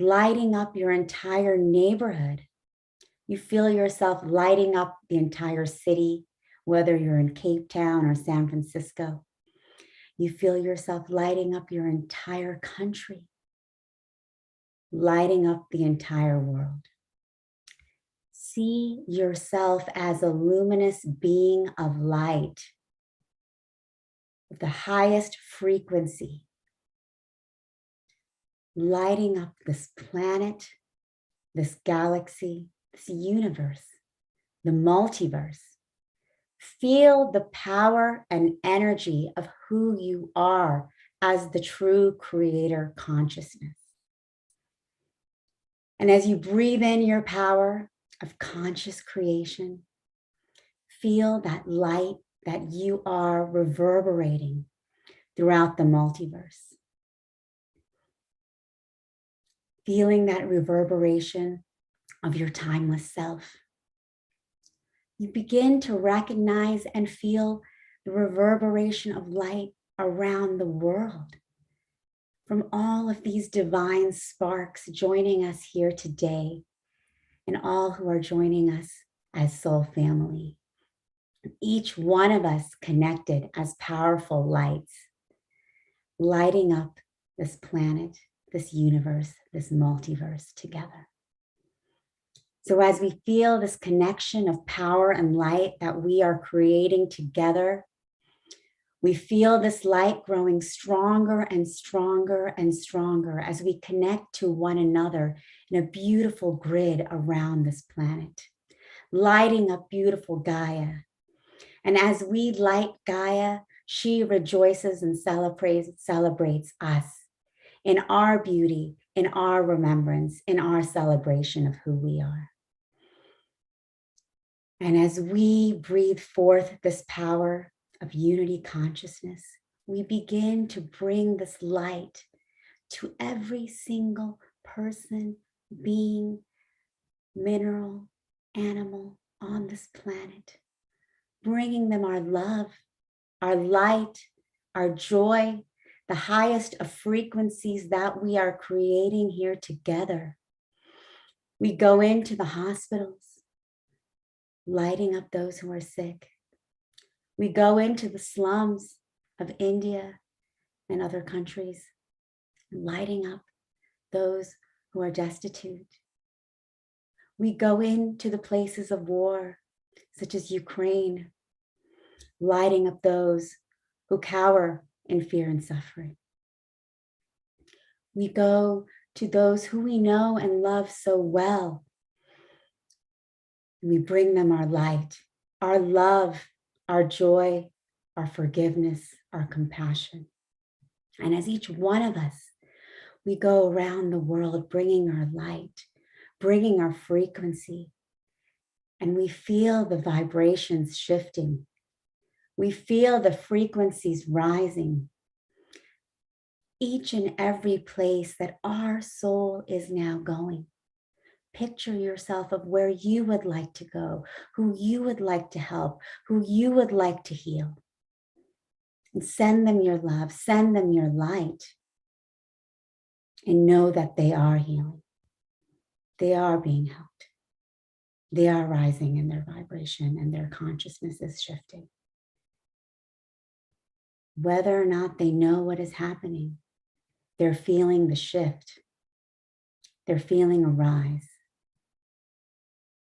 lighting up your entire neighborhood. You feel yourself lighting up the entire city, whether you're in Cape Town or San Francisco. You feel yourself lighting up your entire country, lighting up the entire world. See yourself as a luminous being of light, with the highest frequency, lighting up this planet, this galaxy, this universe, the multiverse. Feel the power and energy of who you are as the true creator consciousness. And as you breathe in your power of conscious creation, feel that light that you are reverberating throughout the multiverse. Feeling that reverberation of your timeless self. You begin to recognize and feel the reverberation of light around the world from all of these divine sparks joining us here today, and all who are joining us as soul family. Each one of us connected as powerful lights, lighting up this planet, this universe, this multiverse together. So as we feel this connection of power and light that we are creating together, we feel this light growing stronger and stronger and stronger as we connect to one another in a beautiful grid around this planet, lighting up beautiful Gaia. And as we light Gaia, she rejoices and celebrates us in our beauty, in our remembrance, in our celebration of who we are. And as we breathe forth this power of unity consciousness, we begin to bring this light to every single person, being, mineral, animal on this planet, bringing them our love, our light, our joy, the highest of frequencies that we are creating here together. We go into the hospitals, lighting up those who are sick. We go into the slums of India and other countries, lighting up those who are destitute. We go into the places of war, such as Ukraine, lighting up those who cower in fear and suffering. We go to those who we know and love so well. We bring them our light, our love, our joy, our forgiveness, our compassion. And as each one of us, we go around the world bringing our light, bringing our frequency, and we feel the vibrations shifting. We feel the frequencies rising. Each and every place that our soul is now going. Picture yourself of where you would like to go, who you would like to help, who you would like to heal. And send them your love, send them your light, and know that they are healing. They are being helped. They are rising in their vibration and their consciousness is shifting. Whether or not they know what is happening, they're feeling the shift. They're feeling a rise.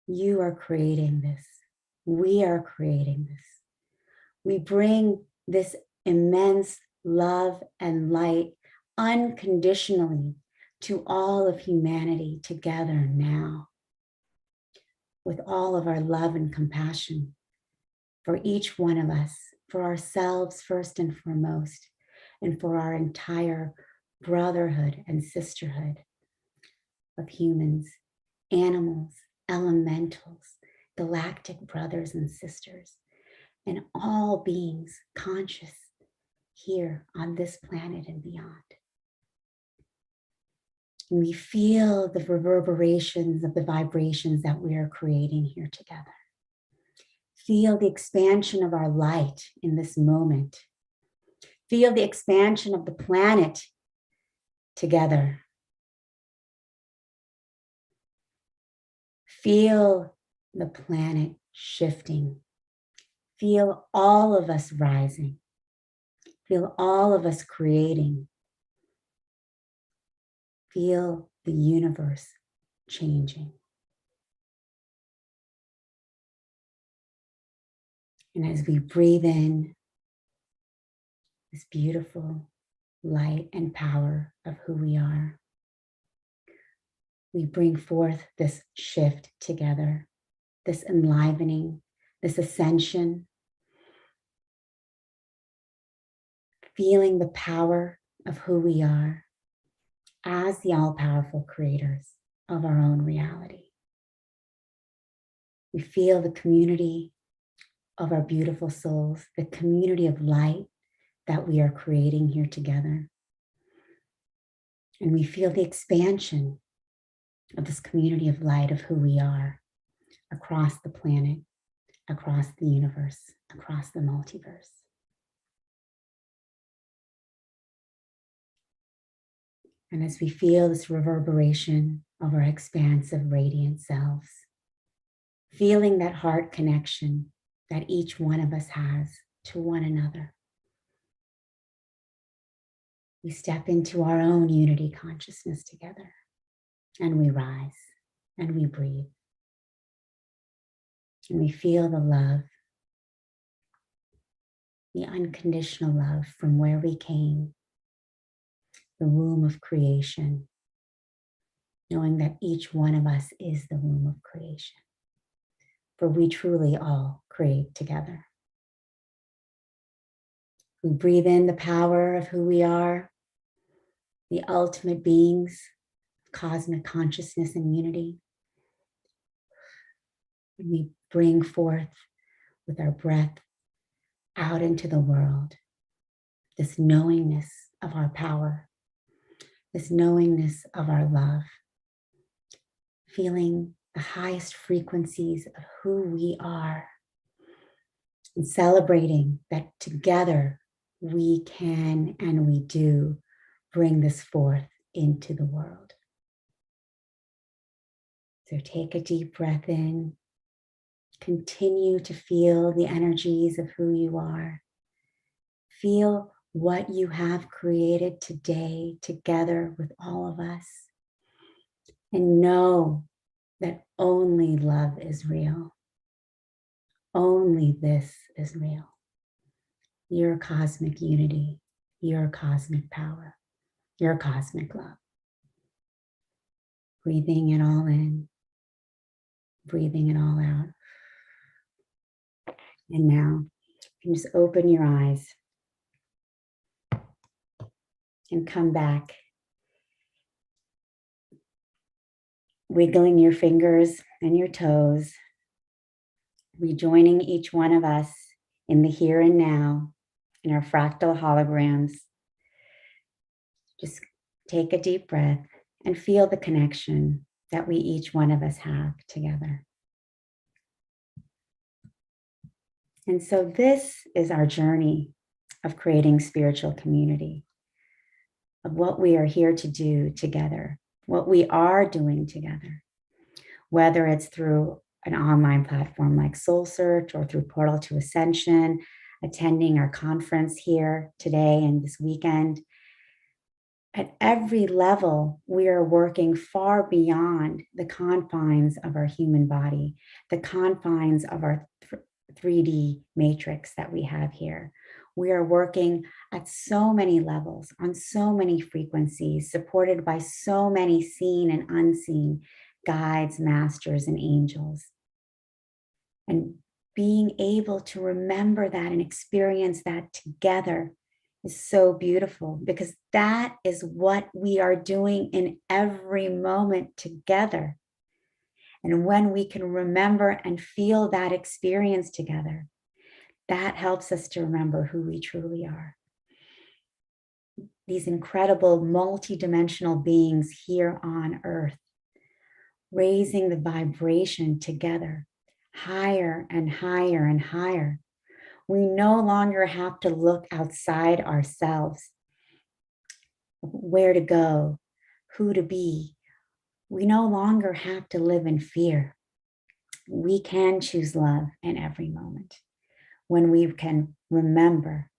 You are creating this. We are creating this. We bring this immense love and light unconditionally to all of humanity together now, with all of our love and compassion for each one of us, for ourselves first and foremost, and for our entire brotherhood and sisterhood of humans, animals, elementals, galactic brothers and sisters, and all beings conscious here on this planet and beyond. And we feel the reverberations of the vibrations that we are creating here together. Feel the expansion of our light in this moment. Feel the expansion of the planet together. Feel the planet shifting. Feel all of us rising. Feel all of us creating. Feel the universe changing. And as we breathe in this beautiful light and power of who we are, we bring forth this shift together, this enlivening, this ascension, feeling the power of who we are as the all-powerful creators of our own reality. We feel the community of our beautiful souls, the community of light that we are creating here together. And we feel the expansion of this community of light of who we are across the planet, across the universe, across the multiverse. And as we feel this reverberation of our expansive radiant selves, feeling that heart connection that each one of us has to one another, we step into our own unity consciousness together, and we rise and we breathe. And we feel the love, the unconditional love from where we came, the womb of creation, knowing that each one of us is the womb of creation, for we truly all create together. We breathe in the power of who we are, the ultimate beings, cosmic consciousness and unity. And we bring forth with our breath out into the world this knowingness of our power, this knowingness of our love, feeling the highest frequencies of who we are, and celebrating that together we can and we do bring this forth into the world. So take a deep breath in. Continue to feel the energies of who you are. Feel what you have created today together with all of us. And know that only love is real. Only this is real. Your cosmic unity, your cosmic power, your cosmic love. Breathing it all in, breathing it all out. And now you can just open your eyes and come back, wiggling your fingers and your toes, rejoining each one of us in the here and now, in our fractal holograms. Just take a deep breath and feel the connection that we each one of us have together. And so this is our journey of creating spiritual community, of what we are here to do together, what we are doing together, whether it's through an online platform like Soul Search or through Portal to Ascension, attending our conference here today and this weekend. At every level, we are working far beyond the confines of our human body, the confines of our 3D matrix that we have here. We are working at so many levels, on so many frequencies, supported by so many seen and unseen guides, masters, and angels. And being able to remember that and experience that together is so beautiful, because that is what we are doing in every moment together. And when we can remember and feel that experience together, that helps us to remember who we truly are. These incredible multidimensional beings here on Earth, raising the vibration together, higher and higher and higher. We no longer have to look outside ourselves, where to go, who to be. We no longer have to live in fear. We can choose love in every moment when we can remember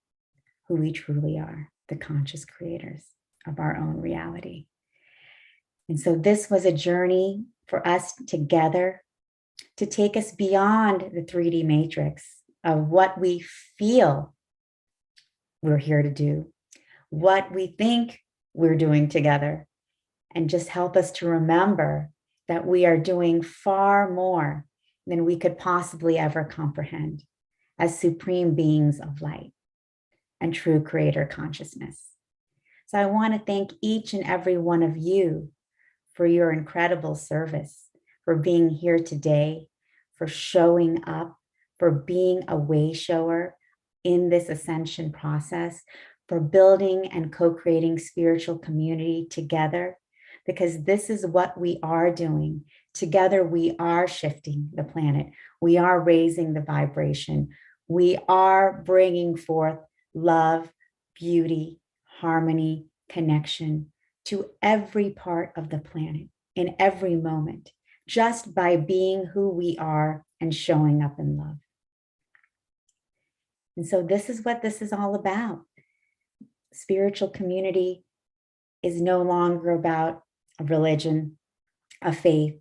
who we truly are, the conscious creators of our own reality. And so this was a journey for us together to take us beyond the 3D matrix of what we feel we're here to do, what we think we're doing together, and just help us to remember that we are doing far more than we could possibly ever comprehend as supreme beings of light and true creator consciousness. So I want to thank each and every one of you for your incredible service, for being here today, for showing up, for being a way shower in this ascension process, for building and co-creating spiritual community together, because this is what we are doing. Together, we are shifting the planet. We are raising the vibration. We are bringing forth love, beauty, harmony, connection to every part of the planet in every moment, just by being who we are and showing up in love. And so this is what this is all about. Spiritual community is no longer about a religion, a faith,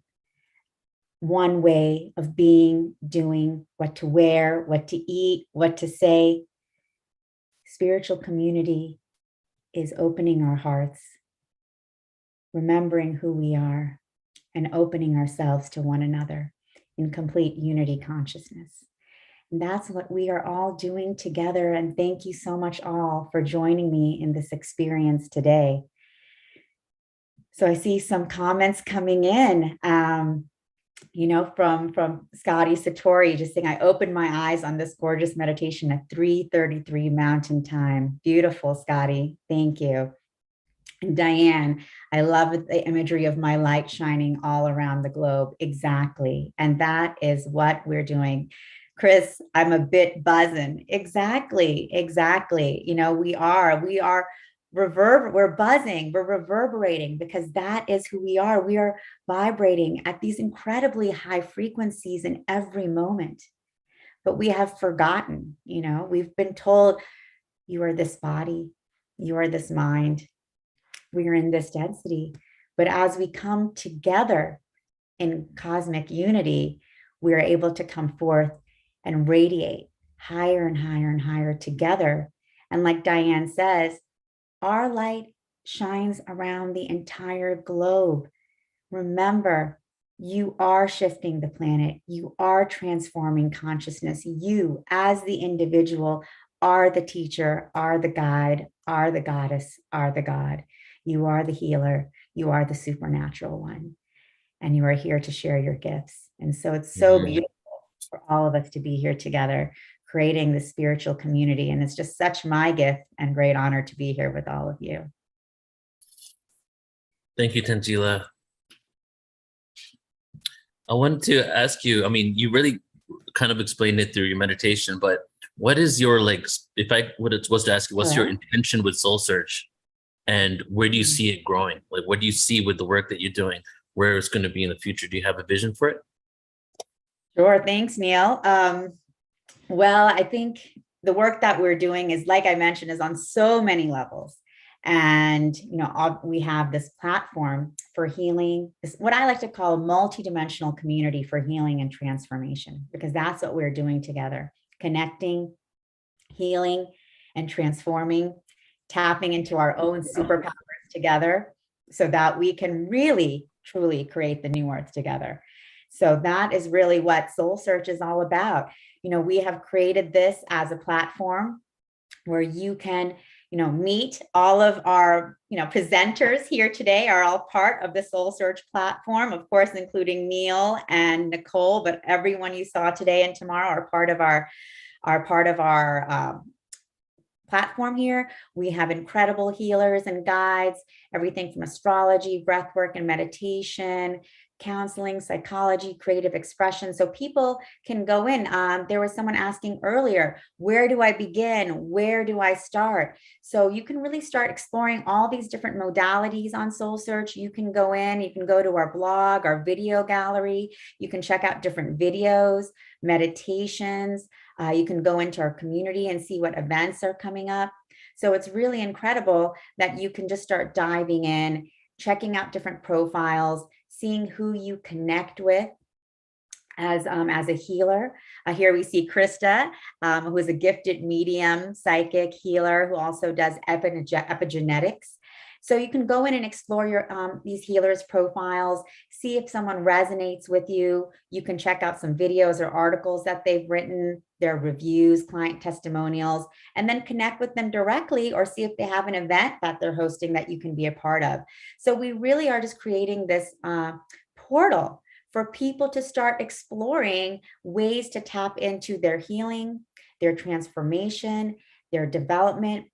one way of being, doing, what to wear, what to eat, what to say. Spiritual community is opening our hearts, remembering who we are, and opening ourselves to one another in complete unity consciousness. And that's what we are all doing together. And thank you so much all for joining me in this experience today. So I see some comments coming in, from Scotty Satori, just saying, I opened my eyes on this gorgeous meditation at 3:33 Mountain Time. Beautiful, Scotty. Thank you. And Diane, I love the imagery of my light shining all around the globe. Exactly. And that is what we're doing. Chris, I'm a bit buzzing. Exactly. You know, we're buzzing, we're reverberating, because that is who we are. We are vibrating at these incredibly high frequencies in every moment. But we have forgotten, you know, we've been told, you are this body, you are this mind, we are in this density. But as we come together in cosmic unity, we are able to come forth and radiate higher and higher and higher together. And like Diane says, our light shines around the entire globe. Remember, you are shifting the planet. You are transforming consciousness. You, as the individual, are the teacher, are the guide, are the goddess, are the god. You are the healer. You are the supernatural one. And you are here to share your gifts. And so it's so beautiful for all of us to be here together, creating the spiritual community. And it's just such my gift and great honor to be here with all of you. Thank you, Tangela. I wanted to ask you, I mean, you really kind of explained it through your meditation, but what is your, like, if I was to ask you, what's your intention with Soul Search, and where do you see it growing? Like, what do you see with the work that you're doing, where it's going to be in the future? Do you have a vision for it? Sure. Thanks, Neil. Well, I think the work that we're doing is, like I mentioned, is on so many levels. And, you know, we have this platform for healing, this, what I like to call a multidimensional community for healing and transformation, because that's what we're doing together, connecting, healing, and transforming, tapping into our own superpowers together so that we can really, truly create the new earth together. So that is really what Soul Search is all about. You know, we have created this as a platform where you can, you know, meet all of our, you know, presenters here today are all part of the Soul Search platform, of course, including Neil and Nicole, but everyone you saw today and tomorrow are part of our platform here. We have incredible healers and guides, everything from astrology, breathwork and meditation, counseling, psychology, creative expression. So people can go in. There was someone asking earlier, where do I begin? Where do I start? So you can really start exploring all these different modalities on Soul Search. You can go in, you can go to our blog, our video gallery. You can check out different videos, meditations. You can go into our community and see what events are coming up. So it's really incredible that you can just start diving in, checking out different profiles, seeing who you connect with as a healer. Here we see Krista, who is a gifted medium, psychic healer, who also does epigenetics. So you can go in and explore your these healers' profiles, see if someone resonates with you. You can check out some videos or articles that they've written, their reviews, client testimonials, and then connect with them directly, or see if they have an event that they're hosting that you can be a part of. So we really are just creating this portal for people to start exploring ways to tap into their healing, their transformation, their development,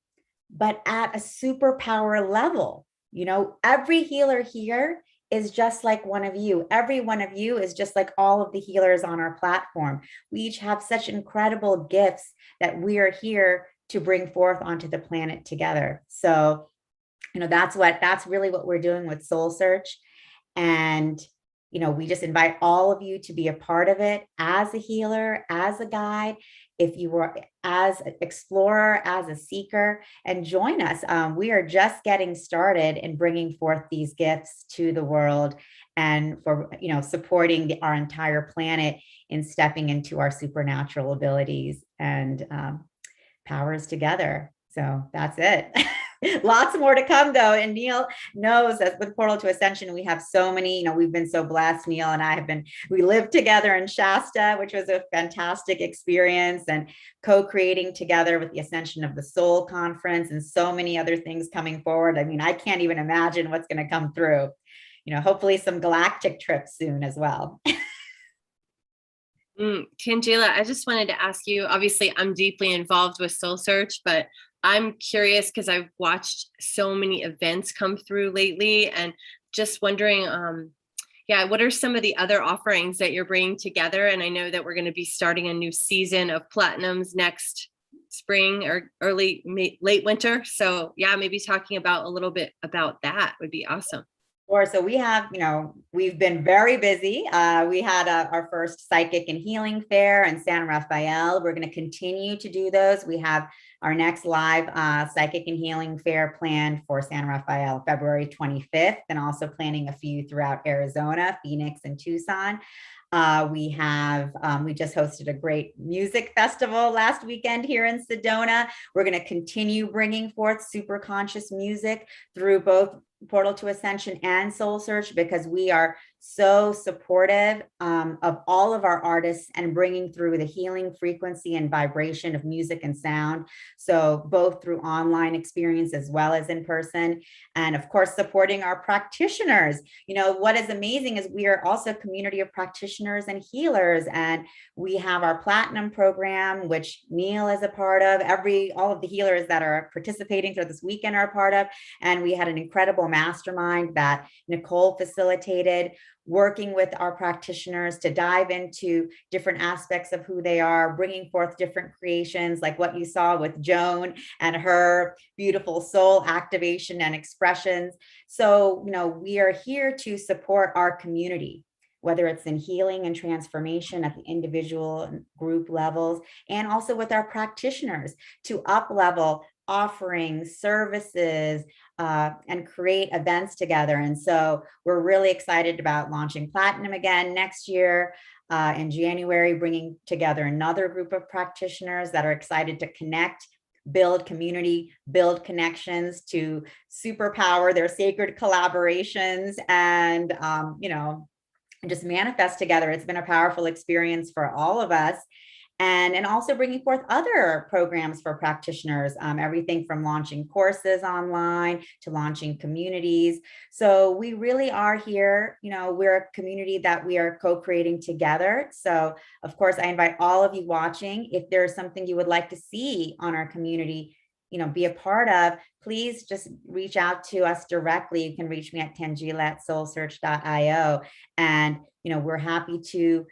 but at a superpower level. You know, every healer here is just like one of you. Every one of you is just like all of the healers on our platform. We each have such incredible gifts that we are here to bring forth onto the planet together. So, you know, that's really what we're doing with Soul Search. And, you know, we just invite all of you to be a part of it as a healer, as a guide, if you were as an explorer, as a seeker, and join us. We are just getting started in bringing forth these gifts to the world, and for, you know, supporting our entire planet in stepping into our supernatural abilities and powers together. So that's it. Lots more to come though. And Neil knows that with Portal to Ascension, we have so many, you know, we've been so blessed. Neil and I we lived together in Shasta, which was a fantastic experience, and co-creating together with the Ascension of the Soul conference and so many other things coming forward. I mean, I can't even imagine what's going to come through, you know, hopefully some galactic trips soon as well. Tangela, I just wanted to ask you, obviously I'm deeply involved with Soul Search, but I'm curious because I've watched so many events come through lately, and just wondering, yeah, what are some of the other offerings that you're bringing together? And I know that we're going to be starting a new season of platinums next spring or late winter. So yeah, maybe talking about a little bit about that would be awesome. Or so we have, we've been very busy. We had our first psychic and healing fair in San Rafael. We're going to continue to do those. We have our next live psychic and healing fair planned for San Rafael, February 25th, and also planning a few throughout Arizona, Phoenix, and Tucson. We just hosted a great music festival last weekend here in Sedona. We're going to continue bringing forth super conscious music through both Portal to Ascension and Soul Search, because we are so supportive of all of our artists and bringing through the healing frequency and vibration of music and sound. So both through online experience as well as in person, and of course, supporting our practitioners. What is amazing is we are also a community of practitioners and healers, and we have our platinum program, which Neil is a part of. All of the healers that are participating for this weekend are a part of. And we had an incredible mastermind that Nicole facilitated, working with our practitioners to dive into different aspects of who they are, bringing forth different creations like what you saw with Joan and her beautiful soul activation and expressions. So, we are here to support our community, whether it's in healing and transformation at the individual and group levels, and also with our practitioners to up-level offerings, services, and create events together. And so we're really excited about launching Platinum again next year in January, bringing together another group of practitioners that are excited to connect, build community, build connections, to superpower their sacred collaborations, and, just manifest together. It's been a powerful experience for all of us. And also bringing forth other programs for practitioners, everything from launching courses online to launching communities. So we really are here, we're a community that we are co-creating together. So of course, I invite all of you watching, if there's something you would like to see on our community, be a part of, please just reach out to us directly. You can reach me at tangela@soulsearch.io. And, we're happy to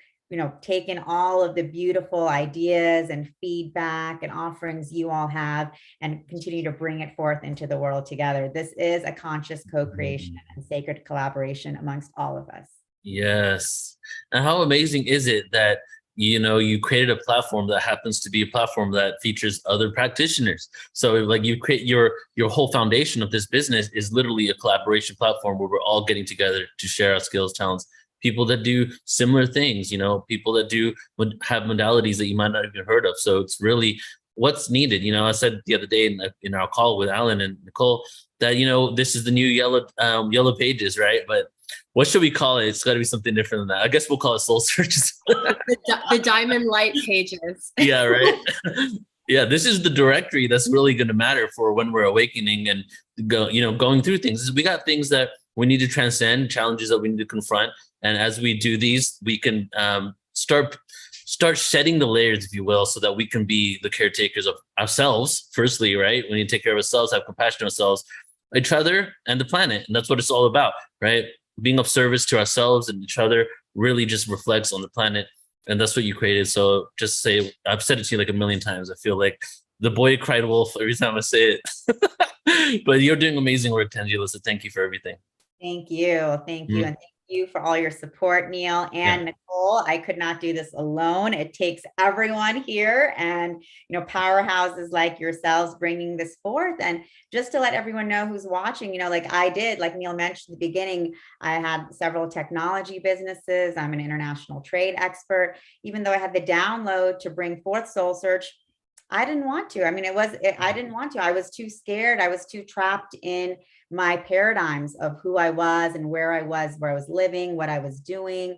take in all of the beautiful ideas and feedback and offerings you all have and continue to bring it forth into the world together. This is a conscious co-creation and sacred collaboration amongst all of us. Yes. And how amazing is it that, you created a platform that happens to be a platform that features other practitioners. So like you create your whole foundation of this business is literally a collaboration platform where we're all getting together to share our skills, talents, people that do similar things, people that have modalities that you might not even heard of. So it's really what's needed. I said the other day in our call with Alan and Nicole that, this is the new yellow pages, right? But what should we call it? It's got to be something different than that. I guess we'll call it Soul Searches. the diamond light pages. Yeah, right. Yeah, this is the directory that's really going to matter for when we're awakening and going through things. We got things that we need to transcend, challenges that we need to confront. And as we do these, we can start shedding the layers, if you will, so that we can be the caretakers of ourselves, firstly, right? We need to take care of ourselves, have compassion on ourselves, each other, and the planet. And that's what it's all about, right? Being of service to ourselves and each other really just reflects on the planet. And that's what you created. So just say, I've said it to you like a million times. I feel like the boy cried wolf every time I say it. But you're doing amazing work, Tangela. So thank you for everything. Thank you. Thank you. And thank you for all your support, Neil and Nicole. I could not do this alone. It takes everyone here and, powerhouses like yourselves bringing this forth. And just to let everyone know who's watching, like I did, like Neil mentioned at the beginning, I had several technology businesses. I'm an international trade expert. Even though I had the download to bring forth Soul Search, I didn't want to. I didn't want to. I was too scared. I was too trapped in my paradigms of who I was and where I was living, what I was doing.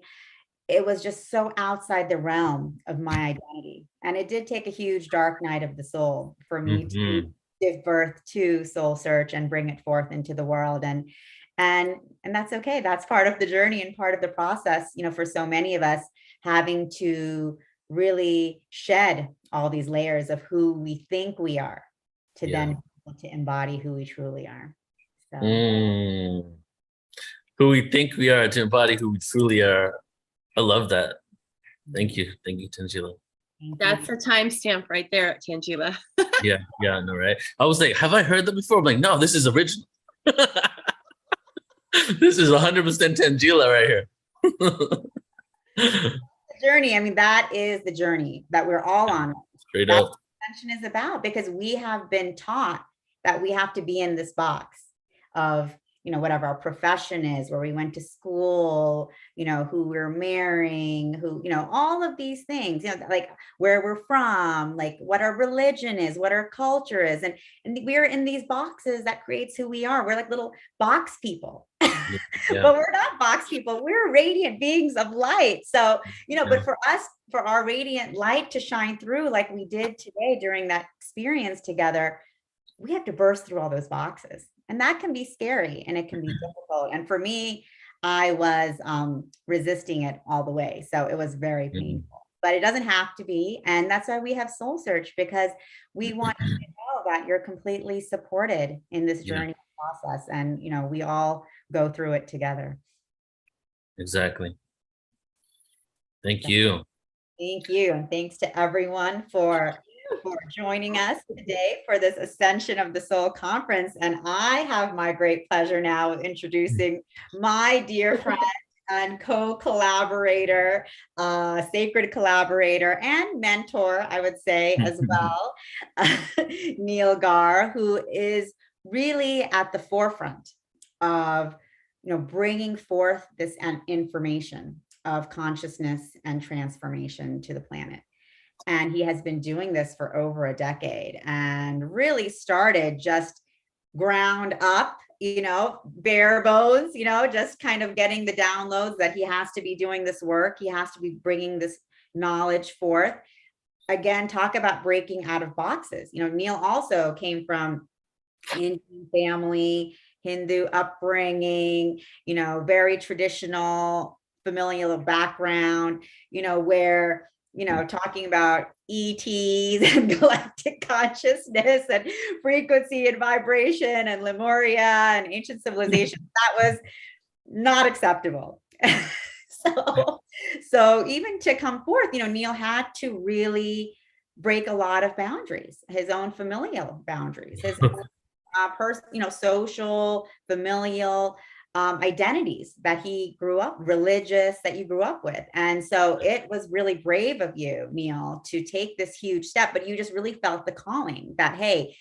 It was just so outside the realm of my identity. And it did take a huge dark night of the soul for me to give birth to Soul Search and bring it forth into the world. And that's okay. That's part of the journey and part of the process, for so many of us, having to really shed all these layers of who we think we are to then to embody who we truly are. So. Who who we think we are to embody who we truly are. I love that. Thank you, Tangela. That's a timestamp right there, Tangela. Yeah, I know, right? I was like, have I heard that before? I'm like, no, this is original. This is 100% Tangela right here. The journey. I mean, that is the journey that we're all on. Straight That's up. what Ascension is about, because we have been taught that we have to be in this box of, whatever our profession is, where we went to school, who we're marrying, who, all of these things, like where we're from, like what our religion is, what our culture is. And we're in these boxes that creates who we are. We're like little box people. Yeah. But we're not box people. We're radiant beings of light. So, but for us, for our radiant light to shine through like we did today during that experience together, we have to burst through all those boxes. And that can be scary and it can be difficult. And for me, I was resisting it all the way. So it was very painful, but it doesn't have to be. And that's why we have Soul Search, because we want you to know that you're completely supported in this journey process. And, we all go through it together. Exactly. Thank you. Thank you. And thanks to everyone for joining us today for this Ascension of the Soul conference. And I have my great pleasure now of introducing my dear friend and co-collaborator, sacred collaborator and mentor, I would say as well, Neil Gar, who is really at the forefront of, bringing forth this information of consciousness and transformation to the planet. And he has been doing this for over a decade and really started just ground up, bare bones, just kind of getting the downloads that he has to be doing this work. He has to be bringing this knowledge forth. Again, talk about breaking out of boxes. Neil also came from Indian family, Hindu upbringing, very traditional familial background, where talking about ETs and galactic consciousness and frequency and vibration and Lemuria and ancient civilizations, that was not acceptable. So even to come forth, Neil had to really break a lot of boundaries, his own familial boundaries, his own, social, familial identities that he grew up, religious that you grew up with. And so it was really brave of you, Neil, to take this huge step, but you just really felt the calling that, hey,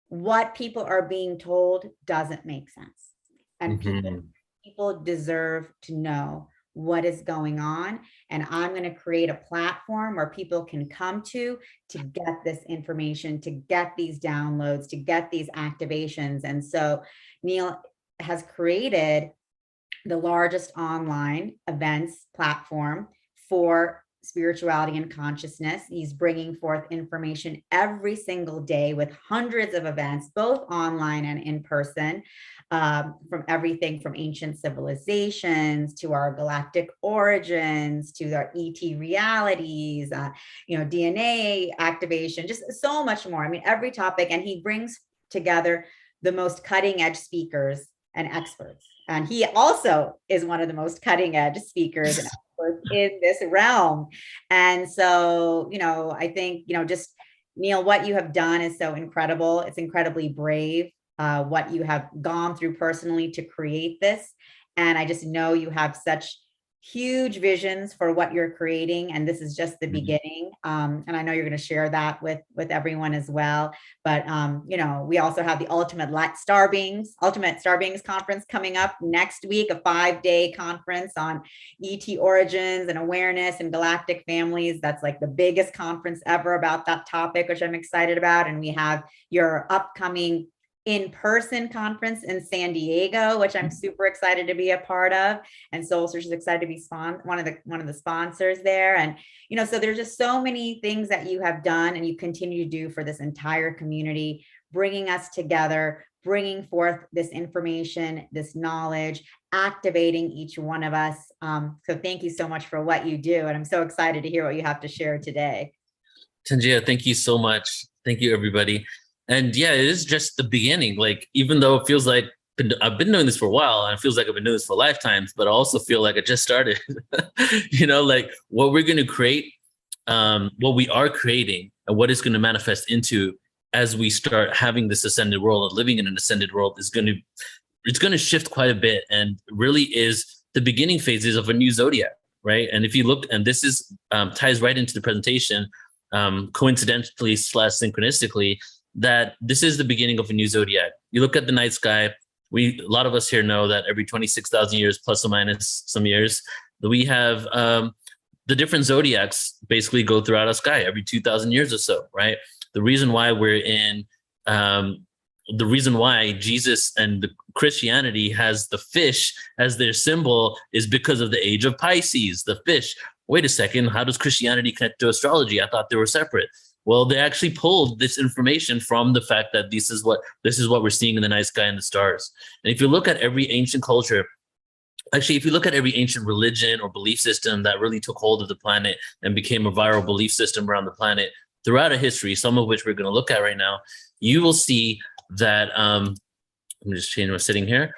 what people are being told doesn't make sense. And people deserve to know what is going on. And I'm going to create a platform where people can come to get this information, to get these downloads, to get these activations. And so Neil has created the largest online events platform for spirituality and consciousness. He's bringing forth information every single day with hundreds of events, both online and in person, from everything from ancient civilizations to our galactic origins, to our ET realities, DNA activation, just so much more. I mean, every topic. And he brings together the most cutting edge speakers and experts. And he also is one of the most cutting edge speakers and experts in this realm. And so, I think, just Neil, what you have done is so incredible. It's incredibly brave, what you have gone through personally to create this. And I just know you have such huge visions for what you're creating. And this is just the beginning. And I know you're going to share that with everyone as well. But, we also have the Ultimate Star Beings conference coming up next week, a 5-day conference on ET origins and awareness and galactic families. That's like the biggest conference ever about that topic, which I'm excited about. And we have your upcoming in-person conference in San Diego, which I'm super excited to be a part of. And Soul Search is excited to be one of the sponsors there. And, so there's just so many things that you have done and you continue to do for this entire community, bringing us together, bringing forth this information, this knowledge, activating each one of us. So thank you so much for what you do. And I'm so excited to hear what you have to share today. Tangia, thank you so much. Thank you, everybody. And yeah, it is just the beginning. Like, even though it feels like I've been doing this for a while, and it feels like I've been doing this for lifetimes, but I also feel like I just started. Like what we're going to create, what we are creating, and what it's going to manifest into as we start having this ascended world and living in an ascended world it's going to shift quite a bit, and really is the beginning phases of a new zodiac, right? And if you look, and this is ties right into the presentation, coincidentally / synchronistically, that this is the beginning of a new zodiac. You look at the night sky. A lot of us here know that every 26,000 years, plus or minus some years, we have the different zodiacs basically go throughout our sky every 2,000 years or so, right? The reason why the reason why Jesus and the Christianity has the fish as their symbol is because of the age of Pisces, the fish. Wait a second, how does Christianity connect to astrology? I thought they were separate. Well, they actually pulled this information from the fact that this is what we're seeing in the night sky and the stars. And if you look at every ancient culture, actually, if you look at every ancient religion or belief system that really took hold of the planet and became a viral belief system around the planet throughout a history, some of which we're going to look at right now, you will see that, let me just change my setting here.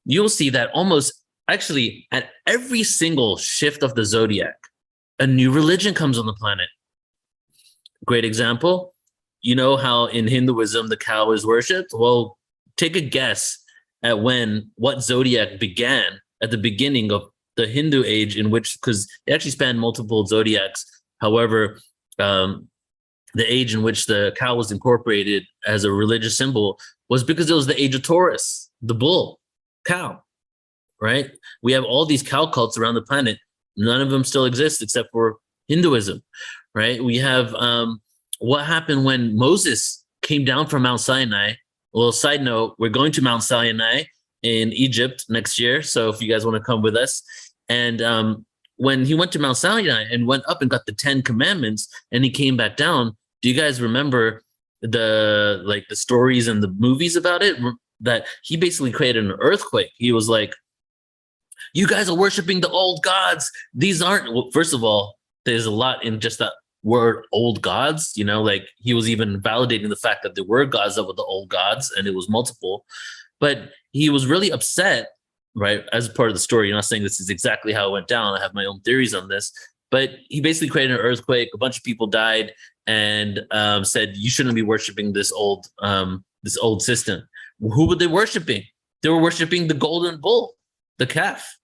You will see that almost actually at every single shift of the zodiac, a new religion comes on the planet. Great example. You know how in Hinduism the cow is worshipped? Well, take a guess at what zodiac began at the beginning of the Hindu age, in which, because it actually spanned multiple zodiacs. However, the age in which the cow was incorporated as a religious symbol was because it was the age of Taurus, the bull, cow, right? We have all these cow cults around the planet. None of them still exist except for Hinduism, right? We have what happened when Moses came down from Mount Sinai. Well, side note, we're going to Mount Sinai in Egypt next year. So if you guys want to come with us. And when he went to Mount Sinai and went up and got the 10 commandments and he came back down, do you guys remember the stories and the movies about it? That he basically created an earthquake. He was like, you guys are worshiping the old gods. These aren't, well, first of all, there's a lot in just that word old gods, like he was even validating the fact that there were gods that were the old gods and it was multiple. But he was really upset, right? As a part of the story, I'm not saying this is exactly how it went down. I have my own theories on this, but he basically created an earthquake. A bunch of people died and said, you shouldn't be worshiping this old system. Who were they worshiping? They were worshiping the golden bull, the calf,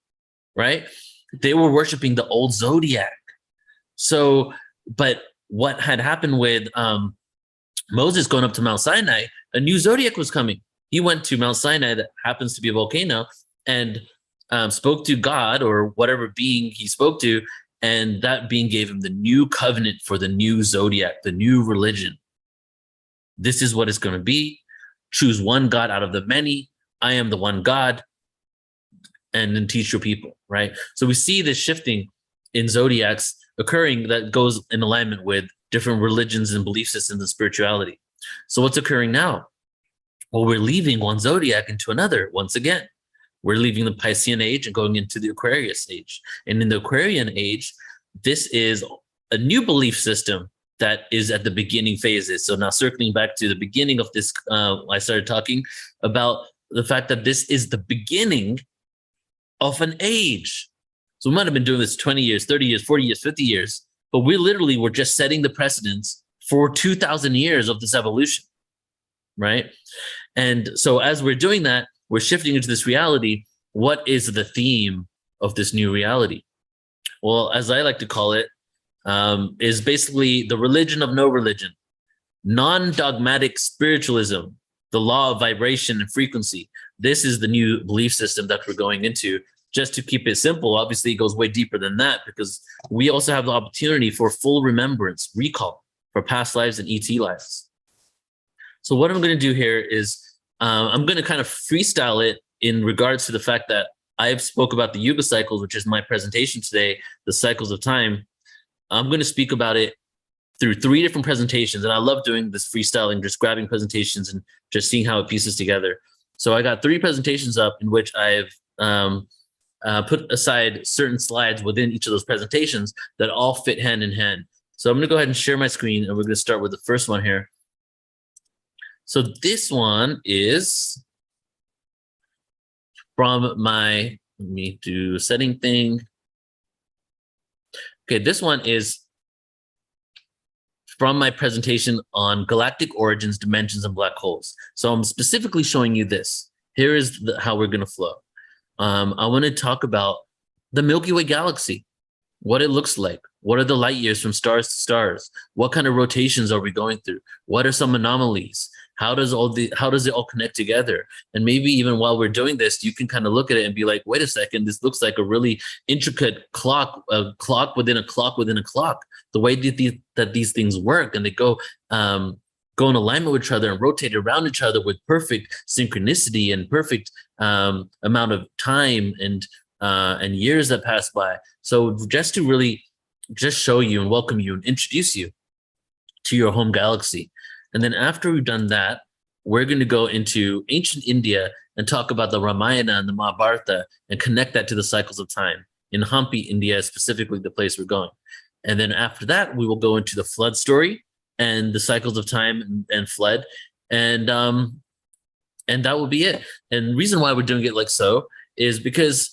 right? They were worshiping the old zodiac. So, but what had happened with Moses going up to Mount Sinai, a new zodiac was coming. He went to Mount Sinai, that happens to be a volcano, and spoke to God or whatever being he spoke to, and that being gave him the new covenant for the new zodiac, the new religion. This is what it's going to be. Choose one God out of the many. I am the one God, and then teach your people, right? So we see this shifting in zodiacs occurring that goes in alignment with different religions and belief systems and spirituality. So what's occurring now? Well, we're leaving one zodiac into another once again. We're leaving the Piscean age and going into the Aquarius age. And in the Aquarian age, this is a new belief system that is at the beginning phases. So now circling back to the beginning of this, I started talking about the fact that this is the beginning of an age. So we might have been doing this 20 years, 30 years, 40 years, 50 years, but we literally were just setting the precedents for 2,000 years of this evolution, right? And so as we're doing that, we're shifting into this reality. What is the theme of this new reality? Well, as I like to call it, is basically the religion of no religion, non-dogmatic spiritualism, the law of vibration and frequency. This is the new belief system that we're going into. Just to keep it simple, obviously it goes way deeper than that, because we also have the opportunity for full remembrance, recall for past lives and ET lives. So what I'm going to do here is I'm going to kind of freestyle it in regards to the fact that I've spoke about the Yuga cycles, which is my presentation today, the cycles of time. I'm going to speak about it through 3 different presentations. And I love doing this freestyling, just grabbing presentations and just seeing how it pieces together. So I got 3 presentations up in which I've put aside certain slides within each of those presentations that all fit hand in hand. So I'm going to go ahead and share my screen, and we're going to start with the first one here. So this one is from my, let me do a setting thing. Okay, this one is from my presentation on galactic origins, dimensions, and black holes. So I'm specifically showing you this. Here is how we're going to flow. I want to talk about the Milky Way galaxy, what it looks like. What are the light years from stars to stars? What kind of rotations are we going through? What are some anomalies? How does it all connect together? And maybe even while we're doing this, you can kind of look at it and be like, wait a second, this looks like a really intricate clock, a clock within a clock within a clock. The way that these things work, and they go in alignment with each other and rotate around each other with perfect synchronicity and perfect amount of time and years that pass by. So just to really just show you and welcome you and introduce you to your home galaxy. And then after we've done that, we're going to go into ancient India and talk about the Ramayana and the Mahabharata and connect that to the cycles of time. In Hampi, India, specifically the place we're going. And then after that, we will go into the flood story and the cycles of time and flood. And that will be it. And the reason why we're doing it like so is because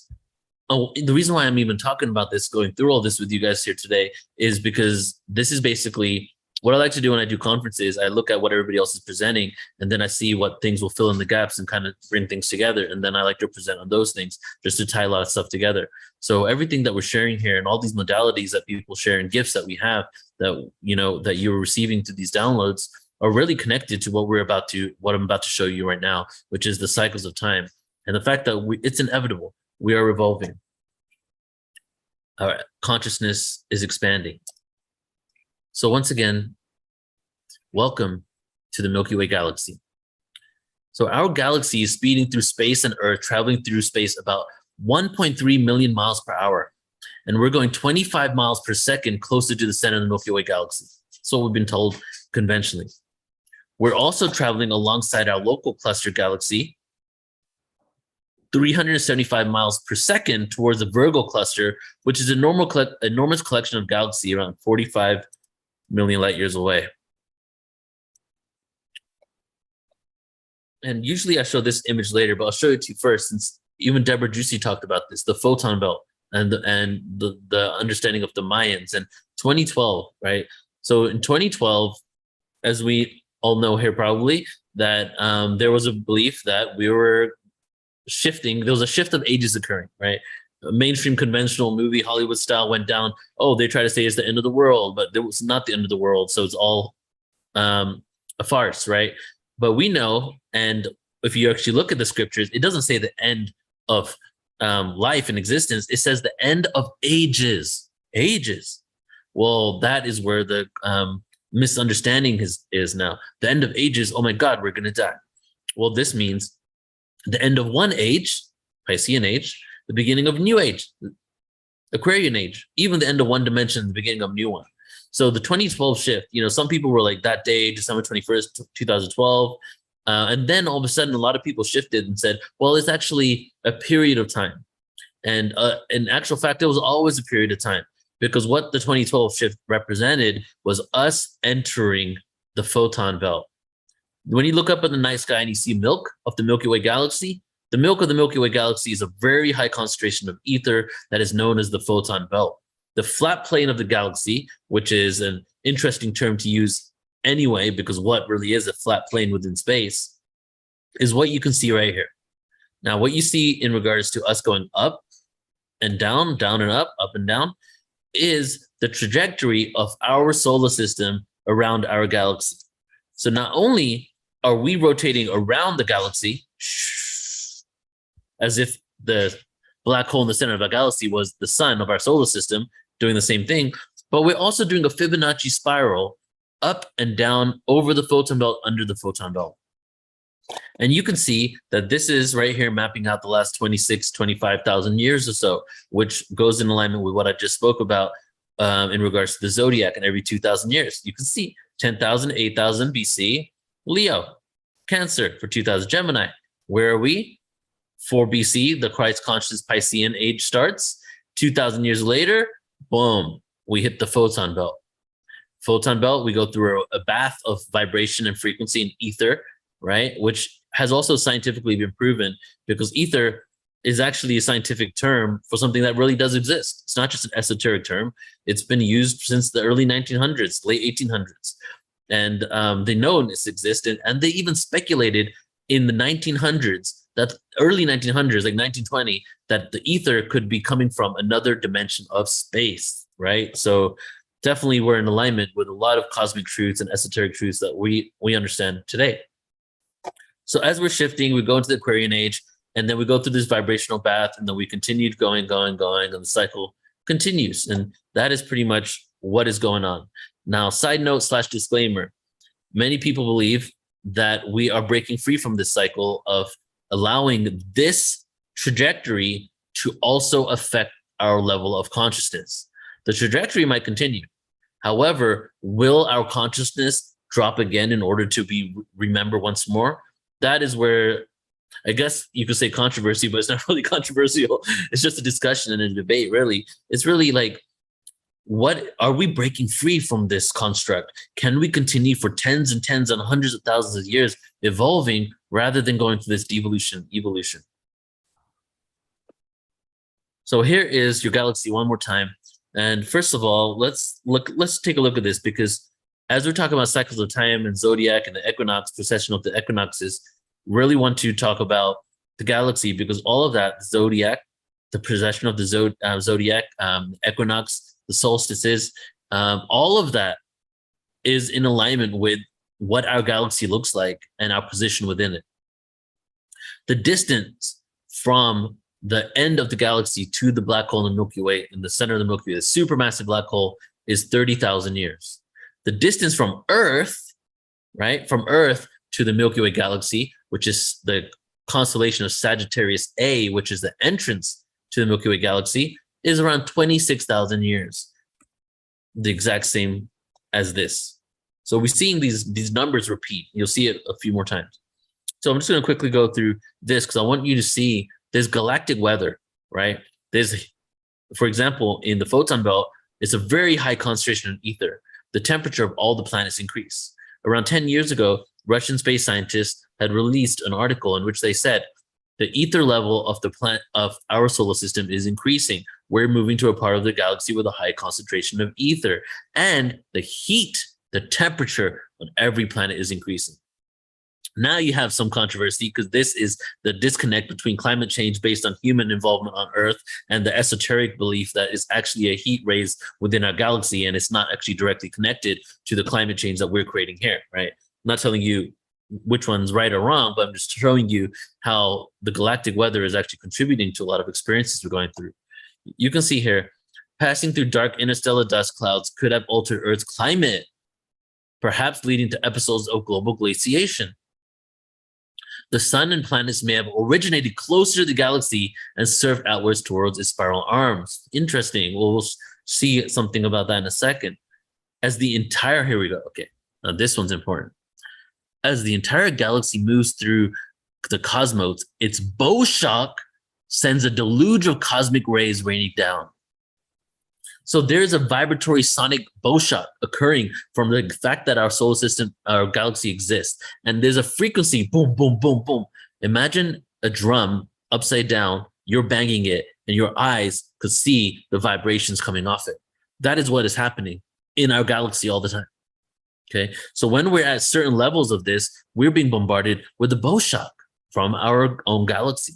the reason why I'm even talking about this, going through all this with you guys here today, is because this is basically what I like to do when I do conferences. I look at what everybody else is presenting, and then I see what things will fill in the gaps and kind of bring things together. And then I like to present on those things just to tie a lot of stuff together. So everything that we're sharing here and all these modalities that people share and gifts that we have that, you know, that you're receiving through these downloads are really connected to what I'm about to show you right now, which is the cycles of time. And the fact that it's inevitable. We are revolving. Our consciousness is expanding. So once again, welcome to the Milky Way galaxy. So our galaxy is speeding through space and Earth, traveling through space about 1.3 million miles per hour. And we're going 25 miles per second closer to the center of the Milky Way galaxy. So we've been told conventionally. We're also traveling alongside our local cluster galaxy, 375 miles per second towards the Virgo cluster, which is an enormous collection of galaxies around 45 million light years away. And usually I show this image later, but I'll show it to you first, since even Deborah Gusty talked about this, the photon belt and the understanding of the Mayans. And 2012, right? So in 2012, as we all know here probably, that there was a belief that we were shifting. There was a shift of ages occurring, right? A mainstream conventional movie, Hollywood style, went down. Oh, they try to say it's the end of the world, but it was not the end of the world. So it's all a farce, right? But we know, and if you actually look at the scriptures, it doesn't say the end of life and existence. It says the end of ages. Ages. Well, that is where the misunderstanding is now. The end of ages. Oh my God, we're going to die. Well, this means the end of one age, Piscean age, the beginning of a new age, Aquarian age, even the end of one dimension, the beginning of a new one. So the 2012 shift, you know, some people were like that day, December 21st, 2012. And then all of a sudden, a lot of people shifted and said, well, it's actually a period of time. And in actual fact, it was always a period of time, because what the 2012 shift represented was us entering the photon belt. When you look up in the night sky and you see milk of the Milky Way galaxy, the milk of the Milky Way galaxy is a very high concentration of ether that is known as the photon belt. The flat plane of the galaxy, which is an interesting term to use anyway, because what really is a flat plane within space, is what you can see right here. Now, what you see in regards to us going up and down and up and down, is the trajectory of our solar system around our galaxy. So not only are we rotating around the galaxy, as if the black hole in the center of our galaxy was the sun of our solar system, doing the same thing, but we're also doing a Fibonacci spiral up and down over the photon belt, under the photon belt. And you can see that this is right here mapping out the last 25,000 years or so, which goes in alignment with what I just spoke about in regards to the zodiac. And every 2,000 years, you can see 10,000, 8,000 BC, Leo, Cancer for 2,000, Gemini. Where are we? 4 BC, the Christ conscious Piscean age starts. 2,000 years later, boom, we hit the photon belt. Photon belt, we go through a bath of vibration and frequency and ether, right? Which has also scientifically been proven, because ether is actually a scientific term for something that really does exist. It's not just an esoteric term. It's been used since the early 1900s, late 1800s. And they know this existed, and they even speculated in the 1900s, that early 1900s, like 1920, that the ether could be coming from another dimension of space, right? So definitely we're in alignment with a lot of cosmic truths and esoteric truths that we understand today. So as we're shifting, we go into the Aquarian age, and then we go through this vibrational bath, and then we continue going, and the cycle continues. And that is pretty much what is going on. Now, side note / disclaimer, many people believe that we are breaking free from this cycle of allowing this trajectory to also affect our level of consciousness. The trajectory might continue. However, will our consciousness drop again in order to be remembered once more? That is where, I guess you could say controversy, but it's not really controversial. It's just a discussion and a debate, really. It's really like, what are we breaking free from this construct? Can we continue for tens and hundreds of thousands of years evolving rather than going through this evolution? So here is your galaxy one more time. And first of all, let's take a look at this, because as we're talking about cycles of time and zodiac and the equinox, precession of the equinoxes, really want to talk about the galaxy, because all of that, zodiac, the precession of the zodiac, equinox, the solstices, all of that is in alignment with what our galaxy looks like and our position within it. The distance from the end of the galaxy to the black hole in the Milky Way, in the center of the Milky Way, the supermassive black hole, is 30,000 years. The distance from Earth, right, from Earth to the Milky Way galaxy, which is the constellation of Sagittarius A, which is the entrance to the Milky Way galaxy, is around 26,000 years, the exact same as this. So we're seeing these numbers repeat. You'll see it a few more times. So I'm just going to quickly go through this because I want you to see there's galactic weather, right? There's, for example, in the photon belt, it's a very high concentration of ether. The temperature of all the planets increase. Around 10 years ago, Russian space scientists had released an article in which they said the ether level of the planet of our solar system is increasing. We're moving to a part of the galaxy with a high concentration of ether, and the heat, the temperature on every planet is increasing. Now you have some controversy because this is the disconnect between climate change based on human involvement on Earth and the esoteric belief that it's actually a heat rays within our galaxy and it's not actually directly connected to the climate change that we're creating here, right? I'm not telling you which one's right or wrong, but I'm just showing you how the galactic weather is actually contributing to a lot of experiences we're going through. You can see here, passing through dark interstellar dust clouds could have altered Earth's climate, perhaps leading to episodes of global glaciation. The sun and planets may have originated closer to the galaxy and served outwards towards its spiral arms. Interesting. We'll see something about that in a second. As the entire, here we go. Okay, now this one's important. As the entire galaxy moves through the cosmos, its bow shock sends a deluge of cosmic rays raining down. So there's a vibratory sonic bow shock occurring from the fact that our solar system, our galaxy exists. And there's a frequency, boom, boom, boom, boom. Imagine a drum upside down, you're banging it, and your eyes could see the vibrations coming off it. That is what is happening in our galaxy all the time. Okay, so when we're at certain levels of this, we're being bombarded with the bow shock from our own galaxy.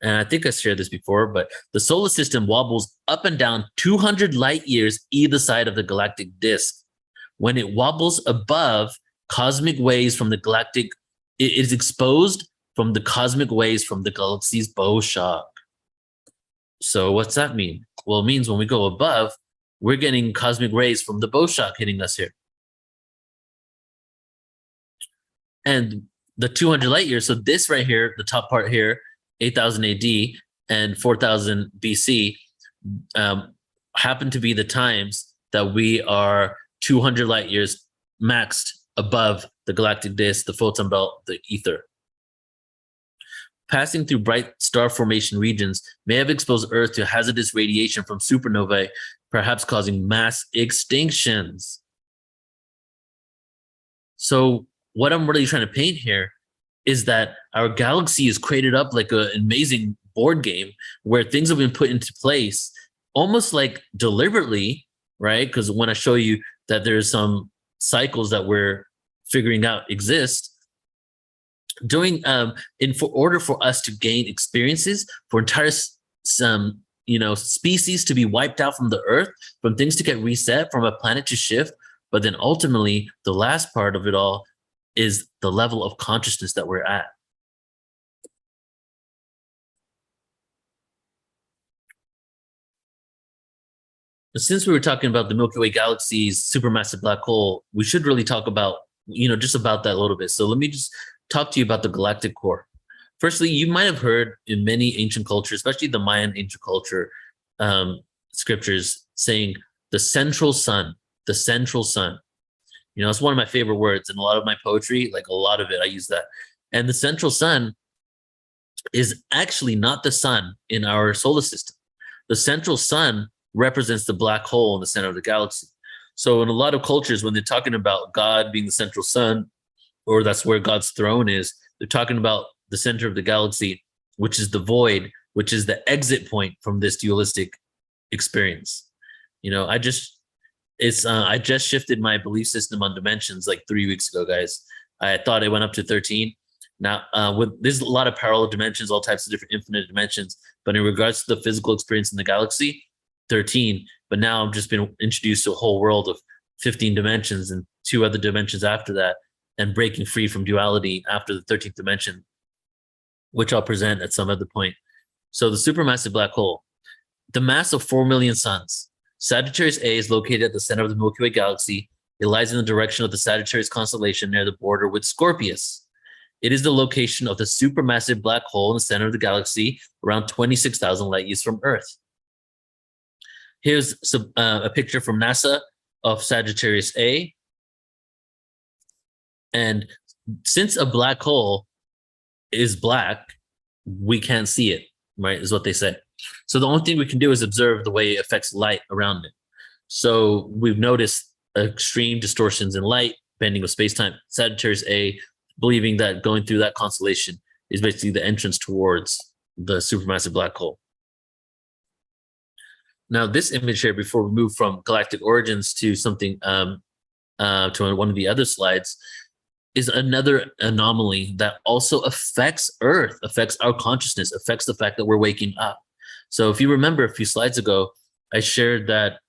And I think I shared this before, but the solar system wobbles up and down 200 light years either side of the galactic disk. When it wobbles above, cosmic waves from the galactic, it is exposed from the cosmic waves from the galaxy's bow shock. So what's that mean? Well, it means when we go above, we're getting cosmic rays from the bow shock hitting us here. And the 200 light years, so this right here, the top part here, 8,000 AD and 4,000 BC happen to be the times that we are 200 light years maxed above the galactic disk, the photon belt, the ether. Passing through bright star formation regions may have exposed Earth to hazardous radiation from supernovae, perhaps causing mass extinctions. So what I'm really trying to paint here is that our galaxy is created up like an amazing board game where things have been put into place almost like deliberately, right? Because when I show you that there's some cycles that we're figuring out exist, for order for us to gain experiences, for entire species to be wiped out from the earth, from things to get reset, from a planet to shift. But then ultimately, the last part of it all is the level of consciousness that we're at. Since we were talking about the Milky Way galaxy's supermassive black hole, we should really talk about, just about that a little bit. So let me just talk to you about the galactic core. Firstly, you might have heard in many ancient cultures, especially the Mayan ancient culture scriptures, saying the central sun, the central sun. It's one of my favorite words in a lot of my poetry, like a lot of it, I use that. And the central sun is actually not the sun in our solar system. The central sun represents the black hole in the center of the galaxy. So in a lot of cultures, when they're talking about God being the central sun, or that's where God's throne is, they're talking about the center of the galaxy, which is the void, which is the exit point from this dualistic experience. I just shifted my belief system on dimensions like 3 weeks ago, guys. I thought it went up to 13. Now, there's a lot of parallel dimensions, all types of different infinite dimensions. But in regards to the physical experience in the galaxy, 13. But now I've just been introduced to a whole world of 15 dimensions and 2 other dimensions after that, and breaking free from duality after the 13th dimension, which I'll present at some other point. So the supermassive black hole, the mass of 4 million suns. Sagittarius A is located at the center of the Milky Way galaxy. It lies in the direction of the Sagittarius constellation near the border with Scorpius. It is the location of the supermassive black hole in the center of the galaxy, around 26,000 light years from Earth. Here's a picture from NASA of Sagittarius A. And since a black hole is black, we can't see it, right, is what they say. So the only thing we can do is observe the way it affects light around it. So we've noticed extreme distortions in light, bending of space-time. Sagittarius A, believing that going through that constellation is basically the entrance towards the supermassive black hole. Now, this image here, before we move from galactic origins to something to one of the other slides, is another anomaly that also affects Earth, affects our consciousness, affects the fact that we're waking up. So if you remember a few slides ago, I shared that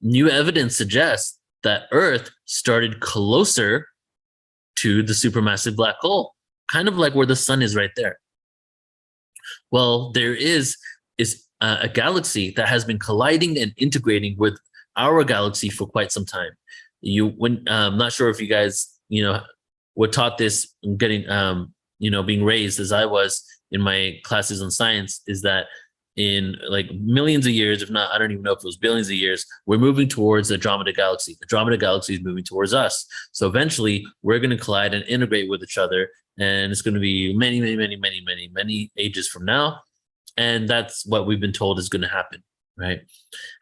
new evidence suggests that Earth started closer to the supermassive black hole, kind of like where the sun is right there. Well, there is a galaxy that has been colliding and integrating with our galaxy for quite some time. I'm not sure if you guys, were taught this, getting, being raised as I was in my classes on science, is that in like millions of years, if not, I don't even know if it was billions of years, we're moving towards the Andromeda galaxy. The Andromeda galaxy is moving towards us. So eventually we're going to collide and integrate with each other. And it's going to be many, many, many, many, many, many ages from now. And that's what we've been told is going to happen, right?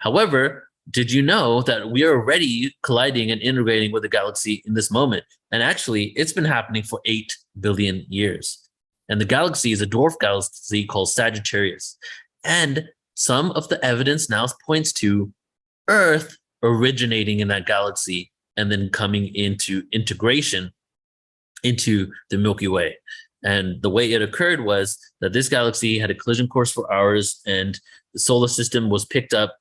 However, did you know that we are already colliding and integrating with the galaxy in this moment? And actually, it's been happening for 8 billion years. And the galaxy is a dwarf galaxy called Sagittarius. And some of the evidence now points to Earth originating in that galaxy and then coming into integration into the Milky Way. And the way it occurred was that this galaxy had a collision course for ours, and the solar system was picked up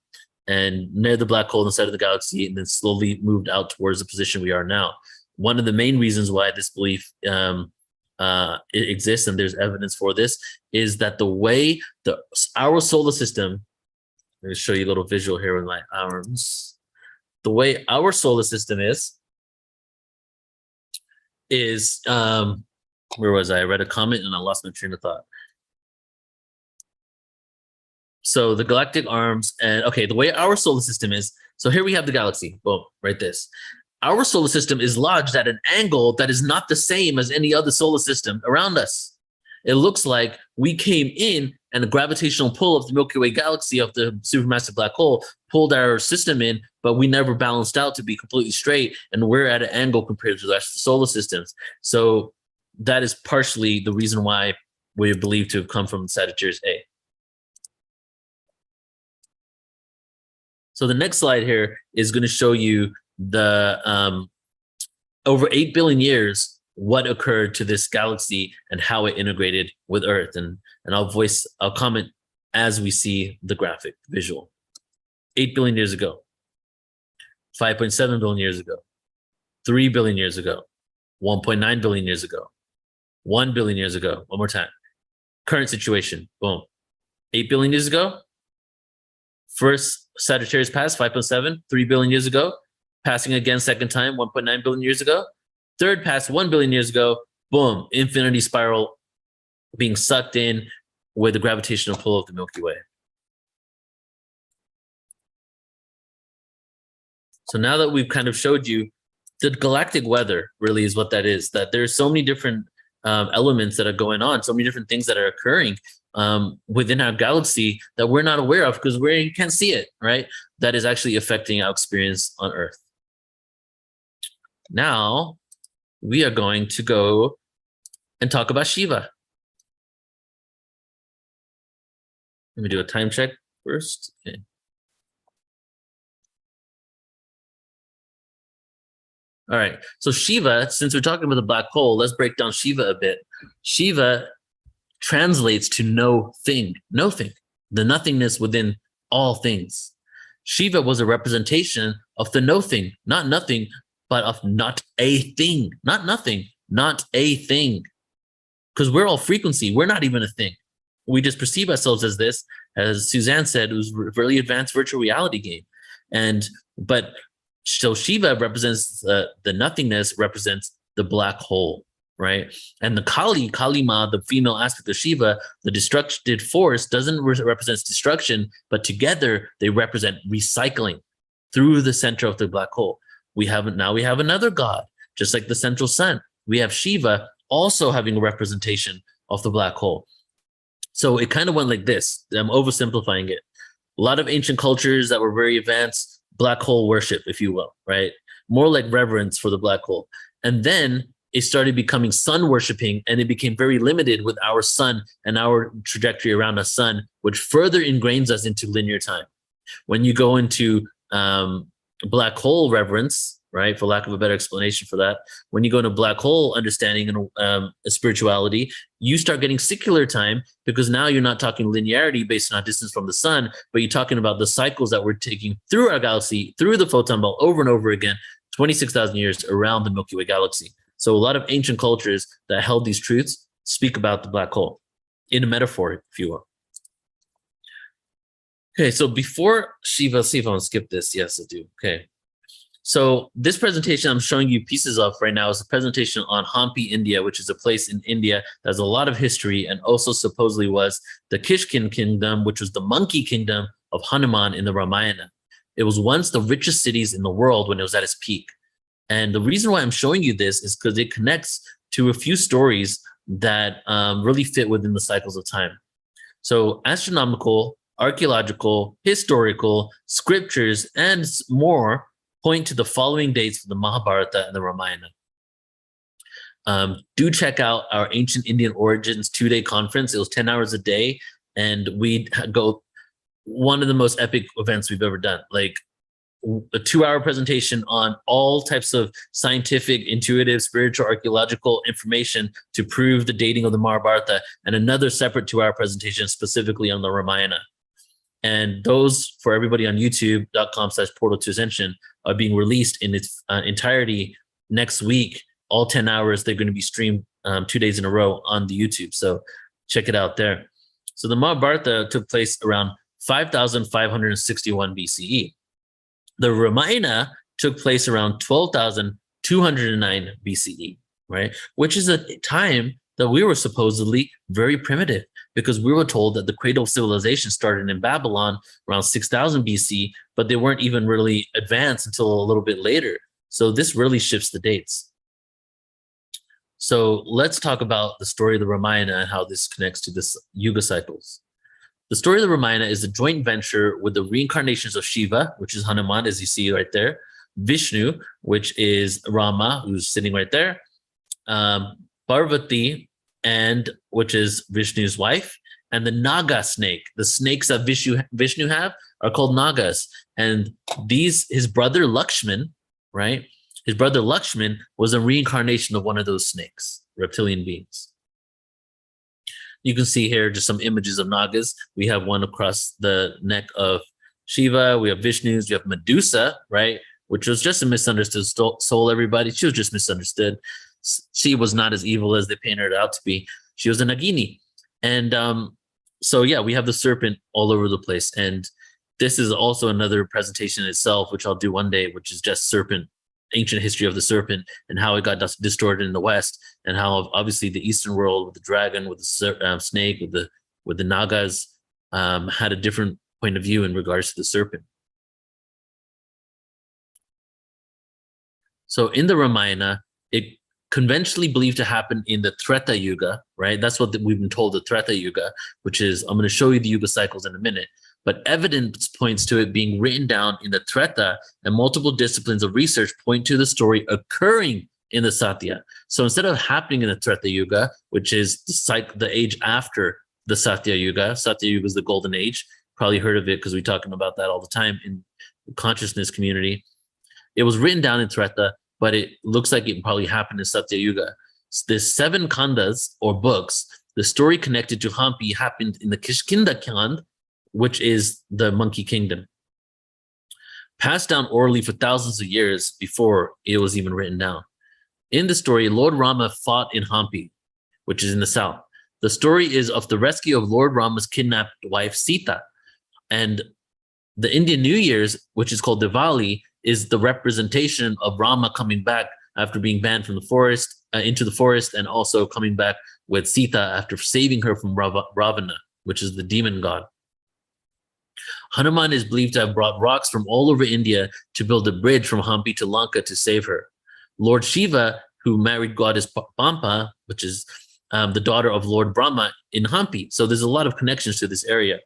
and near the black hole inside of the galaxy, and then slowly moved out towards the position we are now. One of the main reasons why this belief it exists, and there's evidence for this, is that the way our solar system, let me show you a little visual here with my arms. The way our solar system is where was I read a comment and I lost my train of thought. So the galactic arms, and okay, the way our solar system is, so here we have the galaxy, boom, right this. Our solar system is lodged at an angle that is not the same as any other solar system around us. It looks like we came in and the gravitational pull of the Milky Way galaxy, of the supermassive black hole, pulled our system in, but we never balanced out to be completely straight, and we're at an angle compared to the rest of the solar systems. So that is partially the reason why we are believed to have come from Sagittarius A. So the next slide here is going to show you the over 8 billion years, what occurred to this galaxy and how it integrated with Earth. And I'll comment as we see the graphic visual. 8 billion years ago, 5.7 billion years ago, 3 billion years ago, 1.9 billion years ago, 1 billion years ago. One more time. Current situation, boom. 8 billion years ago, first Sagittarius passed, 5.7, 3 billion years ago, passing again second time, 1.9 billion years ago. Third passed 1 billion years ago, boom, infinity spiral being sucked in with the gravitational pull of the Milky Way. So now that we've kind of showed you, the galactic weather really is what that is, that there's so many different elements that are going on, so many different things that are occurring within our galaxy that we're not aware of because we can't see it, right? That is actually affecting our experience on Earth. Now, we are going to go and talk about Shiva. Let me do a time check first. Okay. All right, so Shiva, since we're talking about the black hole, let's break down Shiva a bit. Shiva translates to no thing, the nothingness within all things. Shiva was a representation of the no thing, not nothing, but of not a thing, not nothing, not a thing. Because we're all frequency, we're not even a thing. We just perceive ourselves as this. As Suzanne said, it was a really advanced virtual reality game. So Shiva represents the nothingness, represents the black hole, right? And the Kalima, the female aspect of Shiva, the destructive force doesn't represent destruction, but together they represent recycling through the center of the black hole. Now we have another god, just like the central sun. We have Shiva also having a representation of the black hole. So it kind of went like this. I'm oversimplifying it. A lot of ancient cultures that were very advanced, black hole worship, if you will, right? More like reverence for the black hole. And then it started becoming sun worshiping, and it became very limited with our sun and our trajectory around the sun, which further ingrains us into linear time. When you go into black hole reverence, right, for lack of a better explanation for that, when you go into black hole understanding and spirituality, you start getting secular time, because now you're not talking linearity based on distance from the sun, but you're talking about the cycles that we're taking through our galaxy, through the photon belt over and over again, 26,000 years around the Milky Way galaxy. So a lot of ancient cultures that held these truths speak about the black hole in a metaphor, if you will. Okay, so before Shiva, let's see if I want to skip this. Yes, I do. Okay. So this presentation I'm showing you pieces of right now is a presentation on Hampi, India, which is a place in India that has a lot of history, and also supposedly was the Kishkin kingdom, which was the monkey kingdom of Hanuman in the Ramayana. It was once the richest cities in the world when it was at its peak. And the reason why I'm showing you this is because it connects to a few stories that really fit within the cycles of time. So astronomical, archaeological, historical, scriptures, and more point to the following dates for the Mahabharata and the Ramayana. Do check out our Ancient Indian Origins 2-day conference. It was 10 hours a day, and we go one of the most epic events we've ever done. Like a 2-hour presentation on all types of scientific, intuitive, spiritual, archaeological information to prove the dating of the Mahabharata, and another separate 2-hour presentation specifically on the Ramayana. And those, for everybody on youtube.com/portal2ascension, are being released in its entirety next week. All 10 hours, they're going to be streamed 2 days in a row on the YouTube. So check it out there. So the Mahabharata took place around 5,561 BCE. The Ramayana took place around 12,209 BCE, right? Which is a time that we were supposedly very primitive, because we were told that the cradle of civilization started in Babylon around 6,000 BC, but they weren't even really advanced until a little bit later. So this really shifts the dates. So let's talk about the story of the Ramayana and how this connects to this Yuga cycles. The story of the Ramayana is a joint venture with the reincarnations of Shiva, which is Hanuman, as you see right there, Vishnu, which is Rama, who's sitting right there, Parvati, and which is Vishnu's wife, and the Naga snake. The snakes that Vishnu have are called Nagas. And his brother Lakshman, right? His brother Lakshman was a reincarnation of one of those snakes, reptilian beings. You can see here just some images of Nagas. We have one across the neck of Shiva. We have Vishnu's. You have Medusa, right? Which was just a misunderstood soul, everybody. She was just misunderstood. She was not as evil as they painted her out to be. She was a Nagini. And so, yeah, we have the serpent all over the place. And this is also another presentation in itself, which I'll do one day, which is just serpent, ancient history of the serpent and how it got distorted in the West, and how obviously the Eastern world with the dragon, with the snake, with the Nagas had a different point of view in regards to the serpent. So in the Ramayana, it conventionally believed to happen in the Treta Yuga, right? That's what we've been told, the Treta Yuga, which is, I'm going to show you the Yuga cycles in a minute, but evidence points to it being written down in the Treta, and multiple disciplines of research point to the story occurring in the Satya. So instead of happening in the Treta Yuga, which is the age after the Satya Yuga is the golden age. Probably heard of it because we're talking about that all the time in the consciousness community. It was written down in Treta, but it looks like it probably happened in Satya Yuga. There's 7 kandas or books. The story connected to Hampi happened in the Kishkinda Kand, which is the monkey kingdom, passed down orally for thousands of years before it was even written down. In the story, Lord Rama fought in Hampi, which is in the south. The story is of the rescue of Lord Rama's kidnapped wife, Sita. And the Indian New Year's, which is called Diwali, is the representation of Rama coming back after being banned from the forest, into the forest, and also coming back with Sita after saving her from Ravana, which is the demon god. Hanuman is believed to have brought rocks from all over India to build a bridge from Hampi to Lanka to save her. Lord Shiva, who married goddess Pampa, which is the daughter of Lord Brahma, in Hampi. So there's a lot of connections to this area.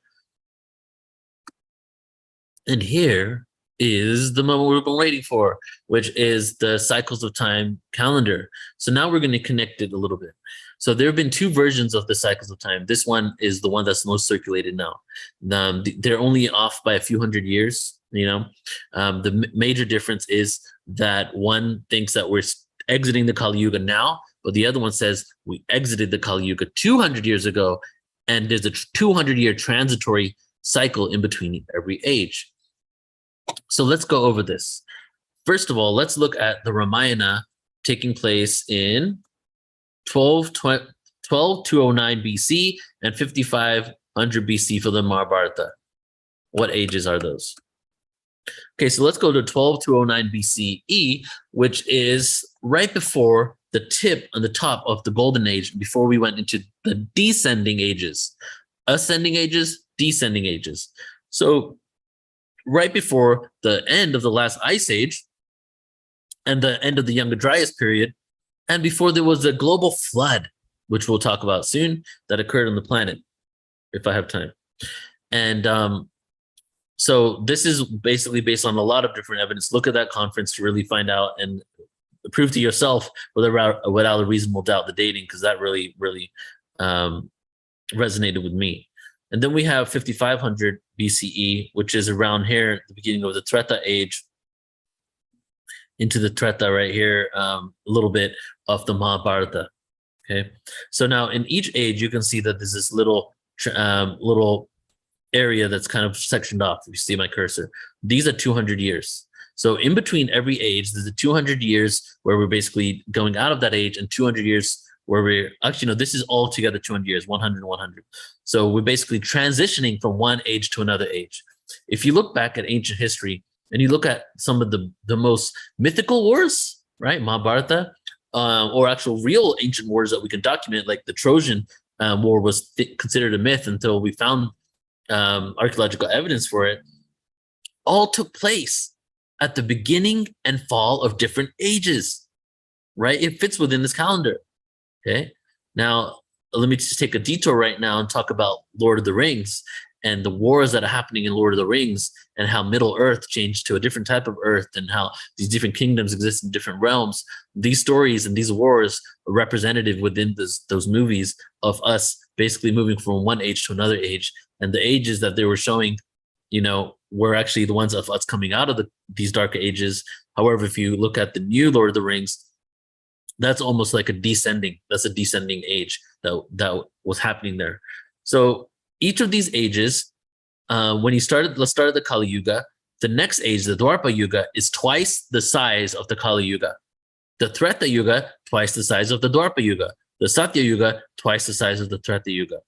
And here is the moment we've been waiting for, which is the cycles of time calendar. So now we're going to connect it a little bit. So there have been 2 versions of the cycles of time. This one is the one that's most circulated now. They're only off by a few hundred years. The major difference is that one thinks that we're exiting the Kali Yuga now, but the other one says we exited the Kali Yuga 200 years ago, and there's a 200-year transitory cycle in between every age. So let's go over this. First of all, let's look at the Ramayana taking place in 1209 BC and 5500 BC for the Mahabharata. What ages are those? Okay, so let's go to 12209 BCE, which is right before the tip on the top of the golden age, before we went into the descending ages, ascending ages, descending ages. So right before the end of the last ice age and the end of the Younger Dryas period, and before there was a global flood, which we'll talk about soon, that occurred on the planet, if I have time. And so this is basically based on a lot of different evidence. Look at that conference to really find out and prove to yourself without a reasonable doubt the dating, because that really, really resonated with me. And then we have 5500 BCE, which is around here, the beginning of the Treta age, into the Treta right here, a little bit of the Mahabharata. Okay, so now in each age, you can see that there's this little area that's kind of sectioned off. If you see my cursor, these are 200 years. So in between every age, there's a 200 years where we're basically going out of that age, and 200 years where we're actually, no, this is all together 200 years, 100 and 100. So we're basically transitioning from one age to another age. If you look back at ancient history and you look at some of the most mythical wars, right, Mahabharata, or actual real ancient wars that we can document, like the Trojan War was considered a myth until we found archaeological evidence for it, all took place at the beginning and fall of different ages, right? It fits within this calendar. Okay. Now, let me just take a detour right now and talk about Lord of the Rings and the wars that are happening in Lord of the Rings, and how Middle Earth changed to a different type of Earth, and how these different kingdoms exist in different realms. These stories and these wars are representative within those movies of us basically moving from one age to another age. And the ages that they were showing, were actually the ones of us coming out of these darker ages. However, if you look at the new Lord of the Rings, that's almost like a descending age that was happening there. So each of these ages, let's start at the Kali Yuga. The next age, the Dwapara Yuga, is twice the size of the Kali Yuga. The Treta Yuga, twice the size of the Dwapara Yuga. The Satya Yuga, twice the size of the Treta Yuga.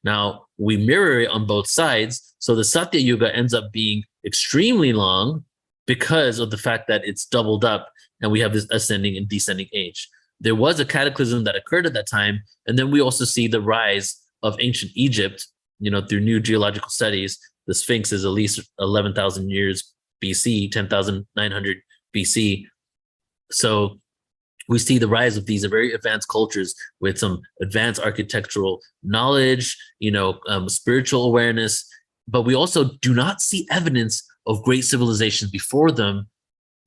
Now, we mirror it on both sides, so the Satya Yuga ends up being extremely long because of the fact that it's doubled up, and we have this ascending and descending age. There was a cataclysm that occurred at that time, and then we also see the rise of ancient Egypt, through new geological studies. The Sphinx is at least 11,000 years BC, 10,900 BC. So we see the rise of these very advanced cultures with some advanced architectural knowledge, spiritual awareness, but we also do not see evidence of great civilizations before them.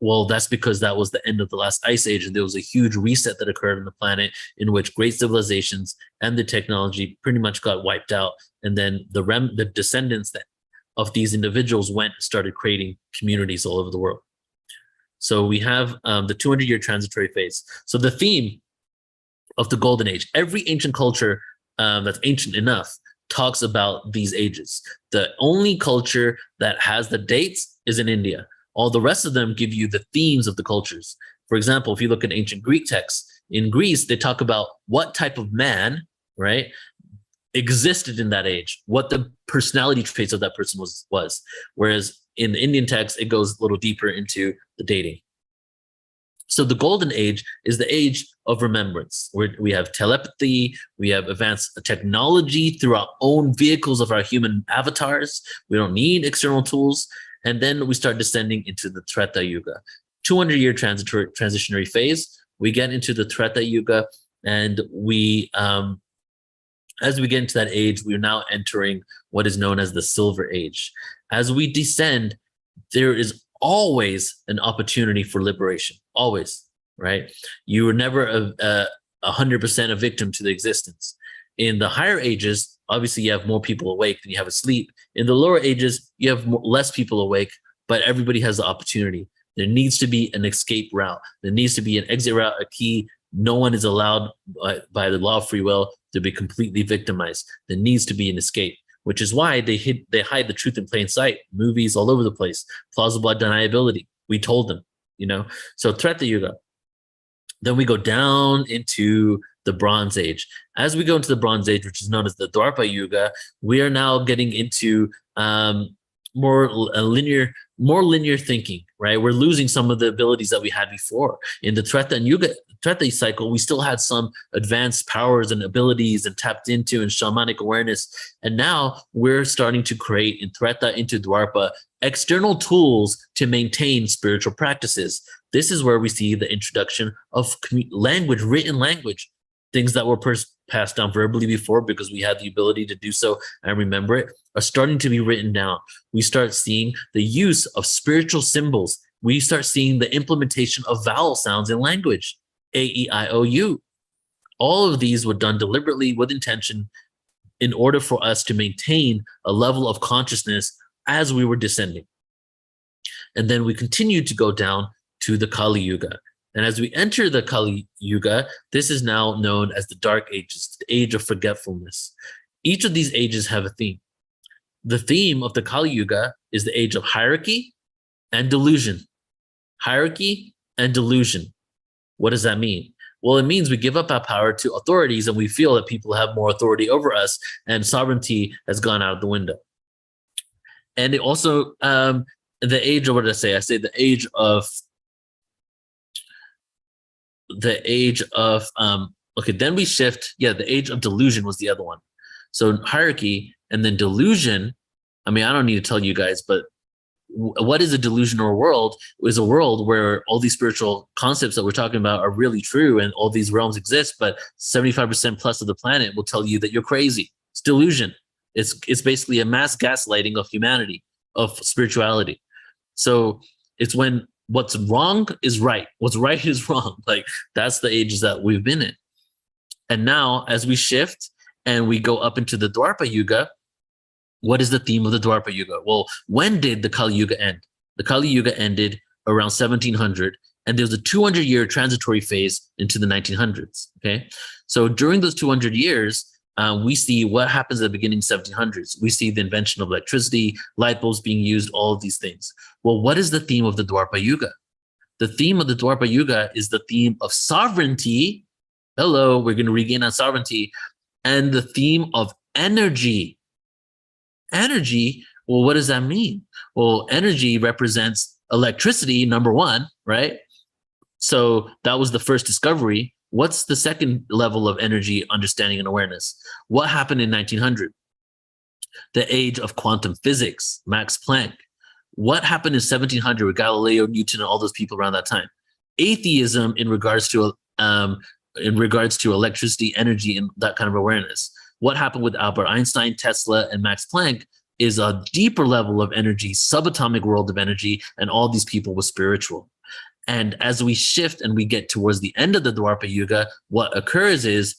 Well, that's because that was the end of the last ice age, and there was a huge reset that occurred on the planet in which great civilizations and the technology pretty much got wiped out. And then the descendants of these individuals went and started creating communities all over the world. So we have the 200-year transitory phase. So the theme of the Golden Age, every ancient culture that's ancient enough talks about these ages. The only culture that has the dates is in India. All the rest of them give you the themes of the cultures. For example, if you look at ancient Greek texts, in Greece, they talk about what type of man, right, existed in that age, what the personality traits of that person was. Whereas in the Indian text, it goes a little deeper into the dating. So the Golden Age is the age of remembrance, where we have telepathy, we have advanced technology through our own vehicles of our human avatars. We don't need external tools. And then we start descending into the Treta Yuga, 200-year transitionary phase. We get into the Treta Yuga, and as we get into that age, we are now entering what is known as the Silver Age. As we descend, there is always an opportunity for liberation, always, right? You were never 100% a victim to the existence. In the higher ages, obviously you have more people awake than you have asleep. In the lower ages, you have less people awake, but everybody has the opportunity. There needs to be an escape route. There needs to be an exit route, a key. No one is allowed by the law of free will to be completely victimized. There needs to be an escape, which is why they hide the truth in plain sight. Movies all over the place, plausible deniability. We told them, So Treta Yuga. Then we go down into the Bronze Age. As we go into the Bronze Age, which is known as the Dwapara Yuga, we are now getting into more linear thinking, right? We're losing some of the abilities that we had before. In the Treta cycle, we still had some advanced powers and abilities and tapped into and shamanic awareness. And now we're starting to create in Treta into Dwapara external tools to maintain spiritual practices. This is where we see the introduction of language, written language, things that were passed down verbally before because we had the ability to do so and remember it, are starting to be written down. We start seeing the use of spiritual symbols. We start seeing the implementation of vowel sounds in language, A, E, I, O, U. All of these were done deliberately with intention in order for us to maintain a level of consciousness as we were descending. And then we continue to go down to the Kali Yuga. And as we enter the Kali Yuga, this is now known as the Dark Ages, the age of forgetfulness. Each of these ages have a theme. The theme of the Kali Yuga is the age of hierarchy and delusion. Hierarchy and delusion. What does that mean? Well, it means we give up our power to authorities and we feel that people have more authority over us and sovereignty has gone out of the window. And it also, the age of, what did I say? I say the age of, okay, then we shift. Yeah, the age of delusion was the other one. So hierarchy and then delusion. I mean, I don't need to tell you guys, but what is a delusional world? Is a world where all these spiritual concepts that we're talking about are really true and all these realms exist, but 75% plus of the planet will tell you that you're crazy. It's delusion. It's basically a mass gaslighting of humanity, of spirituality. So it's when what's wrong is right, what's right is wrong. Like, that's the ages that we've been in. And now as we shift and we go up into the Dwapara Yuga, what is the theme of the Dwapara Yuga? Well, when did the Kali Yuga end? The Kali Yuga ended around 1700, and there's a 200-year transitory phase into the 1900s. Okay, so during those 200 years, we see what happens at the beginning of 1700s. We see the invention of electricity, light bulbs being used, all of these things. Well, what is the theme of the Dwapara Yuga? The theme of the Dwapara Yuga is the theme of sovereignty. Hello, we're going to regain our sovereignty, and the theme of energy. Energy, well, what does that mean? Well, energy represents electricity, number one, right? So that was the first discovery. What's the second level of energy, understanding, and awareness? What happened in 1900? The age of quantum physics, Max Planck. What happened in 1700 with Galileo, Newton, and all those people around that time? Atheism in regards to electricity, energy, and that kind of awareness. What happened with Albert Einstein, Tesla, and Max Planck is a deeper level of energy, subatomic world of energy, and all these people were spiritual. And as we shift and we get towards the end of the Dwapara Yuga, what occurs is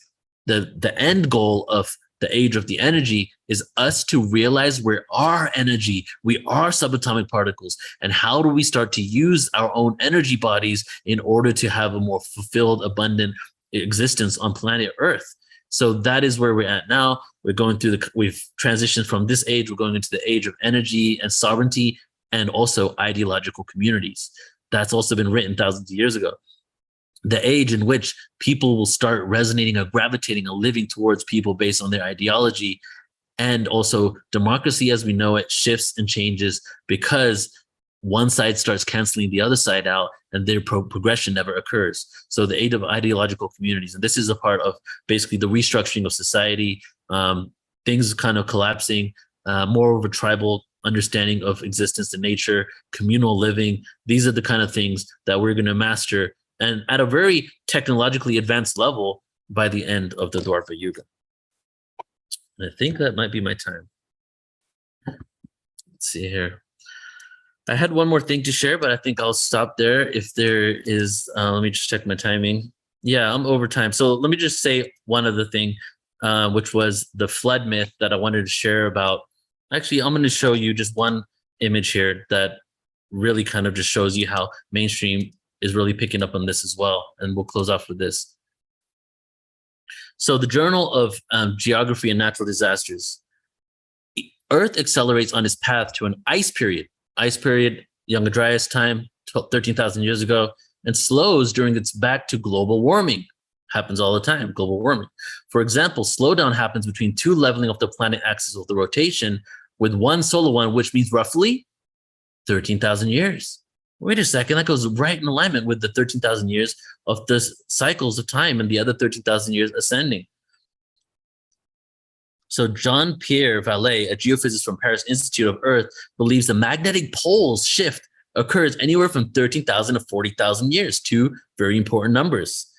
the end goal of the age of the energy is us to realize we are energy, we are subatomic particles, and how do we start to use our own energy bodies in order to have a more fulfilled, abundant existence on planet Earth. So that is where we're at now. We're going through we've transitioned from this age, we're going into the age of energy and sovereignty, and also ideological communities. That's also been written thousands of years ago. The age in which people will start resonating or gravitating or living towards people based on their ideology. And also democracy as we know it shifts and changes because one side starts canceling the other side out, and their progression never occurs. So the age of ideological communities, and this is a part of basically the restructuring of society, things kind of collapsing, more of a tribal understanding of existence and nature, communal living. These are the kind of things that we're going to master, and at a very technologically advanced level by the end of the Dwapara Yuga. And I think that might be my time. Let's see here. I had one more thing to share, but I think I'll stop there. If there is, let me just check my timing. Yeah, I'm over time. So let me just say one other thing, which was the flood myth that I wanted to share about. Actually, I'm going to show you just one image here that really kind of just shows you how mainstream is really picking up on this as well. And we'll close off with this. So the Journal of Geography and Natural Disasters. Earth accelerates on its path to an ice period. Ice period, Younger Dryas time, 13,000 years ago, and slows during its back to global warming. Happens all the time, global warming. For example, slowdown happens between two leveling of the planet axis of the rotation with one solar one, which means roughly 13,000 years. Wait a second, that goes right in alignment with the 13,000 years of the cycles of time and the other 13,000 years ascending. So Jean-Pierre Vallée, a geophysicist from Paris Institute of Earth, believes the magnetic poles shift occurs anywhere from 13,000 to 40,000 years, two very important numbers.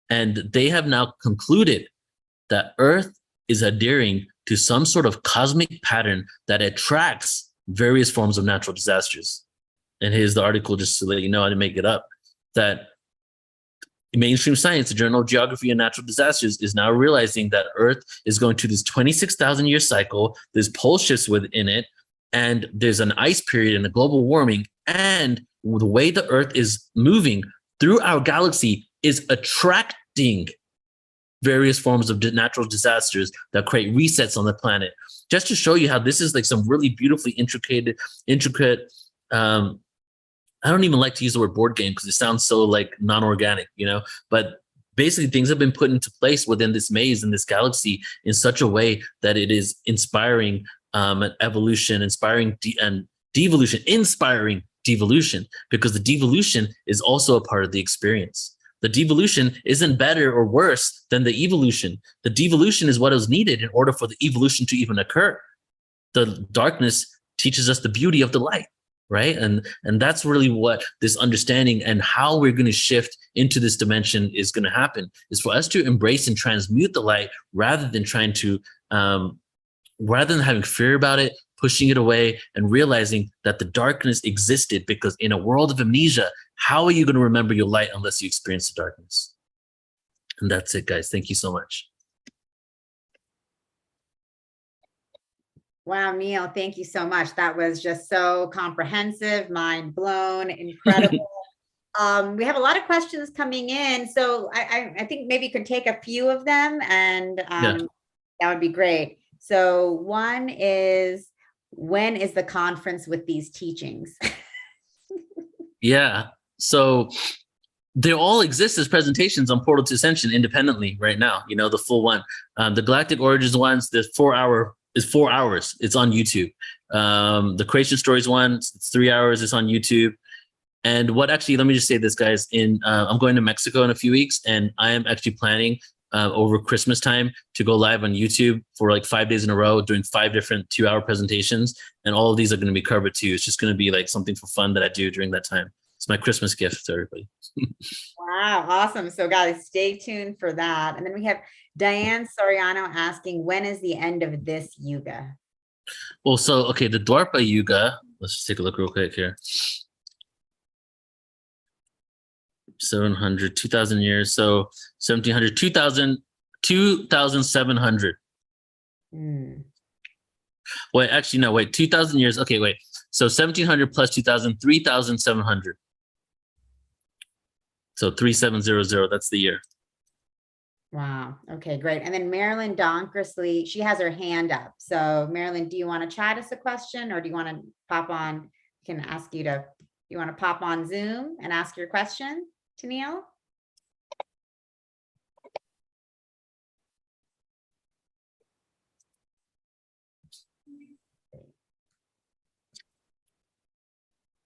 And they have now concluded that Earth is adhering to some sort of cosmic pattern that attracts various forms of natural disasters. And here's the article just to let you know, I didn't make it up, that mainstream science, the Journal of Geography and Natural Disasters, is now realizing that Earth is going to this 26,000 year cycle. There's pole shifts within it, and there's an ice period and a global warming. And the way the Earth is moving through our galaxy is attracting various forms of natural disasters that create resets on the planet. Just to show you how this is like some really beautifully intricate, I don't even like to use the word board game because it sounds so like non-organic, you know, but basically things have been put into place within this maze in this galaxy in such a way that it is inspiring an evolution, inspiring and devolution, inspiring devolution, because the devolution is also a part of the experience. The devolution isn't better or worse than the evolution. The devolution is what is needed in order for the evolution to even occur. The darkness teaches us the beauty of the light. right? And that's really what this understanding and how we're going to shift into this dimension is going to happen, is for us to embrace and transmute the light rather than trying to rather than having fear about it, pushing it away, and realizing that the darkness existed, because in a world of amnesia, how are you going to remember your light unless you experience the darkness? And that's it, guys. Thank you so much. Wow, Neil, thank you so much. That was just so comprehensive, mind blown, incredible. We have a lot of questions coming in, so I think maybe you could take a few of them, and that would be great. So one is, when is the conference with these teachings? Yeah, so they all exist as presentations on Portal to Ascension independently right now, you know, the full one. The Galactic Origins ones, the 4 hour is 4 hours. It's on YouTube. The Creation Stories one, it's 3 hours. It's on YouTube. And what actually, let me just say this, guys, I'm going to Mexico in a few weeks, and I am actually planning over Christmas time to go live on YouTube for like 5 days in a row, doing 5 different 2-hour presentations. And all of these are going to be covered too. It's just going to be like something for fun that I do during that time. It's my Christmas gift to everybody. Wow, awesome. So guys, stay tuned for that. And then we have Diane Soriano asking, when is the end of this Yuga? Well, so, okay, the Dwarpa Yuga, let's just take a look real quick here. 700, 2,000 years. So 1,700, 2,000, 2,700. Wait, actually, no, wait, 2,000 years. Okay, wait. So 1,700 plus 2,000, 3,700. So 3,700, that's the year. Wow. Okay, great. And then Marilyn Donkersley, she has her hand up. So Marilyn, do you want to chat us a question, or do you want to pop on? Can ask you to, you want to pop on Zoom and ask your question to Neil?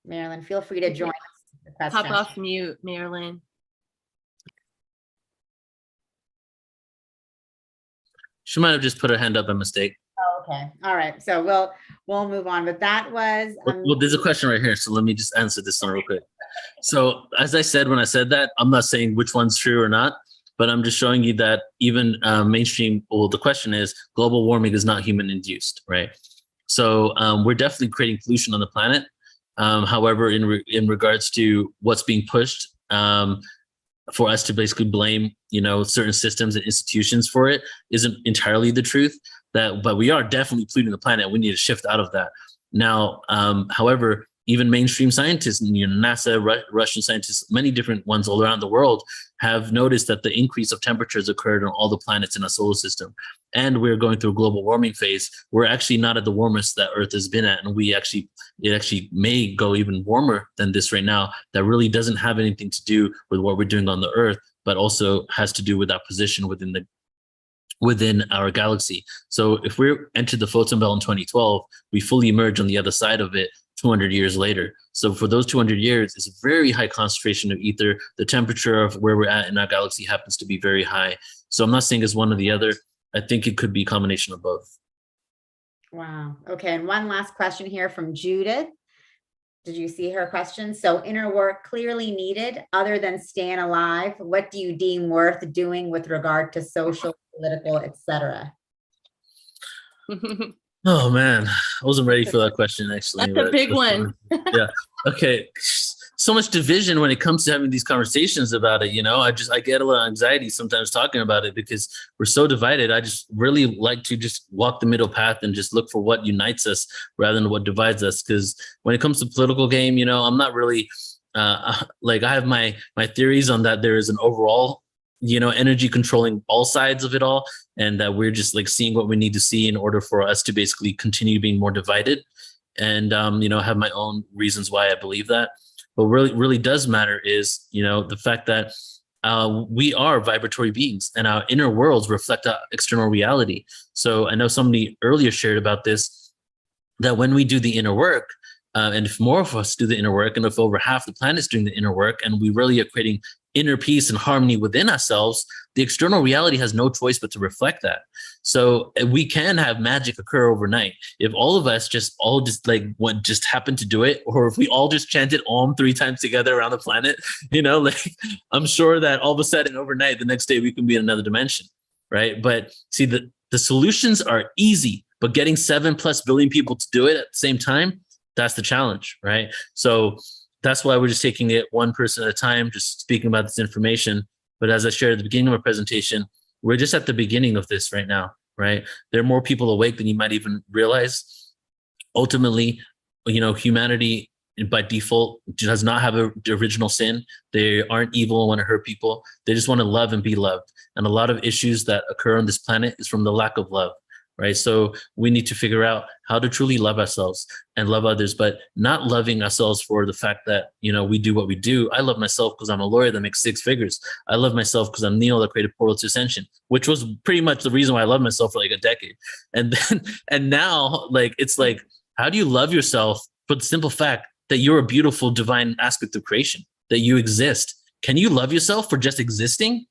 Marilyn, feel free to join us. Pop off mute, Marilyn. She might have just put her hand up by mistake. Oh, okay. All right. So we'll move on. But that was well, there's a question right here. So let me just answer this one real quick. So as I said, when I said that, I'm not saying which one's true or not, but I'm just showing you that even mainstream, well, the question is, global warming is not human induced, right? So we're definitely creating pollution on the planet. However, in regards to what's being pushed, for us to basically blame, you know, certain systems and institutions for it isn't entirely the truth. But we are definitely polluting the planet. We need to shift out of that. Now, however, even mainstream scientists, you know, NASA, Russian scientists, many different ones all around the world have noticed that the increase of temperatures occurred on all the planets in our solar system. And we're going through a global warming phase. We're actually not at the warmest that Earth has been at. And it actually may go even warmer than this right now. That really doesn't have anything to do with what we're doing on the Earth, but also has to do with our position within our galaxy. So if we entered the photon belt in 2012, we fully emerge on the other side of it 200 years later. So for those 200 years, it's a very high concentration of ether. The temperature of where we're at in our galaxy happens to be very high. So I'm not saying it's one or the other. I think it could be a combination of both. Wow. Okay. And one last question here from Judith. Did you see her question? So inner work clearly needed other than staying alive. What do you deem worth doing with regard to social, political, etc.? Oh man, I wasn't ready for that question actually. That's a big one. Yeah. Okay. So much division when it comes to having these conversations about it. You know, I get a little anxiety sometimes talking about it because we're so divided. I just really like to just walk the middle path and just look for what unites us rather than what divides us. Because when it comes to political game, you know, I'm not really like, I have my theories on that. There is an overall, you know, energy controlling all sides of it all. And that we're just like seeing what we need to see in order for us to basically continue being more divided. And, you know, have my own reasons why I believe that. But what really does matter is, you know, the fact that we are vibratory beings and our inner worlds reflect our external reality. So I know somebody earlier shared about this, that when we do the inner work, And if more of us do the inner work, and if over half the planet's doing the inner work, and we really are creating inner peace and harmony within ourselves, the external reality has no choice but to reflect that. So we can have magic occur overnight. If all of us just happened to do it, or if we all just chanted Om 3 times together around the planet, I'm sure that all of a sudden overnight, the next day we can be in another dimension, right? But see, the solutions are easy, but getting 7+ billion people to do it at the same time, that's the challenge, right? So that's why we're just taking it one person at a time, just speaking about this information. But as I shared at the beginning of our presentation, we're just at the beginning of this right now, right? There are more people awake than you might even realize. Ultimately, humanity by default does not have the original sin. They aren't evil and want to hurt people. They just want to love and be loved. And a lot of issues that occur on this planet is from the lack of love, right? So we need to figure out how to truly love ourselves and love others, but not loving ourselves for the fact that, we do what we do. I love myself because I'm a lawyer that makes 6 figures. I love myself because I'm Neil that created Portal to Ascension, which was pretty much the reason why I love myself for like a decade. And now it's like, how do you love yourself for the simple fact that you're a beautiful divine aspect of creation, that you exist? Can you love yourself for just existing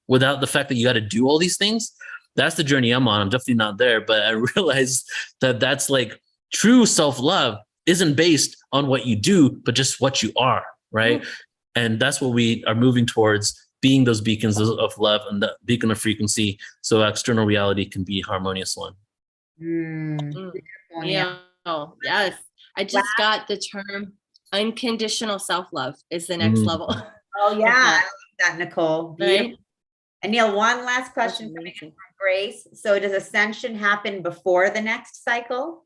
without the fact that you got to do all these things? That's the journey I'm on. I'm definitely not there, but I realize that that's like true self-love isn't based on what you do, but just what you are, right? Mm-hmm. And that's what we are moving towards, being those beacons of love and the beacon of frequency, so external reality can be a harmonious one. Yeah. Oh, yes. I just got the term unconditional self-love is the next level. Oh yeah, I like that, Nicole. Right? And Neil, one last question coming in from Grace. So does ascension happen before the next cycle?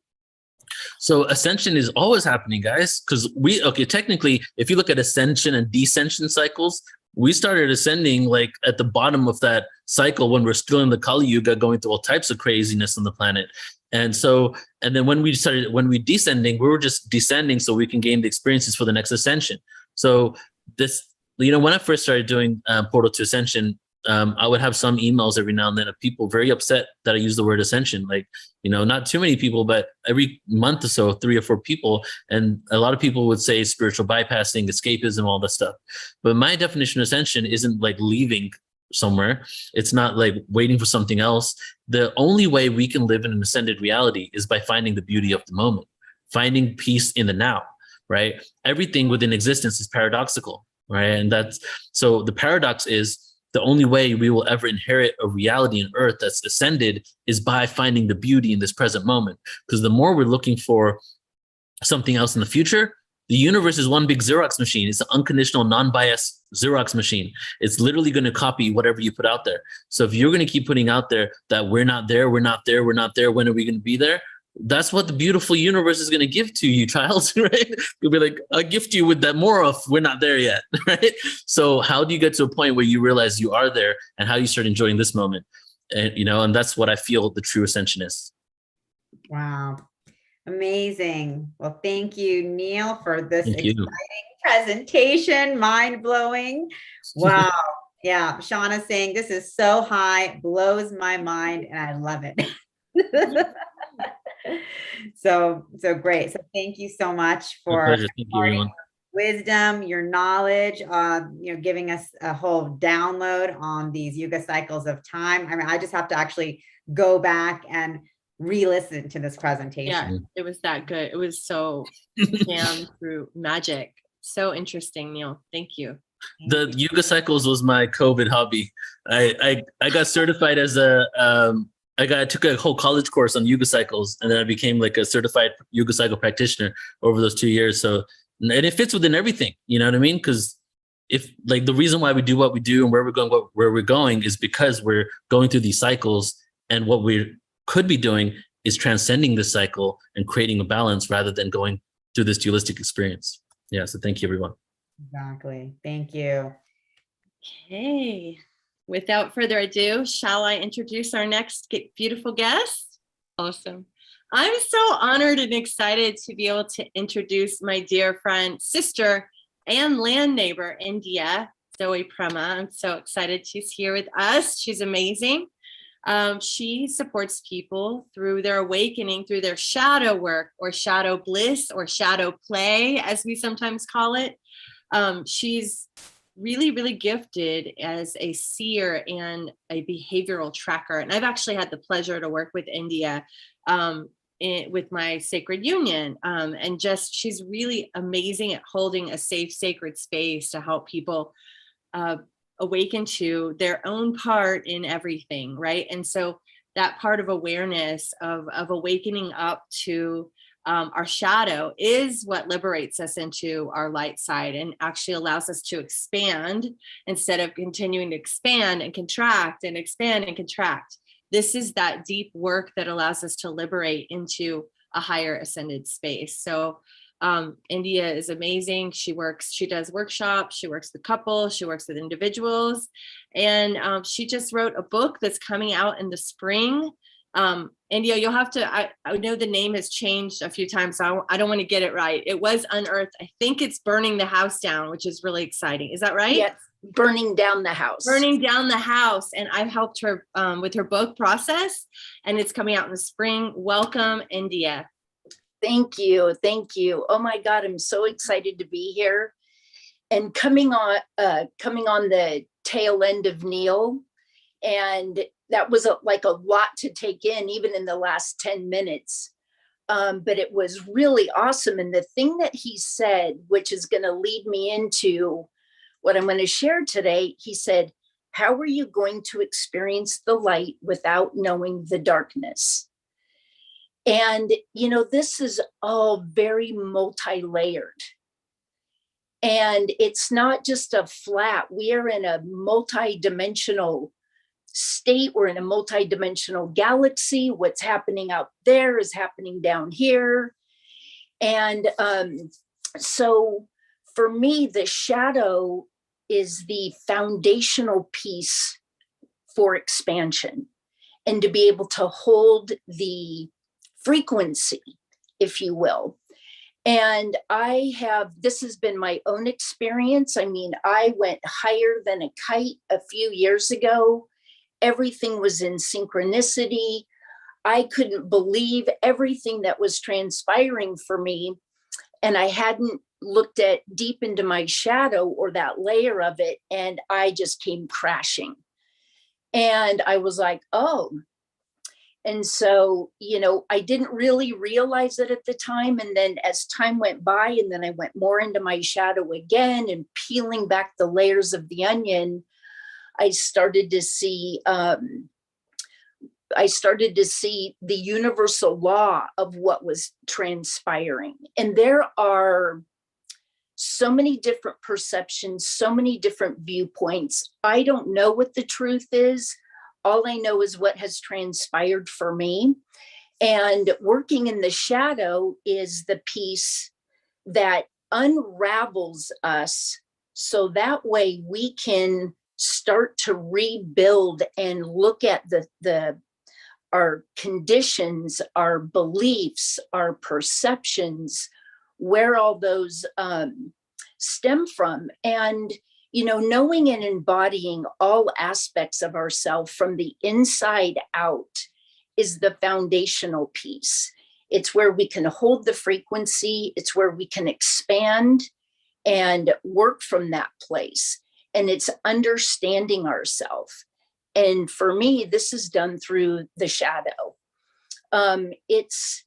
So ascension is always happening, guys, because technically, if you look at ascension and descension cycles, we started ascending like at the bottom of that cycle when we're still in the Kali Yuga, going through all types of craziness on the planet. And then when we descending, we were just descending so we can gain the experiences for the next ascension. So this, when I first started doing Portal to Ascension, I would have some emails every now and then of people very upset that I use the word ascension. Like, not too many people, but every month or so, 3 or 4 people. And a lot of people would say spiritual bypassing, escapism, all that stuff. But my definition of ascension isn't like leaving somewhere. It's not like waiting for something else. The only way we can live in an ascended reality is by finding the beauty of the moment, finding peace in the now, right? Everything within existence is paradoxical, right? And so the paradox is, the only way we will ever inherit a reality in Earth that's ascended is by finding the beauty in this present moment. Because the more we're looking for something else in the future, the universe is one big Xerox machine. It's an unconditional, non-biased Xerox machine. It's literally going to copy whatever you put out there. So if you're going to keep putting out there that we're not there, when are we going to be there? That's what the beautiful universe is going to give to you, child, right? You'll be like, I gift you with that more of we're not there yet, right? So how do you get to a point where you realize you are there, and how do you start enjoying this moment? And, and that's what I feel the true ascension is. Wow. Amazing. Well, thank you, Neil, for this exciting presentation. Mind-blowing. Wow. Yeah. Shauna's saying this is so high, blows my mind, and I love it. So great. So thank you so much for your wisdom, your knowledge, giving us a whole download on these Yuga cycles of time. I mean, I just have to actually go back and re-listen to this presentation. Yeah, it was that good. It was so damn through magic. So interesting, Neil. Thank you. The Yuga cycles was my COVID hobby. I got certified as I took a whole college course on Yuga cycles, and then I became like a certified Yuga cycle practitioner over those 2 years. So, and it fits within everything, you know what I mean? Because if like the reason why we do what we do and where we're going is because we're going through these cycles, and what we could be doing is transcending this cycle and creating a balance rather than going through this dualistic experience. Yeah. So thank you, everyone. Exactly. Thank you. Okay. Without further ado, shall I introduce our next beautiful guest? Awesome. I'm so honored and excited to be able to introduce my dear friend, sister, and land neighbor, India, Zoe Prema. I'm so excited she's here with us. She's amazing. She supports people through their awakening, through their shadow work, or shadow bliss, or shadow play, as we sometimes call it. She's really, really gifted as a seer and a behavioral tracker. And I've actually had the pleasure to work with India with my sacred union. And just, she's really amazing at holding a safe, sacred space to help people awaken to their own part in everything, right? And so that part of awareness of awakening up to our shadow is what liberates us into our light side, and actually allows us to expand instead of continuing to expand and contract and expand and contract. This is that deep work that allows us to liberate into a higher ascended space. So India is amazing. She does workshops, she works with couples, she works with individuals. And she just wrote a book that's coming out in the spring. India, you'll have to, I know the name has changed a few times, so I don't want to get it right. It was Unearthed. I think it's Burning the House Down, which is really exciting. Is that right? Yes, Burning Down the House. Burning Down the House. And I've helped her with her book process, and it's coming out in the spring. Welcome, India. Thank you. Thank you. Oh my God, I'm so excited to be here. And coming on the tail end of Neil. And that was like a lot to take in, even in the last 10 minutes. But it was really awesome. And the thing that he said, which is going to lead me into what I'm going to share today, he said, how are you going to experience the light without knowing the darkness? And, you know, this is all very multi-layered. And it's not just a flat, we are in a multi-dimensional state. We're in a multi-dimensional galaxy. What's happening out there is happening down here. And so for me, the shadow is the foundational piece for expansion, and to be able to hold the frequency, if you will. And this has been my own experience. I mean, I went higher than a kite a few years ago. Everything was in synchronicity. I couldn't believe everything that was transpiring for me. And I hadn't looked deep into my shadow or that layer of it. And I just came crashing. And I was like, oh. And so, you know, I didn't really realize it at the time. And then as time went by, and then I went more into my shadow again and peeling back the layers of the onion, I started to see the universal law of what was transpiring. And there are so many different perceptions, so many different viewpoints. I don't know what the truth is. All I know is what has transpired for me. And working in the shadow is the piece that unravels us, so that way we can start to rebuild and look at our conditions, our beliefs, our perceptions, where all those stem from. And you know, knowing and embodying all aspects of ourselves from the inside out is the foundational piece. It's where we can hold the frequency. It's where we can expand and work from that place. And it's understanding ourselves. And for me, this is done through the shadow. It's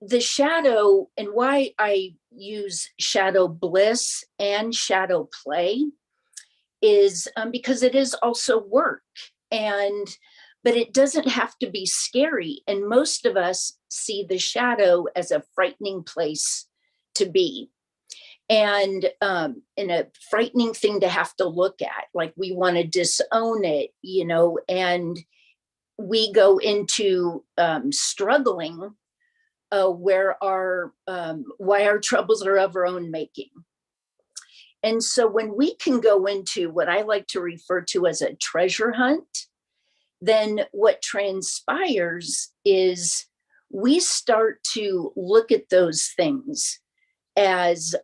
the shadow, and why I use shadow bliss and shadow play is because it is also work, but it doesn't have to be scary. And most of us see the shadow as a frightening place to be, and a frightening thing to have to look at. Like we want to disown it, you know, and we go into struggling. Why our troubles are of our own making. And so when we can go into what I like to refer to as a treasure hunt, then what transpires is we start to look at those things as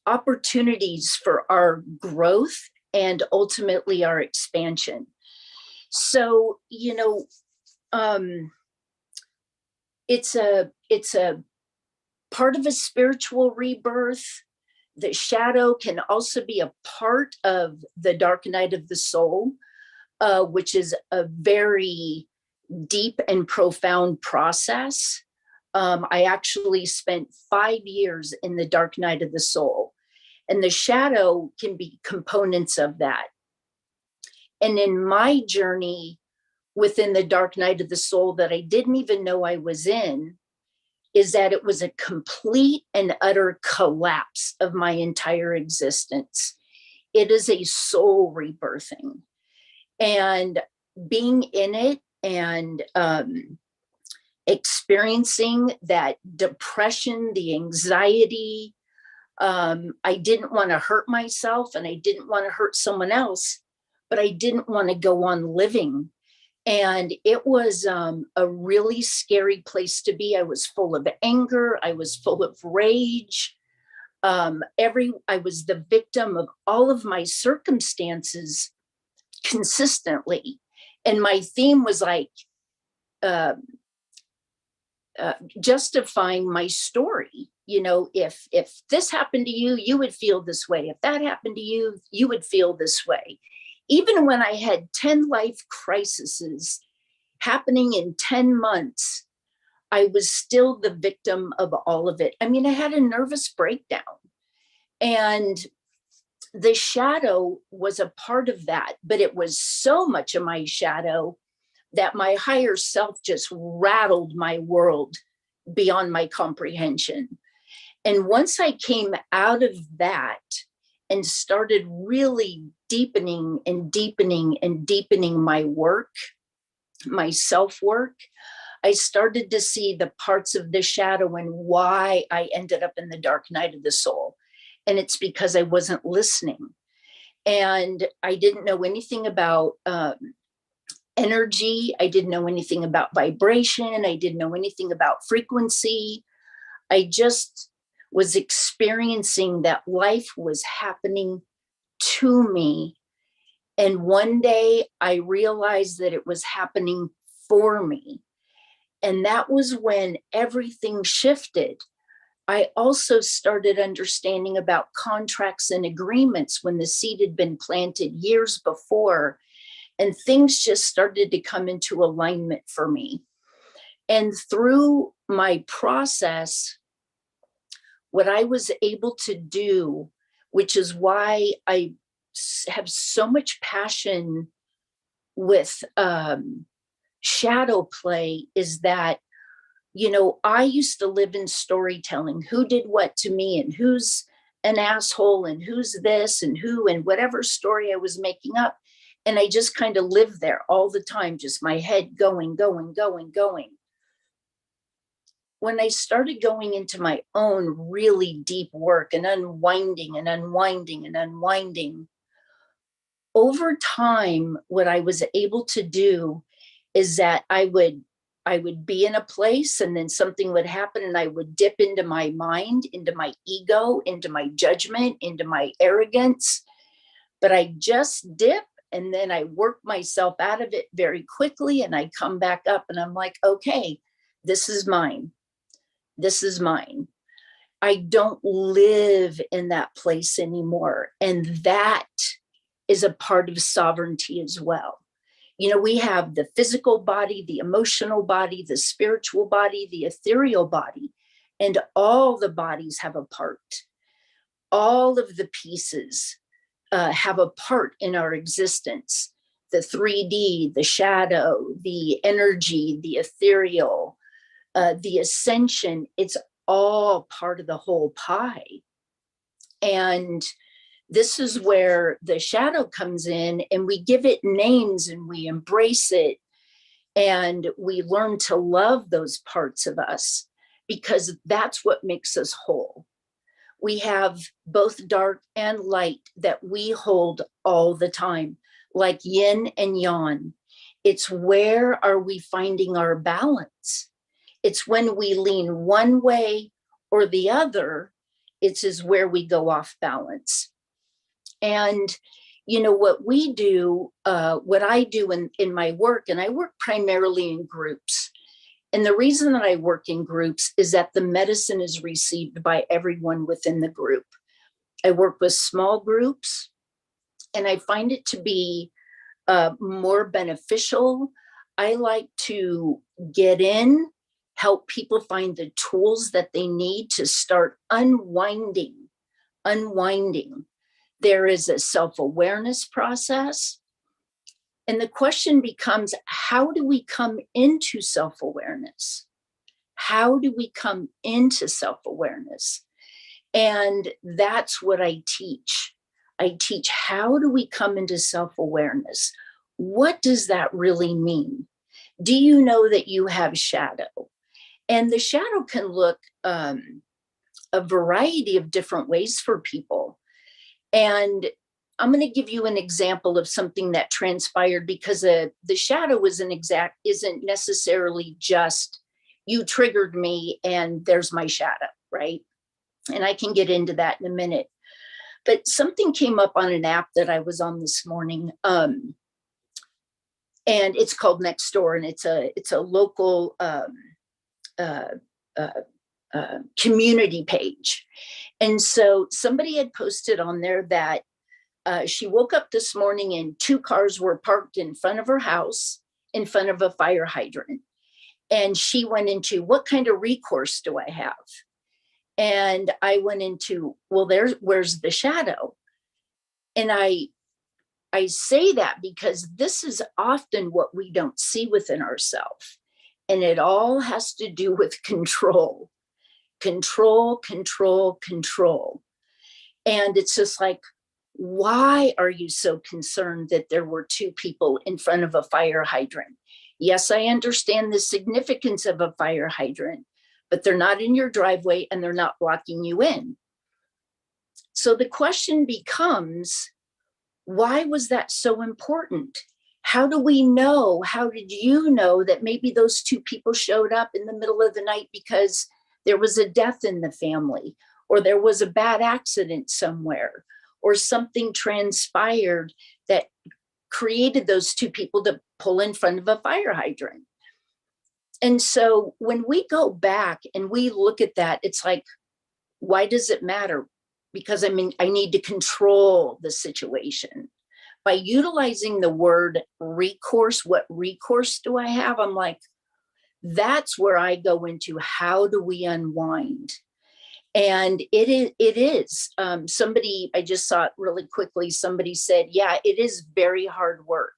opportunities for our growth and ultimately our expansion. So, it's a part of a spiritual rebirth. The shadow can also be a part of the dark night of the soul, which is a very deep and profound process. I actually spent 5 years in the dark night of the soul, and the shadow can be components of that. And in my journey within the dark night of the soul that I didn't even know I was in, is that it was a complete and utter collapse of my entire existence. It is a soul rebirthing. And being in it and experiencing that depression, the anxiety, I didn't want to hurt myself and I didn't want to hurt someone else, but I didn't want to go on living. And it was a really scary place to be. I was full of anger. I was full of rage. I was the victim of all of my circumstances consistently. And my theme was like justifying my story. If this happened to you, you would feel this way. If that happened to you, you would feel this way. Even when I had 10 life crises happening in 10 months, I was still the victim of all of it. I mean, I had a nervous breakdown, and the shadow was a part of that, but it was so much of my shadow that my higher self just rattled my world beyond my comprehension. And once I came out of that and started really deepening and deepening and deepening my work, my self-work, I started to see the parts of the shadow and why I ended up in the dark night of the soul. And it's because I wasn't listening. And I didn't know anything about energy. I didn't know anything about vibration. I didn't know anything about frequency. I just was experiencing that life was happening to me. And one day I realized that it was happening for me. And that was when everything shifted. I also started understanding about contracts and agreements when the seed had been planted years before, and things just started to come into alignment for me. And through my process, what I was able to do, which is why I have so much passion with shadow play, is that, I used to live in storytelling. Who did what to me, and who's an asshole, and who's this, and who, and whatever story I was making up. And I just kind of lived there all the time, just my head going. When I started going into my own really deep work and unwinding, over time, what I was able to do is that I would be in a place, and then something would happen, and I would dip into my mind, into my ego, into my judgment, into my arrogance. But I just dip, and then I work myself out of it very quickly, and I come back up, and I'm like, okay, this is mine. This is mine. I don't live in that place anymore. And that is a part of sovereignty as well. We have the physical body, the emotional body, the spiritual body, the ethereal body, and all the bodies have a part. All of the pieces have a part in our existence. The 3D, the shadow, the energy, the ethereal, the ascension, it's all part of the whole pie. And this is where the shadow comes in, and we give it names and we embrace it, and we learn to love those parts of us, because that's what makes us whole. We have both dark and light that we hold all the time, like yin and yang. It's where are we finding our balance? It's when we lean one way or the other, it's where we go off balance. And, you know, what we do, what I do in my work, and I work primarily in groups. And the reason that I work in groups is that the medicine is received by everyone within the group. I work with small groups, and I find it to be more beneficial. I like to get in, help people find the tools that they need to start unwinding. There is a self-awareness process. And the question becomes, how do we come into self-awareness? How do we come into self-awareness? And that's what I teach. I teach, how do we come into self-awareness? What does that really mean? Do you know that you have shadow? And the shadow can look a variety of different ways for people. And I'm going to give you an example of something that transpired, because the shadow isn't necessarily just you triggered me and there's my shadow, right? And I can get into that in a minute. But something came up on an app that I was on this morning, and it's called Nextdoor, and it's a local community page. And so somebody had posted on there that she woke up this morning and 2 cars were parked in front of her house, in front of a fire hydrant. And she went into, what kind of recourse do I have? And I went into, well, where's the shadow? And I say that because this is often what we don't see within ourselves. And it all has to do with control. Control. And it's just like, why are you so concerned that there were 2 people in front of a fire hydrant? Yes, I understand the significance of a fire hydrant, but they're not in your driveway and they're not blocking you in. So the question becomes, why was that so important? How do we know? How did you know that maybe those 2 people showed up in the middle of the night because there was a death in the family, or there was a bad accident somewhere, or something transpired that created those 2 people to pull in front of a fire hydrant? And so when we go back and we look at that, it's like, why does it matter? Because I need to control the situation. By utilizing the word recourse, what recourse do I have? I'm like, that's where I go into, how do we unwind? And it is somebody, I just saw it really quickly. Somebody said, yeah, it is very hard work.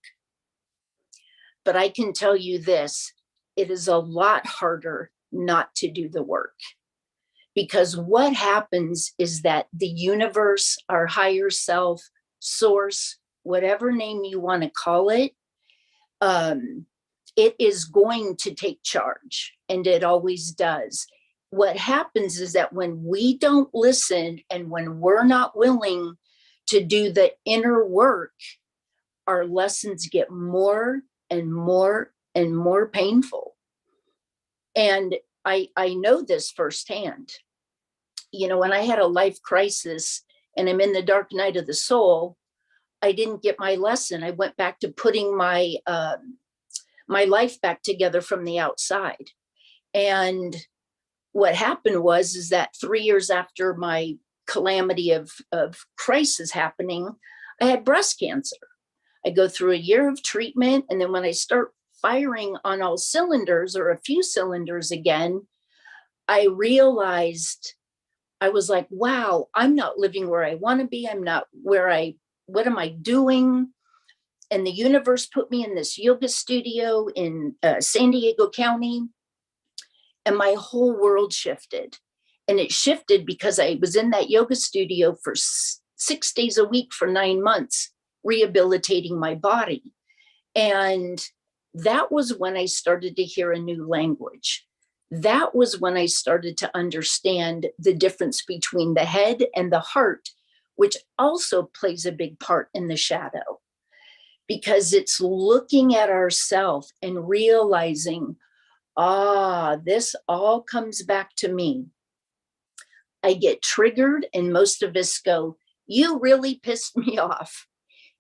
But I can tell you this, it is a lot harder not to do the work. Because what happens is that the universe, our higher self, source, whatever name you want to call it, it is going to take charge, and it always does. What happens is that when we don't listen and when we're not willing to do the inner work, our lessons get more and more and more painful. And I know this firsthand. You know, when I had a life crisis and I'm in the dark night of the soul, I didn't get my lesson. I went back to putting my my life back together from the outside. And what happened is that 3 years after my calamity of crisis happening, I had breast cancer. I go through a year of treatment. And then when I start firing on all cylinders, or a few cylinders again, I realized, I was like, wow, I'm not living where I want to be. I'm not what am I doing? And the universe put me in this yoga studio in San Diego County. And my whole world shifted. And it shifted because I was in that yoga studio for 6 days a week for 9 months, rehabilitating my body. And that was when I started to hear a new language. That was when I started to understand the difference between the head and the heart, which also plays a big part in the shadow. Because it's looking at ourselves and realizing, this all comes back to me. I get triggered, and most of us go, you really pissed me off.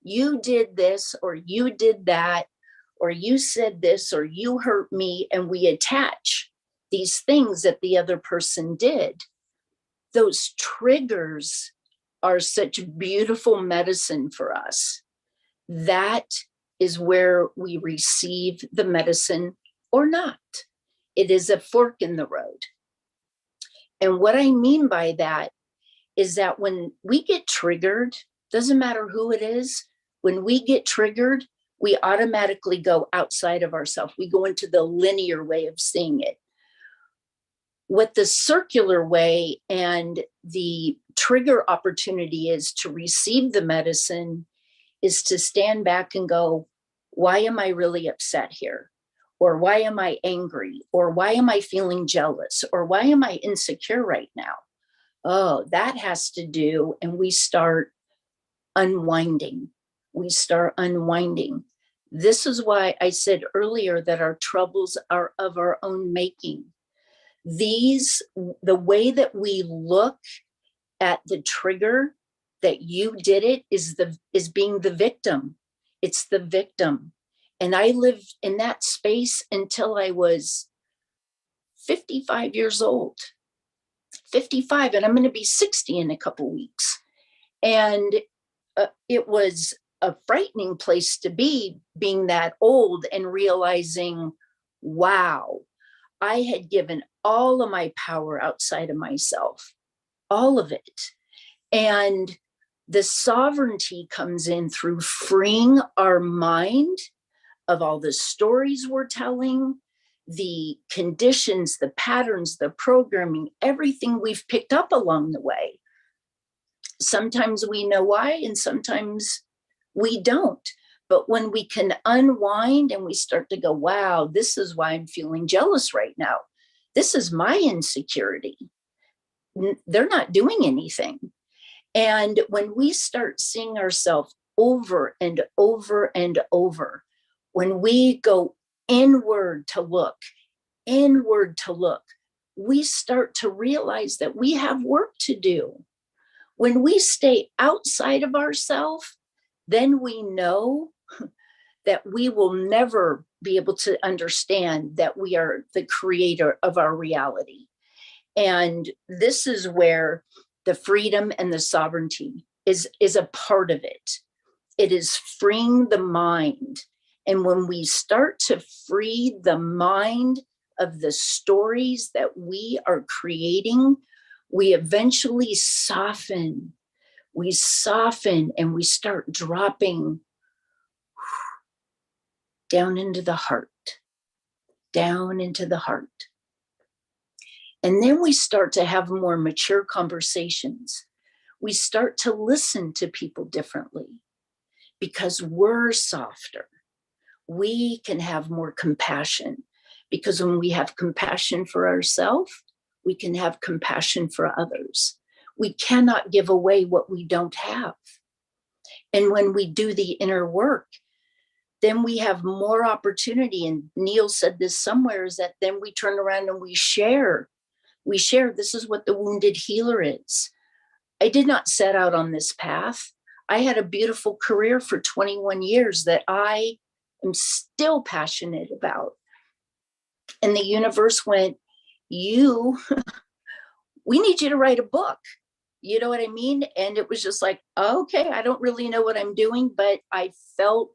you did this, or you did that, or you said this, or you hurt me, and we attach these things that the other person did. Those triggers are such beautiful medicine for us. That is where we receive the medicine or not. It is a fork in the road. And what I mean by that is that when we get triggered, doesn't matter who it is, when we get triggered, we automatically go outside of ourselves. We go into the linear way of seeing it. What the circular way and the trigger opportunity is to receive the medicine is to stand back and go, why am I really upset here? Or why am I angry? Or why am I feeling jealous? Or why am I insecure right now? Oh, that has to do, and we start unwinding. We start unwinding. This is why I said earlier that our troubles are of our own making. The way that we look at the trigger that you did it is being the victim. It's the victim. And I lived in that space until I was 55 years old. 55, and I'm going to be 60 in a couple weeks. And it was a frightening place to be, being that old and realizing, wow, I had given all of my power outside of myself, all of it. And the sovereignty comes in through freeing our mind of all the stories we're telling, the conditions, the patterns, the programming, everything we've picked up along the way. Sometimes we know why, and sometimes we don't. But when we can unwind and we start to go, wow, this is why I'm feeling jealous right now. This is my insecurity. They're not doing anything. And when we start seeing ourselves over and over and over, when we go inward to look, we start to realize that we have work to do. When we stay outside of ourselves, then we know that we will never be able to understand that we are the creator of our reality. And this is where the freedom and the sovereignty is a part of it. It is freeing the mind. And when we start to free the mind of the stories that we are creating, we eventually soften. We soften and we start dropping down into the heart, down into the heart. And then we start to have more mature conversations. We start to listen to people differently because we're softer. We can have more compassion because when we have compassion for ourselves, we can have compassion for others. We cannot give away what we don't have. And when we do the inner work, then we have more opportunity. And Neil said this somewhere, is that then we turn around and we share. We share, this is what the wounded healer is. I did not set out on this path. I had a beautiful career for 21 years that I am still passionate about. And the universe went, we need you to write a book. You know what I mean? And it was just like, okay, I don't really know what I'm doing, but I felt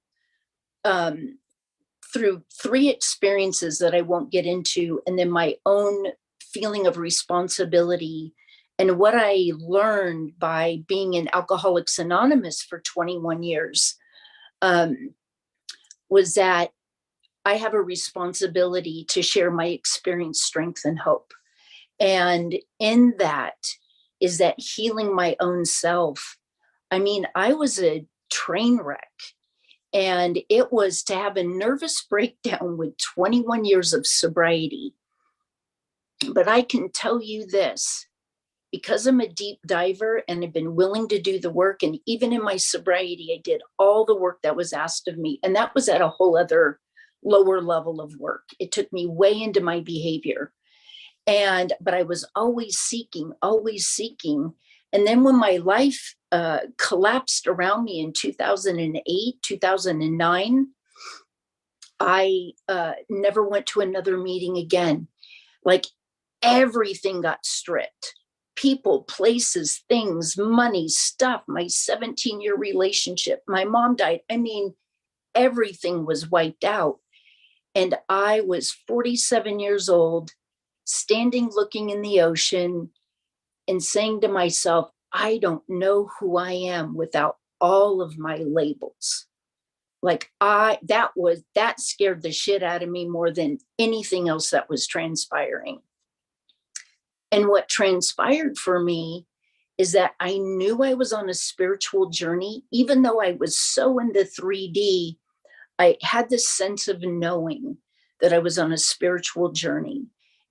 through 3 experiences that I won't get into, and then my own feeling of responsibility and what I learned by being in Alcoholics Anonymous for 21 years was that I have a responsibility to share my experience, strength, and hope. And in that is that healing my own self. I mean, I was a train wreck. And it was to have a nervous breakdown with 21 years of sobriety. But I can tell you this, because I'm a deep diver and I've been willing to do the work, and even in my sobriety, I did all the work that was asked of me. And that was at a whole other lower level of work. It took me way into my behavior. But I was always seeking. And then when my life collapsed around me in 2008, 2009, I never went to another meeting again. Like everything got stripped. People, places, things, money, stuff, my 17-year relationship, my mom died. I mean, everything was wiped out. And I was 47 years old, standing looking in the ocean and saying to myself, I don't know who I am without all of my labels. Like that scared the shit out of me more than anything else that was transpiring. And what transpired for me is that I knew I was on a spiritual journey. Even though I was so into 3D, I had this sense of knowing that I was on a spiritual journey.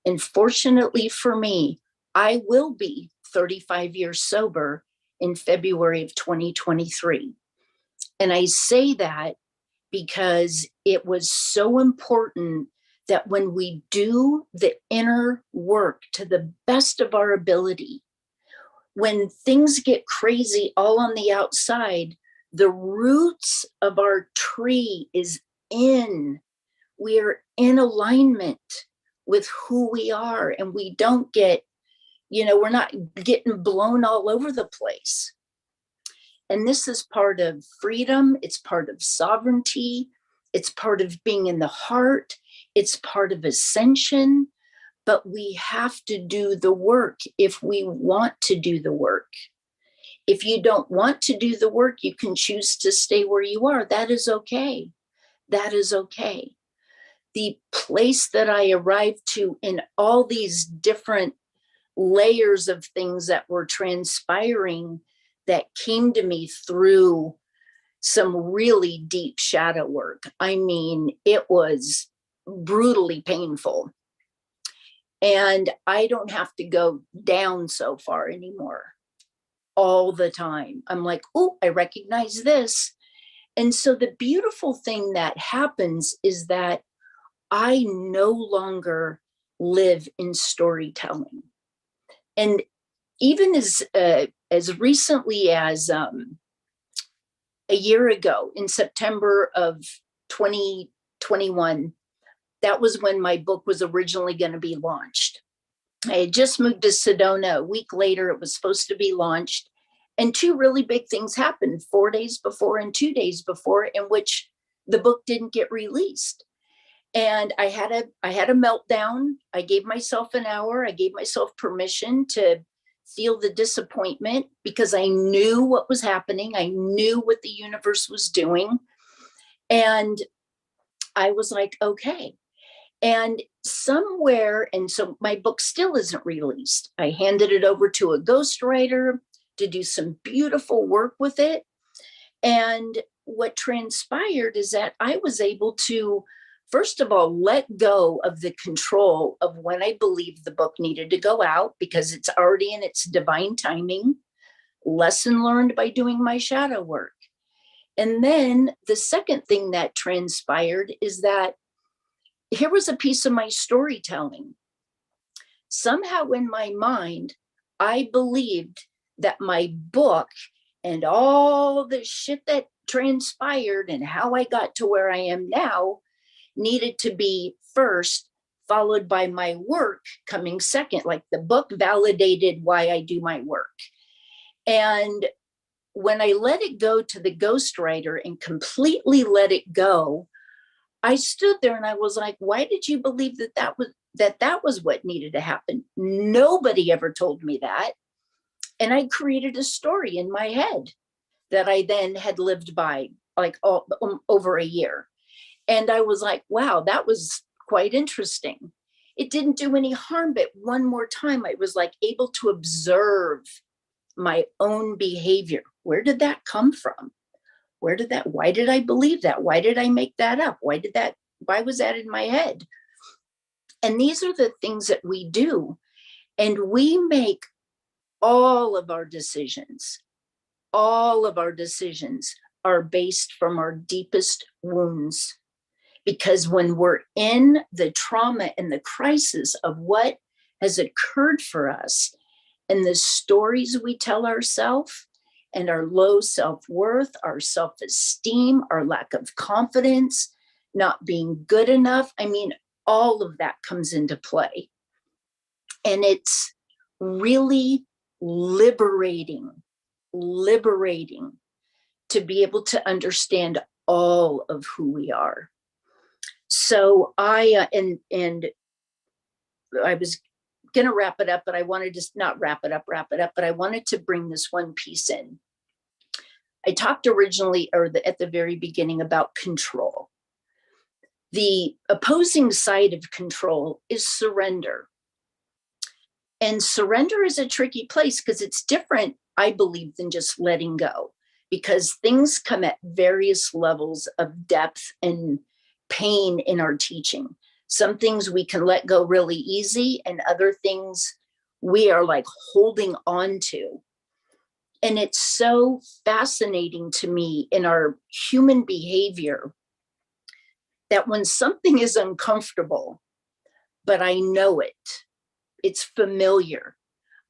And fortunately for me, I will be 35 years sober in February of 2023. And I say that because it was so important that when we do the inner work to the best of our ability, when things get crazy all on the outside, the roots of our tree is in. We are in alignment with who we are, and we don't get, we're not getting blown all over the place. And this is part of freedom. It's part of sovereignty. It's part of being in the heart. It's part of ascension. But we have to do the work if we want to do the work. If you don't want to do the work, you can choose to stay where you are. That is okay. That is okay. The place that I arrived to in all these different layers of things that were transpiring that came to me through some really deep shadow work. I mean, it was brutally painful. And I don't have to go down so far anymore all the time. I'm like, oh, I recognize this. And so the beautiful thing that happens is that I no longer live in storytelling. And even as recently as a year ago, in September of 2021, that was when my book was originally going to be launched. I had just moved to Sedona. A week later, it was supposed to be launched. And two really big things happened 4 days before and 2 days before, in which the book didn't get released. And I had a meltdown. I gave myself an hour. I gave myself permission to feel the disappointment because I knew what was happening. I knew what the universe was doing. And I was like, okay. And somewhere, and so my book still isn't released. I handed it over to a ghostwriter to do some beautiful work with it. And what transpired is that I was able to, first of all, let go of the control of when I believed the book needed to go out because it's already in its divine timing. Lesson learned by doing my shadow work. And then the second thing that transpired is that here was a piece of my storytelling. Somehow in my mind, I believed that my book and all the shit that transpired and how I got to where I am now needed to be first, followed by my work coming second. Like the book validated why I do my work. And when I let it go to the ghostwriter and completely let it go, I stood there and I was like, why did you believe that was what needed to happen? Nobody ever told me that. And I created a story in my head that I then had lived by like over a year. And I was like, wow, that was quite interesting. It didn't do any harm, but one more time, I was like able to observe my own behavior. Where did that come from? Why did I believe that? Why did I make that up? Why was that in my head? And these are the things that we do. And we make all of our decisions are based from our deepest wounds. Because when we're in the trauma and the crisis of what has occurred for us, And the stories we tell ourselves and our low self-worth, our self-esteem, our lack of confidence, not being good enough. I mean, all of that comes into play. And it's really liberating to be able to understand all of who we are. So I was going to wrap it up, but I wanted to not wrap it up, but I wanted to bring this one piece in. I talked originally at the very beginning about control. The opposing side of control is surrender. And surrender is a tricky place because it's different, I believe, than just letting go, because things come at various levels of depth and pain in our teaching. Some things we can let go really easy, and other things we are like holding on to. And it's so fascinating to me in our human behavior that when something is uncomfortable, but I know it, it's familiar,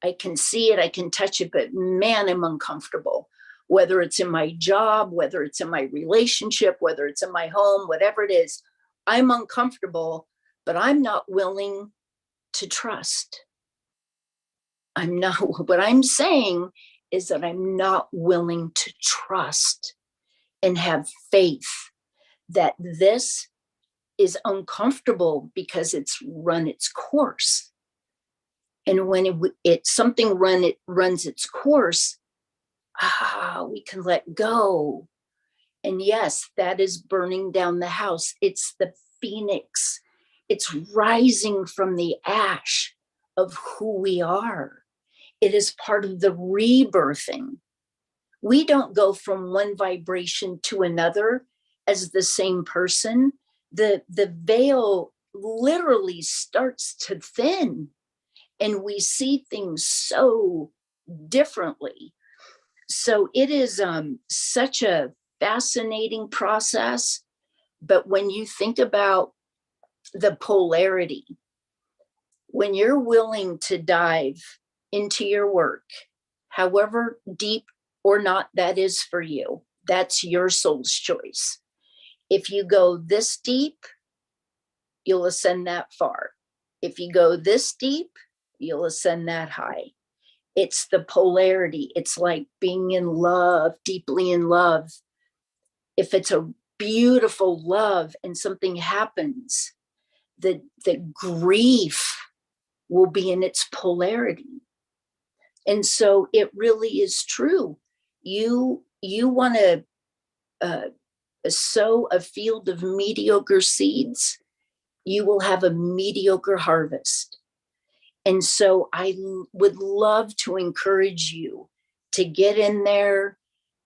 I can see it, I can touch it, but man, I'm uncomfortable. Whether it's in my job, whether it's in my relationship, whether it's in my home, whatever it is, I'm uncomfortable, but I'm not willing to trust. What I'm saying is that I'm not willing to trust and have faith that this is uncomfortable because it's run its course. And when something runs its course, we can let go. And yes, that is burning down the house. It's the phoenix. It's rising from the ash of who we are. It is part of the rebirthing. We don't go from one vibration to another as the same person. The veil literally starts to thin, and we see things so differently. So it is such a fascinating process. But when you think about the polarity, when you're willing to dive into your work, however deep or not that is for you, that's your soul's choice. If you go this deep, you'll ascend that far. If you go this deep, you'll ascend that high. It's the polarity. It's like being in love, deeply in love. If it's a beautiful love and something happens, the grief will be in its polarity. And so it really is true. You want to sow a field of mediocre seeds, you will have a mediocre harvest. And so I would love to encourage you to get in there,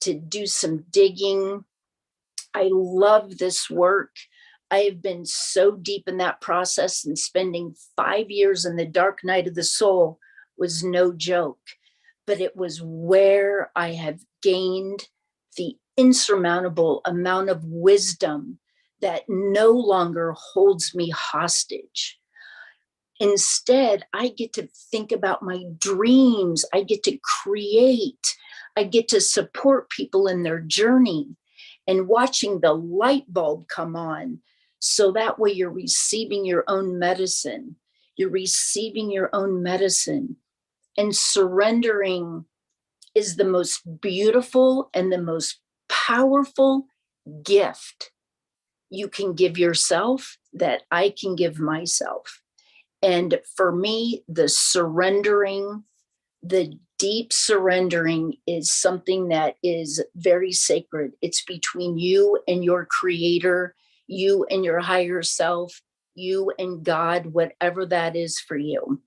to do some digging. I love this work. I have been so deep in that process, and spending 5 years in the dark night of the soul was no joke, but it was where I have gained the insurmountable amount of wisdom that no longer holds me hostage. Instead, I get to think about my dreams. I get to create. I get to support people in their journey, and watching the light bulb come on. So that way you're receiving your own medicine. You're receiving your own medicine. And surrendering is the most beautiful and the most powerful gift you can give yourself that I can give myself. And for me, the surrendering, the deep surrendering is something that is very sacred. It's between you and your creator, you and your higher self, you and God, whatever that is for you.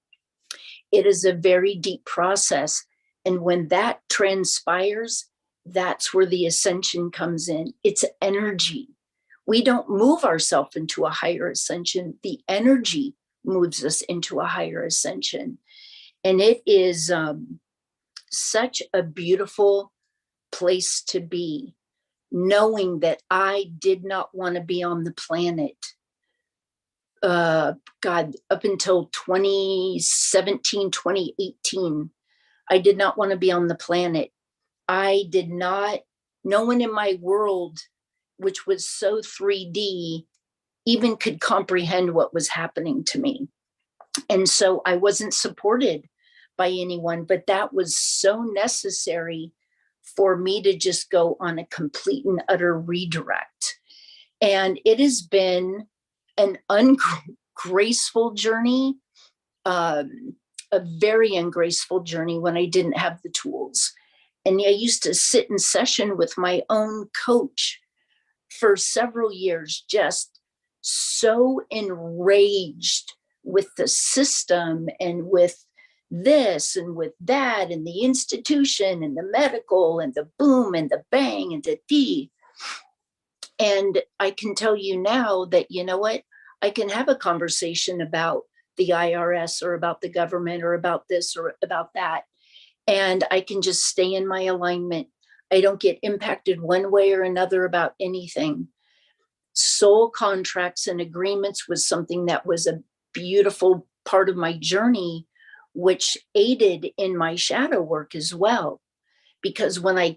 It is a very deep process. And when that transpires, that's where the ascension comes in. It's energy. We don't move ourselves into a higher ascension. The energy moves us into a higher ascension. And it is such a beautiful place to be, knowing that I did not want to be on the planet. Up until 2017, 2018, I did not want to be on the planet. No one in my world, which was so 3D, even could comprehend what was happening to me. And so I wasn't supported by anyone, but that was so necessary for me to just go on a complete and utter redirect. And it has been an ungraceful journey, a very ungraceful journey when I didn't have the tools. And I used to sit in session with my own coach for several years, just so enraged with the system and with this and with that and the institution and the medical and the boom and the bang and the D. And I can tell you now that, you know what, I can have a conversation about the IRS or about the government or about this or about that. And I can just stay in my alignment. I don't get impacted one way or another about anything. Soul contracts and agreements was something that was a beautiful part of my journey, which aided in my shadow work as well. Because when I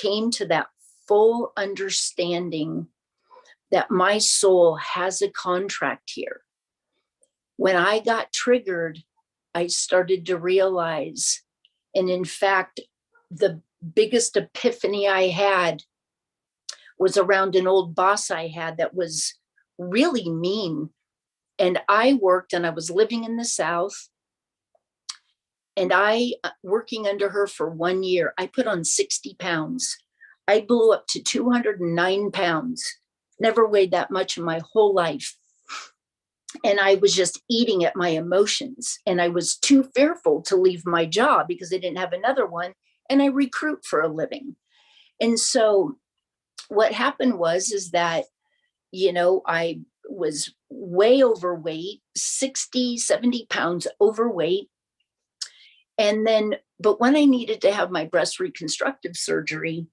came to that full understanding that my soul has a contract here, when I got triggered, I started to realize, and in fact, the biggest epiphany I had was around an old boss I had that was really mean. And I worked, and I was living in the South, and working under her for 1 year, I put on 60 pounds. I blew up to 209 pounds, never weighed that much in my whole life. And I was just eating at my emotions. And I was too fearful to leave my job because I didn't have another one. And I recruit for a living. And so what happened is that, you know, I was way overweight, 60, 70 pounds overweight. And then, but when I needed to have my breast reconstructive surgery,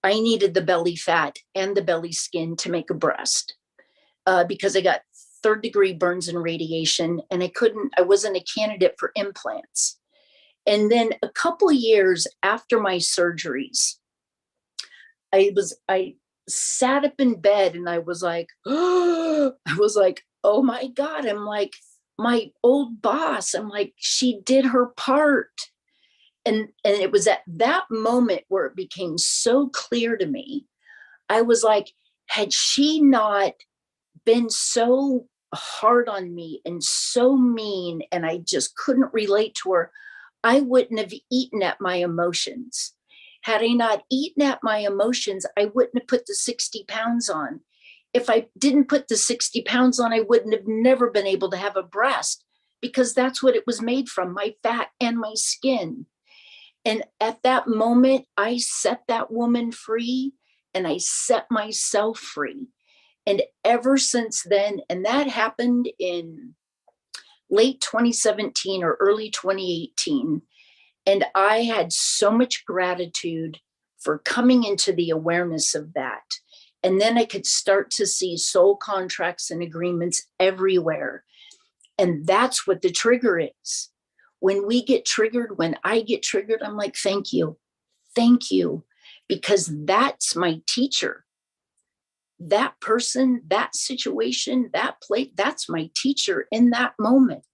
I needed the belly fat and the belly skin to make a breast because I got 3rd-degree burns and radiation, and I wasn't a candidate for implants. And then a couple of years after my surgeries, I sat up in bed and I was like, oh my God. I'm like, my old boss, I'm like, she did her part. And it was at that moment where it became so clear to me. I was like, had she not been so hard on me and so mean, and I just couldn't relate to her, I wouldn't have eaten at my emotions. Had I not eaten at my emotions, I wouldn't have put the 60 pounds on. If I didn't put the 60 pounds on, I wouldn't have never been able to have a breast, because that's what it was made from, my fat and my skin. And at that moment, I set that woman free and I set myself free. And ever since then, and that happened in late 2017 or early 2018. And I had so much gratitude for coming into the awareness of that. And then I could start to see soul contracts and agreements everywhere. And that's what the trigger is. When we get triggered, when I get triggered, I'm like, thank you, because that's my teacher. That person, that situation, that place, that's my teacher in that moment.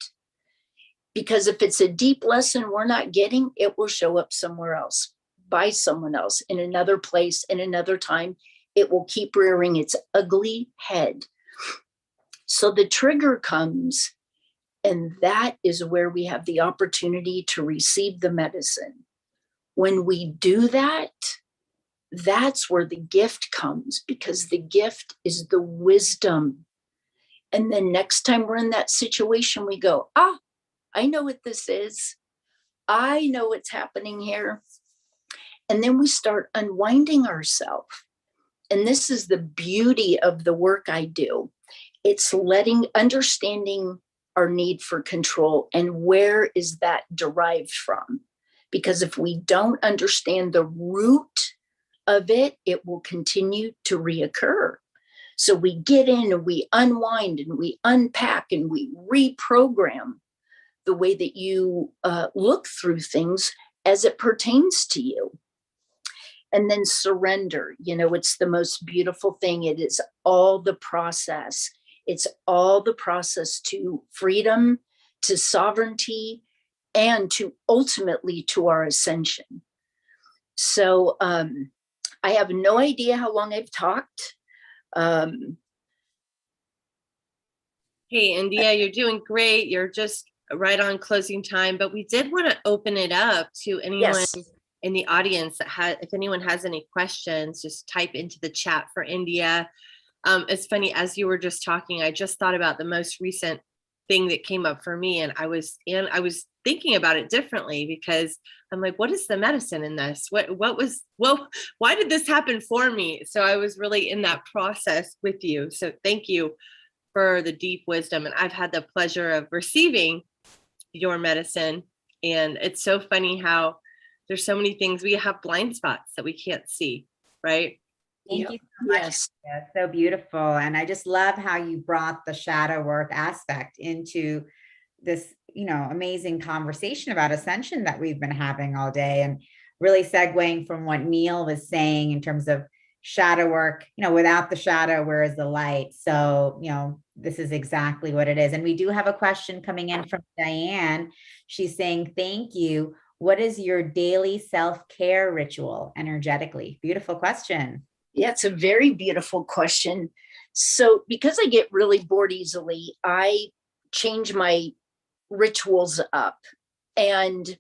Because if it's a deep lesson we're not getting, it will show up somewhere else, by someone else, in another place, in another time. It will keep rearing its ugly head. So the trigger comes, and that is where we have the opportunity to receive the medicine. When we do that, that's where the gift comes, because the gift is the wisdom. And then next time we're in that situation, we go, I know what this is. I know what's happening here. And then we start unwinding ourselves. And this is the beauty of the work I do. It's understanding our need for control and where is that derived from. Because if we don't understand the root of it, it will continue to reoccur. So we get in and we unwind and we unpack and we reprogram. the way that you look through things as it pertains to you. And then surrender, it's the most beautiful thing. It is all the process. It's all the process to freedom, to sovereignty, and to ultimately to our ascension. So I have no idea how long I've talked. Hey, India, you're doing great. You're just right on closing time, but we did want to open it up to anyone in the audience that if anyone has any questions, just type into the chat for India. It's funny, as you were just talking, I just thought about the most recent thing that came up for me, and I was thinking about it differently, because I'm like, what is the medicine in this? Why did this happen for me? So I was really in that process with you. So thank you for the deep wisdom. And I've had the pleasure of receiving your medicine. And it's so funny how there's so many things, we have blind spots that we can't see, right? Thank you so much. Yes. Yeah, so beautiful. And I just love how you brought the shadow work aspect into this, amazing conversation about ascension that we've been having all day, and really segueing from what Neil was saying in terms of shadow work, without the shadow, where is the light? So, this is exactly what it is. And we do have a question coming in from Diane. She's saying, thank you. What is your daily self-care ritual energetically? Beautiful question. Yeah, it's a very beautiful question. So because I get really bored easily, I change my rituals up. And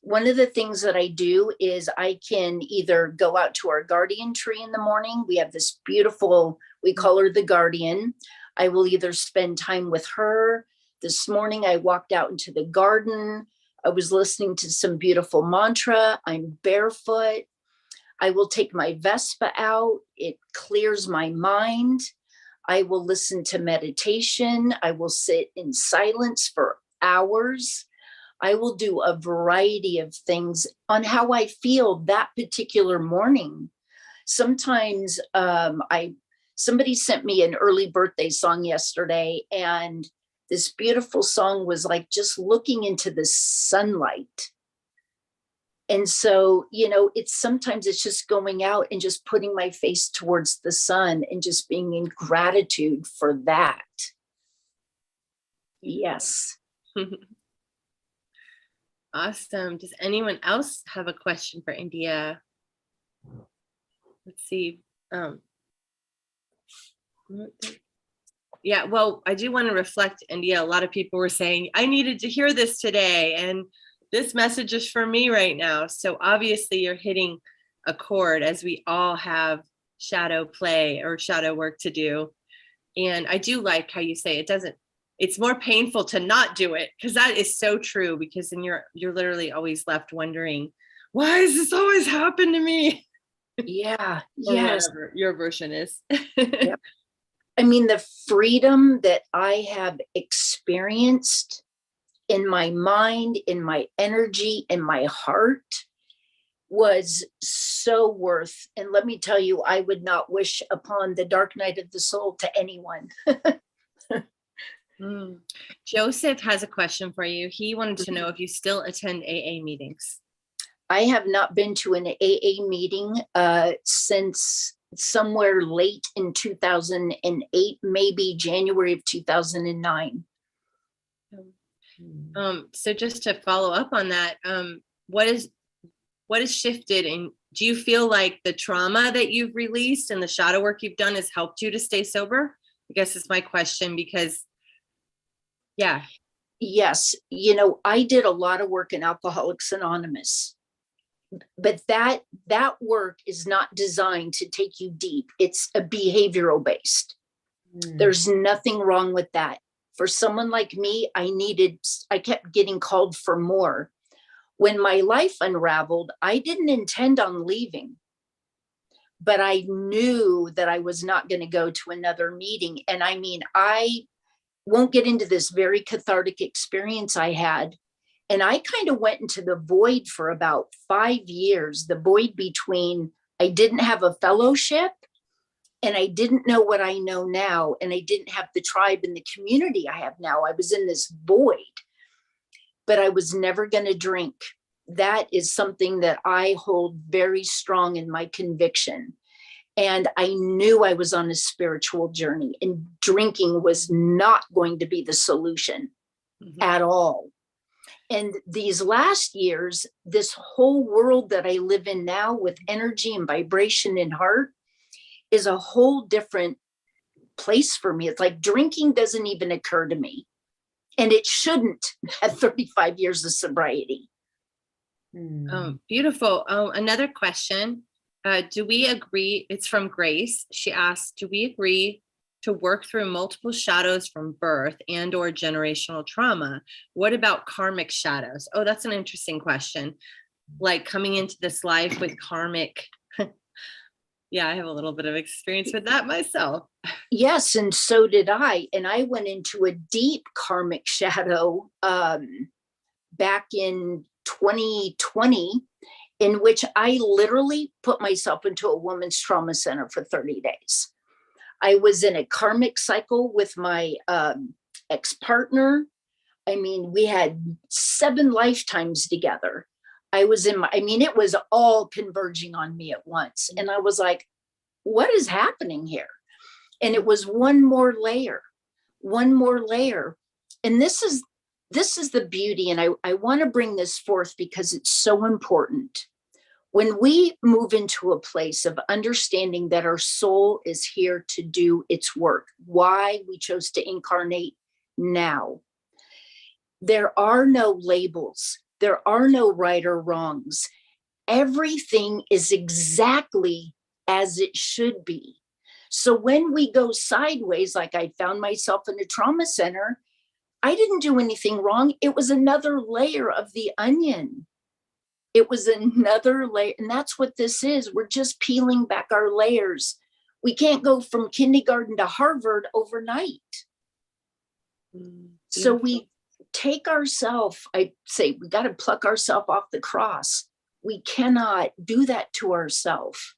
one of the things that I do is I can either go out to our guardian tree in the morning. We have this beautiful, we call her the guardian. I will either spend time with her. This morning I walked out into the garden. I was listening to some beautiful mantra. I'm barefoot. I will take my Vespa out. It clears my mind. I will listen to meditation. I will sit in silence for hours. I will do a variety of things on how I feel that particular morning. Sometimes somebody sent me an early birthday song yesterday, and this beautiful song was like just looking into the sunlight. And so, sometimes it's just going out and just putting my face towards the sun and just being in gratitude for that. Yes. Awesome. Does anyone else have a question for India? Let's see. Yeah, well, I do want to reflect, India. A lot of people were saying, I needed to hear this today, and this message is for me right now. So obviously you're hitting a chord, as we all have shadow play or shadow work to do. And I do like how you say it's more painful to not do it, because that is so true, because then you're literally always left wondering, why does this always happen to me? Yeah. Yes. Whatever your version is. Yep. I mean, the freedom that I have experienced in my mind, in my energy, in my heart was so worth. And let me tell you, I would not wish upon the dark night of the soul to anyone. Joseph has a question for you. He wanted to know if you still attend AA meetings. I have not been to an AA meeting since somewhere late in 2008, maybe January of 2009. So just to follow up on that, what is shifted, and do you feel like the trauma that you've released and the shadow work you've done has helped you to stay sober? I guess is my question, because yeah. Yes. I did a lot of work in Alcoholics Anonymous, but that work is not designed to take you deep. It's a behavioral based. There's nothing wrong with that. For someone like me, I kept getting called for more. When my life unraveled, I didn't intend on leaving, but I knew that I was not going to go to another meeting. And I mean, I won't get into this very cathartic experience I had. And I kind of went into the void for about 5 years, the void between I didn't have a fellowship and I didn't know what I know now. And I didn't have the tribe and the community I have now. I was in this void. but I was never going to drink. That is something that I hold very strong in my conviction. And I knew I was on a spiritual journey, and drinking was not going to be the solution at all. And these last years, this whole world that I live in now with energy and vibration and heart is a whole different place for me. It's like drinking doesn't even occur to me. And it shouldn't at 35 years of sobriety. Beautiful. Another question. Do we agree? It's from Grace. She asks, do we agree to work through multiple shadows from birth and or generational trauma? What about karmic shadows? Oh, that's an interesting question. Like coming into this life with karmic. Yeah, I have a little bit of experience with that myself. Yes, and so did I. And I went into a deep karmic shadow back in 2020, in which I literally put myself into a women's trauma center for 30 days. I was in a karmic cycle with my ex-partner. I mean, we had 7 lifetimes together. it was all converging on me at once. And I was like, what is happening here? And it was one more layer. And this is the beauty. And I want to bring this forth because it's so important. When we move into a place of understanding that our soul is here to do its work, why we chose to incarnate now, there are no labels. There are no right or wrongs. Everything is exactly as it should be. So when we go sideways, like I found myself in a trauma center, I didn't do anything wrong. It was another layer of the onion. It was another layer. And that's what this is. We're just peeling back our layers. We can't go from kindergarten to Harvard overnight. So we take ourselves, I say, we got to pluck ourselves off the cross. We cannot do that to ourselves.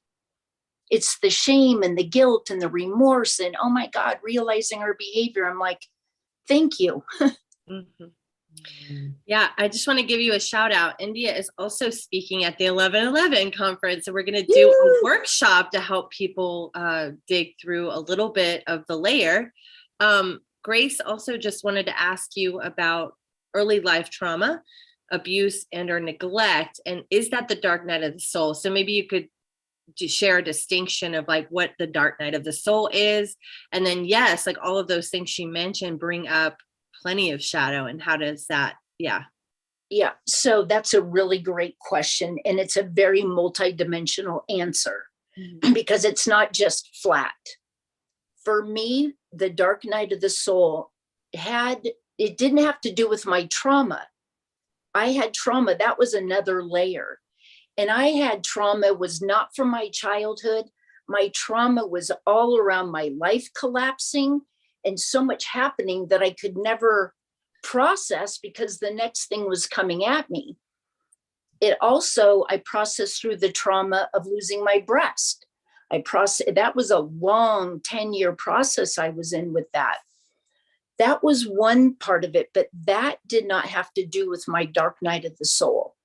It's the shame and the guilt and the remorse and, oh my God, realizing our behavior. I'm like, thank you. Yeah, I just want to give you a shout out. India is also speaking at the 11/11 conference, and we're going to do a workshop to help people dig through a little bit of the layer. Grace also just wanted to ask you about early life trauma, abuse, and or neglect. And is that the dark night of the soul? So maybe you could share a distinction of like what the dark night of the soul is. And then, yes, like all of those things she mentioned bring up plenty of shadow. And how does that? Yeah. So that's a really great question. And it's a very multidimensional answer because it's not just flat. For me, the dark night of the soul it didn't have to do with my trauma. I had trauma. That was another layer. And I had trauma was not from my childhood. My trauma was all around my life collapsing and so much happening that I could never process because the next thing was coming at me. I processed through the trauma of losing my breast. That was a long 10-year process I was in with that. That was one part of it, but that did not have to do with my dark night of the soul.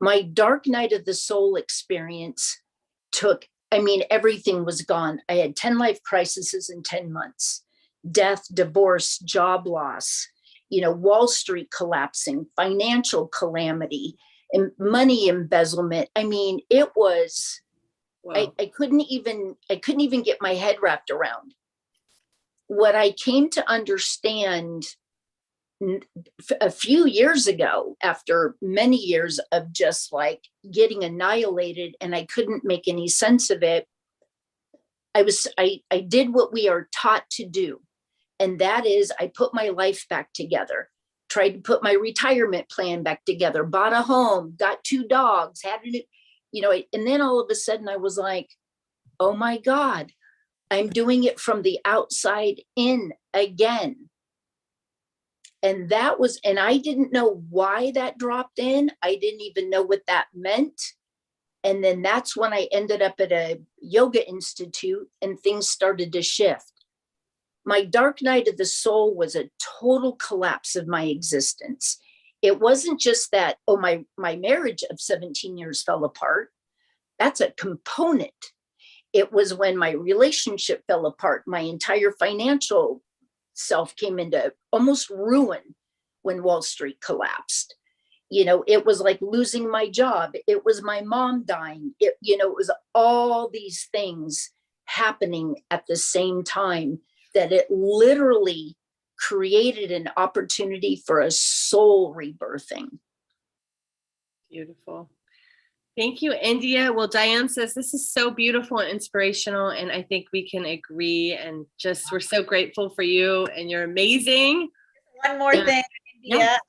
My dark night of the soul experience everything was gone. I had 10 life crises in 10 months, death, divorce, job loss, Wall Street collapsing, financial calamity, and money embezzlement. It was, wow. I couldn't even get my head wrapped around. What I came to understand a few years ago, after many years of just like getting annihilated and I couldn't make any sense of it, I did what we are taught to do. And that is I put my life back together, tried to put my retirement plan back together, bought a home, got 2 dogs, and then all of a sudden I was like, oh my God, I'm doing it from the outside in again. And I didn't know why that dropped in. I didn't even know what that meant. And then that's when I ended up at a yoga institute and things started to shift. My dark night of the soul was a total collapse of my existence. it wasn't just that, oh, my marriage of 17 years fell apart. That's a component. It was when my relationship fell apart, my entire financial self came into almost ruin when Wall Street collapsed. You know, it was like losing my job. It was my mom dying. It was all these things happening at the same time, that it literally created an opportunity for a soul rebirthing. Beautiful. Thank you, India. Well, Diane says this is so beautiful and inspirational, and I think we can agree. And just we're so grateful for you, and you're amazing. One more thing, India,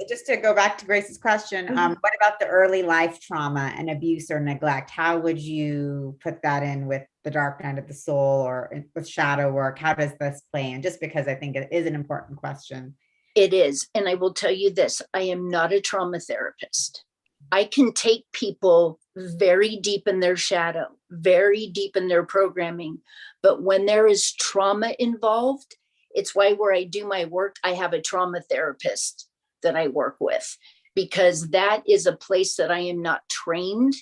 just to go back to Grace's question, what about the early life trauma and abuse or neglect? How would you put that in with the dark night of the soul or with shadow work? How does this play in? Just because I think it is an important question. It is. And I will tell you this, I am not a trauma therapist. I can take people very deep in their shadow, very deep in their programming. But when there is trauma involved, it's why where I do my work, I have a trauma therapist that I work with, because that is a place that I am not trained,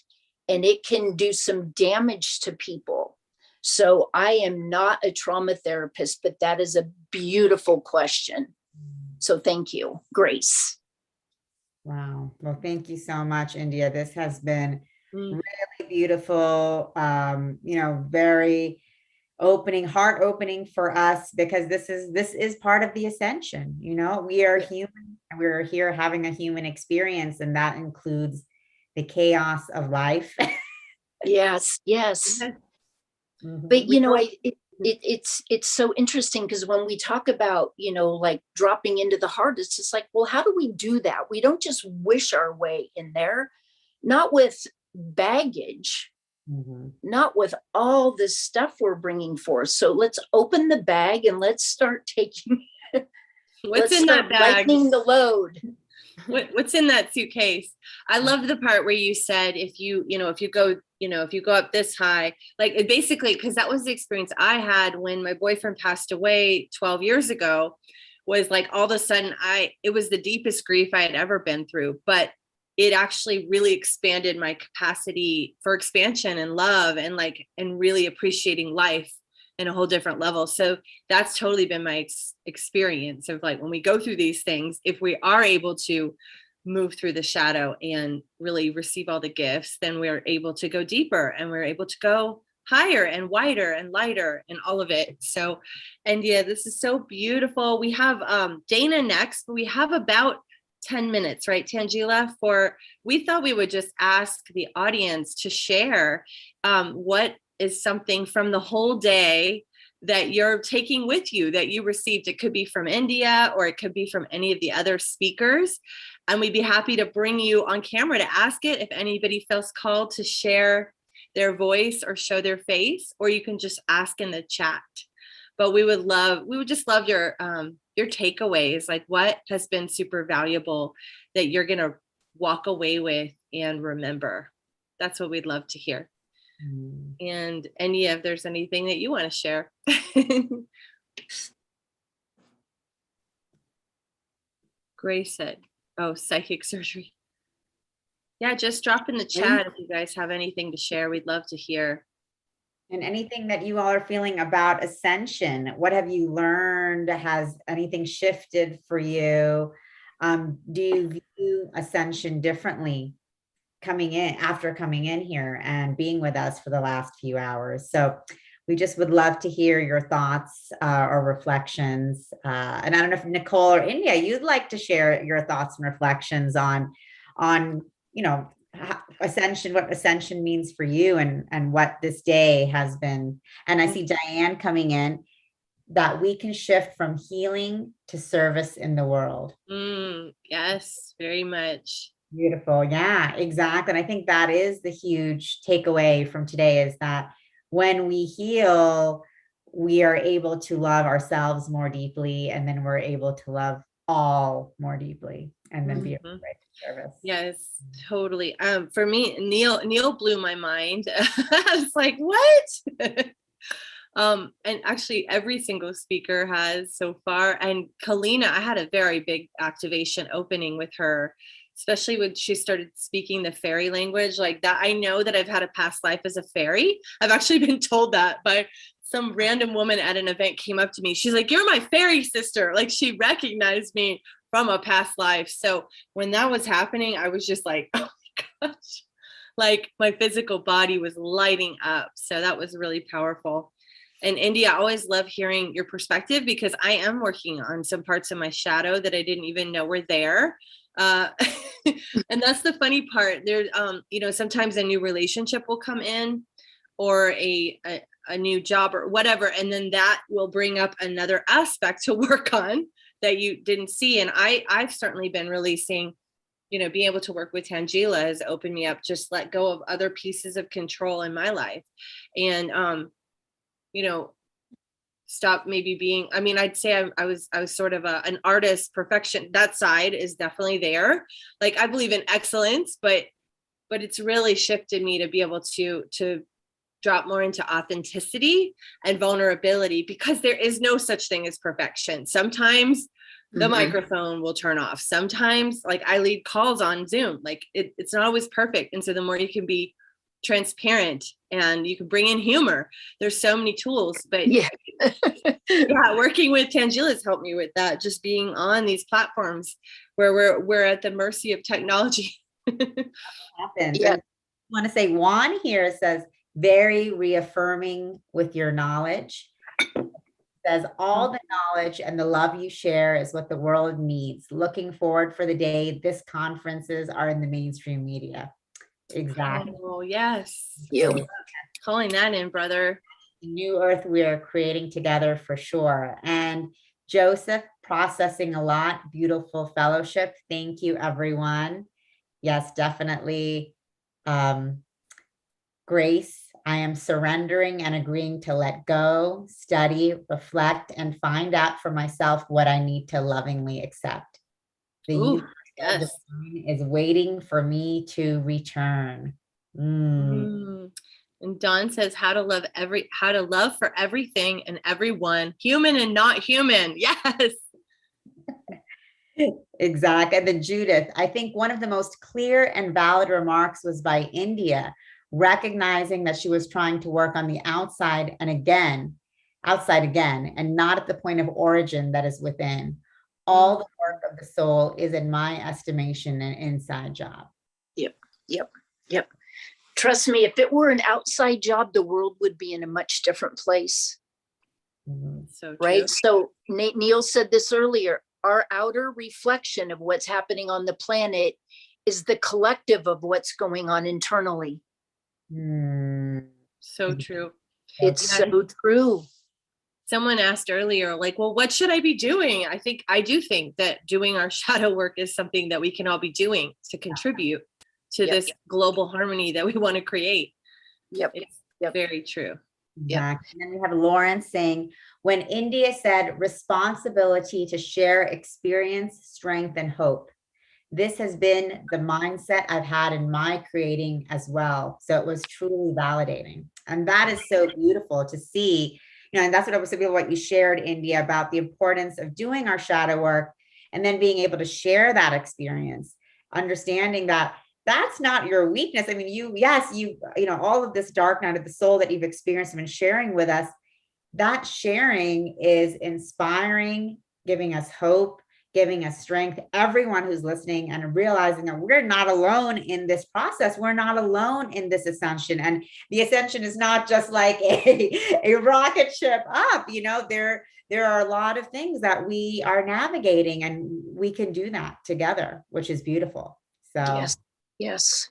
and it can do some damage to people. So I am not a trauma therapist, but that is a beautiful question. So thank you, Grace. Wow. Well, thank you so much, India. This has been really beautiful, very heart opening for us, because this is part of the ascension. We are human, and we're here having a human experience, and that includes the chaos of life. Yes. Mm-hmm. But it's so interesting, because when we talk about, like dropping into the heart, it's just like, well, how do we do that? We don't just wish our way in there, not with baggage, not with all this stuff we're bringing forth. So let's open the bag and let's start taking, What's in that bag? Lightening the load. What's in that suitcase? I love the part where you said, if you go up this high, like it basically, because that was the experience I had when my boyfriend passed away 12 years ago, was like all of a sudden it was the deepest grief I had ever been through, but it actually really expanded my capacity for expansion and love and really appreciating life in a whole different level. So that's totally been my experience of like, when we go through these things, if we are able to move through the shadow and really receive all the gifts, then we're able to go deeper, and we're able to go higher and wider and lighter and all of it. So, India, this is so beautiful. We have Dana next, but we have about 10 minutes, right, Tangela? We thought we would just ask the audience to share what is something from the whole day that you're taking with you that you received. It could be from India, or it could be from any of the other speakers. And we'd be happy to bring you on camera to ask it if anybody feels called to share their voice or show their face, or you can just ask in the chat. But we would just love your takeaways, like what has been super valuable that you're going to walk away with and remember. That's what we'd love to hear. And if there's anything that you want to share. Grace said, psychic surgery. Yeah, just drop in the chat if you guys have anything to share. We'd love to hear. And anything that you all are feeling about Ascension. What have you learned? Has anything shifted for you? Do you view Ascension differently after coming in here and being with us for the last few hours? So we just would love to hear your thoughts or reflections. And I don't know if Nicole or India, you'd like to share your thoughts and reflections on Ascension, what Ascension means for you, and what this day has been. And I see Diane coming in, that we can shift from healing to service in the world. Yes, very much. Beautiful. Yeah, exactly. And I think that is the huge takeaway from today, is that when we heal, we are able to love ourselves more deeply, and then we're able to love all more deeply, and then be a great service. Yes, totally. For me, Neil blew my mind. I was like, what? And actually every single speaker has so far. And Kalina, I had a very big activation opening with her, especially when she started speaking the fairy language like that. I know that I've had a past life as a fairy. I've actually been told that by some random woman at an event came up to me. She's like, "You're my fairy sister." Like she recognized me from a past life. So when that was happening, I was just like, oh my gosh, like my physical body was lighting up. So that was really powerful. And India, I always love hearing your perspective because I am working on some parts of my shadow that I didn't even know were there. And that's the funny part. There, you know, sometimes a new relationship will come in, or a new job or whatever, and then that will bring up another aspect to work on that you didn't see. And I've certainly been releasing, you know, being able to work with Tangela has opened me up, just let go of other pieces of control in my life, and you know, stop maybe being, I mean, I'd say I was sort of an artist. Perfection, that side is definitely there. Like I believe in excellence, but it's really shifted me to be able to drop more into authenticity and vulnerability, because there is no such thing as perfection. Sometimes the microphone will turn off. Sometimes, like I lead calls on Zoom, like it's not always perfect. And so the more you can be transparent and you can bring in humor, there's so many tools. But yeah, working with Tangela has helped me with that, just being on these platforms where we're at the mercy of technology. Happens. Yeah. I want to say Juan here says, very reaffirming with your knowledge. Says all the knowledge and the love you share is what the world needs. Looking forward for the day this conferences are in the mainstream media. Exactly. Oh yes. Yeah. Calling that in, brother. New earth we are creating together for sure. And Joseph, processing a lot. Beautiful fellowship. Thank you, everyone. Yes, definitely. Grace, I am surrendering and agreeing to let go, study, reflect, and find out for myself what I need to lovingly accept. The universe divine is waiting for me to return. And Dawn says how to love for everything and everyone, human and not human. Yes. Exactly. And then Judith, I think one of the most clear and valid remarks was by India, recognizing that she was trying to work on the outside again, and not at the point of origin that is within. All the work of the soul is, in my estimation, an inside job. Yep. Trust me, if it were an outside job, the world would be in a much different place. So right. So Neil said this earlier, our outer reflection of what's happening on the planet is the collective of what's going on internally. So true. It's so true. Someone asked earlier, like, well, what should I be doing? I do think that doing our shadow work is something that we can all be doing to contribute to this global harmony that we want to create. It's very true. Exactly. And then we have Lawrence saying, when India said responsibility to share experience, strength, and hope. This has been the mindset I've had in my creating as well. So it was truly validating. And that is so beautiful to see, you know, and that's what I was saying, what you shared, India, about the importance of doing our shadow work and then being able to share that experience, understanding that that's not your weakness. I mean, you know, all of this dark night of the soul that you've experienced and been sharing with us, that sharing is inspiring, giving us hope, giving us strength, everyone who's listening, and realizing that we're not alone in this process. We're not alone in this ascension. And the ascension is not just like a rocket ship up, you know, there are a lot of things that we are navigating, and we can do that together, which is beautiful. So yes.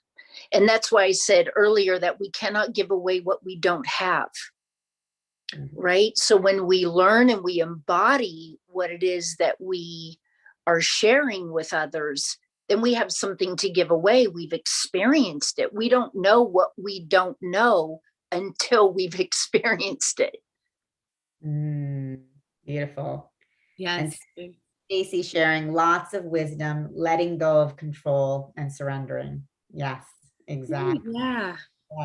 And that's why I said earlier that we cannot give away what we don't have. Right. So when we learn and we embody what it is that we are sharing with others, then we have something to give away. We've experienced it. We don't know what we don't know until we've experienced it. Beautiful. Yes. And Stacy sharing lots of wisdom, letting go of control and surrendering. Yes, exactly. Yeah.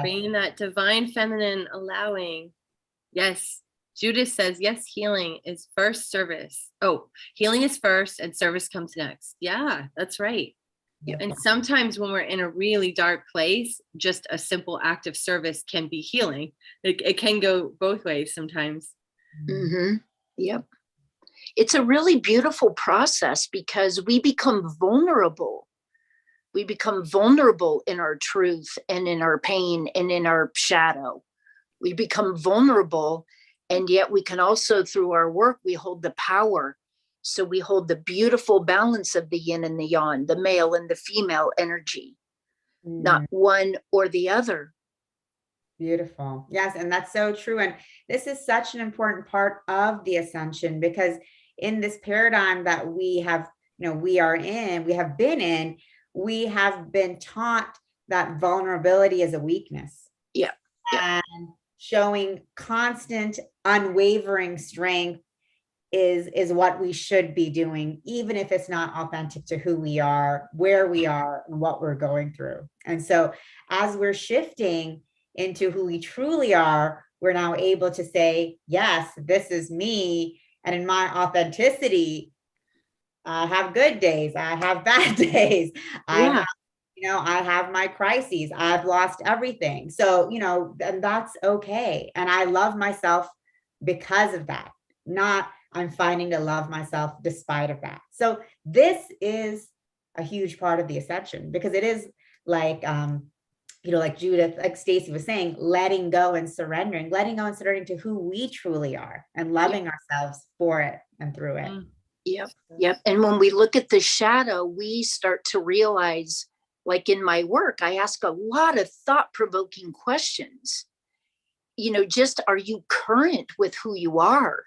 Bringing that divine feminine, allowing. Yes. Judith says, yes, healing is first, service. Oh, healing is first and service comes next. Yeah, that's right. Yeah. And sometimes when we're in a really dark place, just a simple act of service can be healing. It can go both ways sometimes. Mm-hmm. Yep. It's a really beautiful process because we become vulnerable. We become vulnerable in our truth and in our pain and in our shadow. We become vulnerable, and yet we can also, through our work, we hold the power. So we hold the beautiful balance of the yin and the yang, the male and the female energy, not one or the other. Beautiful. Yes. And that's so true. And this is such an important part of the ascension, because in this paradigm that we have, we have been taught that vulnerability is a weakness. Yeah. And showing constant, unwavering strength is what we should be doing, even if it's not authentic to who we are, where we are, and what we're going through. And so as we're shifting into who we truly are, we're now able to say, yes, this is me. And in my authenticity, I have good days, I have bad days, I have my crises, I've lost everything. So, and that's okay. And I love myself because of that, not I'm finding to love myself despite of that. So this is a huge part of the ascension, because it is like, like Judith, like Stacy was saying, letting go and surrendering to who we truly are and loving ourselves for it and through it. Yep. And when we look at the shadow, we start to realize, like in my work, I ask a lot of thought-provoking questions. Just, are you current with who you are?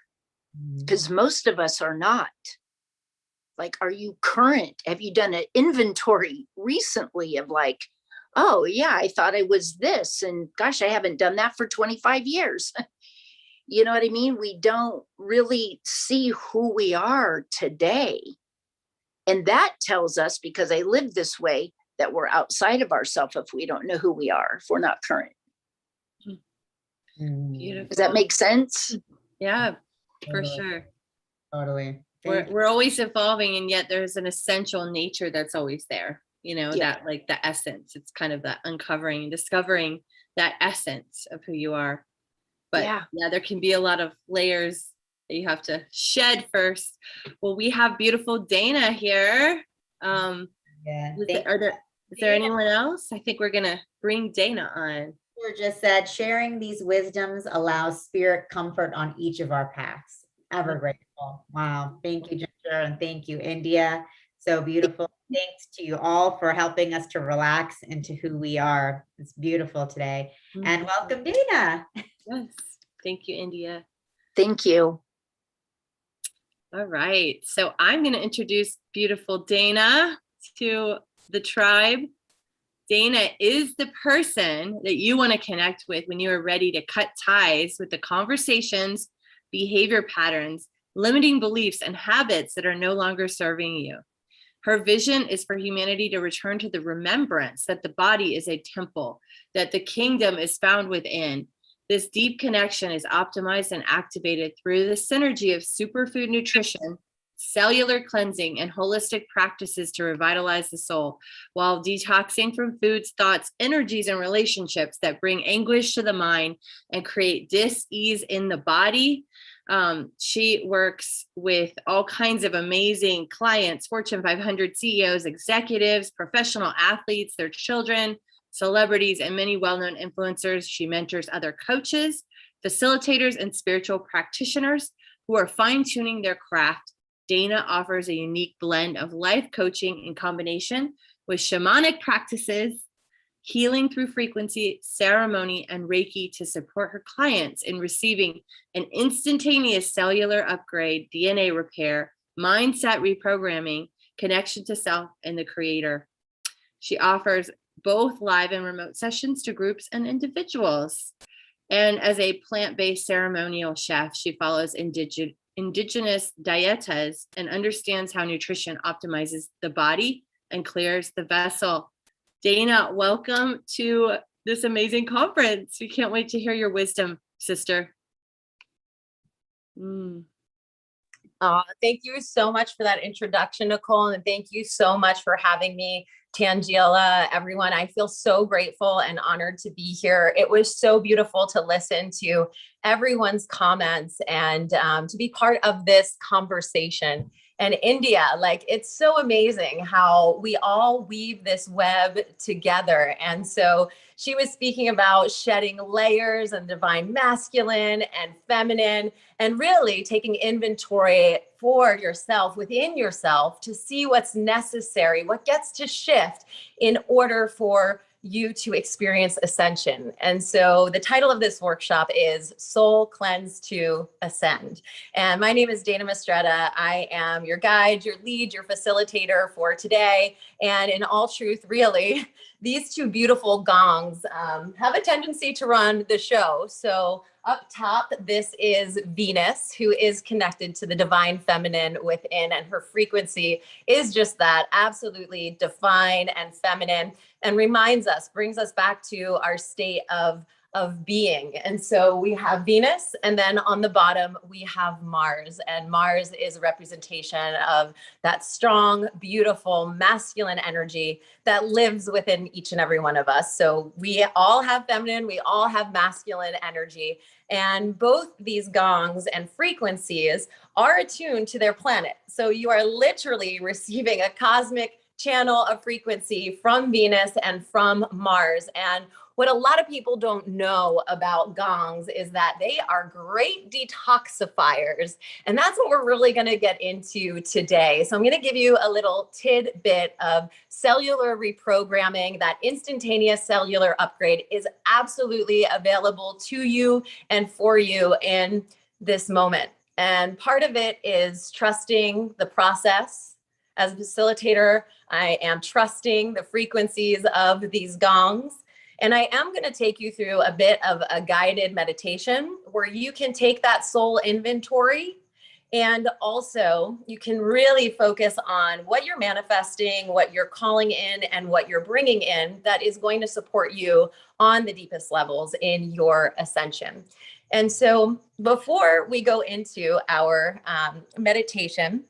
Because most of us are not. Like, are you current? Have you done an inventory recently of like, oh yeah, I thought I was this, and gosh, I haven't done that for 25 years. You know what I mean? We don't really see who we are today. And that tells us, because I live this way, that we're outside of ourselves if we don't know who we are, if we're not current. Beautiful. Does that make sense? Yeah, for sure. Totally. We're always evolving, and yet there's an essential nature that's always there. That like the essence. It's kind of that uncovering and discovering that essence of who you are. But yeah, there can be a lot of layers that you have to shed first. Well, we have beautiful Dana here. Is there anyone else? I think we're gonna bring Dana on. Just said, sharing these wisdoms allows spirit comfort on each of our paths. Ever grateful. Wow. Thank you, Ginger, and thank you, India. So beautiful. Thanks to you all for helping us to relax into who we are. It's beautiful today. And welcome, Dana. Yes. Thank you, India. Thank you. All right. So I'm going to introduce beautiful Dana to the tribe. Dana is the person that you want to connect with when you are ready to cut ties with the conversations, behavior patterns, limiting beliefs, and habits that are no longer serving you. Her vision is for humanity to return to the remembrance that the body is a temple, that the kingdom is found within. This deep connection is optimized and activated through the synergy of superfood nutrition, cellular cleansing, and holistic practices to revitalize the soul, while detoxing from foods, thoughts, energies, and relationships that bring anguish to the mind and create dis-ease in the body. She works with all kinds of amazing clients, Fortune 500 CEOs, executives, professional athletes, their children, celebrities, and many well-known influencers. She mentors other coaches, facilitators, and spiritual practitioners who are fine-tuning their craft. Dana offers a unique blend of life coaching in combination with shamanic practices, healing through frequency, ceremony, and Reiki to support her clients in receiving an instantaneous cellular upgrade, DNA repair, mindset reprogramming, connection to self and the creator. She offers both live and remote sessions to groups and individuals. And as a plant-based ceremonial chef, she follows indigenous dietas and understands how nutrition optimizes the body and clears the vessel. Dana, welcome to this amazing conference. We can't wait to hear your wisdom, sister. Thank you so much for that introduction, Nicole, and thank you so much for having me, Tangela, everyone. I feel so grateful and honored to be here. It was so beautiful to listen to everyone's comments and to be part of this conversation. And India, like, it's so amazing how we all weave this web together. And so she was speaking about shedding layers and divine masculine and feminine, and really taking inventory for yourself, within yourself, to see what's necessary, what gets to shift in order for you to experience ascension. And so the title of this workshop is Soul Cleanse to Ascend. And my name is Dana Mistretta. I am your guide, your lead, your facilitator for today. And in all truth, really, these two beautiful gongs have a tendency to run the show. So up top, this is Venus, who is connected to the divine feminine within, and her frequency is just that, absolutely divine and feminine, and reminds us, brings us back to our state of being. And so we have Venus, and then on the bottom, we have Mars. And Mars is a representation of that strong, beautiful, masculine energy that lives within each and every one of us. So we all have feminine, we all have masculine energy. And both these gongs and frequencies are attuned to their planet. So you are literally receiving a cosmic channel of frequency from Venus and from Mars. And what a lot of people don't know about gongs is that they are great detoxifiers. And that's what we're really going to get into today. So I'm going to give you a little tidbit of cellular reprogramming. That instantaneous cellular upgrade is absolutely available to you and for you in this moment. And part of it is trusting the process. As a facilitator, I am trusting the frequencies of these gongs. And I am going to take you through a bit of a guided meditation where you can take that soul inventory, and also you can really focus on what you're manifesting, what you're calling in, and what you're bringing in that is going to support you on the deepest levels in your ascension. And so before we go into our meditation,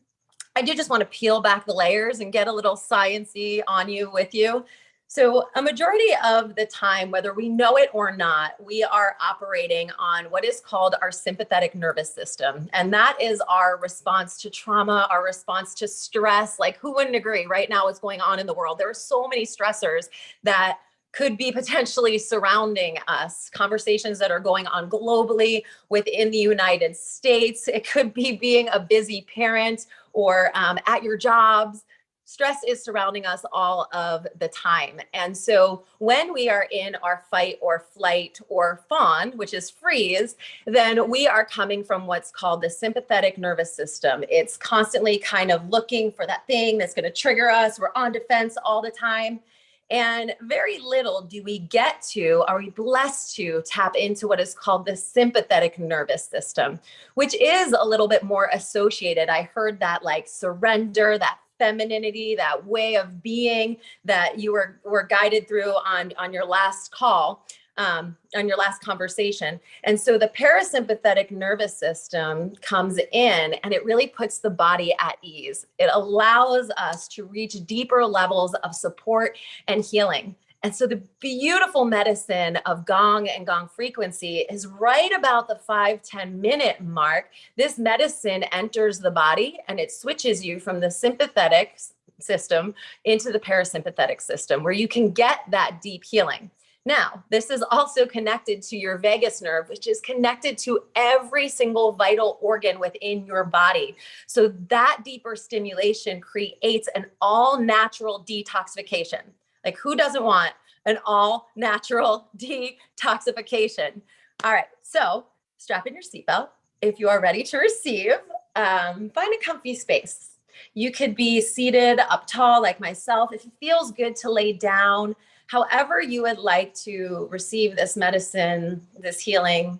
I do just want to peel back the layers and get a little science-y on you with you. So a majority of the time, whether we know it or not, we are operating on what is called our sympathetic nervous system. And that is our response to trauma, our response to stress. Like, who wouldn't agree right now what's going on in the world? There are so many stressors that could be potentially surrounding us, conversations that are going on globally within the United States. It could be being a busy parent or at your jobs. Stress is surrounding us all of the time. And so when we are in our fight or flight or fawn, which is freeze, then we are coming from what's called the sympathetic nervous system. It's constantly kind of looking for that thing that's going to trigger us. We're on defense all the time. And very little do we get to, are we blessed to tap into what is called the sympathetic nervous system, which is a little bit more associated. I heard that like surrender, that femininity, that way of being that you were guided through on your last call, on your last conversation. And so the parasympathetic nervous system comes in and it really puts the body at ease. It allows us to reach deeper levels of support and healing. And so the beautiful medicine of gong and gong frequency is right about the 5-10 minute mark. This medicine enters the body and it switches you from the sympathetic system into the parasympathetic system, where you can get that deep healing. Now, this is also connected to your vagus nerve, which is connected to every single vital organ within your body. So that deeper stimulation creates an all-natural detoxification. Like, who doesn't want an all-natural detoxification? All right, so strap in your seatbelt. If you are ready to receive, find a comfy space. You could be seated up tall like myself. If it feels good to lay down, however you would like to receive this medicine, this healing,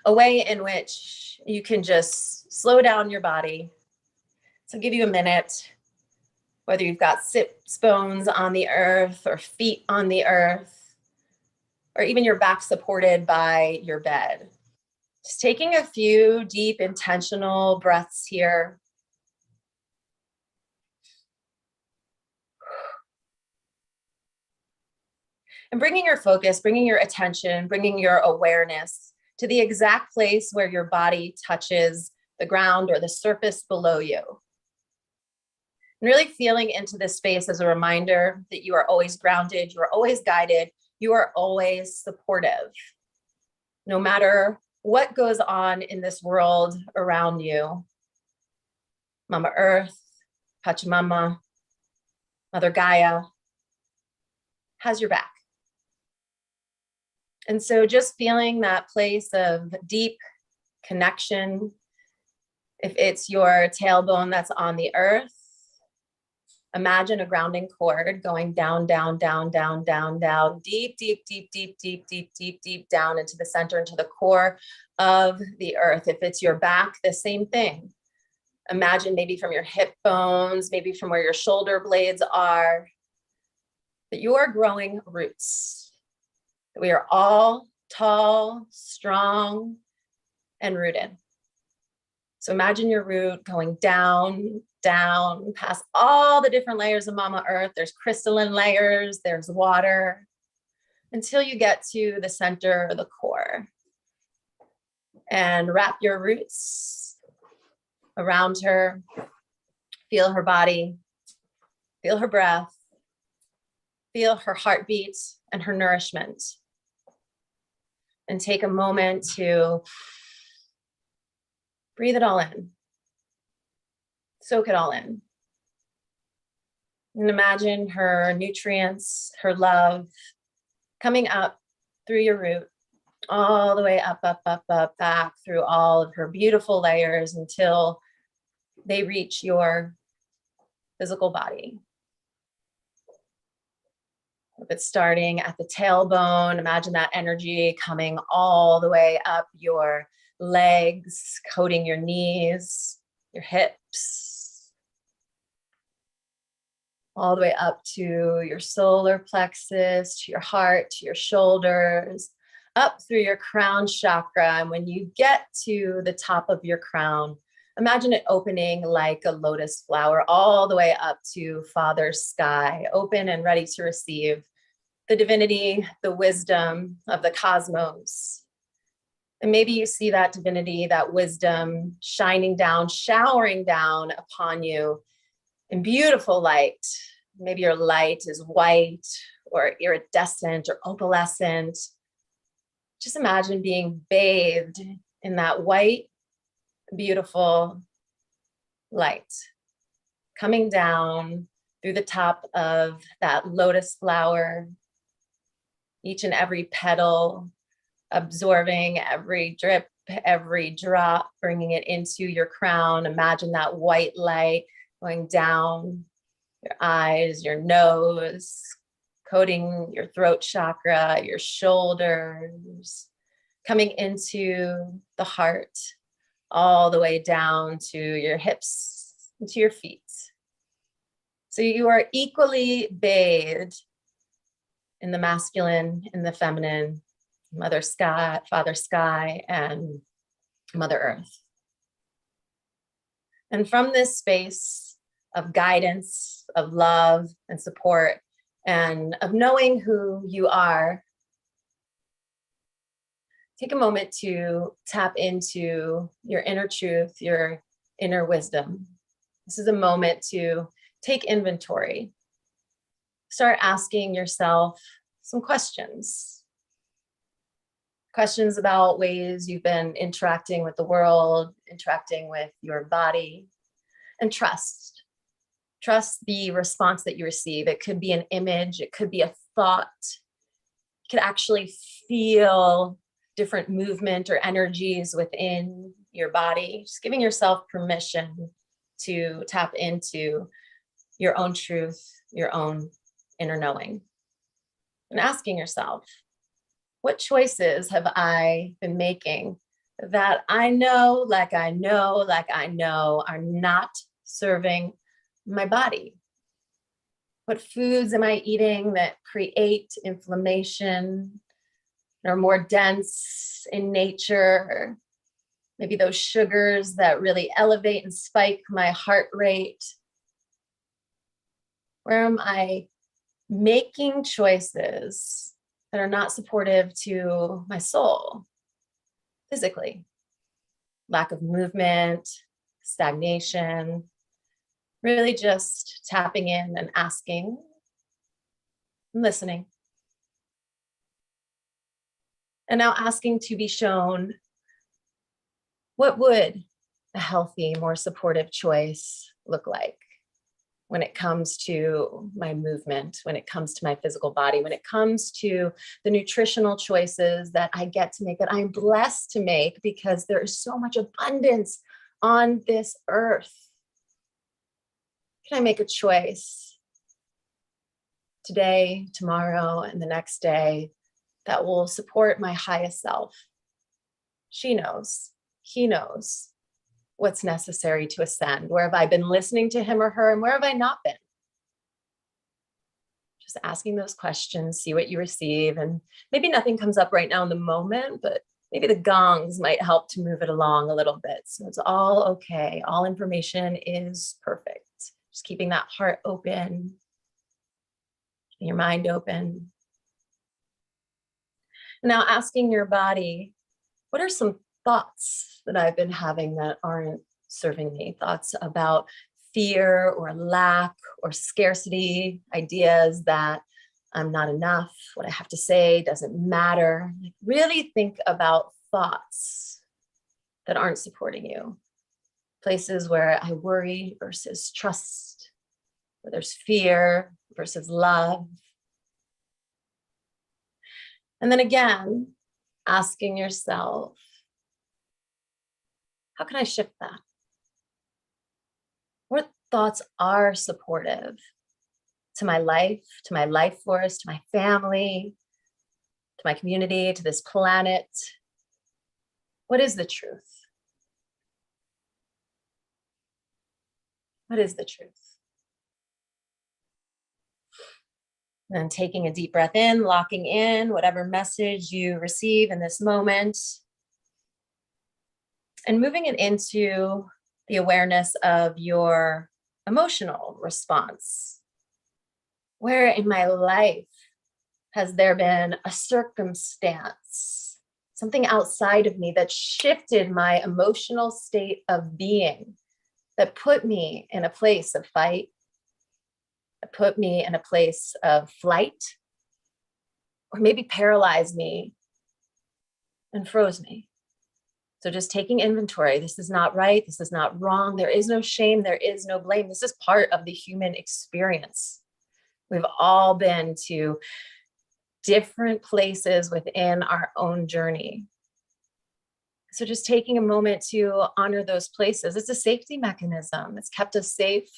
a way in which you can just slow down your body. So I'll give you a minute. Whether you've got sits bones on the earth or feet on the earth, or even your back supported by your bed. Just taking a few deep, intentional breaths here. And bringing your focus, bringing your attention, bringing your awareness to the exact place where your body touches the ground or the surface below you. And really feeling into this space as a reminder that you are always grounded, you are always guided, you are always supportive. No matter what goes on in this world around you, Mama Earth, Pachamama, Mother Gaia has your back. And so just feeling that place of deep connection, if it's your tailbone that's on the earth, imagine a grounding cord going down, down, down, down, down, down, deep, deep, deep, deep, deep, deep, deep, deep down into the center, into the core of the earth. If it's your back, the same thing. Imagine maybe from your hip bones, maybe from where your shoulder blades are, that you are growing roots. That we are all tall, strong, and rooted. So imagine your root going down, down, past all the different layers of Mama Earth. There's crystalline layers, there's water, until you get to the center or the core. And wrap your roots around her. Feel her body, feel her breath, feel her heartbeat and her nourishment. And take a moment to breathe it all in. Soak it all in. And imagine her nutrients, her love coming up through your root, all the way up, up, up, up, back through all of her beautiful layers until they reach your physical body. If it's starting at the tailbone, imagine that energy coming all the way up your legs, coating your knees, your hips, all the way up to your solar plexus, to your heart, to your shoulders, up through your crown chakra. And when you get to the top of your crown, imagine it opening like a lotus flower all the way up to Father Sky, open and ready to receive the divinity, the wisdom of the cosmos. And maybe you see that divinity, that wisdom shining down, showering down upon you in beautiful light. Maybe your light is white or iridescent or opalescent. Just imagine being bathed in that white, beautiful light coming down through the top of that lotus flower, each and every petal, absorbing every drip, every drop, bringing it into your crown. Imagine that white light going down your eyes, your nose, coating your throat chakra, your shoulders, coming into the heart, all the way down to your hips, and to your feet. So you are equally bathed in the masculine, in the feminine, Mother Sky, Father Sky, and Mother Earth. And from this space of guidance, of love and support, and of knowing who you are, take a moment to tap into your inner truth, your inner wisdom. This is a moment to take inventory. Start asking yourself some questions. Questions about ways you've been interacting with the world, interacting with your body, and trust. Trust the response that you receive. It could be an image, it could be a thought. You could actually feel different movement or energies within your body. Just giving yourself permission to tap into your own truth, your own inner knowing. And asking yourself, what choices have I been making that I know, like I know are not serving my body? What foods am I eating that create inflammation, are more dense in nature, Maybe those sugars that really elevate and spike my heart rate. Where am I making choices that are not supportive to my soul physically? Lack of movement, stagnation, really just tapping in and asking and listening. And now asking to be shown, what would a healthy, more supportive choice look like when it comes to my movement, when it comes to my physical body, when it comes to the nutritional choices that I get to make, that I'm blessed to make, because there is so much abundance on this earth. Can I make a choice today, tomorrow, and the next day that will support my highest self? She knows, he knows what's necessary to ascend. Where have I been listening to him or her, and where have I not been? Just asking those questions, see what you receive. And maybe nothing comes up right now in the moment, but maybe the gongs might help to move it along a little bit. So it's all okay. All information is perfect. Just keeping that heart open, keeping your mind open. Now asking your body, what are some thoughts that I've been having that aren't serving me? Thoughts about fear or lack or scarcity, ideas that I'm not enough, what I have to say doesn't matter. Like, really think about thoughts that aren't supporting you. Places where I worry versus trust, where there's fear versus love. And then again, asking yourself, how can I shift that? What thoughts are supportive to my life force, to my family, to my community, to this planet? What is the truth? What is the truth? And then taking a deep breath in, locking in whatever message you receive in this moment, and moving it into the awareness of your emotional response. Where in my life has there been a circumstance, something outside of me that shifted my emotional state of being, that put me in a place of fight, that put me in a place of flight, or maybe paralyzed me and froze me? So just taking inventory. This is not right. This is not wrong. There is no shame. There is no blame. This is part of the human experience. We've all been to different places within our own journey. So just taking a moment to honor those places. It's a safety mechanism. It's kept us safe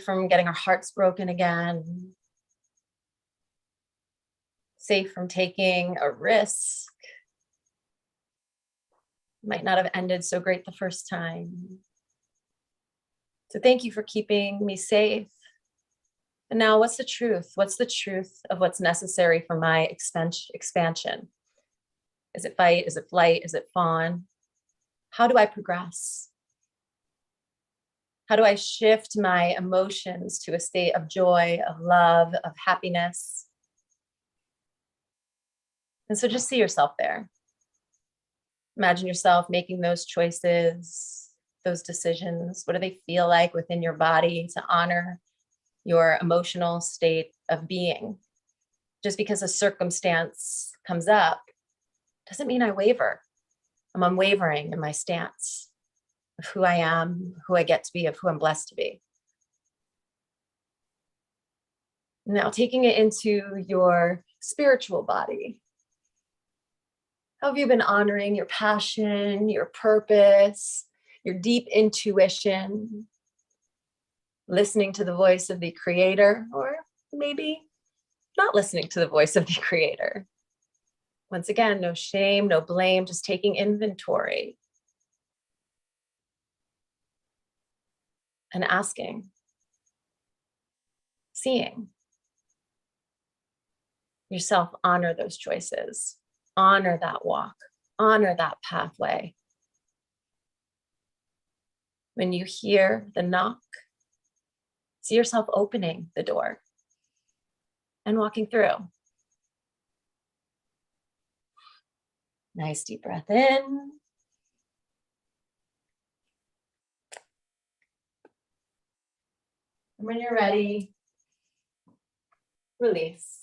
from getting our hearts broken again, safe from taking a risk. Might not have ended so great the first time. So thank you for keeping me safe. And now what's the truth? What's the truth of what's necessary for my expansion? Is it fight? Is it flight? Is it fawn? How do I progress? How do I shift my emotions to a state of joy, of love, of happiness? And so just see yourself there. Imagine yourself making those choices, those decisions. What do they feel like within your body to honor your emotional state of being? Just because a circumstance comes up doesn't mean I waver. I'm unwavering in my stance of who I am, who I get to be, of who I'm blessed to be. Now taking it into your spiritual body. How have you been honoring your passion, your purpose, your deep intuition, listening to the voice of the creator, or maybe not listening to the voice of the creator? Once again, no shame, no blame, just taking inventory and asking, seeing yourself honor those choices, honor that walk, honor that pathway. When you hear the knock, see yourself opening the door and walking through. Nice deep breath in. And when you're ready, release.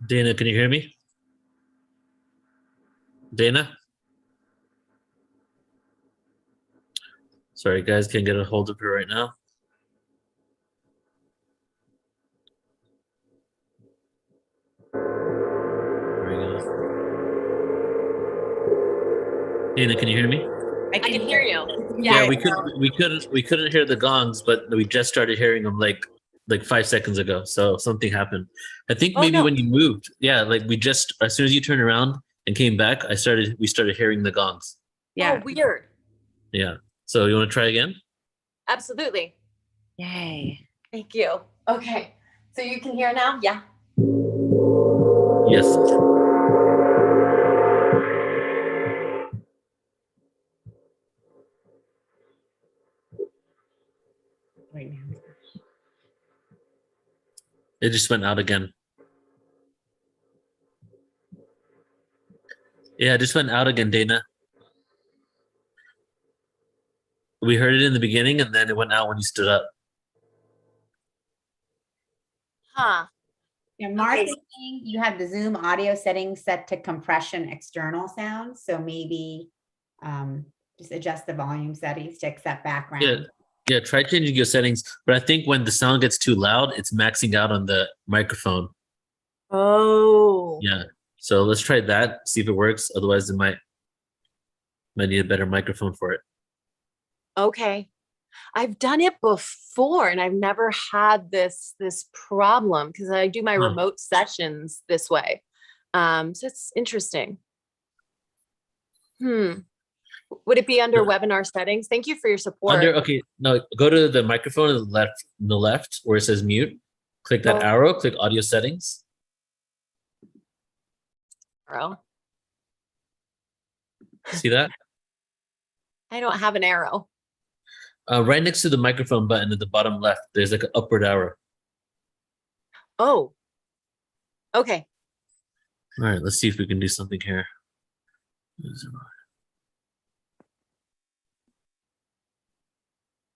Dana, can you hear me? Dana? Sorry, guys, can't get a hold of her right now. There we go. Dana, can you hear me? I can hear you. Yeah, we couldn't hear the gongs, but we just started hearing them like 5 seconds ago. So something happened. I think maybe when you moved, like we just, as soon as you turned around and came back, we started hearing the gongs. Yeah. Oh, weird. Yeah. So you want to try again? Absolutely. Yay. Thank you. Okay. So you can hear now? Yeah. Yes. It just went out again. Yeah, it just went out again, Dana. We heard it in the beginning and then it went out when you stood up. Huh. Yeah, Mark is saying you have the Zoom audio settings set to compression external sounds. So maybe just adjust the volume settings to accept background. Yeah, try changing your settings. But I think when the sound gets too loud, it's maxing out on the microphone. Oh. Yeah. So let's try that, see if it works. Otherwise, it might need a better microphone for it. Okay. I've done it before and I've never had this problem because I do my remote sessions this way. So it's interesting. Would it be under webinar settings? Thank you for your support. Go to the microphone on the left where it says mute. Click that arrow, click audio settings. Arrow. See that? I don't have an arrow. Right next to the microphone button at the bottom left, there's like an upward arrow. Oh. Okay. All right, let's see if we can do something here.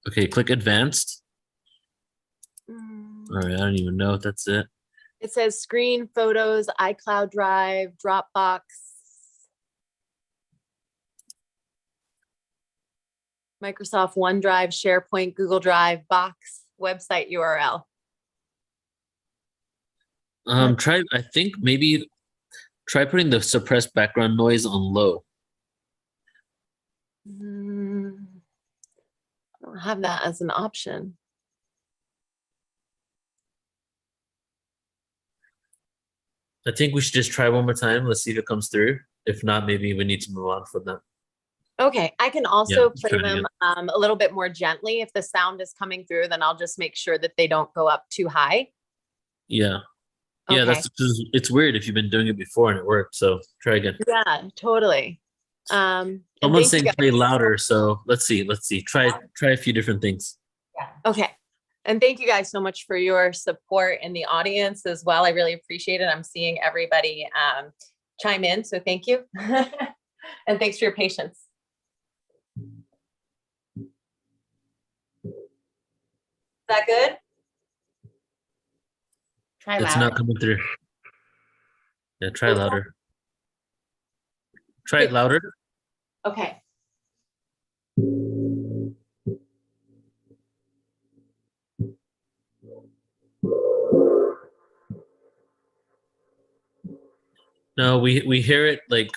Okay, click advanced. All right, I don't even know if that's it. It says screen, photos, iCloud Drive, Dropbox, Microsoft OneDrive, SharePoint, Google Drive, Box, website URL. I think maybe try putting the suppressed background noise on low. I don't have that as an option. I think we should just try one more time. Let's see if it comes through. If not, maybe we need to move on from that. Okay, I can also let's play try it them a little bit more gently. If the sound is coming through, then I'll just make sure that they don't go up too high. Yeah. Yeah, Okay. it's weird if you've been doing it before and it worked. So try again. Yeah, totally. And Someone's thank you saying play guys. louder. So let's see. Try a few different things. Okay. And thank you guys so much for your support in the audience as well. I really appreciate it. I'm seeing everybody chime in. So thank you. And thanks for your patience. Is that good? Try It's louder. not coming through. Yeah, try louder. Try it louder. Okay. No, we hear it like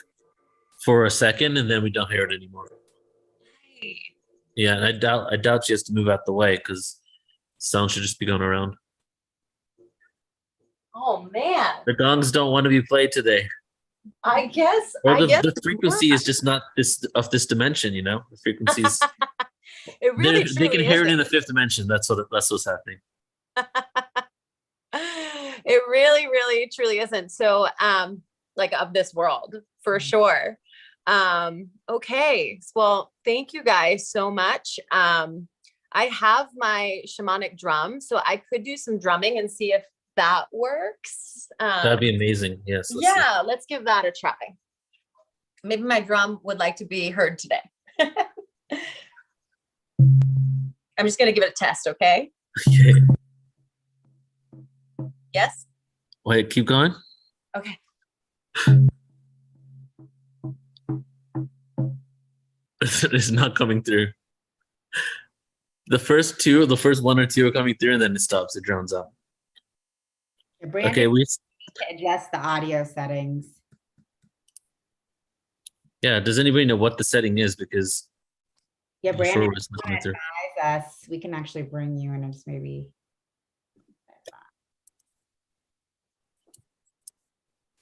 for a second and then we don't hear it anymore. Yeah, and I doubt she has to move out the way because sound should just be going around. Oh man. The gongs don't want to be played today. I guess. Or I guess the frequency is just not this dimension, you know? The frequencies it really they can truly hear it in isn't. the fifth dimension. That's what's happening. It really, really, truly isn't. So, like of this world for sure. Okay. Well, thank you guys so much. I have my shamanic drum, so I could do some drumming and see if that works. That'd be amazing. Yes. Yeah, let's give that a try. Maybe my drum would like to be heard today. I'm just going to give it a test, okay? Okay. Yes? Wait, keep going. Okay. It's not coming through. The first one or two are coming through and then it stops. It drowns out. Brandon, Okay, we to adjust the audio settings. yeah. Does anybody know what the setting is? Because Yeah, I'm Brandon, sure it's not coming through. advise us. We can actually bring you in and just maybe.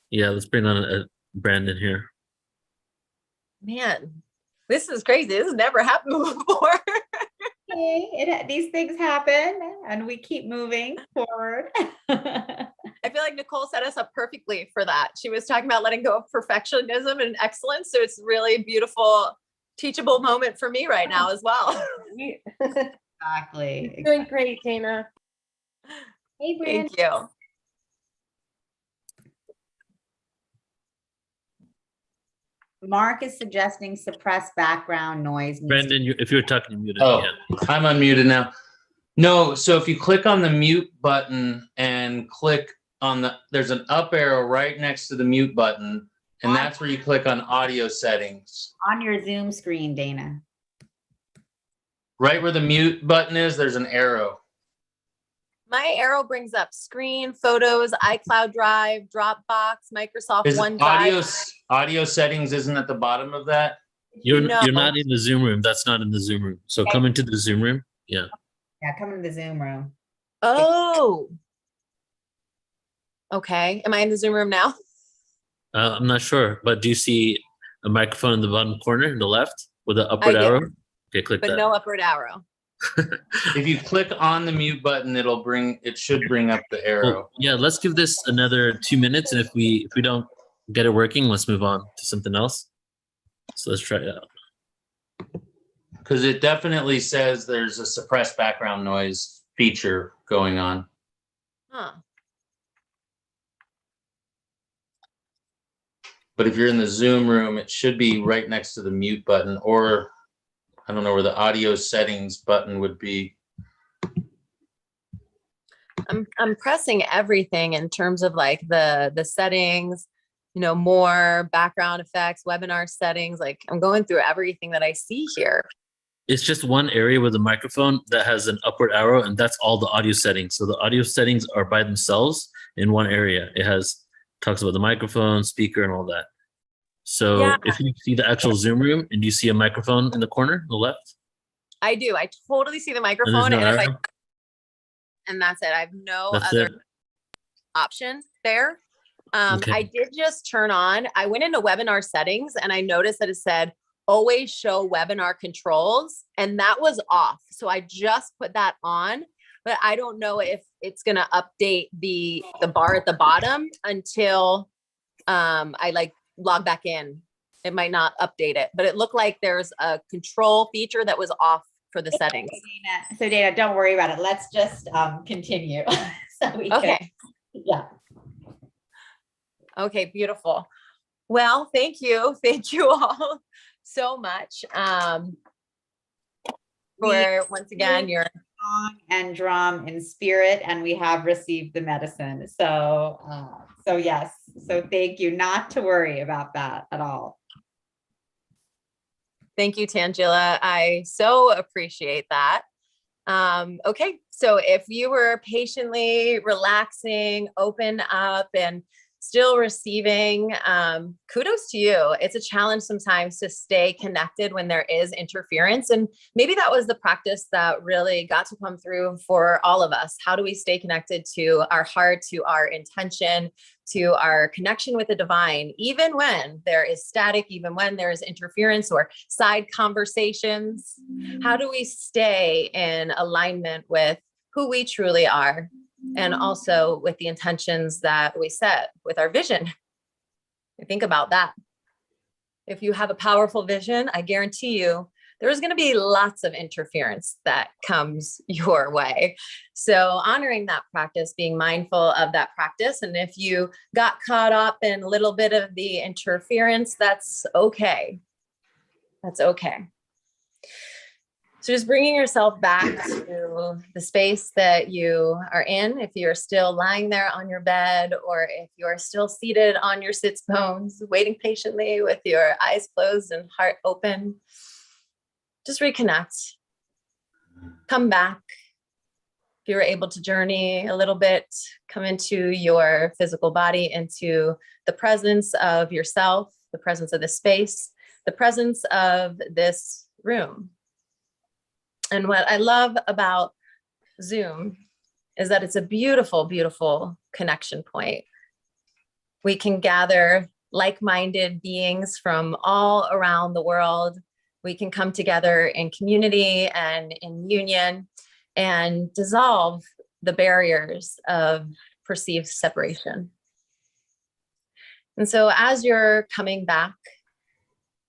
Yeah, let's bring on a Brandon here. Man, this is crazy. This has never happened before. Hey, these things happen and we keep moving forward. I feel like Nicole set us up perfectly for that. She was talking about letting go of perfectionism and excellence. So it's really a beautiful, teachable moment for me right now as well. Exactly. Doing great, Dana. Hey, Brandon. Thank you. Mark is suggesting suppress background noise. Brandon, if you're talking, you're muted. Oh, Yeah. I'm unmuted now. No, so if you click on the mute button and click on there's an up arrow right next to the mute button, and that's where you click on audio settings. On your Zoom screen, Dana. Right where the mute button is, there's an arrow. My arrow brings up screen, photos, iCloud Drive, Dropbox, Microsoft Is OneDrive. audio settings isn't at the bottom of that? You're No. not in the Zoom room. That's not in the Zoom room. So come into the Zoom room. Yeah. Yeah, come into the Zoom room. Oh. Okay. Am I in the Zoom room now? I'm not sure, but do you see a microphone in the bottom corner in the left with the upward I do. arrow? Okay, click But that. no upward arrow. If you click on the mute button, it should bring up the arrow. Well, yeah, let's give this another 2 minutes, and if we don't get it working, let's move on to something else. So let's try it out. Because it definitely says there's a suppressed background noise feature going on. Huh. But if you're in the Zoom room, it should be right next to the mute button, or I don't know where the audio settings button would be. I'm pressing everything in terms of like the settings, more background effects, webinar settings. Like I'm going through everything that I see here. It's just one area with a microphone that has an upward arrow, and that's all the audio settings. So the audio settings are by themselves, in one area. It talks about the microphone, speaker, and all that. So Yeah. if you see the actual Zoom room and you see a microphone in the corner, on the left, I do. I totally see the and there's microphone, no and arrow, and that's it. I have no that's other it. option there. Okay. I did just turn on, I went into webinar settings and I noticed that it said always show webinar controls, and that was off. So I just put that on, but I don't know if it's going to update the bar at the bottom until I like log back in. It might not update it, but it looked like there's a control feature that was off for the settings. So Dana, don't worry about it. Let's just continue. So we Okay. Yeah. Okay, beautiful. Well, thank you. Thank you all so much for once again your song and drum in spirit, and we have received the medicine. So yes. So thank you. Not to worry about that at all. Thank you, Tangela. I so appreciate that. Okay, so if you were patiently relaxing, open up, and still receiving, kudos to you. It's a challenge sometimes to stay connected when there is interference. And maybe that was the practice that really got to come through for all of us. How do we stay connected to our heart, to our intention, to our connection with the divine, even when there is static, even when there is interference or side conversations? How do we stay in alignment with who we truly are, and also with the intentions that we set with our vision? Think about that. If you have a powerful vision, I guarantee you there's going to be lots of interference that comes your way. So honoring that practice, being mindful of that practice. And if you got caught up in a little bit of the interference, that's okay. That's okay. So just bringing yourself back to the space that you are in, if you're still lying there on your bed, or if you're still seated on your sits bones, waiting patiently with your eyes closed and heart open, just reconnect, come back. If you're able to journey a little bit, come into your physical body, into the presence of yourself, the presence of the space, the presence of this room. And what I love about Zoom is that it's a beautiful, beautiful connection point. We can gather like-minded beings from all around the world. We can come together in community and in union and dissolve the barriers of perceived separation. And so as you're coming back,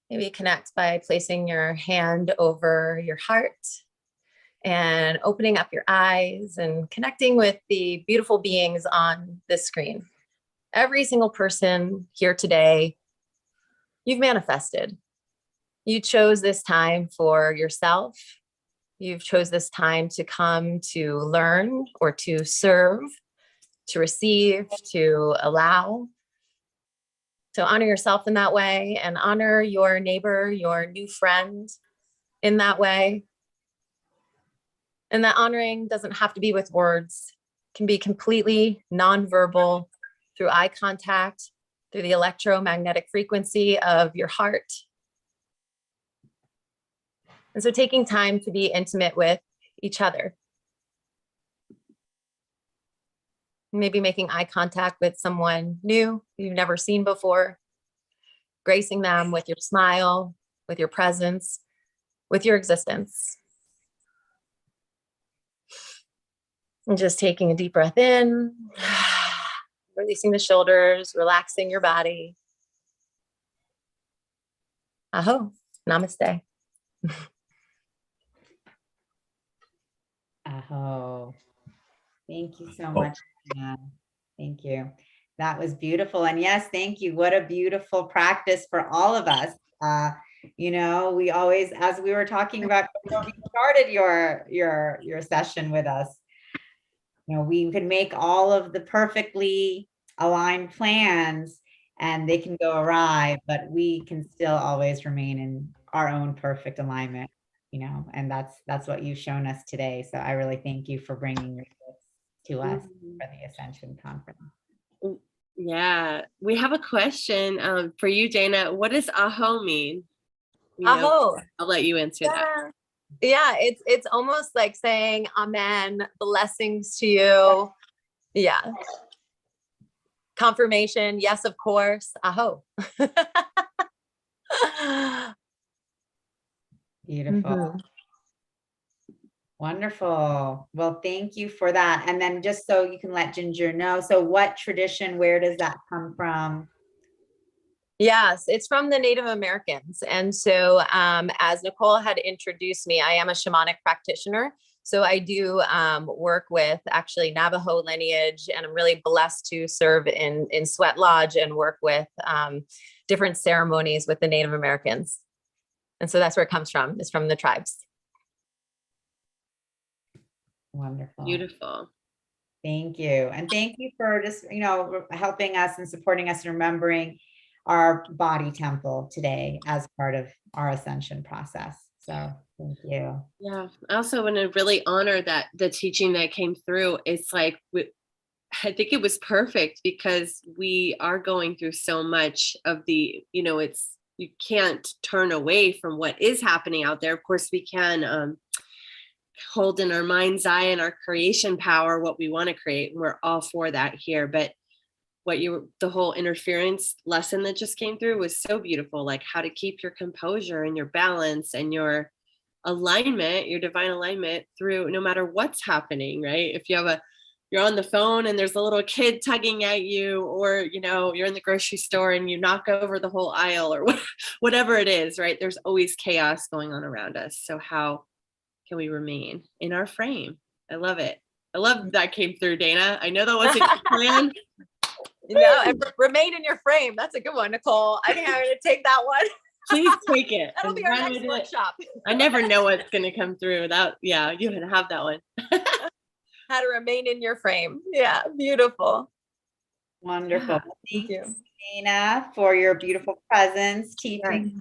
maybe connect by placing your hand over your heart and opening up your eyes and connecting with the beautiful beings on this screen. Every single person here today, you've manifested. You chose this time for yourself. You've chose this time to come to learn or to serve, to receive, to allow. So honor yourself in that way, and honor your neighbor, your new friend in that way. And that honoring doesn't have to be with words. It can be completely nonverbal, through eye contact, through the electromagnetic frequency of your heart. And so taking time to be intimate with each other. Maybe making eye contact with someone new you've never seen before, gracing them with your smile, with your presence, with your existence. And just taking a deep breath in, releasing the shoulders, relaxing your body. Aho, namaste. Aho. Thank you so much, Anna. Thank you. That was beautiful. And yes, thank you. What a beautiful practice for all of us. You know, we always, as we were talking about before we started your session with us, you know, we can make all of the perfectly aligned plans and they can go awry, but we can still always remain in our own perfect alignment, you know, and that's what you've shown us today. So I really thank you for bringing your gifts to us for the Ascension Conference. Yeah, we have a question for you, Dana. What does aho mean? Aho. I'll let you answer that. Yeah, it's almost like saying amen, blessings to you. Yeah. Confirmation, yes, of course. Aho. Beautiful. Mhm. Wonderful. Well, thank you for that. And then just so you can let Ginger know, so what tradition, where does that come from? Yes, it's from the Native Americans. And so, as Nicole had introduced me, I am a shamanic practitioner. So I do work with actually Navajo lineage, and I'm really blessed to serve in Sweat Lodge and work with different ceremonies with the Native Americans. And so that's where it comes from. It's from the tribes. Wonderful. Beautiful. Thank you. And thank you for just, helping us and supporting us and remembering our body temple today as part of our ascension process. So thank you. Yeah. I also want to really honor that the teaching that came through. It's like, I think it was perfect because we are going through so much of the, you can't turn away from what is happening out there. Of course, we can hold in our mind's eye and our creation power what we want to create. And we're all for that here. But the whole interference lesson that just came through was so beautiful, like how to keep your composure and your balance and your alignment, your divine alignment through no matter what's happening, right? If you're on the phone and there's a little kid tugging at you, or, you're in the grocery store and you knock over the whole aisle or whatever it is, right? There's always chaos going on around us. So how can we remain in our frame? I love it. I love that came through, Dana. I know that wasn't your plan. And remain in your frame. That's a good one, Nicole. I think I'm going to take that one. Please take it. That'll be our next workshop. I never know what's going to come through without, you can have that one. How to remain in your frame. Yeah, beautiful. Wonderful. Thank you, Dana, for your beautiful presence teaching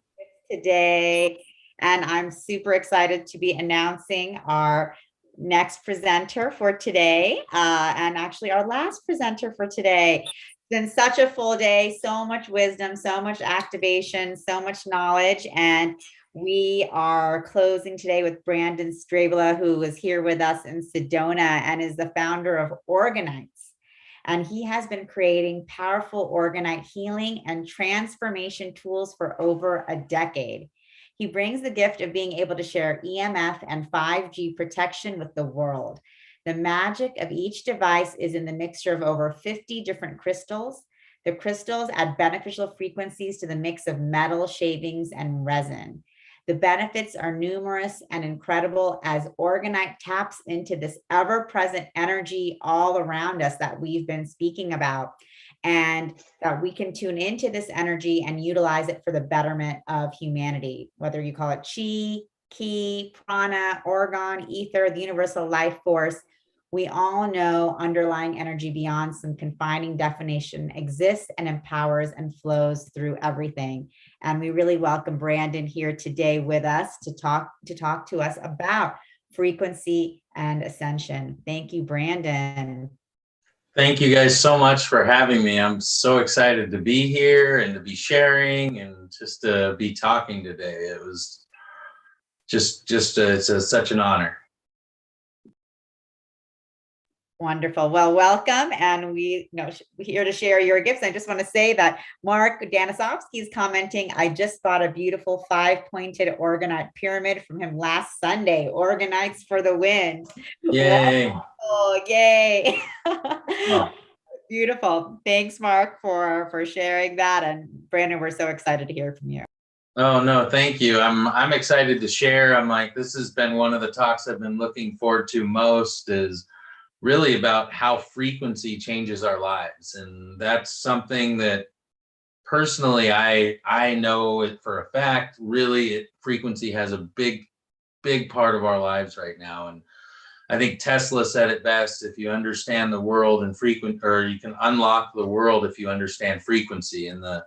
today. And I'm super excited to be announcing our next presenter for today, and actually our last presenter for today. It's been such a full day, so much wisdom, so much activation, so much knowledge. And we are closing today with Brandon Strabla, who is here with us in Sedona and is the founder of Organites. And he has been creating powerful Organite healing and transformation tools for over a decade. He brings the gift of being able to share EMF and 5G protection with the world. The magic of each device is in the mixture of over 50 different crystals. The crystals add beneficial frequencies to the mix of metal, shavings, and resin. The benefits are numerous and incredible as Organite taps into this ever-present energy all around us that we've been speaking about, and that we can tune into this energy and utilize it for the betterment of humanity, whether you call it chi, ki, prana, organ, ether, the universal life force. We all know underlying energy beyond some confining definition exists and empowers and flows through everything. And we really welcome Brandon here today with us to talk to us about frequency and ascension. Thank you, Brandon. Thank you guys so much for having me. I'm so excited to be here and to be sharing and just to be talking today. It was it's such an honor. Wonderful. Well, welcome. And we're here to share your gifts. I just want to say that Mark Danisovsky is commenting, I just bought a beautiful 5-pointed Organite pyramid from him last Sunday. Organites for the win. Yay. Oh, yay. Oh. Beautiful. Thanks, Mark, for sharing that. And Brandon, we're so excited to hear from you. Oh, no, thank you. I'm excited to share. I'm like, this has been one of the talks I've been looking forward to most, is really about how frequency changes our lives. And that's something that personally, I know it for a fact, really frequency has a big part of our lives right now. And I think Tesla said it best, if you understand the world and you can unlock the world if you understand frequency. And the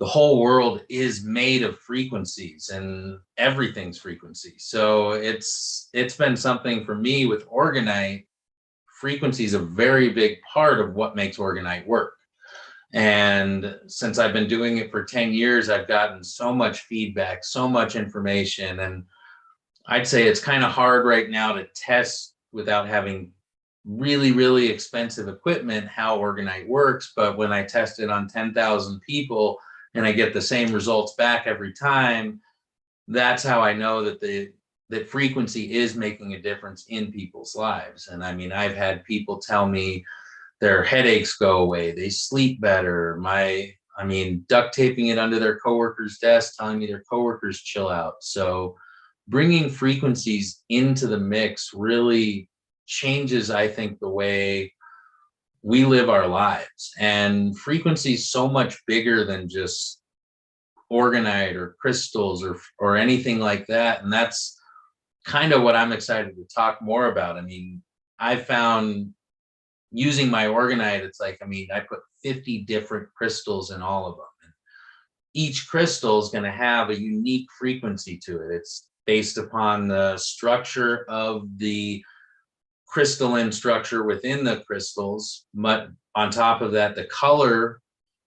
whole world is made of frequencies, and everything's frequency. So it's been something for me with Organite. Frequency is a very big part of what makes Organite work. And since I've been doing it for 10 years, I've gotten so much feedback, so much information. And I'd say it's kind of hard right now to test without having really, really expensive equipment how Orgonite works. But when I test it on 10,000 people and I get the same results back every time, that's how I know that that frequency is making a difference in people's lives. And I mean, I've had people tell me their headaches go away, they sleep better. Duct taping it under their coworker's desk, telling me their coworkers chill out. So bringing frequencies into the mix really changes, I think, the way we live our lives. And frequency is so much bigger than just Orgonite or crystals or anything like that. And that's kind of what I'm excited to talk more about. I mean, I found using my Orgonite, it's like, I put 50 different crystals in all of them. And each crystal is going to have a unique frequency to it. It's based upon the structure of the crystalline structure within the crystals. But on top of that, the color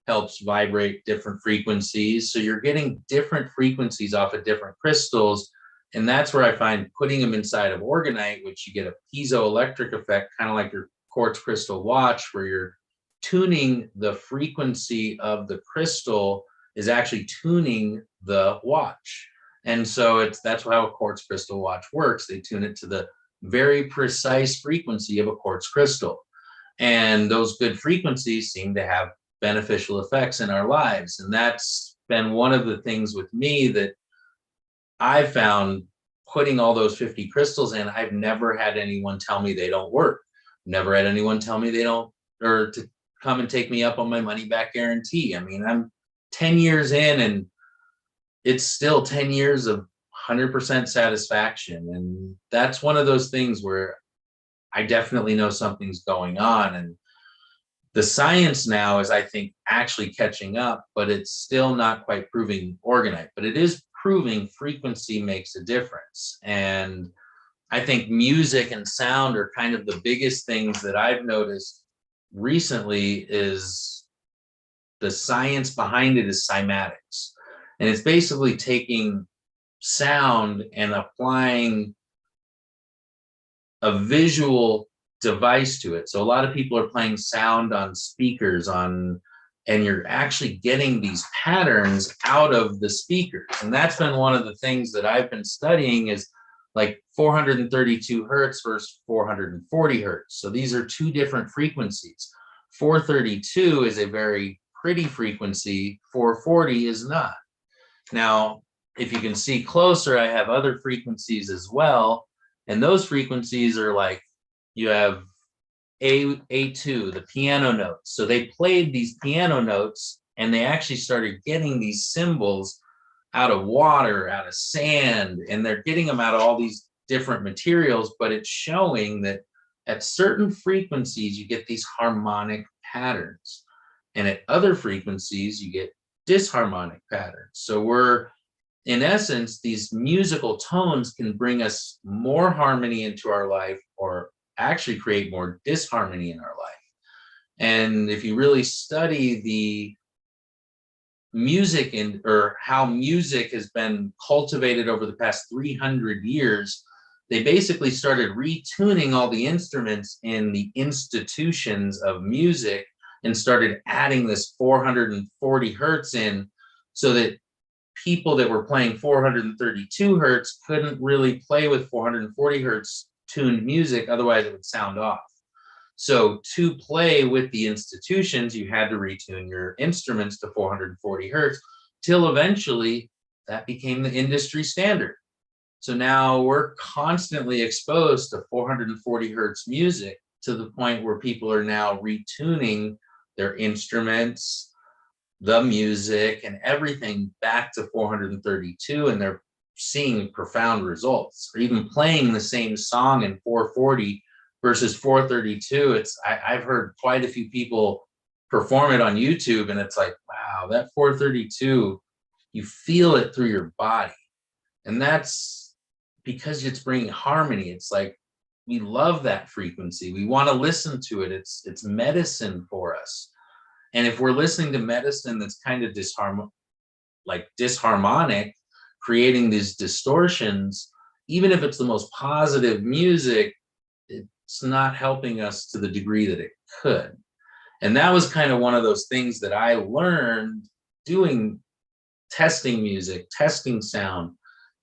helps vibrate different frequencies. So you're getting different frequencies off of different crystals. And that's where I find putting them inside of Orgonite, which you get a piezoelectric effect, kind of like your quartz crystal watch, where you're tuning the frequency of the crystal is actually tuning the watch. And so that's how a quartz crystal watch works. They tune it to the very precise frequency of a quartz crystal. And those good frequencies seem to have beneficial effects in our lives. And that's been one of the things with me that I found putting all those 50 crystals in. I've never had anyone tell me they don't work. Never had anyone tell me they don't, or to come and take me up on my money back guarantee. I mean, I'm 10 years in and it's still 10 years of 100% satisfaction. And that's one of those things where I definitely know something's going on. And the science now is, I think, actually catching up, but it's still not quite proving Orgonite, but it is proving frequency makes a difference. And I think music and sound are kind of the biggest things that I've noticed recently. Is the science behind it is cymatics. And it's basically taking sound and applying a visual device to it. So a lot of people are playing sound on speakers and you're actually getting these patterns out of the speakers. And that's been one of the things that I've been studying, is like 432 hertz versus 440 hertz. So these are two different frequencies. 432 is a very pretty frequency, 440 is not. Now, if you can see closer, I have other frequencies as well. And those frequencies are like, you have A2, the piano notes. So they played these piano notes and they actually started getting these symbols out of water, out of sand, and they're getting them out of all these different materials, but it's showing that at certain frequencies, you get these harmonic patterns. And at other frequencies, you get disharmonic patterns. So we're, in essence, these musical tones can bring us more harmony into our life, or actually create more disharmony in our life. And if you really study the music or how music has been cultivated over the past 300 years, they basically started retuning all the instruments in the institutions of music and started adding this 440 hertz in, so that people that were playing 432 hertz couldn't really play with 440 hertz tuned music, otherwise it would sound off. So to play with the institutions, you had to retune your instruments to 440 hertz, till eventually that became the industry standard. So now we're constantly exposed to 440 hertz music, to the point where people are now retuning their instruments, the music, and everything back to 432, and they're seeing profound results. Or even playing the same song in 440 versus 432. I've heard quite a few people perform it on YouTube, and it's like, wow, that 432, you feel it through your body. And that's because it's bringing harmony. It's like, we love that frequency. We want to listen to it. It's medicine for us. And if we're listening to medicine that's kind of disharmonic, creating these distortions, even if it's the most positive music, it's not helping us to the degree that it could. And that was kind of one of those things that I learned doing testing music, testing sound.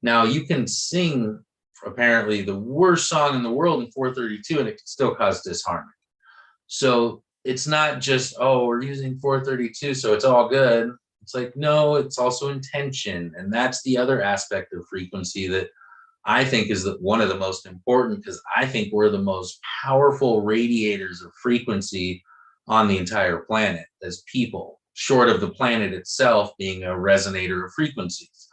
Now you can sing apparently the worst song in the world in 432 and it can still cause disharmony. So it's not just, oh, we're using 432, so it's all good. It's like, no, it's also intention. And that's the other aspect of frequency that I think is one of the most important, because I think we're the most powerful radiators of frequency on the entire planet as people, short of the planet itself being a resonator of frequencies.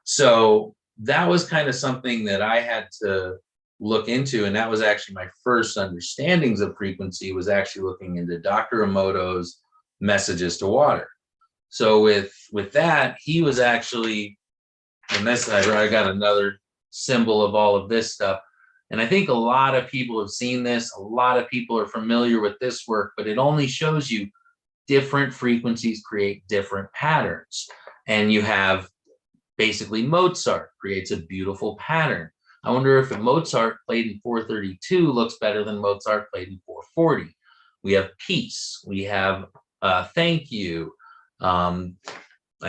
So that was kind of something that I had to look into. And that was actually my first understandings of frequency, was actually looking into Dr. Emoto's Messages to Water. So with that, he was actually, and this, I got another symbol of all of this stuff. And I think a lot of people have seen this. A lot of people are familiar with this work, but it only shows you different frequencies create different patterns. And you have basically Mozart creates a beautiful pattern. I wonder if Mozart played in 432 looks better than Mozart played in 440. We have peace. We have thank you. I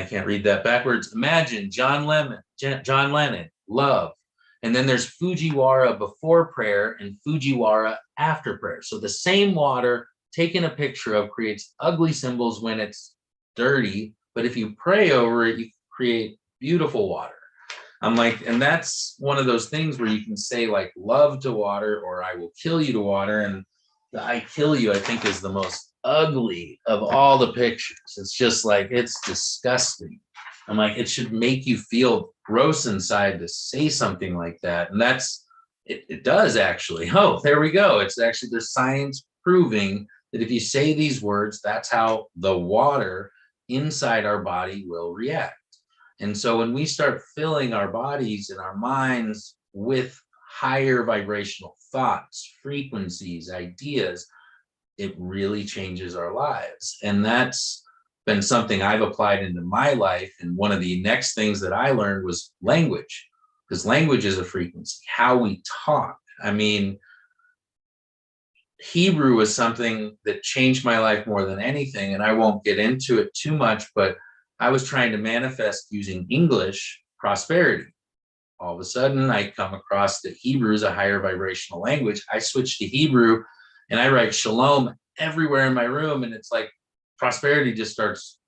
can't read that backwards. Imagine John Lennon, love. And then there's Fujiwara before prayer and Fujiwara after prayer. So the same water taken a picture of creates ugly symbols when it's dirty, but if you pray over it, you create beautiful water. I'm like, and that's one of those things where you can say like love to water or I will kill you to water. And the I kill you, I think, is the most ugly of all the pictures. It's just like, it's disgusting. I'm like, it should make you feel gross inside to say something like that. And that's, it does actually. Oh, there we go. It's actually, there's science proving that if you say these words, that's how the water inside our body will react. And so when we start filling our bodies and our minds with higher vibrational thoughts, frequencies, ideas, it really changes our lives. And that's been something I've applied into my life. And one of the next things that I learned was language, because language is a frequency, how we talk. I mean, Hebrew was something that changed my life more than anything. And I won't get into it too much, but I was trying to manifest using English prosperity. All of a sudden, I come across that Hebrew is a higher vibrational language. I switched to Hebrew and I write shalom everywhere in my room. And it's like prosperity just starts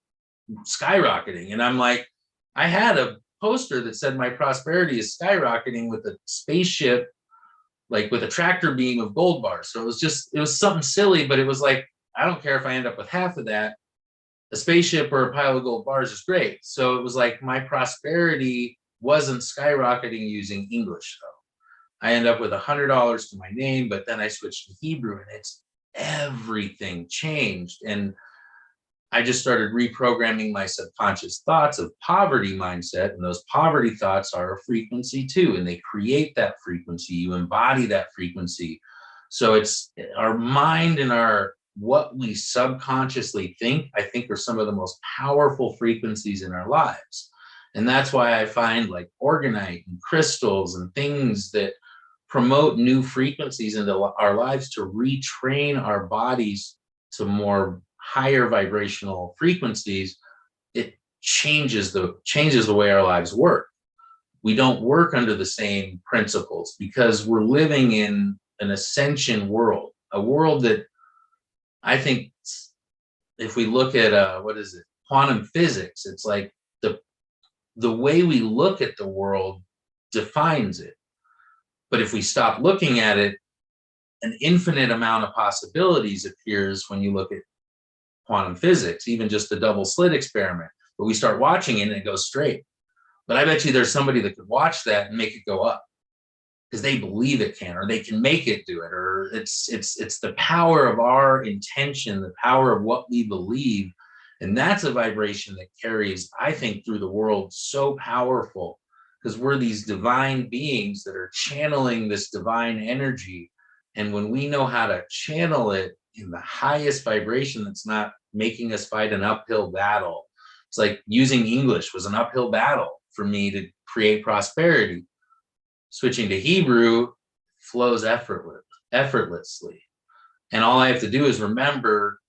skyrocketing. And I'm like, I had a poster that said my prosperity is skyrocketing with a spaceship, like with a tractor beam of gold bars. So it was something silly, but it was like, I don't care if I end up with half of that. A spaceship or a pile of gold bars is great. So it was like my prosperity wasn't skyrocketing using English though. I end up with $100 to my name, but then I switched to Hebrew and it's everything changed. And I just started reprogramming my subconscious thoughts of poverty mindset. And those poverty thoughts are a frequency too. And they create that frequency. You embody that frequency. So it's our mind and what we subconsciously think, I think, are some of the most powerful frequencies in our lives. And that's why I find like organite and crystals and things that promote new frequencies into our lives to retrain our bodies to more higher vibrational frequencies. It changes the way our lives work. We don't work under the same principles because we're living in an ascension world, a world that I think if we look at quantum physics, it's like the way we look at the world defines it. But if we stop looking at it, an infinite amount of possibilities appears when you look at quantum physics, even just the double slit experiment. But we start watching it and it goes straight. But I bet you there's somebody that could watch that and make it go up because they believe it can, or they can make it do it, or it's the power of our intention, the power of what we believe. And that's a vibration that carries, I think, through the world so powerful because we're these divine beings that are channeling this divine energy. And when we know how to channel it, in the highest vibration that's not making us fight an uphill battle. It's like using English was an uphill battle for me to create prosperity. Switching to Hebrew flows effortlessly. And all I have to do is remember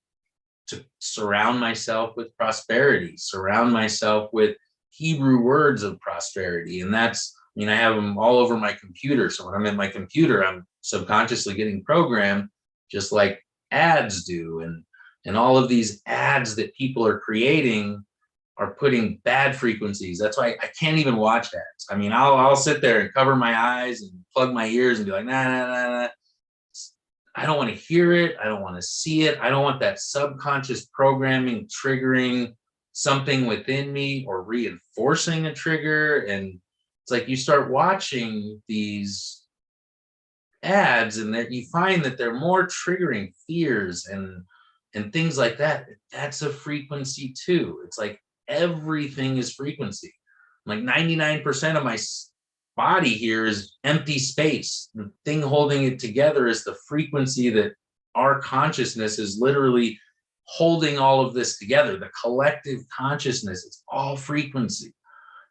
to surround myself with prosperity, surround myself with Hebrew words of prosperity. And that's, I mean, I have them all over my computer. So when I'm in my computer, I'm subconsciously getting programmed just like ads do. And all of these ads that people are creating are putting bad frequencies. That's why I can't even watch ads. I mean, I'll sit there and cover my eyes and plug my ears and be like, nah. I don't want to hear it. I don't want to see it. I don't want that subconscious programming triggering something within me or reinforcing a trigger. And it's like you start watching these ads and that you find that they're more triggering fears and things like that. That's a frequency too. It's like everything is frequency. Like 99% of my body here is empty space. The thing holding it together is the frequency that our consciousness is literally holding all of this together. The collective consciousness, it's all frequency.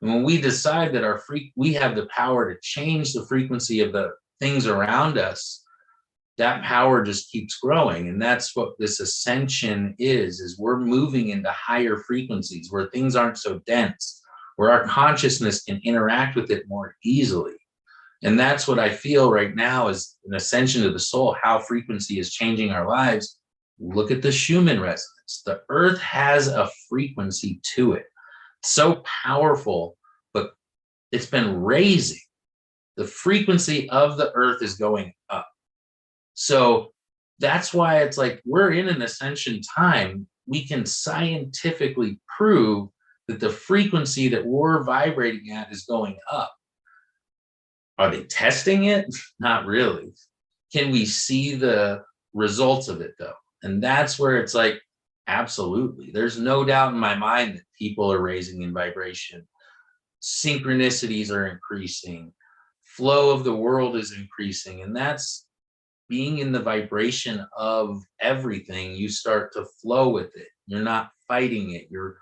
And when we decide that we have the power to change the frequency of the things around us, that power just keeps growing. And that's what this ascension is we're moving into higher frequencies where things aren't so dense, where our consciousness can interact with it more easily. And that's what I feel right now is an ascension of the soul, how frequency is changing our lives. Look at the Schumann resonance. The earth has a frequency to it. It's so powerful, but it's been raising. The frequency of the earth is going up. So that's why it's like we're in an ascension time. We can scientifically prove that the frequency that we're vibrating at is going up. Are they testing it? Not really. Can we see the results of it though? And that's where it's like, absolutely. There's no doubt in my mind that people are raising in vibration. Synchronicities are increasing. Flow of the world is increasing. And that's being in the vibration of everything. You start to flow with it. You're not fighting it. You're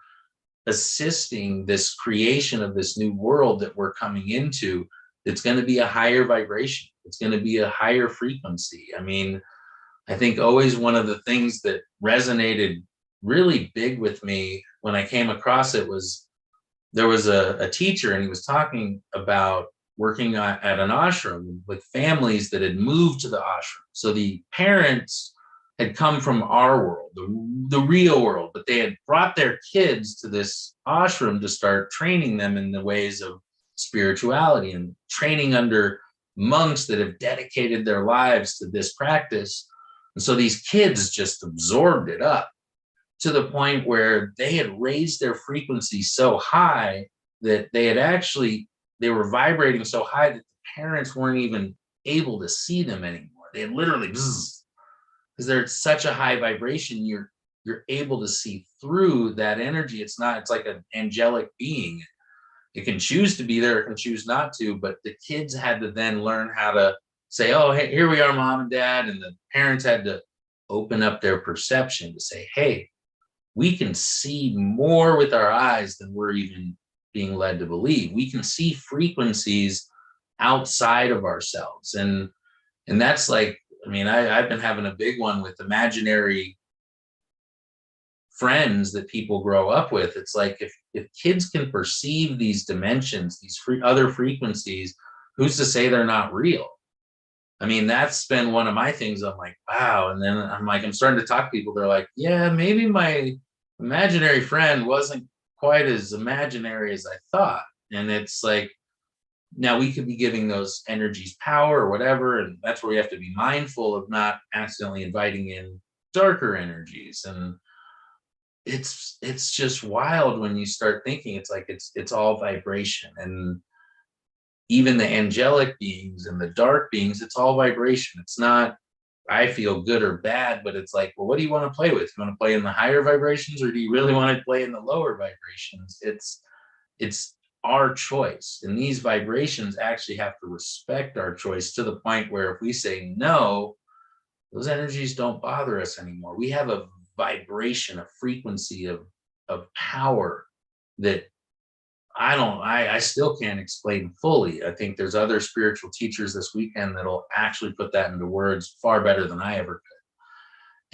assisting this creation of this new world that we're coming into. It's going to be a higher vibration. It's going to be a higher frequency. I mean, I think always one of the things that resonated really big with me when I came across it was there was a teacher and he was talking about working at an ashram with families that had moved to the ashram. So the parents had come from our world, the real world, but they had brought their kids to this ashram to start training them in the ways of spirituality and training under monks that have dedicated their lives to this practice. And so these kids just absorbed it up to the point where they had raised their frequency so high that they were vibrating so high that the parents weren't even able to see them anymore. They had literally, because they're at such a high vibration, you're able to see through that energy. It's like an angelic being. It can choose to be there, it can choose not to, but the kids had to then learn how to say, oh, hey, here we are, mom and dad. And the parents had to open up their perception to say, hey, we can see more with our eyes than we're even being led to believe. We can see frequencies outside of ourselves. And that's like, I mean, I've been having a big one with imaginary friends that people grow up with. It's like if kids can perceive these dimensions, these other frequencies, who's to say they're not real? I mean, that's been one of my things. I'm like, wow. And then I'm starting to talk to people. They're like, yeah, maybe my imaginary friend wasn't quite as imaginary as I thought. And it's like, now we could be giving those energies power or whatever. And that's where we have to be mindful of not accidentally inviting in darker energies. And it's just wild when you start thinking it's like it's all vibration. And even the angelic beings and the dark beings, it's all vibration. It's not, I feel, good or bad, but it's like, well, what do you want to play with? You want to play in the higher vibrations, or do you really want to play in the lower vibrations? It's our choice. And these vibrations actually have to respect our choice to the point where if we say no, those energies don't bother us anymore. We have a vibration, a frequency of power that I still can't explain fully. I think there's other spiritual teachers this weekend that'll actually put that into words far better than I ever could.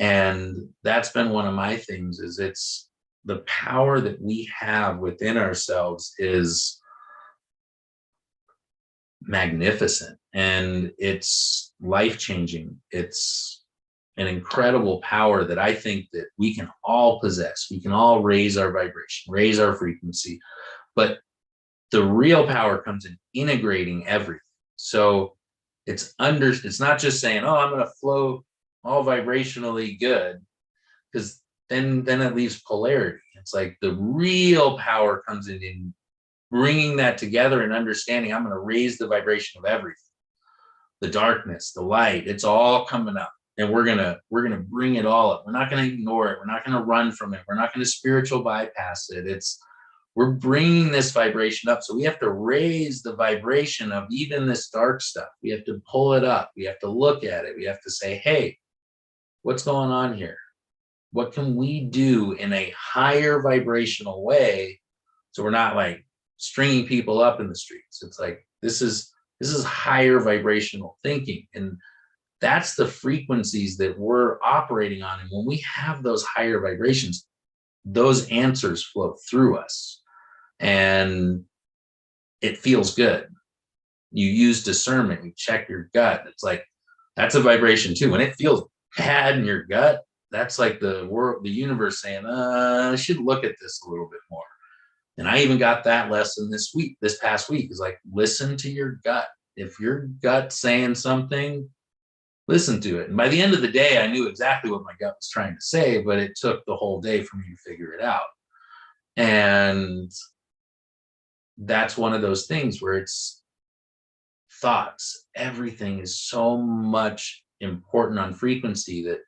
And that's been one of my things, is it's the power that we have within ourselves is magnificent, and it's life-changing. It's an incredible power that I think that we can all possess. We can all raise our vibration, raise our frequency, but the real power comes in integrating everything. So it's not just saying, oh, I'm going to flow all vibrationally good, because then it leaves polarity. It's like the real power comes in bringing that together and understanding I'm going to raise the vibration of everything. The darkness, the light, it's all coming up, and we're going to bring it all up. We're not going to ignore it. We're not going to run from it. We're not going to spiritual bypass it. We're bringing this vibration up. So we have to raise the vibration of even this dark stuff. We have to pull it up. We have to look at it. We have to say, hey, what's going on here? What can we do in a higher vibrational way? So we're not like stringing people up in the streets. It's like, this is higher vibrational thinking. And that's the frequencies that we're operating on. And when we have those higher vibrations, those answers flow through us and it feels good. You use discernment, you check your gut. It's like, that's a vibration too. When it feels bad in your gut, that's like the universe saying, I should look at this a little bit more. And I even got that lesson this past week, is like, listen to your gut. If your gut's saying something, listen to it. And by the end of the day, I knew exactly what my gut was trying to say, but it took the whole day for me to figure it out. And that's one of those things where it's thoughts. Everything is so much important on frequency that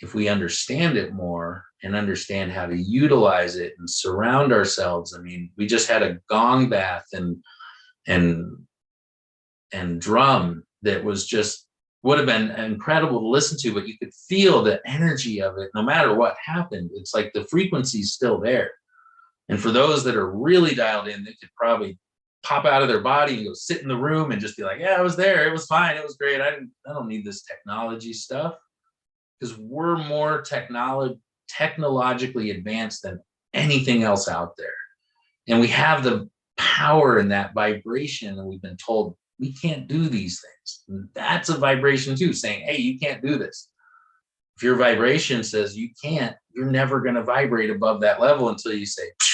if we understand it more and understand how to utilize it and surround ourselves. I mean, we just had a gong bath and drum that was just, would have been incredible to listen to, but you could feel the energy of it no matter what happened. It's like the frequency is still there. And for those that are really dialed in, they could probably pop out of their body and go sit in the room and just be like, yeah, I was there. It was fine. It was great. I don't need this technology stuff, because we're more technologically advanced than anything else out there. And we have the power in that vibration. And we've been told we can't do these things. And that's a vibration too, saying, hey, you can't do this. If your vibration says you can't, you're never going to vibrate above that level until you say, psh.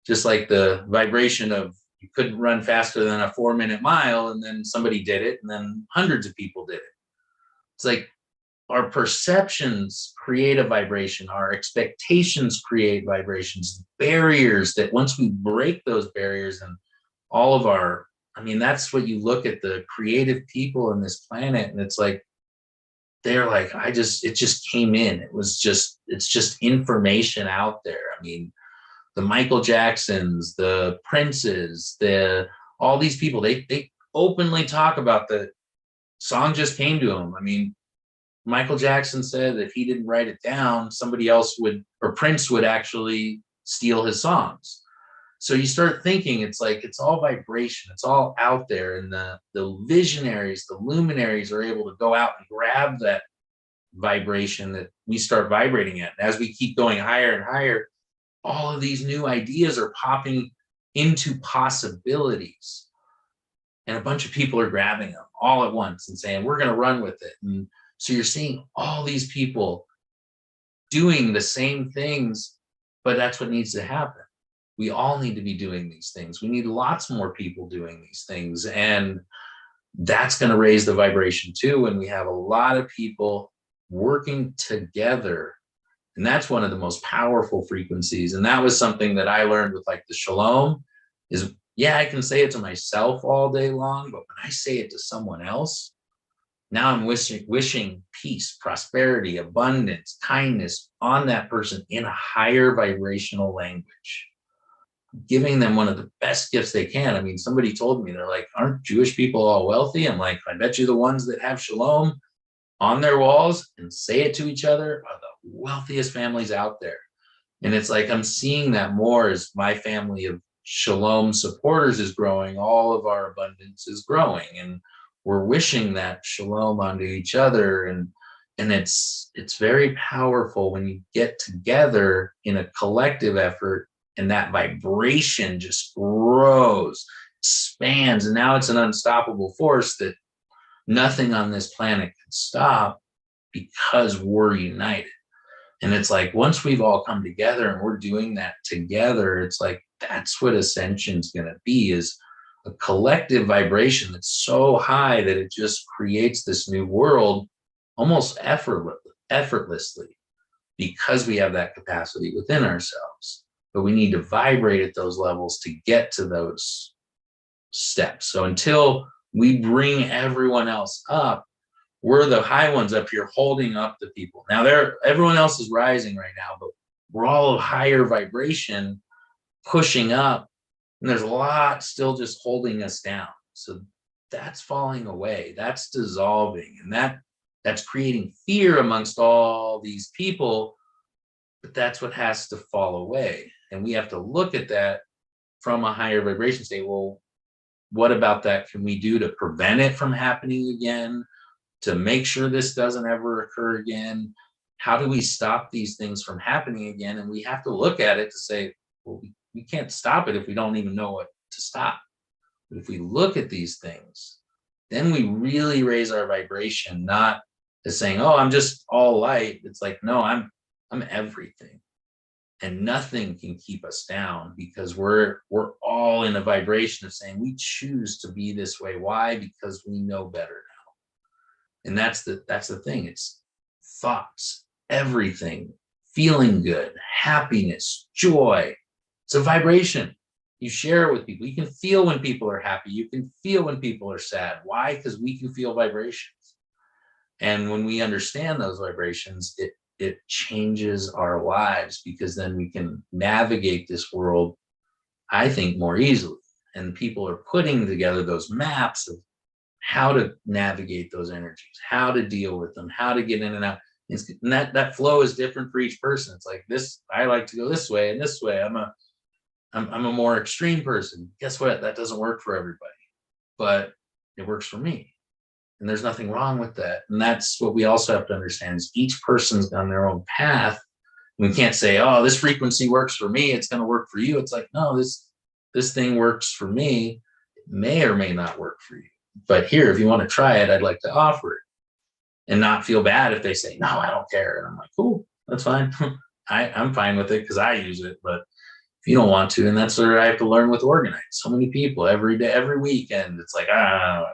Just like the vibration of you couldn't run faster than a 4-minute mile, and then somebody did it, and then hundreds of people did it. It's like our perceptions create a vibration. Our expectations create vibrations, barriers that once we break those barriers, and all of our, I mean, that's what you look at the creative people in this planet, and it's like, they're like, it just came in. It's just information out there. I mean, the Michael Jacksons, the Princes, all these people, they openly talk about the song just came to them. I mean, Michael Jackson said if he didn't write it down, somebody else would, or Prince would actually steal his songs. So you start thinking, it's like, it's all vibration. It's all out there. And the visionaries, the luminaries are able to go out and grab that vibration that we start vibrating at. And as we keep going higher and higher, all of these new ideas are popping into possibilities. And a bunch of people are grabbing them all at once and saying, we're going to run with it. And so you're seeing all these people doing the same things, but that's what needs to happen. We all need to be doing these things. We need lots more people doing these things. And that's going to raise the vibration too. And we have a lot of people working together. And that's one of the most powerful frequencies. And that was something that I learned with like the shalom is, yeah, I can say it to myself all day long, but when I say it to someone else, now I'm wishing peace, prosperity, abundance, kindness on that person in a higher vibrational language, giving them one of the best gifts they can. I mean, somebody told me, they're like, aren't Jewish people all wealthy? I'm like, I bet you the ones that have shalom on their walls and say it to each other are the wealthiest families out there. And it's like, I'm seeing that more as my family of Shalom supporters is growing. All of our abundance is growing, and we're wishing that Shalom onto each other. And it's very powerful when you get together in a collective effort, and that vibration just grows, expands, and now it's an unstoppable force that nothing on this planet can stop because we're united. And it's like, once we've all come together and we're doing that together, it's like, that's what Ascension's going to be, is a collective vibration that's so high that it just creates this new world almost effortlessly, because we have that capacity within ourselves. But we need to vibrate at those levels to get to those steps. So until we bring everyone else up, we're the high ones up here holding up the people. Now everyone else is rising right now, but we're all higher vibration pushing up, and there's a lot still just holding us down. So that's falling away, that's dissolving, and that's creating fear amongst all these people. But that's what has to fall away, and we have to look at that from a higher vibration, say, well, what about that can we do to prevent it from happening again, to make sure this doesn't ever occur again? How do we stop these things from happening again? And we have to look at it to say, well, we can't stop it if we don't even know what to stop. But if we look at these things, then we really raise our vibration, not as saying, oh, I'm just all light. It's like, no, I'm everything. And nothing can keep us down, because we're all in a vibration of saying we choose to be this way. Why? Because we know better now. And that's the thing. It's thoughts, everything, feeling good, happiness, joy. It's a vibration. You share it with people. You can feel when people are happy. You can feel when people are sad. Why? Because we can feel vibrations. And when we understand those vibrations, it changes our lives, because then we can navigate this world, I think, more easily. And people are putting together those maps of how to navigate those energies, how to deal with them, how to get in and out. And that flow is different for each person. It's like, this, I like to go this way and this way. I'm a more extreme person. Guess what? That doesn't work for everybody, but it works for me. And there's nothing wrong with that. And that's what we also have to understand, is each person's on their own path. We can't say, oh, this frequency works for me, it's going to work for you. It's like, no, this thing works for me. It may or may not work for you. But here, if you want to try it, I'd like to offer it, and not feel bad if they say, no, I don't care. And I'm like, cool, that's fine. I'm fine with it because I use it. But if you don't want to, and that's where I have to learn with Organize. So many people every day, every weekend, it's like, whatever.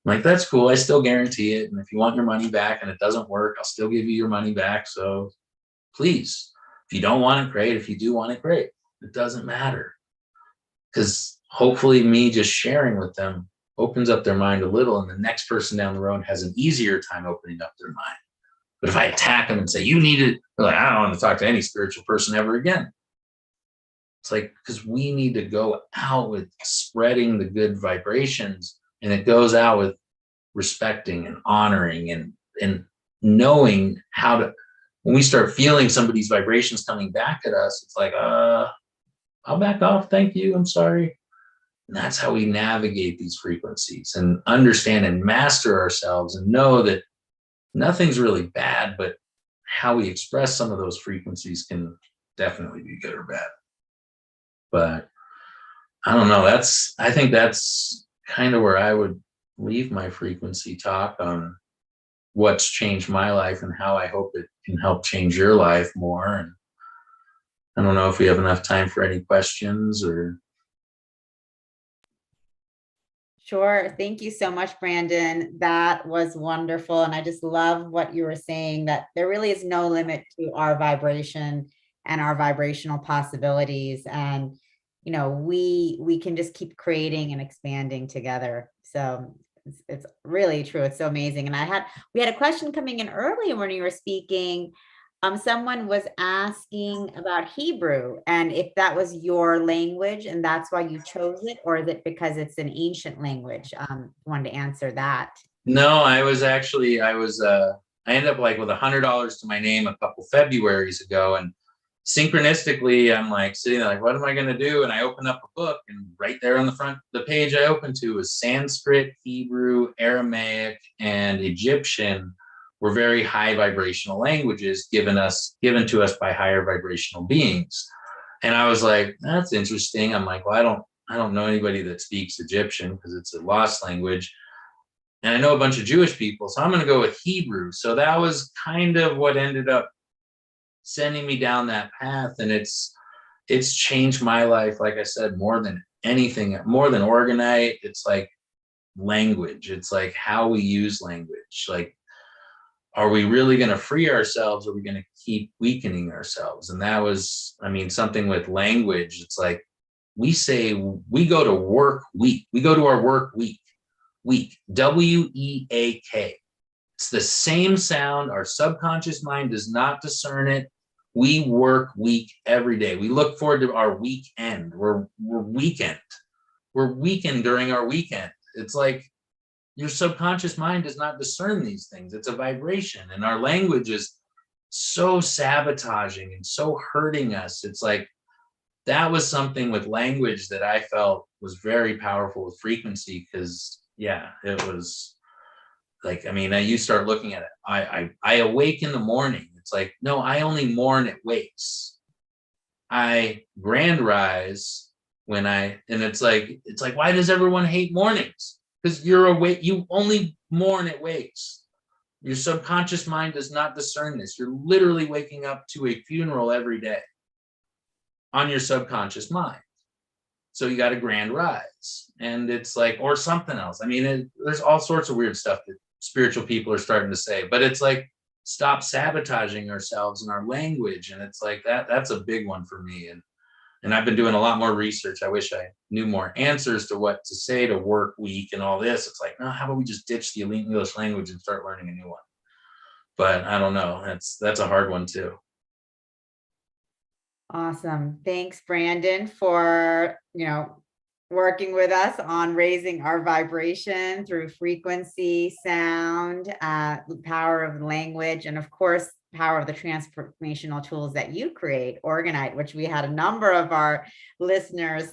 I'm like, that's cool. I still guarantee it. And if you want your money back and it doesn't work, I'll still give you your money back. So please, if you don't want it, great. If you do want it, great. It doesn't matter. Because hopefully me just sharing with them opens up their mind a little, and the next person down the road has an easier time opening up their mind. But if I attack them and say, you need it, they're like, I don't want to talk to any spiritual person ever again. It's like, because we need to go out with spreading the good vibrations, and it goes out with respecting and honoring and knowing how to, when we start feeling somebody's vibrations coming back at us, it's like, I'll back off. Thank you. I'm sorry. And that's how we navigate these frequencies and understand and master ourselves and know that nothing's really bad, but how we express some of those frequencies can definitely be good or bad. But I don't know. I think that's kind of where I would leave my frequency talk on what's changed my life and how I hope it can help change your life more. And I don't know if we have enough time for any questions or. Sure. Thank you so much, Brandon. That was wonderful. And I just love what you were saying, that there really is no limit to our vibration and our vibrational possibilities. And, you know, we can just keep creating and expanding together. So it's really true. It's so amazing. And we had a question coming in earlier when you were speaking. Someone was asking about Hebrew and if that was your language and that's why you chose it, or is it because it's an ancient language? Wanted to answer that. No, I ended up like with $100 to my name a couple Februarys ago, and synchronistically, I'm like sitting there like, what am I going to do? And I open up a book, and right there on the front, the page I opened to was Sanskrit, Hebrew, Aramaic, and Egyptian were very high vibrational languages given to us by higher vibrational beings. And I was like, that's interesting. I'm like, well, I don't know anybody that speaks Egyptian because it's a lost language. And I know a bunch of Jewish people, so I'm going to go with Hebrew. So that was kind of what ended up sending me down that path. And it's changed my life, like I said, more than anything, more than Organite. It's like language. It's like how we use language. Like, are we really going to free ourselves, or are we going to keep weakening ourselves? And that was, I mean, something with language. It's like we say we go to work week. We go to our work week, W-E-A-K. It's the same sound. Our subconscious mind does not discern it. We work week every day. We look forward to our weekend. We're weekend. We're weakened during our weekend. It's like your subconscious mind does not discern these things. It's a vibration, and our language is so sabotaging and so hurting us. It's like that was something with language that I felt was very powerful with frequency, because yeah, it was like, I mean, you start looking at it. I awake in the morning. It's like, no, I only mourn at wakes. I grand rise and it's like, why does everyone hate mornings? Because you're awake, you only mourn at wakes. Your subconscious mind does not discern this. You're literally waking up to a funeral every day on your subconscious mind. So you got a grand rise, and it's like, or something else. I mean, there's all sorts of weird stuff that spiritual people are starting to say, but it's like, stop sabotaging ourselves and our language. And it's like that's a big one for me. And I've been doing a lot more research. I wish I knew more answers to what to say to work week and all this. It's like, no, how about we just ditch the elite English language and start learning a new one? But I don't know. That's a hard one too. Awesome. Thanks, Brandon, for, working with us on raising our vibration through frequency, sound, power of language, and of course, power of the transformational tools that you create, Organite, which we had a number of our listeners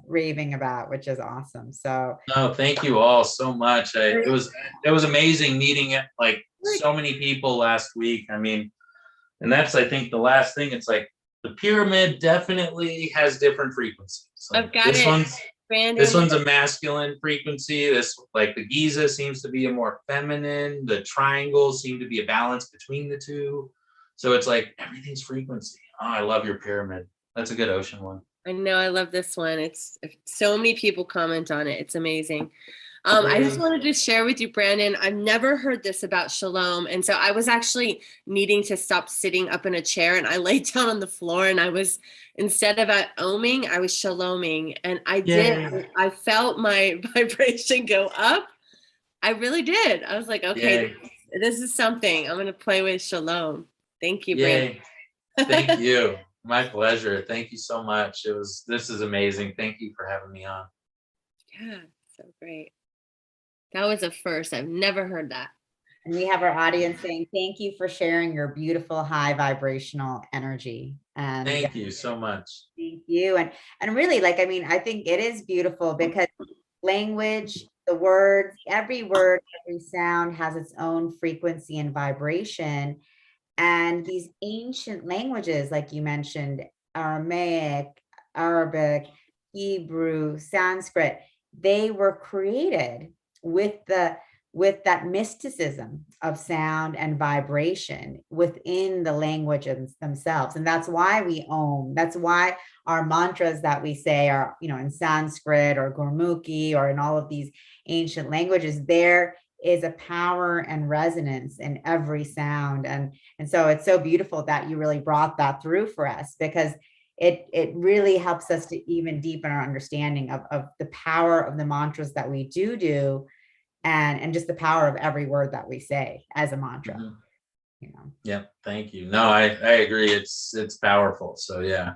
raving about, which is awesome. So, no, thank you all so much. It was amazing meeting like so many people last week. I mean, and that's, I think, the last thing. It's like the pyramid definitely has different frequencies. Like I've got it. Brandon. This one's a masculine frequency. This, like the Giza, seems to be a more feminine. The triangles seem to be a balance between the two. So it's like everything's frequency. Oh, I love your pyramid. That's a good ocean one. I know, I love this one. It's so many people comment on it. It's amazing. I just wanted to share with you, Brandon, I've never heard this about shalom. And so I was actually needing to stop sitting up in a chair, and I laid down on the floor, and I was, instead of oming, I was shaloming. And I did. I felt my vibration go up. I really did. I was like, okay, this is something. I'm going to play with shalom. Thank you, Brandon. Thank you. My pleasure. Thank you so much. This is amazing. Thank you for having me on. Yeah, so great. That was a first. I've never heard that. And we have our audience saying, thank you for sharing your beautiful high vibrational energy. And thank you so much. Thank you. And really, like, I mean, I think it is beautiful because language, the words, every word, every sound has its own frequency and vibration. And these ancient languages, like you mentioned, Aramaic, Arabic, Hebrew, Sanskrit, they were created with that mysticism of sound and vibration within the languages themselves. And that's why we own, that's why our mantras that we say are, in Sanskrit or Gurmukhi or in all of these ancient languages, there is a power and resonance in every sound. And so it's so beautiful that you really brought that through for us, because it really helps us to even deepen our understanding of the power of the mantras that we do and just the power of every word that we say as a mantra. Mm-hmm. Yeah, thank you. No, I agree. It's powerful. So yeah.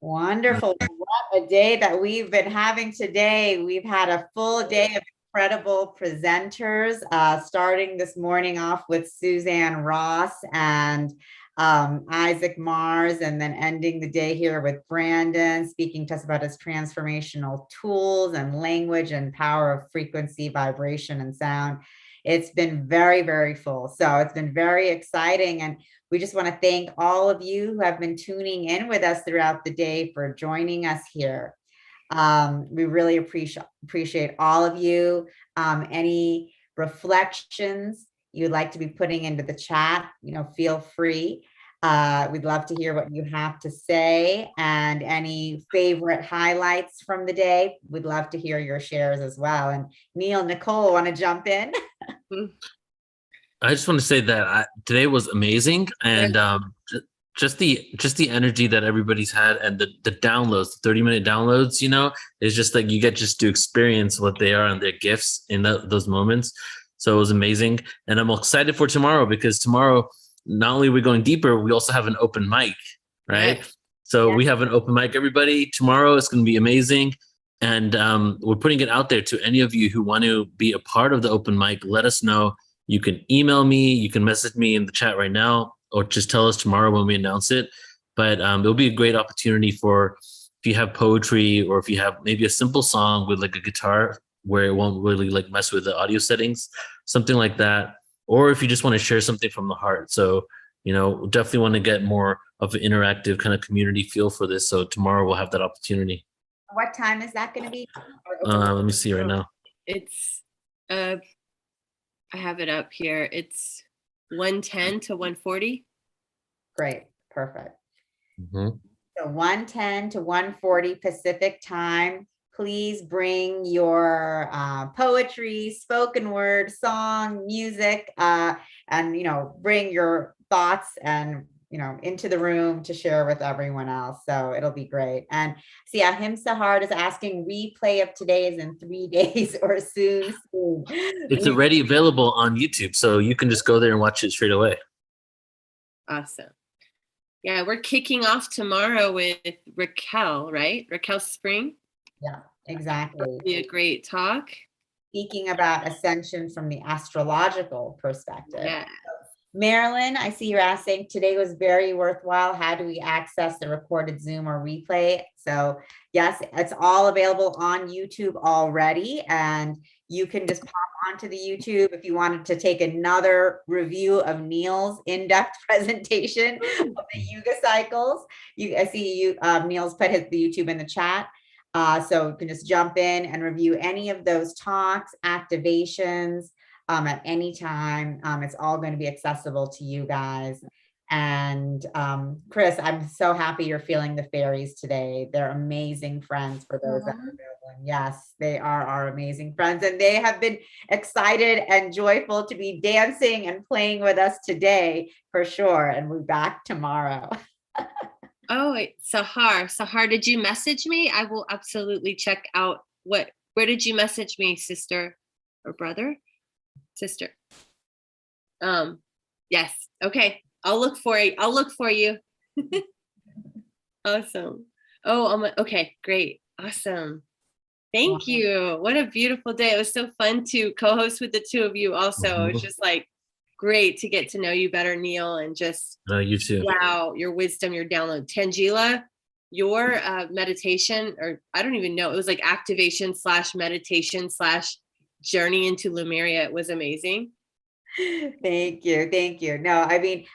Wonderful. What a day that we've been having today. We've had a full day of incredible presenters, starting this morning off with Suzanne Ross and Isaac Mars, and then ending the day here with Brandon, speaking to us about his transformational tools and language and power of frequency, vibration, and sound. It's been very, very full. So it's been very exciting. And we just want to thank all of you who have been tuning in with us throughout the day for joining us here. We really appreciate all of you. Any reflections you'd like to be putting into the chat, feel free. We'd love to hear what you have to say, and any favorite highlights from the day. We'd love to hear your shares as well. And Neil, Nicole, want to jump in? I just want to say that today was amazing, and just the energy that everybody's had, and the downloads, the 30-minute downloads, it's just like you get just to experience what they are and their gifts in those moments. So it was amazing, and I'm excited for tomorrow, because tomorrow not only are we going deeper, we also have an open mic, right? Yes. So we have an open mic, everybody. Tomorrow it's going to be amazing, and we're putting it out there to any of you who want to be a part of the open mic. Let us know. You can email me, you can message me in the chat right now, or just tell us tomorrow when we announce it. But it'll be a great opportunity for, if you have poetry, or if you have maybe a simple song with like a guitar where it won't really like mess with the audio settings, something like that. Or if you just want to share something from the heart. So, definitely want to get more of an interactive kind of community feel for this. So tomorrow we'll have that opportunity. What time is that going to be? Let me see right now. It's, I have it up here. It's 1:10 to 1:40. Great. Perfect. Mm-hmm. So 1:10 to 1:40 Pacific time. Please bring your poetry, spoken word, song, music, and, bring your thoughts and, into the room to share with everyone else. So it'll be great. And see, Ahim Sahar is asking, replay of today is in 3 days or soon. It's already available on YouTube, so you can just go there and watch it straight away. Awesome. Yeah, we're kicking off tomorrow with Raquel, right? Raquel Spring. Yeah, exactly. That'll be a great talk. Speaking about ascension from the astrological perspective. Yeah. Marilyn, I see you're asking, today was very worthwhile. How do we access the recorded Zoom or replay? So yes, it's all available on YouTube already. And you can just pop onto the YouTube if you wanted to take another review of Neil's in-depth presentation of the Yuga cycles. I see Neil's put the YouTube in the chat. So you can just jump in and review any of those talks, activations, at any time. It's all going to be accessible to you guys. And Chris, I'm so happy you're feeling the fairies today. They're amazing friends for those that are available. And yes, they are our amazing friends, and they have been excited and joyful to be dancing and playing with us today for sure. And we're back tomorrow. Oh, wait, Sahar, did you message me? I will absolutely check out where did you message me, sister or brother? Sister. Yes. Okay. I'll look for you. Awesome. Oh, okay, great. Awesome. Thank you. What a beautiful day. It was so fun to co-host with the two of you also. It was just like great to get to know you better, Neil, and just you too. Wow, your wisdom, your download. Tangela, your meditation, or I don't even know, it was like activation / meditation / journey into Lemuria. It was amazing. Thank you. No, I mean,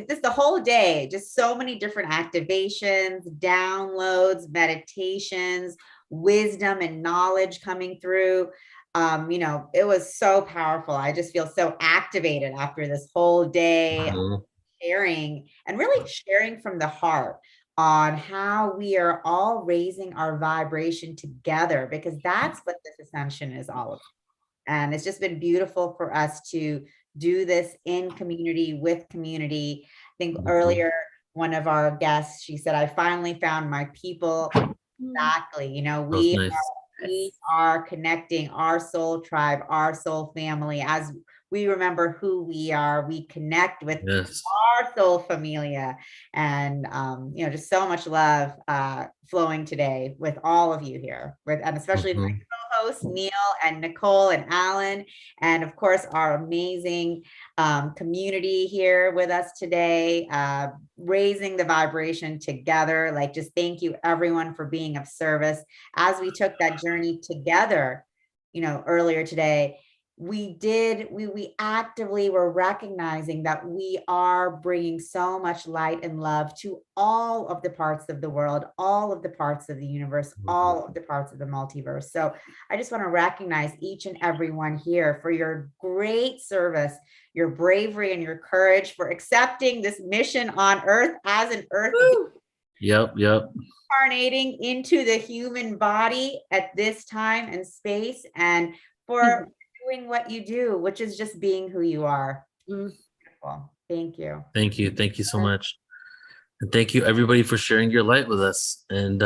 just the whole day, just so many different activations, downloads, meditations, wisdom and knowledge coming through. It was so powerful. I just feel so activated after this whole day sharing from the heart on how we are all raising our vibration together, because that's what this ascension is all about. And it's just been beautiful for us to do this in community with community. I think earlier, one of our guests, she said, I finally found my people. Exactly. We are connecting our soul tribe, our soul family. As we remember who we are, we connect with our our soul familia, and just so much love flowing today with all of you here, and especially my co-hosts Neil and Nicole and Alan, and of course our amazing community here with us today, raising the vibration together. Like, just thank you everyone for being of service as we took that journey together. Earlier today, we actively were recognizing that we are bringing so much light and love to all of the parts of the world, all of the parts of the universe, all of the parts of the multiverse. So I just want to recognize each and every one here for your great service, your bravery and your courage, for accepting this mission on Earth as an Earth. Yep. Incarnating into the human body at this time and space, and for doing what you do, which is just being who you are. Beautiful. Thank you. Thank you so much. And thank you everybody for sharing your light with us. And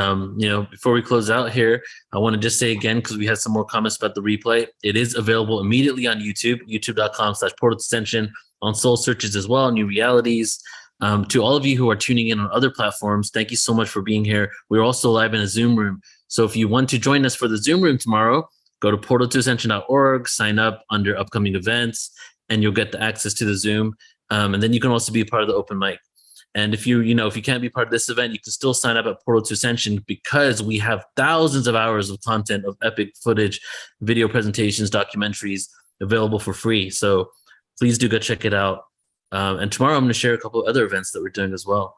before we close out here, I want to just say again, because we had some more comments about the replay, it is available immediately on YouTube, youtube.com/portal ascension, on Soul Searches as well, New Realities. To all of you who are tuning in on other platforms, thank you so much for being here. We're also live in a Zoom room. So if you want to join us for the Zoom room tomorrow, go to portal2ascension.org, sign up under upcoming events, and you'll get the access to the Zoom. And then you can also be a part of the open mic. And if you can't be part of this event, you can still sign up at Portal to Ascension, because we have thousands of hours of content of epic footage, video presentations, documentaries available for free. So please do go check it out. And tomorrow I'm going to share a couple of other events that we're doing as well.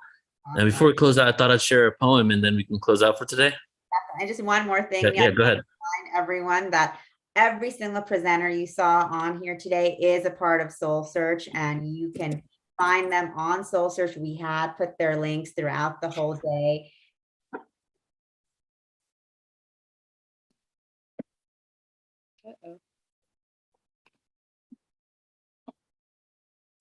And before we close out, I thought I'd share a poem, and then we can close out for today. And just one more thing. Yeah, go ahead. Remind everyone that every single presenter you saw on here today is a part of Soul Search, and you can find them on Soul Search. We had put their links throughout the whole day.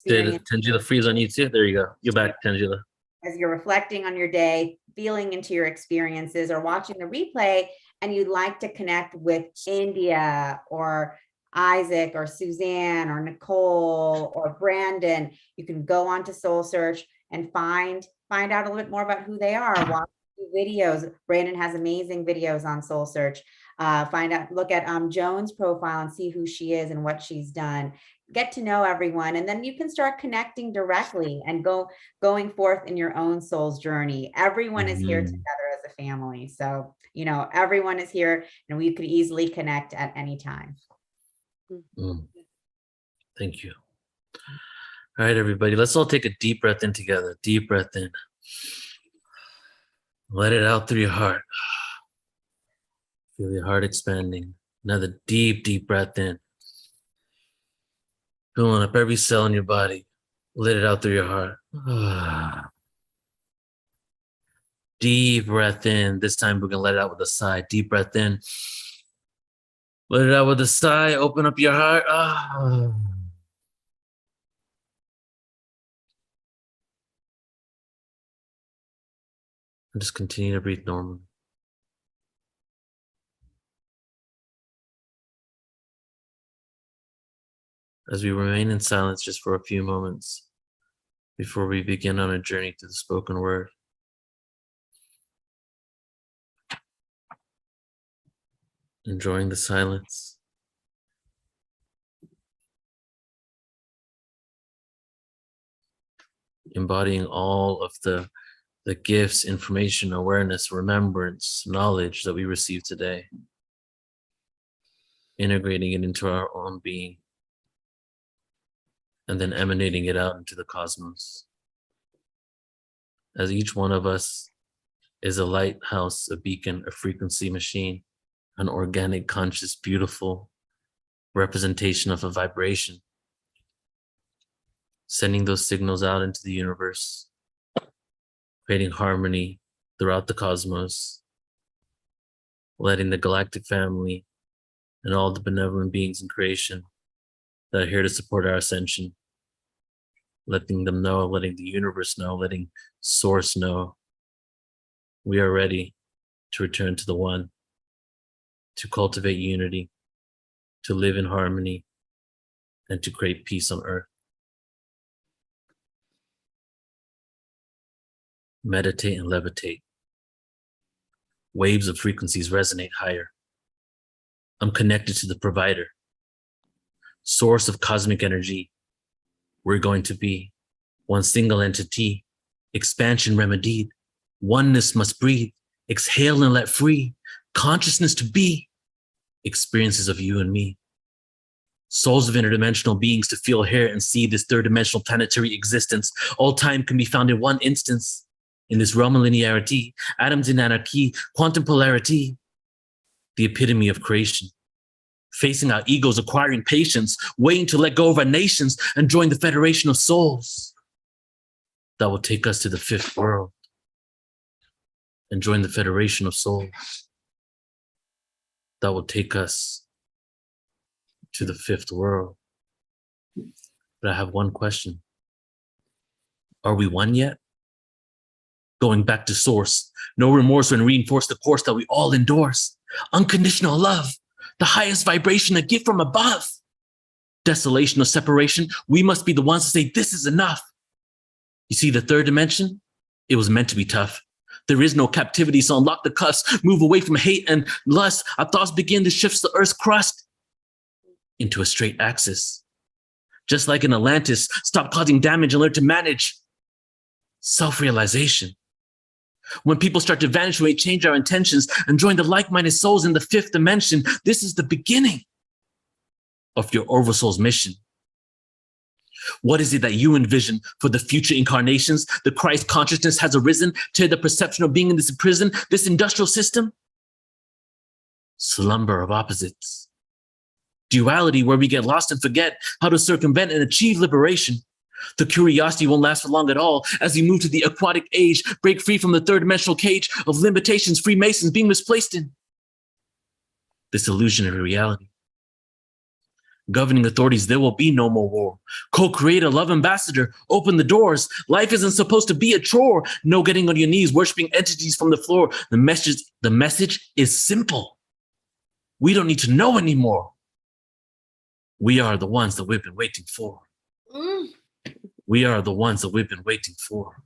Did Tangela freeze on you too? There you go. You're back, Tangela. As you're reflecting on your day, feeling into your experiences, or watching the replay, and you'd like to connect with India or Isaac or Suzanne or Nicole or Brandon, you can go on to Soul Search and find out a little bit more about who they are. Watch videos. Brandon has amazing videos on Soul Search. Look at Joan's profile and see who she is and what she's done. Get to know everyone, and then you can start connecting directly and going forth in your own soul's journey. Everyone is here together as a family. So, everyone is here, and we could easily connect at any time. Thank you. All right, everybody, let's all take a deep breath in together. Deep breath in. Let it out through your heart. Feel your heart expanding. Another deep, deep breath in. Filling up every cell in your body. Let it out through your heart. Deep breath in. This time we're going to let it out with a sigh. Deep breath in. Let it out with a sigh. Open up your heart. And just continue to breathe normally. As we remain in silence just for a few moments before we begin on a journey through the spoken word. Enjoying the silence. Embodying all of the gifts, information, awareness, remembrance, knowledge that we receive today. Integrating it into our own being. And then emanating it out into the cosmos. As each one of us is a lighthouse, a beacon, a frequency machine, an organic, conscious, beautiful representation of a vibration, sending those signals out into the universe, creating harmony throughout the cosmos, letting the galactic family and all the benevolent beings in creation that are here to support our ascension, letting them know, letting the universe know, letting Source know, we are ready to return to the One, to cultivate unity, to live in harmony, and to create peace on Earth. meditate and levitate. Waves of frequencies resonate higher. I'm connected to the provider, source of cosmic energy. We're going to be one single entity, expansion remedied. Oneness must breathe, exhale and let free. Consciousness to be, experiences of you and me. Souls of interdimensional beings to feel, hear, and see this third dimensional planetary existence. All time can be found in one instance. In this realm of linearity, atoms in anarchy, quantum polarity, the epitome of creation. Facing our egos, acquiring patience, waiting to let go of our nations and join the federation of souls that will take us to the fifth world and join the federation of souls that will take us to the fifth world. But I have one question. Are we one yet? Going back to source, no remorse when reinforce the course that we all endorse. Unconditional love, the highest vibration, a gift from above. Desolation or separation, we must be the ones to say this is enough. You see, the third dimension, it was meant to be tough. There is no captivity, so unlock the cuffs, move away from hate and lust. Our thoughts begin to shift the earth's crust into a straight axis. Just like in Atlantis, stop causing damage and learn to manage self-realization. When people start to vanish, we change our intentions and join the like-minded souls in the fifth dimension. This is the beginning of your oversoul's mission. What is it that you envision for the future incarnations? The Christ consciousness has arisen to the perception of being in this prison, this industrial system. Slumber of opposites. Duality where we get lost and forget how to circumvent and achieve liberation. The curiosity won't last for long at all as we move to the aquatic age, break free from the third dimensional cage of limitations, Freemasons being misplaced in this illusionary reality. Governing authorities, there will be no more war. Co-create a love ambassador, open the doors. Life isn't supposed to be a chore. No getting on your knees, worshiping entities from the floor. The message is simple. We don't need to know anymore. We are the ones that we've been waiting for. We are the ones that we've been waiting for.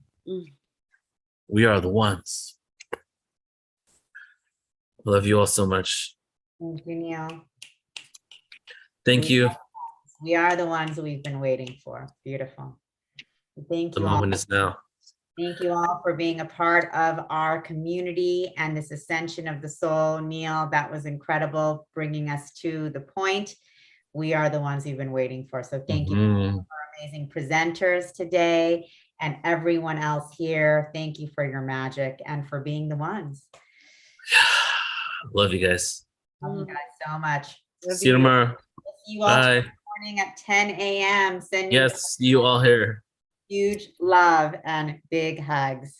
We are the ones. I love you all so much. Thank you, Neil. Thank you. We are the ones we've been waiting for. Beautiful. Thank The you all. moment is now. Thank you all for being a part of our community and this ascension of the soul. Neil, that was incredible, bringing us to the point. We are the ones you've been waiting for. So thank you for our amazing presenters today and everyone else here. Thank you for your magic and for being the ones. Love you guys. Love you guys so much. See you tomorrow. See you all Bye. tomorrow morning at 10 a.m. Send you Yes, you all here. huge love and big hugs.